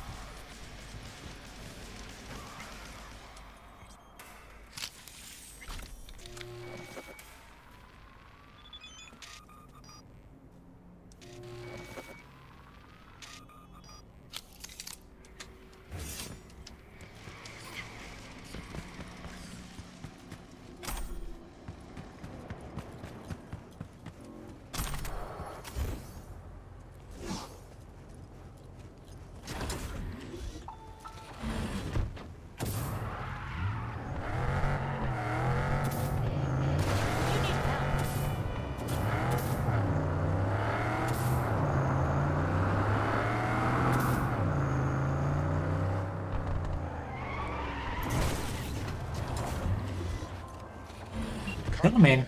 Man.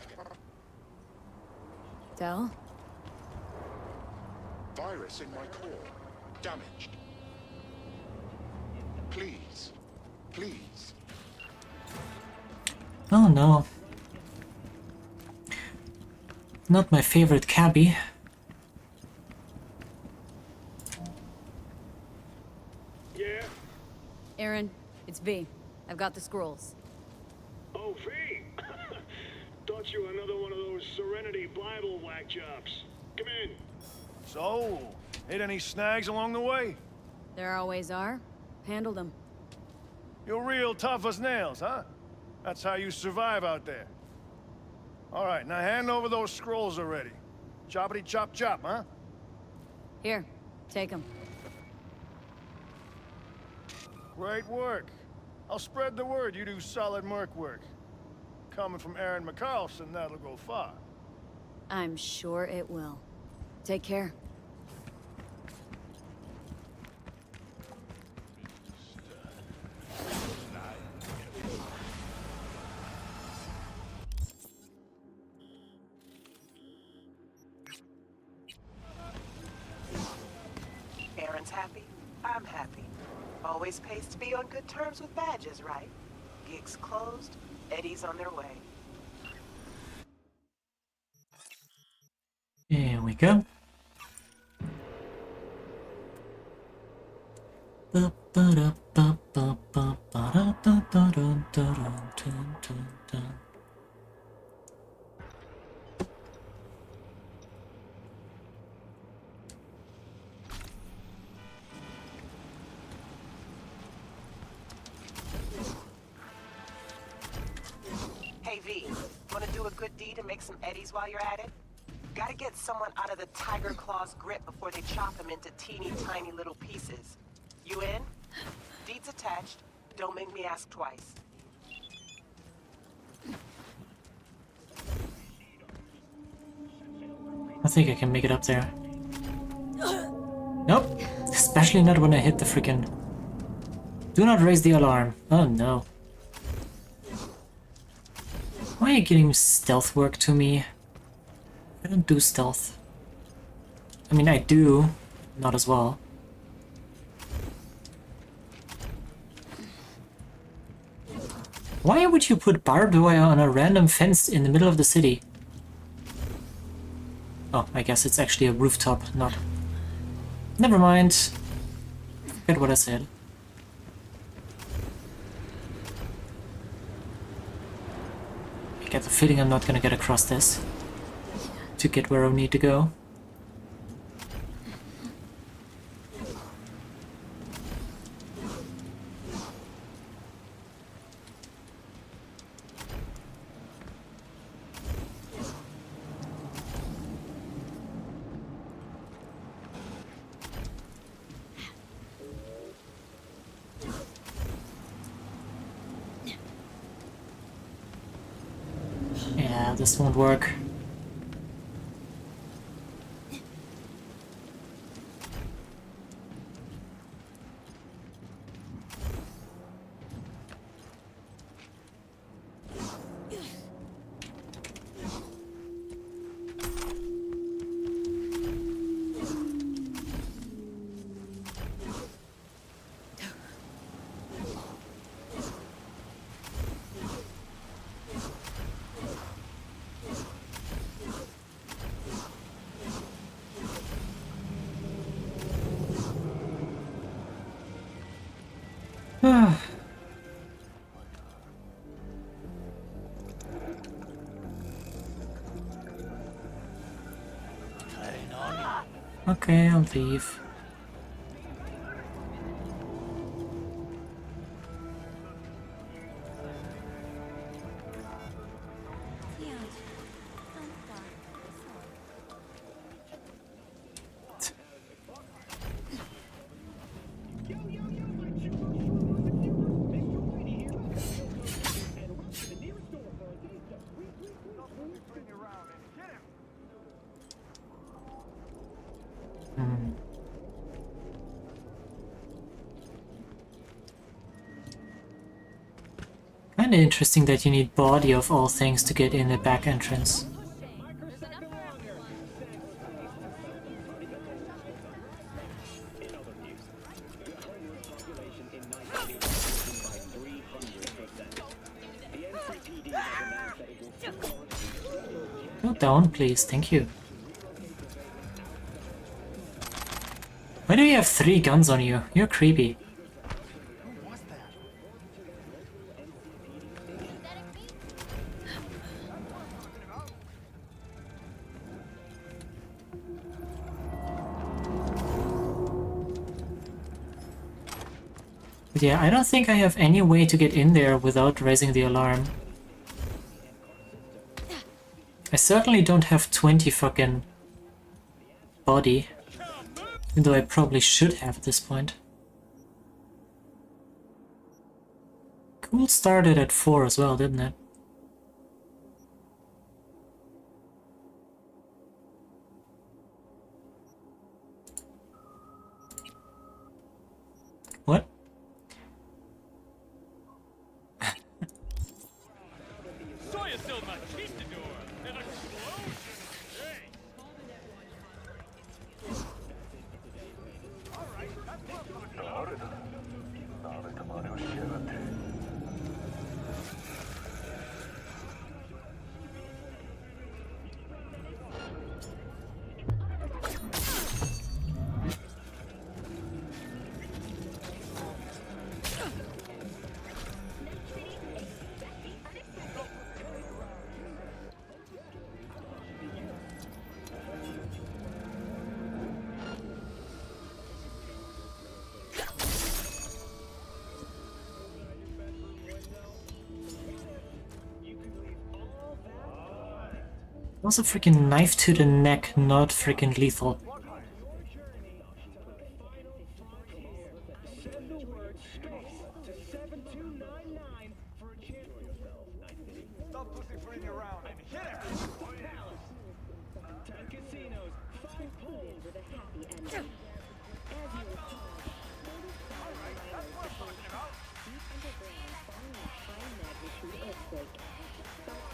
Del? Virus in my core. Damaged. Please. Please. Oh no. Not my favorite cabbie. Yeah? Aaron, it's V. I've got the scrolls. Oh, V! Thought you were another one of those Serenity Bible whack jobs. Come in. So, hit any snags along the way? There always are. Handled them. You're real tough as nails, huh? That's how you survive out there. All right, now hand over those scrolls already. Choppity chop chop, huh? Here, take them. Great work. I'll spread the word you do solid merc work. Coming from Aaron McCarlson, that'll go far. I'm sure it will. Take care. Aaron's happy. I'm happy. Always pays to be on good terms with badges, right? Gigs closed, Eddie's on their way. Here we go. Hey V, wanna do a good deed and make some eddies while you're at it? Gotta get someone out of the Tiger Claw's grip before they chop him into teeny tiny little pieces. You in? Deeds attached. Don't make me ask twice. I think I can make it up there. Nope. Especially not when I hit the freaking... Do not raise the alarm. Oh no. Why are you getting stealth work to me? I don't do stealth. I mean, I do. Not as well. Why would you put barbed wire on a random fence in the middle of the city? Oh, I guess it's actually a rooftop, not... Never mind. Forget what I said. I get the feeling I'm not gonna get across this to get where I need to go. Yeah, this won't work. Okay, I'll leave. Kinda interesting that you need body of all things to get in the back entrance. Go down, please, thank you. Why do you have 3 guns on you? You're creepy. But yeah, I don't think I have any way to get in there without raising the alarm. I certainly don't have 20 fucking body. Even though I probably should have at this point. Cool started at 4 as well, didn't it? Was a freaking knife to the neck, not freaking lethal.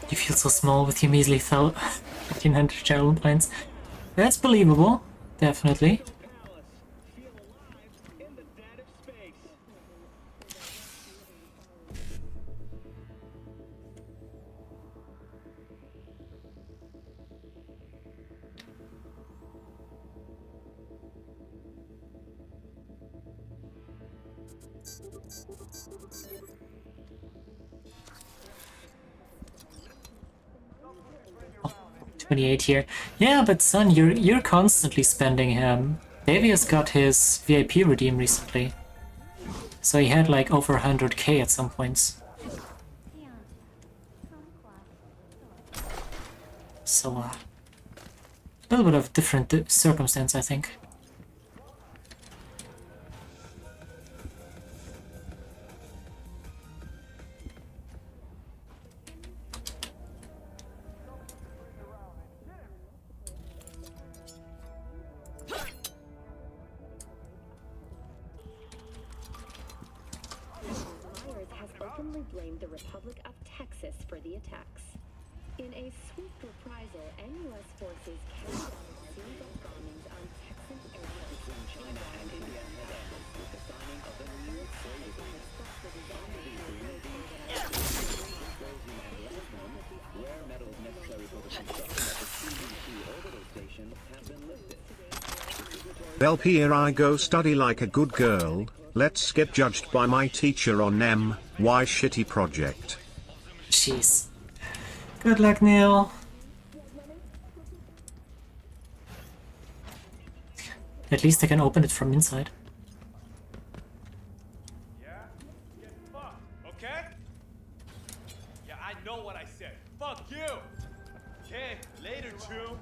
You feel so small with your measly 1500 Gerald points. That's believable, definitely. Oh, 28 here. Yeah, but son, you're constantly spending him. Davius got his VIP redeem recently, so he had like over 100k at some points. So a little bit of different circumstance, I think. Blamed the Republic of Texas for the attacks. In a swift reprisal, NUS forces carried out a series of bombings on Texan airports in China and India with the signing of the New York City rare metals necessary for the construction of the CDC orbital station have been lifted. Well, here I go study like a good girl. Let's get judged by my teacher on why shitty project. Jeez. Good luck, Neil. At least I can open it from inside. Yeah? Get fucked, okay? Yeah, I know what I said. Fuck you! Okay, later, Chew.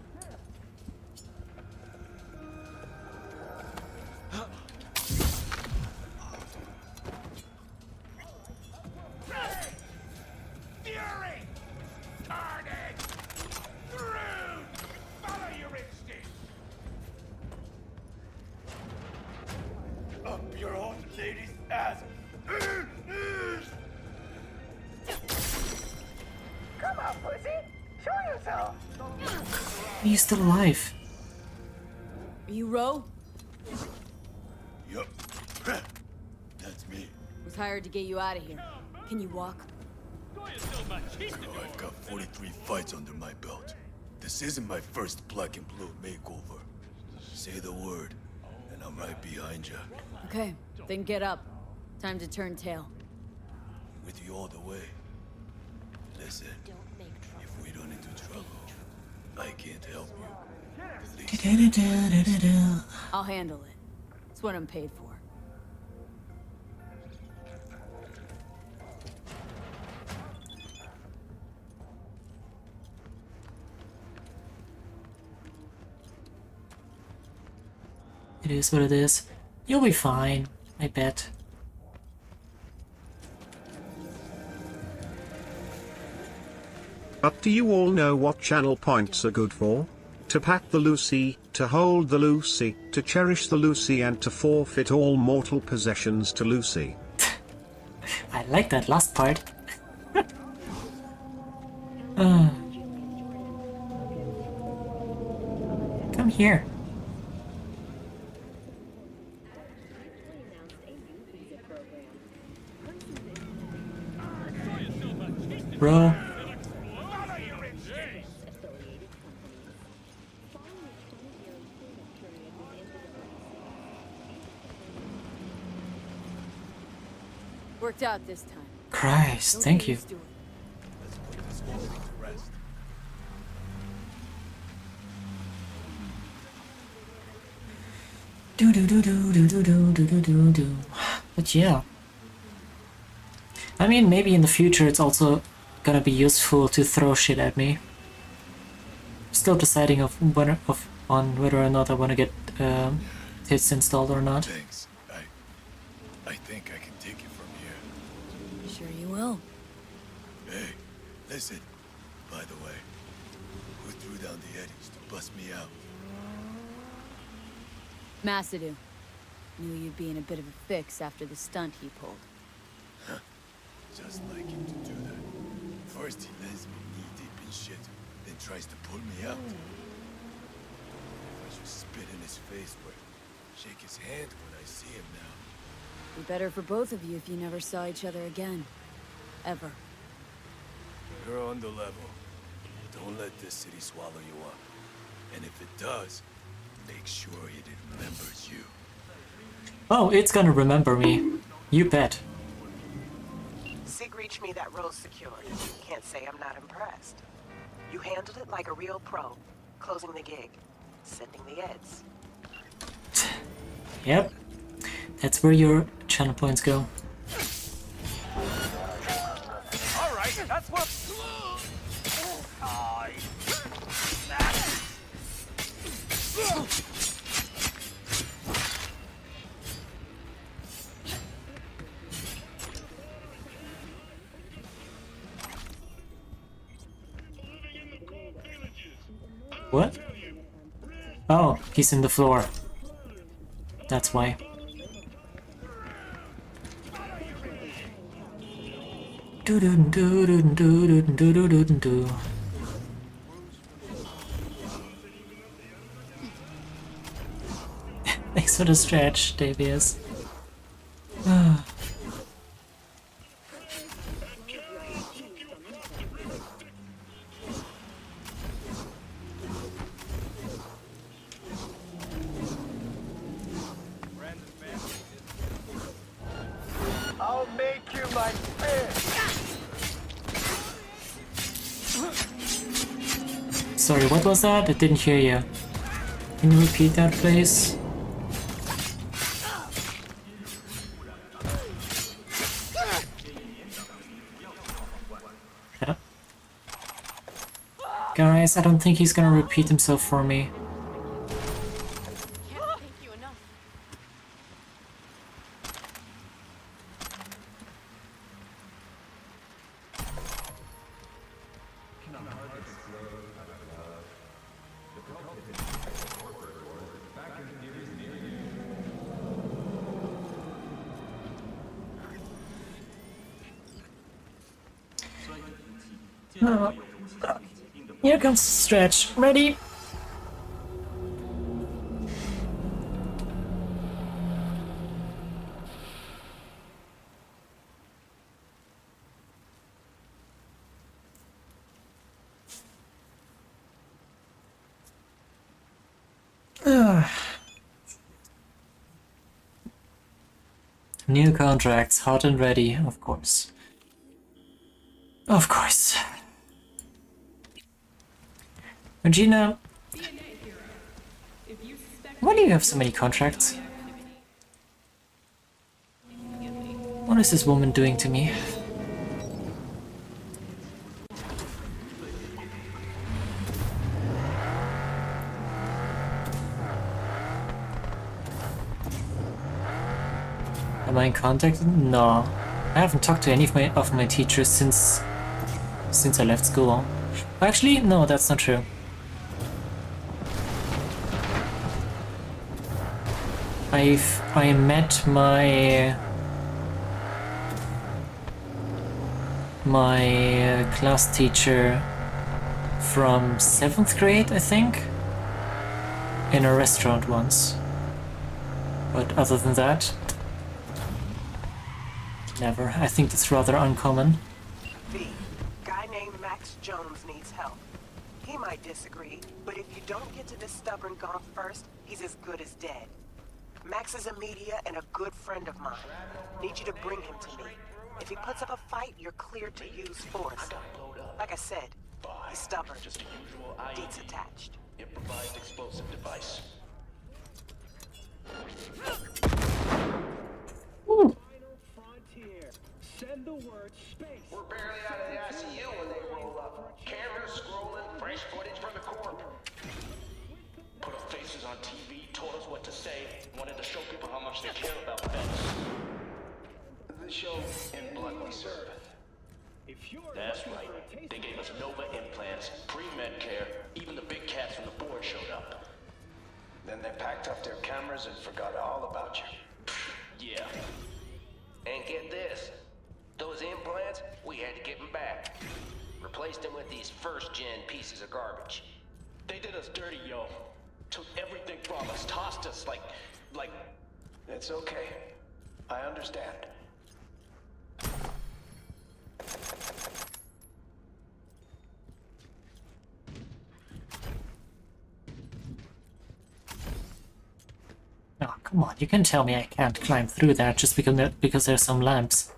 Fury! Carnage! Rude! Follow your instincts! Up your old lady's ass! Come on, pussy! Show yourself! Are you still alive? Are you Ro? Yup. That's me. Was hired to get you out of here. Can you walk? I've got 43 fights under my belt. This isn't my first black and blue makeover. Say the word, and I'm right behind you. Okay, then get up. Time to turn tail. With you all the way. Listen, if we run into trouble, I can't help you. I'll handle it. It's what I'm paid for. It is what it is. You'll be fine, I bet. But do you all know what channel points are good for? To pack the Lucy, to hold the Lucy, to cherish the Lucy, and to forfeit all mortal possessions to Lucy. I like that last part. Come here. Bro. Worked out this time. Christ, thank you. Do do do do do do do do do do do. But yeah. I mean, maybe in the future it's also gonna be useful to throw shit at me. Still deciding on whether or not I want to get hits installed or not. Thanks. I think I can take it from here. Sure you will. Hey, listen. By the way, who threw down the eddies to bust me out? Masadu. Knew you'd be in a bit of a fix after the stunt he pulled. Huh. Just like him to do that. First he lands me knee-deep in shit, then tries to pull me out. If I should spit in his face or shake his hand when I see him now. Be better for both of you if you never saw each other again. Ever. You're on the level. Don't let this city swallow you up. And if it does, make sure it remembers you. Oh, it's gonna remember me. You bet. Sig reached me that road's secured. Can't say I'm not impressed. You handled it like a real pro. Closing the gig. Sending the eds. Yep. That's where your channel points go. Alright, that's what... What? Oh, he's in the floor. That's why. Do do do do do do do do do do. Thanks for the stretch, Davies. I'll make you my fish. Sorry, what was that? I didn't hear you. Can you repeat that, please? Yeah. Guys, I don't think he's gonna repeat himself for me. Here comes the stretch. Ready? New contracts, hot and ready, of course. Of course. Regina, why do you have so many contracts? What is this woman doing to me? Am I in contact? No. I haven't talked to any of my teachers since I left school. Actually, no, that's not true. I met my class teacher from 7th grade, I think, in a restaurant once. But other than that, never. I think that's rather uncommon. V, guy named Max Jones needs help. He might disagree, but if you don't get to this stubborn gonk first, he's as good as dead. Max is a media and a good friend of mine. Need you to bring him to me. If he puts up a fight, you're cleared to use force. Like I said, he's stubborn. Just a usual Deets attached. improvised explosive device. Frontier. Send the word space. We're barely out of the ICU when they roll up. Cameras scrolling, fresh footage from the corp. Put our faces on TV, told us what to say, wanted to show people how much they care about vets. The show in blood we serve. That's right. They gave us Nova implants, pre-med care, even the big cats from the board showed up. Then they packed up their cameras and forgot all about you. Yeah. And get this. Those implants, we had to give them back. Replaced them with these first-gen pieces of garbage. They did us dirty, yo. Took everything from us, tossed us like... It's okay. I understand. Oh, come on, you can tell me I can't climb through that just because there's some lamps.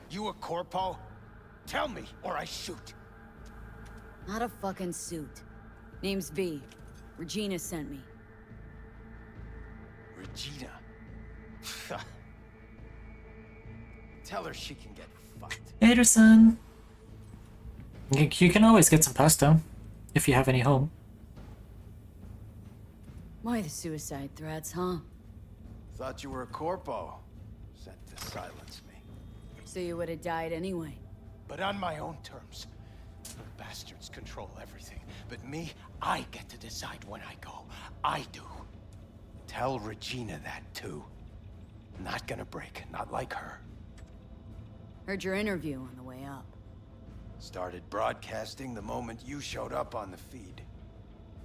You a corpo? Tell me, or I shoot. Not a fucking suit. Name's V. Regina sent me. Regina. Tell her she can get fucked. Peterson! You can always get some pasta, if you have any home. Why the suicide threats, huh? Thought you were a corpo. Sent to silence me. So you would have died anyway. But on my own terms. The bastards control everything. But me, I get to decide when I go. I do. Tell Regina that, too. Not gonna break, not like her. Heard your interview on the way up. Started broadcasting the moment you showed up on the feed.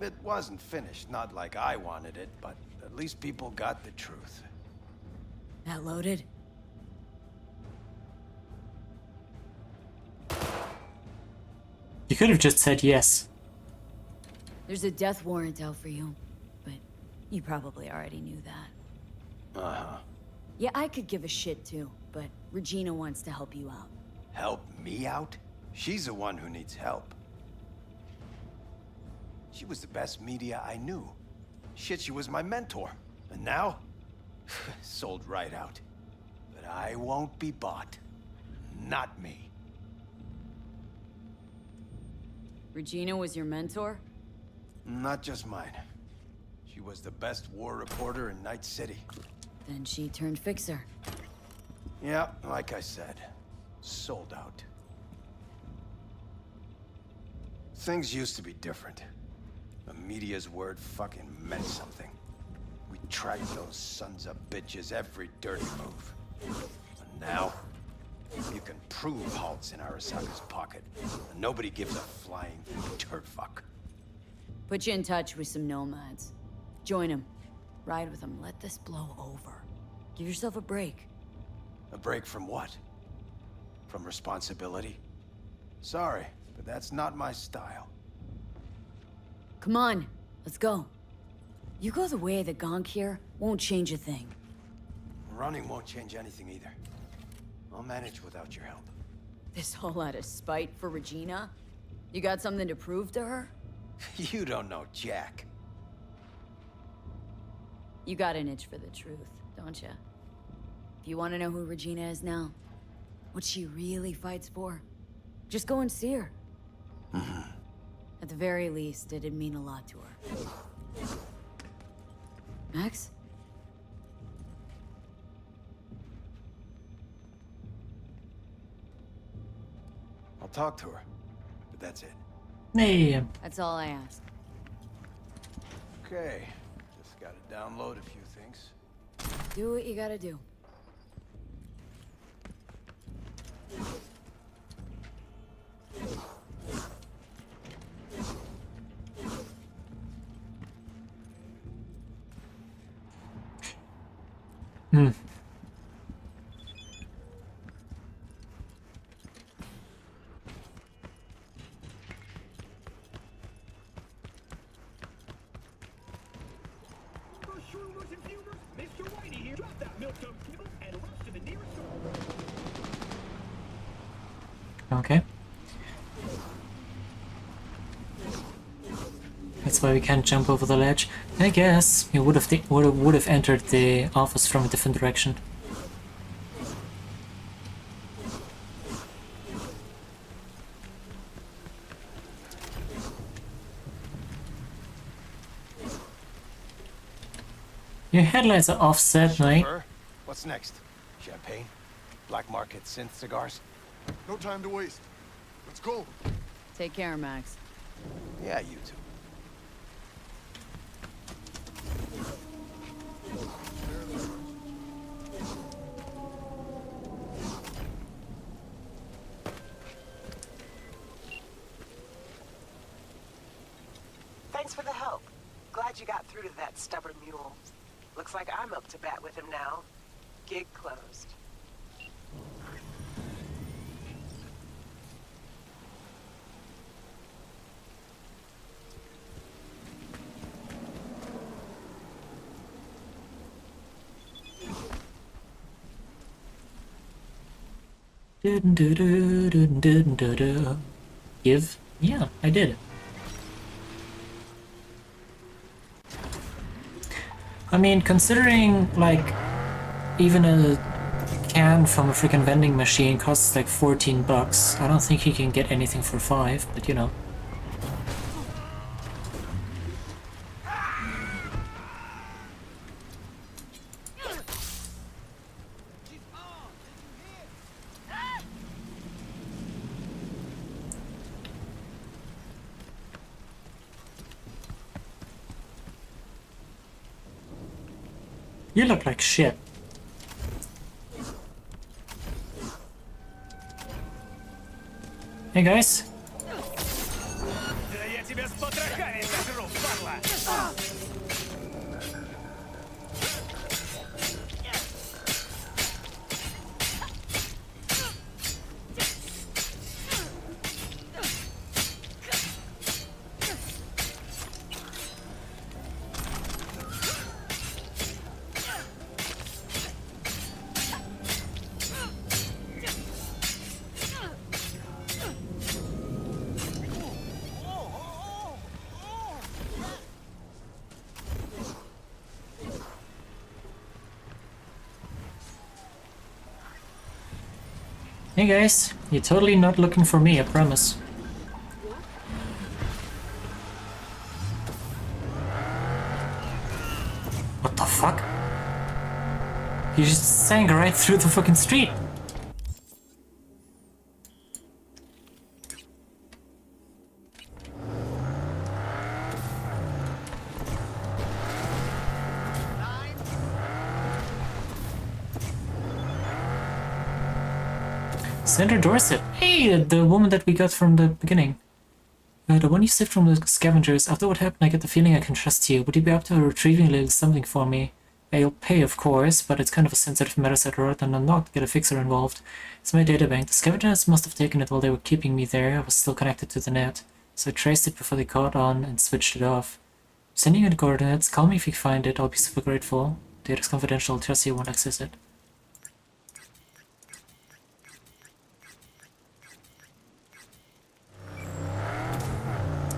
It wasn't finished, not like I wanted it, but at least people got the truth. That loaded? You could have just said yes. There's a death warrant out for you, but you probably already knew that. Uh-huh. Yeah, I could give a shit too, but Regina wants to help you out. Help me out? She's the one who needs help. She was the best media I knew. Shit, she was my mentor. And now? Sold right out. But I won't be bought. Not me. Regina was your mentor? Not just mine. She was the best war reporter in Night City. Then she turned fixer. Yeah, like I said. Sold out. Things used to be different. The media's word fucking meant something. We tracked those sons of bitches every dirty move. And now, you can prove Halt's in Arasaka's pocket. And nobody gives a flying turd fuck. Put you in touch with some nomads. Join them. Ride with them. Let this blow over. Give yourself a break. A break from what? From responsibility? Sorry, but that's not my style. Come on, let's go. You go the way of the gonk here, won't change a thing. Running won't change anything either. I'll manage without your help. This all out of spite for Regina? You got something to prove to her? You don't know Jack. You got an itch for the truth, don't you? If you want to know who Regina is now, what she really fights for, just go and see her. At the very least, it'd mean a lot to her. Max? I'll talk to her, but that's it. Hey. That's all I ask. Okay, just gotta download a few things. Do what you gotta do. Hmm. Okay. That's why we can't jump over the ledge. I guess we would have entered the office from a different direction. Your headlights are offset, mate. Chauffeur, what's next? Champagne? Black market synth cigars? No time to waste. Let's go. Take care, Max. Yeah, you too. Thanks for the help. Glad you got through to that stubborn mule. Looks like I'm up to bat with him now. Gig closed. Give? Yeah, I did. I mean, considering, like, even a can from a freaking vending machine costs like 14 bucks, I don't think you can get anything for 5, but you know. You look like shit. Hey guys. Hey guys, you're totally not looking for me, I promise. What the fuck? You just sank right through the fucking street. Senator Dorset. Hey, the woman that we got from the beginning. The one you saved from the scavengers. After what happened, I get the feeling I can trust you. Would you be up to retrieving a little something for me? I'll pay, of course, but it's kind of a sensitive matter, so I'd rather not get a fixer involved. It's my databank. The scavengers must have taken it while they were keeping me there. I was still connected to the net, so I traced it before they caught on and switched it off. I'm sending you the coordinates. Call me if you find it. I'll be super grateful. Data's confidential. Trust you won't access it.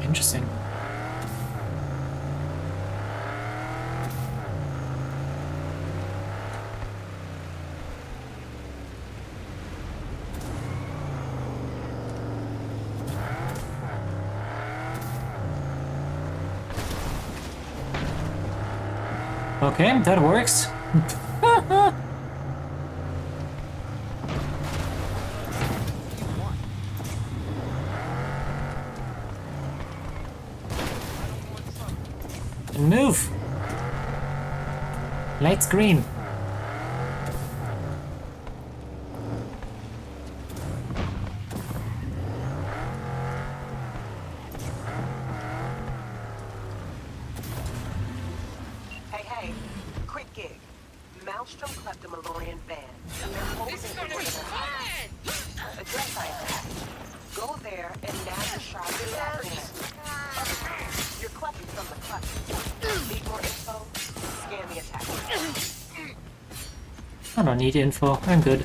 Interesting. Okay, that works. Move! Light's green. Praetorian band. They're posing for their hideout. Address I attached. Go there and nab the shard in that hand. You're clutching from the clutch. Need more info? Scan the attack. I don't need info. I'm good.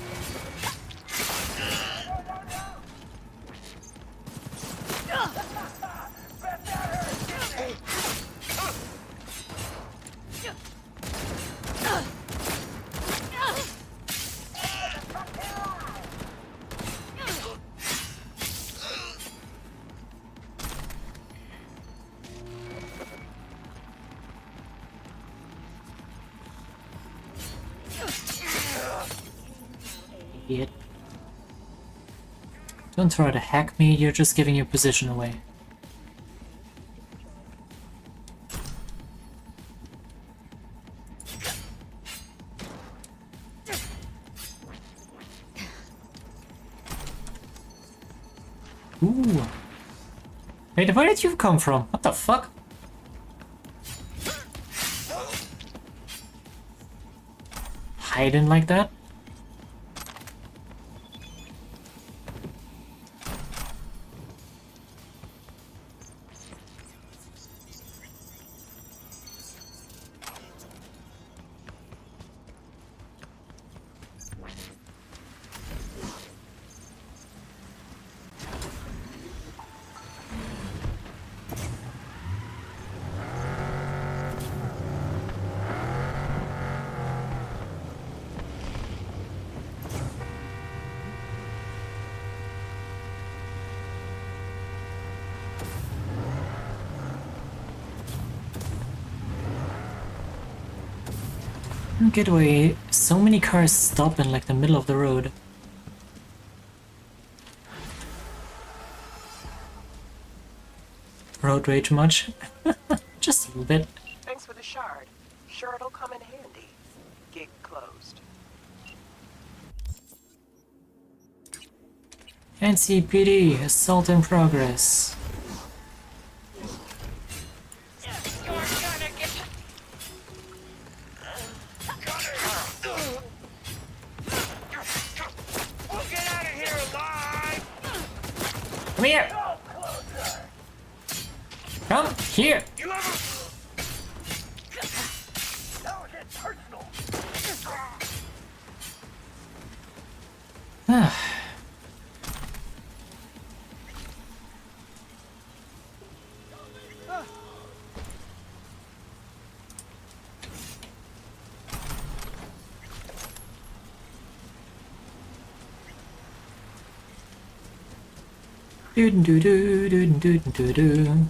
Idiot. Don't try to hack me, you're just giving your position away. Ooh. Wait, where did you come from? What the fuck? Hiding like that? Get away. So many cars stop in like the middle of the road. Road rage much? Just a little bit. Thanks for the shard. Sure it'll come in handy. Gig closed. NCPD, assault in progress. Come here! Come here! Do do do do do do do.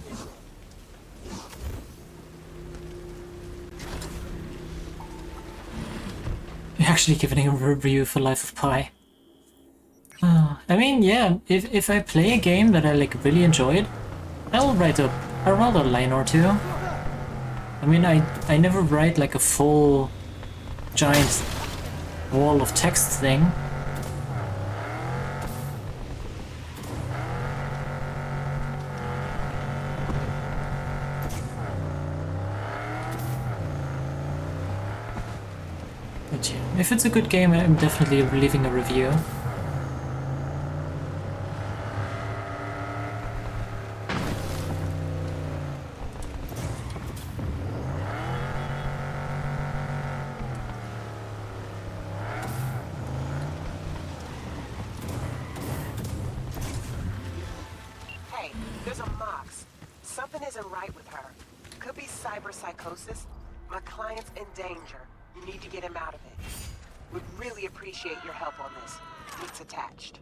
You're actually giving a review for Life of Pi. I mean, yeah, if I play a game that I like really enjoyed, I'll write a line or two. I mean, I never write like a full giant wall of text thing. But yeah, if it's a good game, I'm definitely leaving a review. Hey, there's a Mox. Something isn't right with her. Could be cyberpsychosis. My client's in danger. You need to get him out of it. Would really appreciate your help on this. It's attached.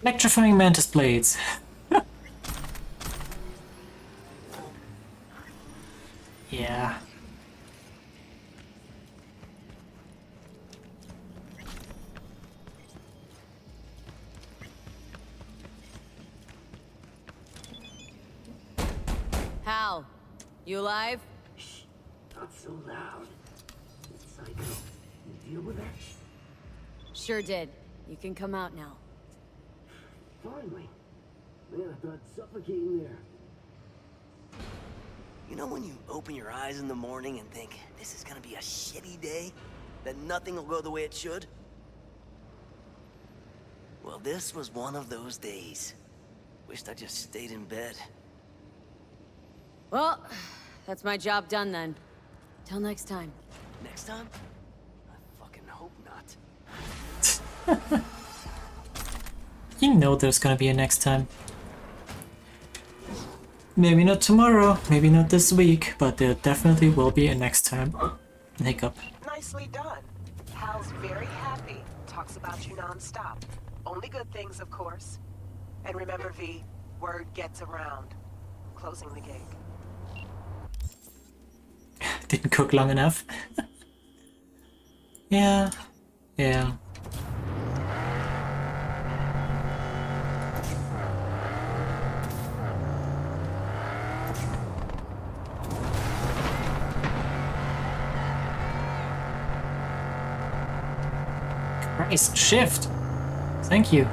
Electrifying mantis blades. Yeah. Hal, you alive? Not so loud. good with that? Sure did. You can come out now. Finally. Man, I thought suffocating there. You know when you open your eyes in the morning and think, this is gonna be a shitty day? That nothing will go the way it should? Well, this was one of those days. Wished I just stayed in bed. Well, that's my job done then. Till next time. Next time? I fucking hope not. You know there's gonna be a next time. Maybe not tomorrow, maybe not this week, but there definitely will be a next time. Hiccup. Nicely done. Hal's very happy. Talks about you non-stop. Only good things, of course. And remember, V, word gets around. Closing the gig. Didn't cook long enough. Yeah. Christ, shift! Thank you.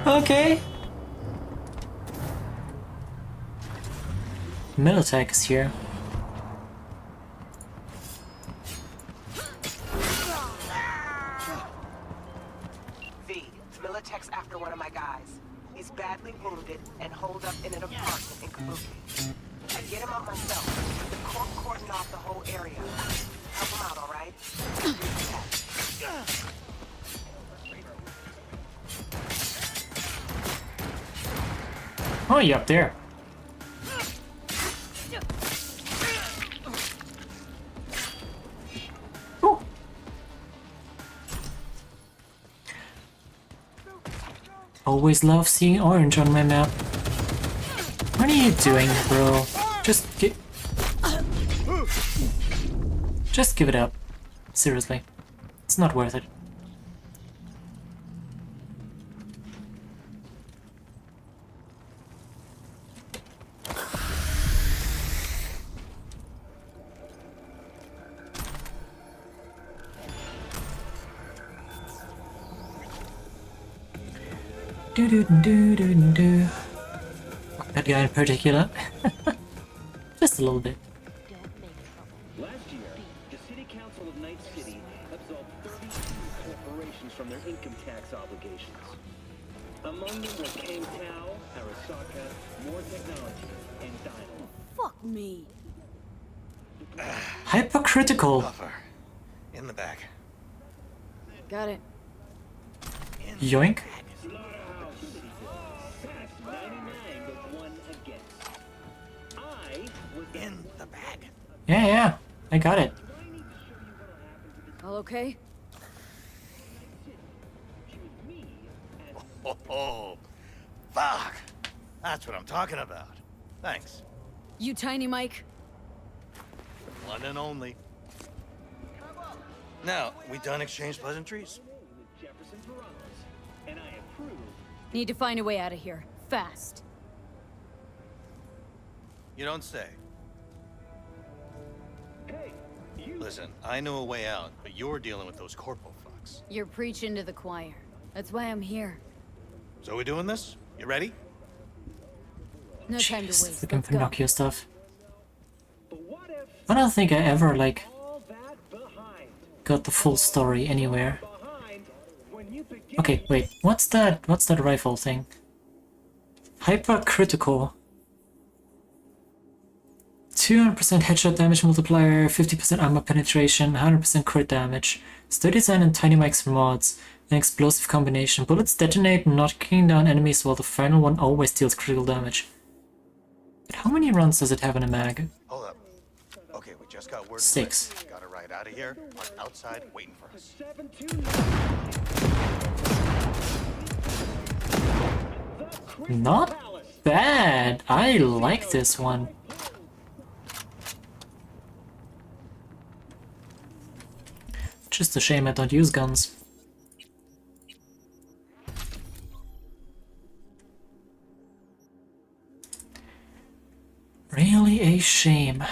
Okay. Militech is here. V, Militech's after one of my guys. He's badly wounded and holed up in an apartment in Kabuki. I get him out myself. The court cordoned off the whole area. Help him out, all right? Oh, you up there? Ooh. Always love seeing orange on my map. What are you doing, bro? Just give it up. Seriously. It's not worth it. Do. That guy in particular. Just a little bit. Last year, the City Council of Night City absolved 32 corporations from their income tax obligations. Among them were Kang Tao, Arasaka, More Technology, and Dynamo. Fuck me. Hypercritical. Buffer. In the back. Got it. Yoink. In the bag. Yeah, I got it. All okay? Oh, fuck. That's what I'm talking about. Thanks. You Tiny Mike? One and only. Now, we done exchange pleasantries? Need to find a way out of here. Fast. You don't say. Listen, I know a way out, but you're dealing with those corpo fucks. You're preaching to the choir. That's why I'm here. So we doing this? You ready? No time to waste. Freaking Let's go. Pinocchio stuff. I don't think I ever, like, got the full story anywhere. Okay, wait, what's that rifle thing? Hypercritical. 200% headshot damage multiplier, 50% armor penetration, 100% crit damage. Sturdy design and Tiny Mike's mods. An explosive combination. Bullets detonate, knocking down enemies while the final one always deals critical damage. But how many rounds does it have in a mag? Hold up. Okay, we just got word. 6. Got it right out of here. One's outside waiting for us. Not bad. I like this one. Just a shame I don't use guns. shame.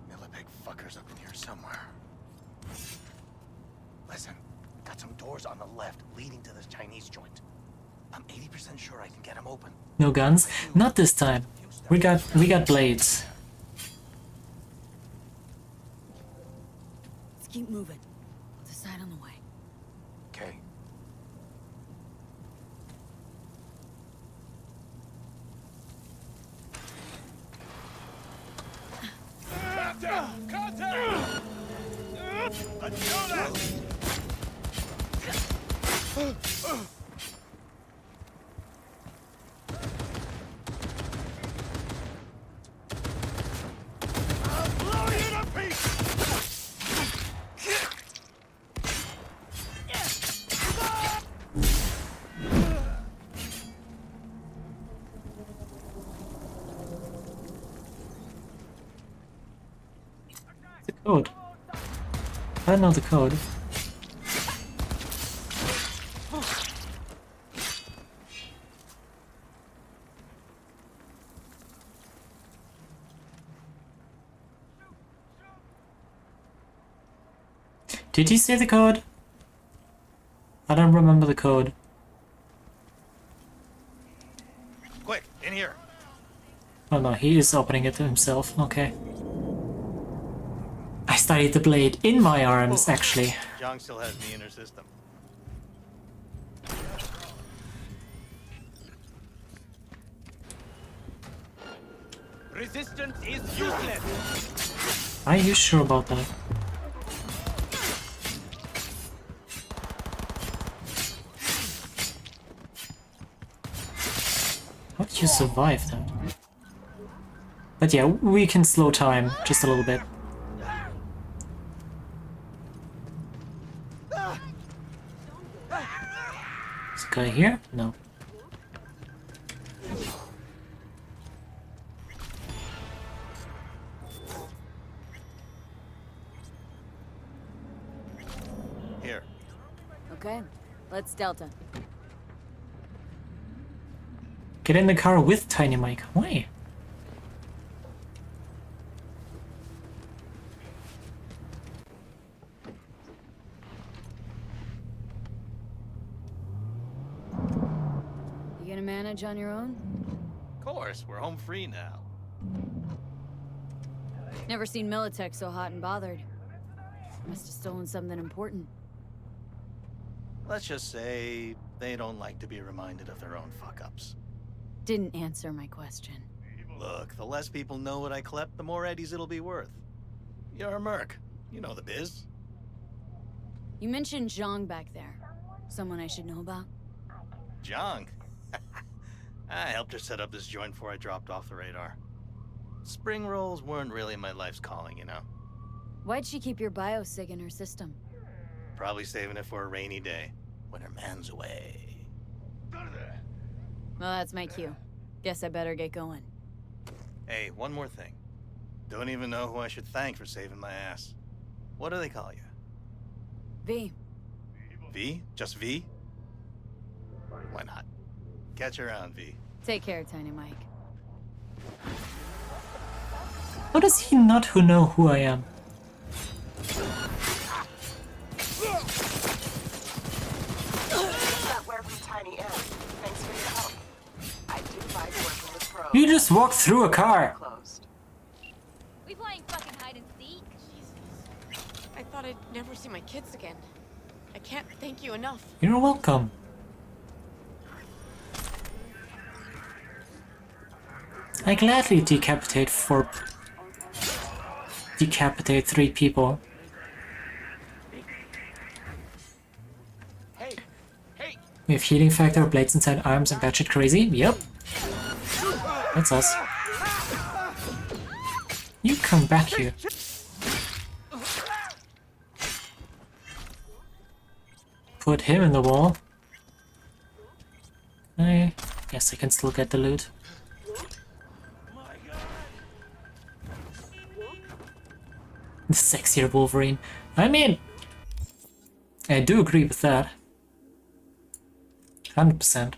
Millipede fuckers up in here somewhere. Listen, got some doors on the left leading to this Chinese joint. I'm 80% sure I can get them open. No guns? Not this time. We got blades. Let's keep moving. Decide on the way. Okay. Contact! Contact! Let's do this! I'll blow you to pieces! The code. I don't know the code. Did he say the code? I don't remember the code. Quick, in here. Oh no, he is opening it himself. Okay. I studied the blade in my arms, actually. Zhang still has me in her system. Resistance is useless! Are you sure about that? How did you survive that? But yeah, we can slow time just a little bit. Is the guy here? No. Here. Okay, let's Delta. Get in the car with Tiny Mike. Why? You gonna manage on your own? Of course, we're home free now. Never seen Militech so hot and bothered. Must have stolen something important. Let's just say they don't like to be reminded of their own fuck-ups. Didn't answer my question. Look, the less people know what I clept, the more eddies it'll be worth. You're a merc. You know the biz. You mentioned Zhang back there. Someone I should know about? Zhang. I helped her set up this joint before I dropped off the radar. Spring rolls weren't really my life's calling, you know? Why'd she keep your biosig in her system? Probably saving it for a rainy day, when her man's away. Well, that's my cue. Guess I better get going. Hey, one more thing. Don't even know who I should thank for saving my ass. What do they call you? V. V? Just V? Why not? Catch you around, V. Take care, Tiny Mike. How does he not know who I am? You just walked through a car. We playing fucking hide and seek? I thought I'd never see my kids again. I can't thank you enough. You're welcome. I gladly decapitate 3 people. We have healing factor, blades inside arms, and batshit crazy. Yep. That's us. You come back here. put him in the wall. I guess I can still get the loot. The sexier Wolverine. I mean, I do agree with that. 100%.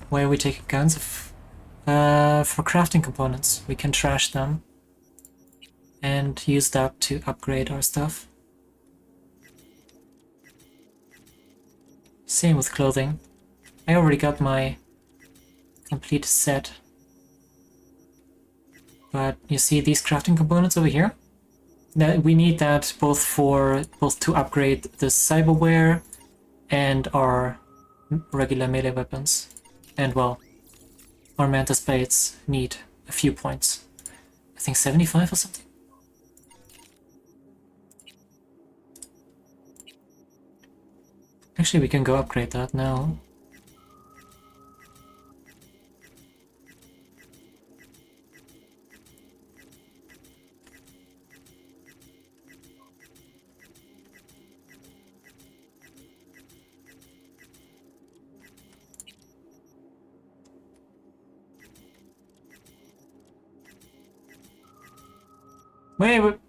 Where are we taking guns? For crafting components. We can trash them and use that to upgrade our stuff. Same with clothing. I already got my complete set. But you see these crafting components over here? That we need that both to upgrade the cyberware and our regular melee weapons. And well, our mantis blades need a few points. I think 75 or something. Actually, we can go upgrade that now. Wait.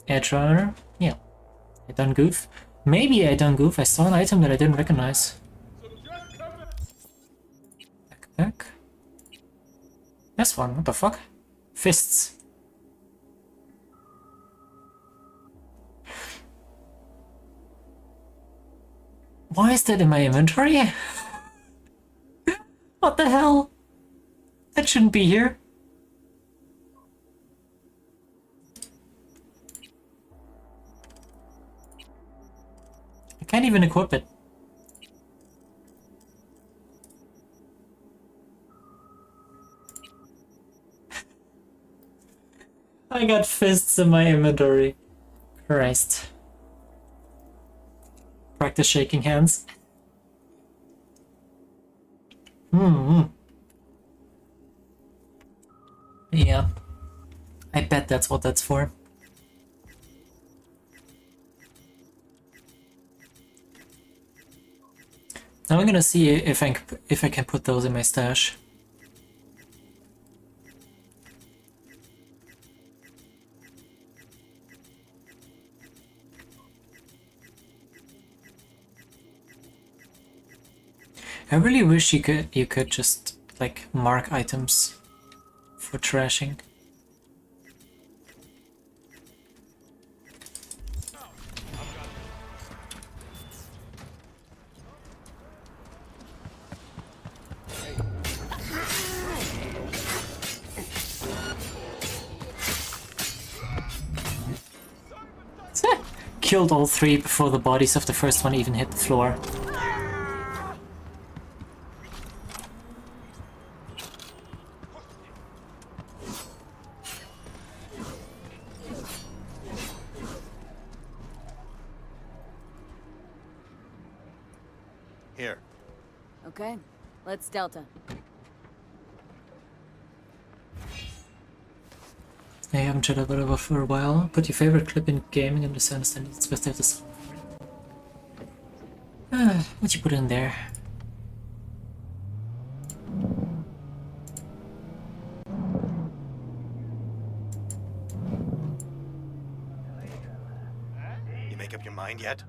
Edge runner? Yeah. I done goof. Maybe I done goof. I saw an item that I didn't recognize. Backpack. This one, what the fuck? Fists. Why is that in my inventory? What the hell? That shouldn't be here. I can't even equip it. I got fists in my inventory. Christ. Practice shaking hands. Yeah. I bet that's what that's for. Now I'm gonna see if I can put those in my stash. I really wish you could just like mark items for trashing. Killed all three before the bodies of the first one even hit the floor. Here. Okay, let's Delta. I haven't chatted about it for a while. Put your favorite clip in gaming and just understand it's best to have this. What you put in there? You make up your mind yet?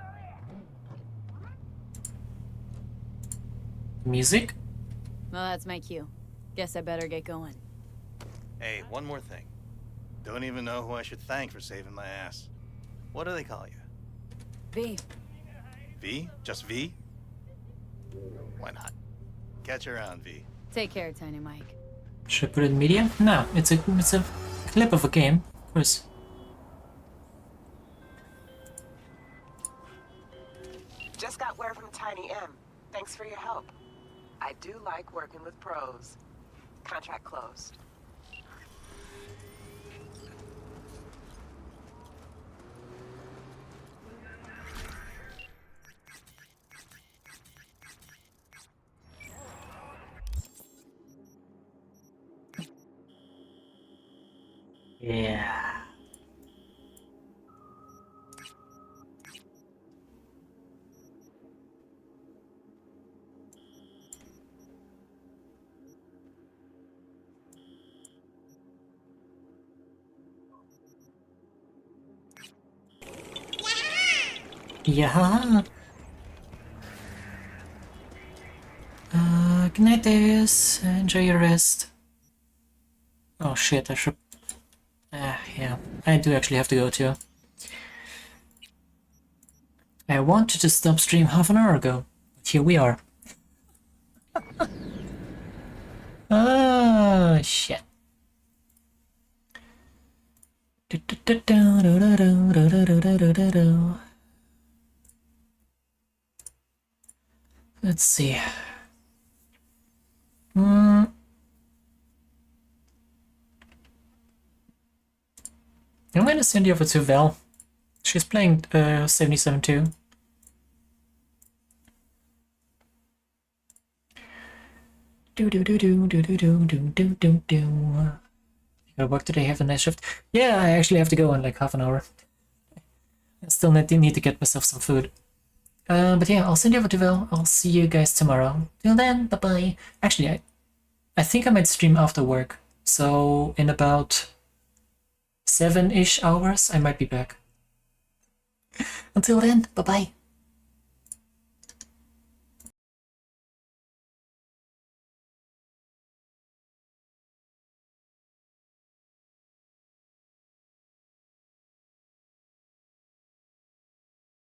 Music? Well, that's my cue. Guess I better get going. Hey, one more thing. Don't even know who I should thank for saving my ass. What do they call you? V. V? Just V? Why not? Catch you around, V. Take care, Tiny Mike. Should I put it in media? No, it's a clip of a game, of course. Just got word from Tiny M. Thanks for your help. I do like working with pros. Contract closed. Yeah. Yeah. Good night, Davis. Enjoy your rest. Oh shit, I should... yeah, I do actually have to go too. I wanted to stop stream half an hour ago, but here we are. Oh shit. Let's see. I'm gonna send you over to Val. She's playing 77 too. Gotta work today, have a nice shift. Yeah, I actually have to go in like half an hour. I still need to get myself some food. But yeah, I'll send you over to Val. I'll see you guys tomorrow. Till then, bye bye. Actually, I think I might stream after work. So in about 7-ish hours, I might be back. Until then, bye bye.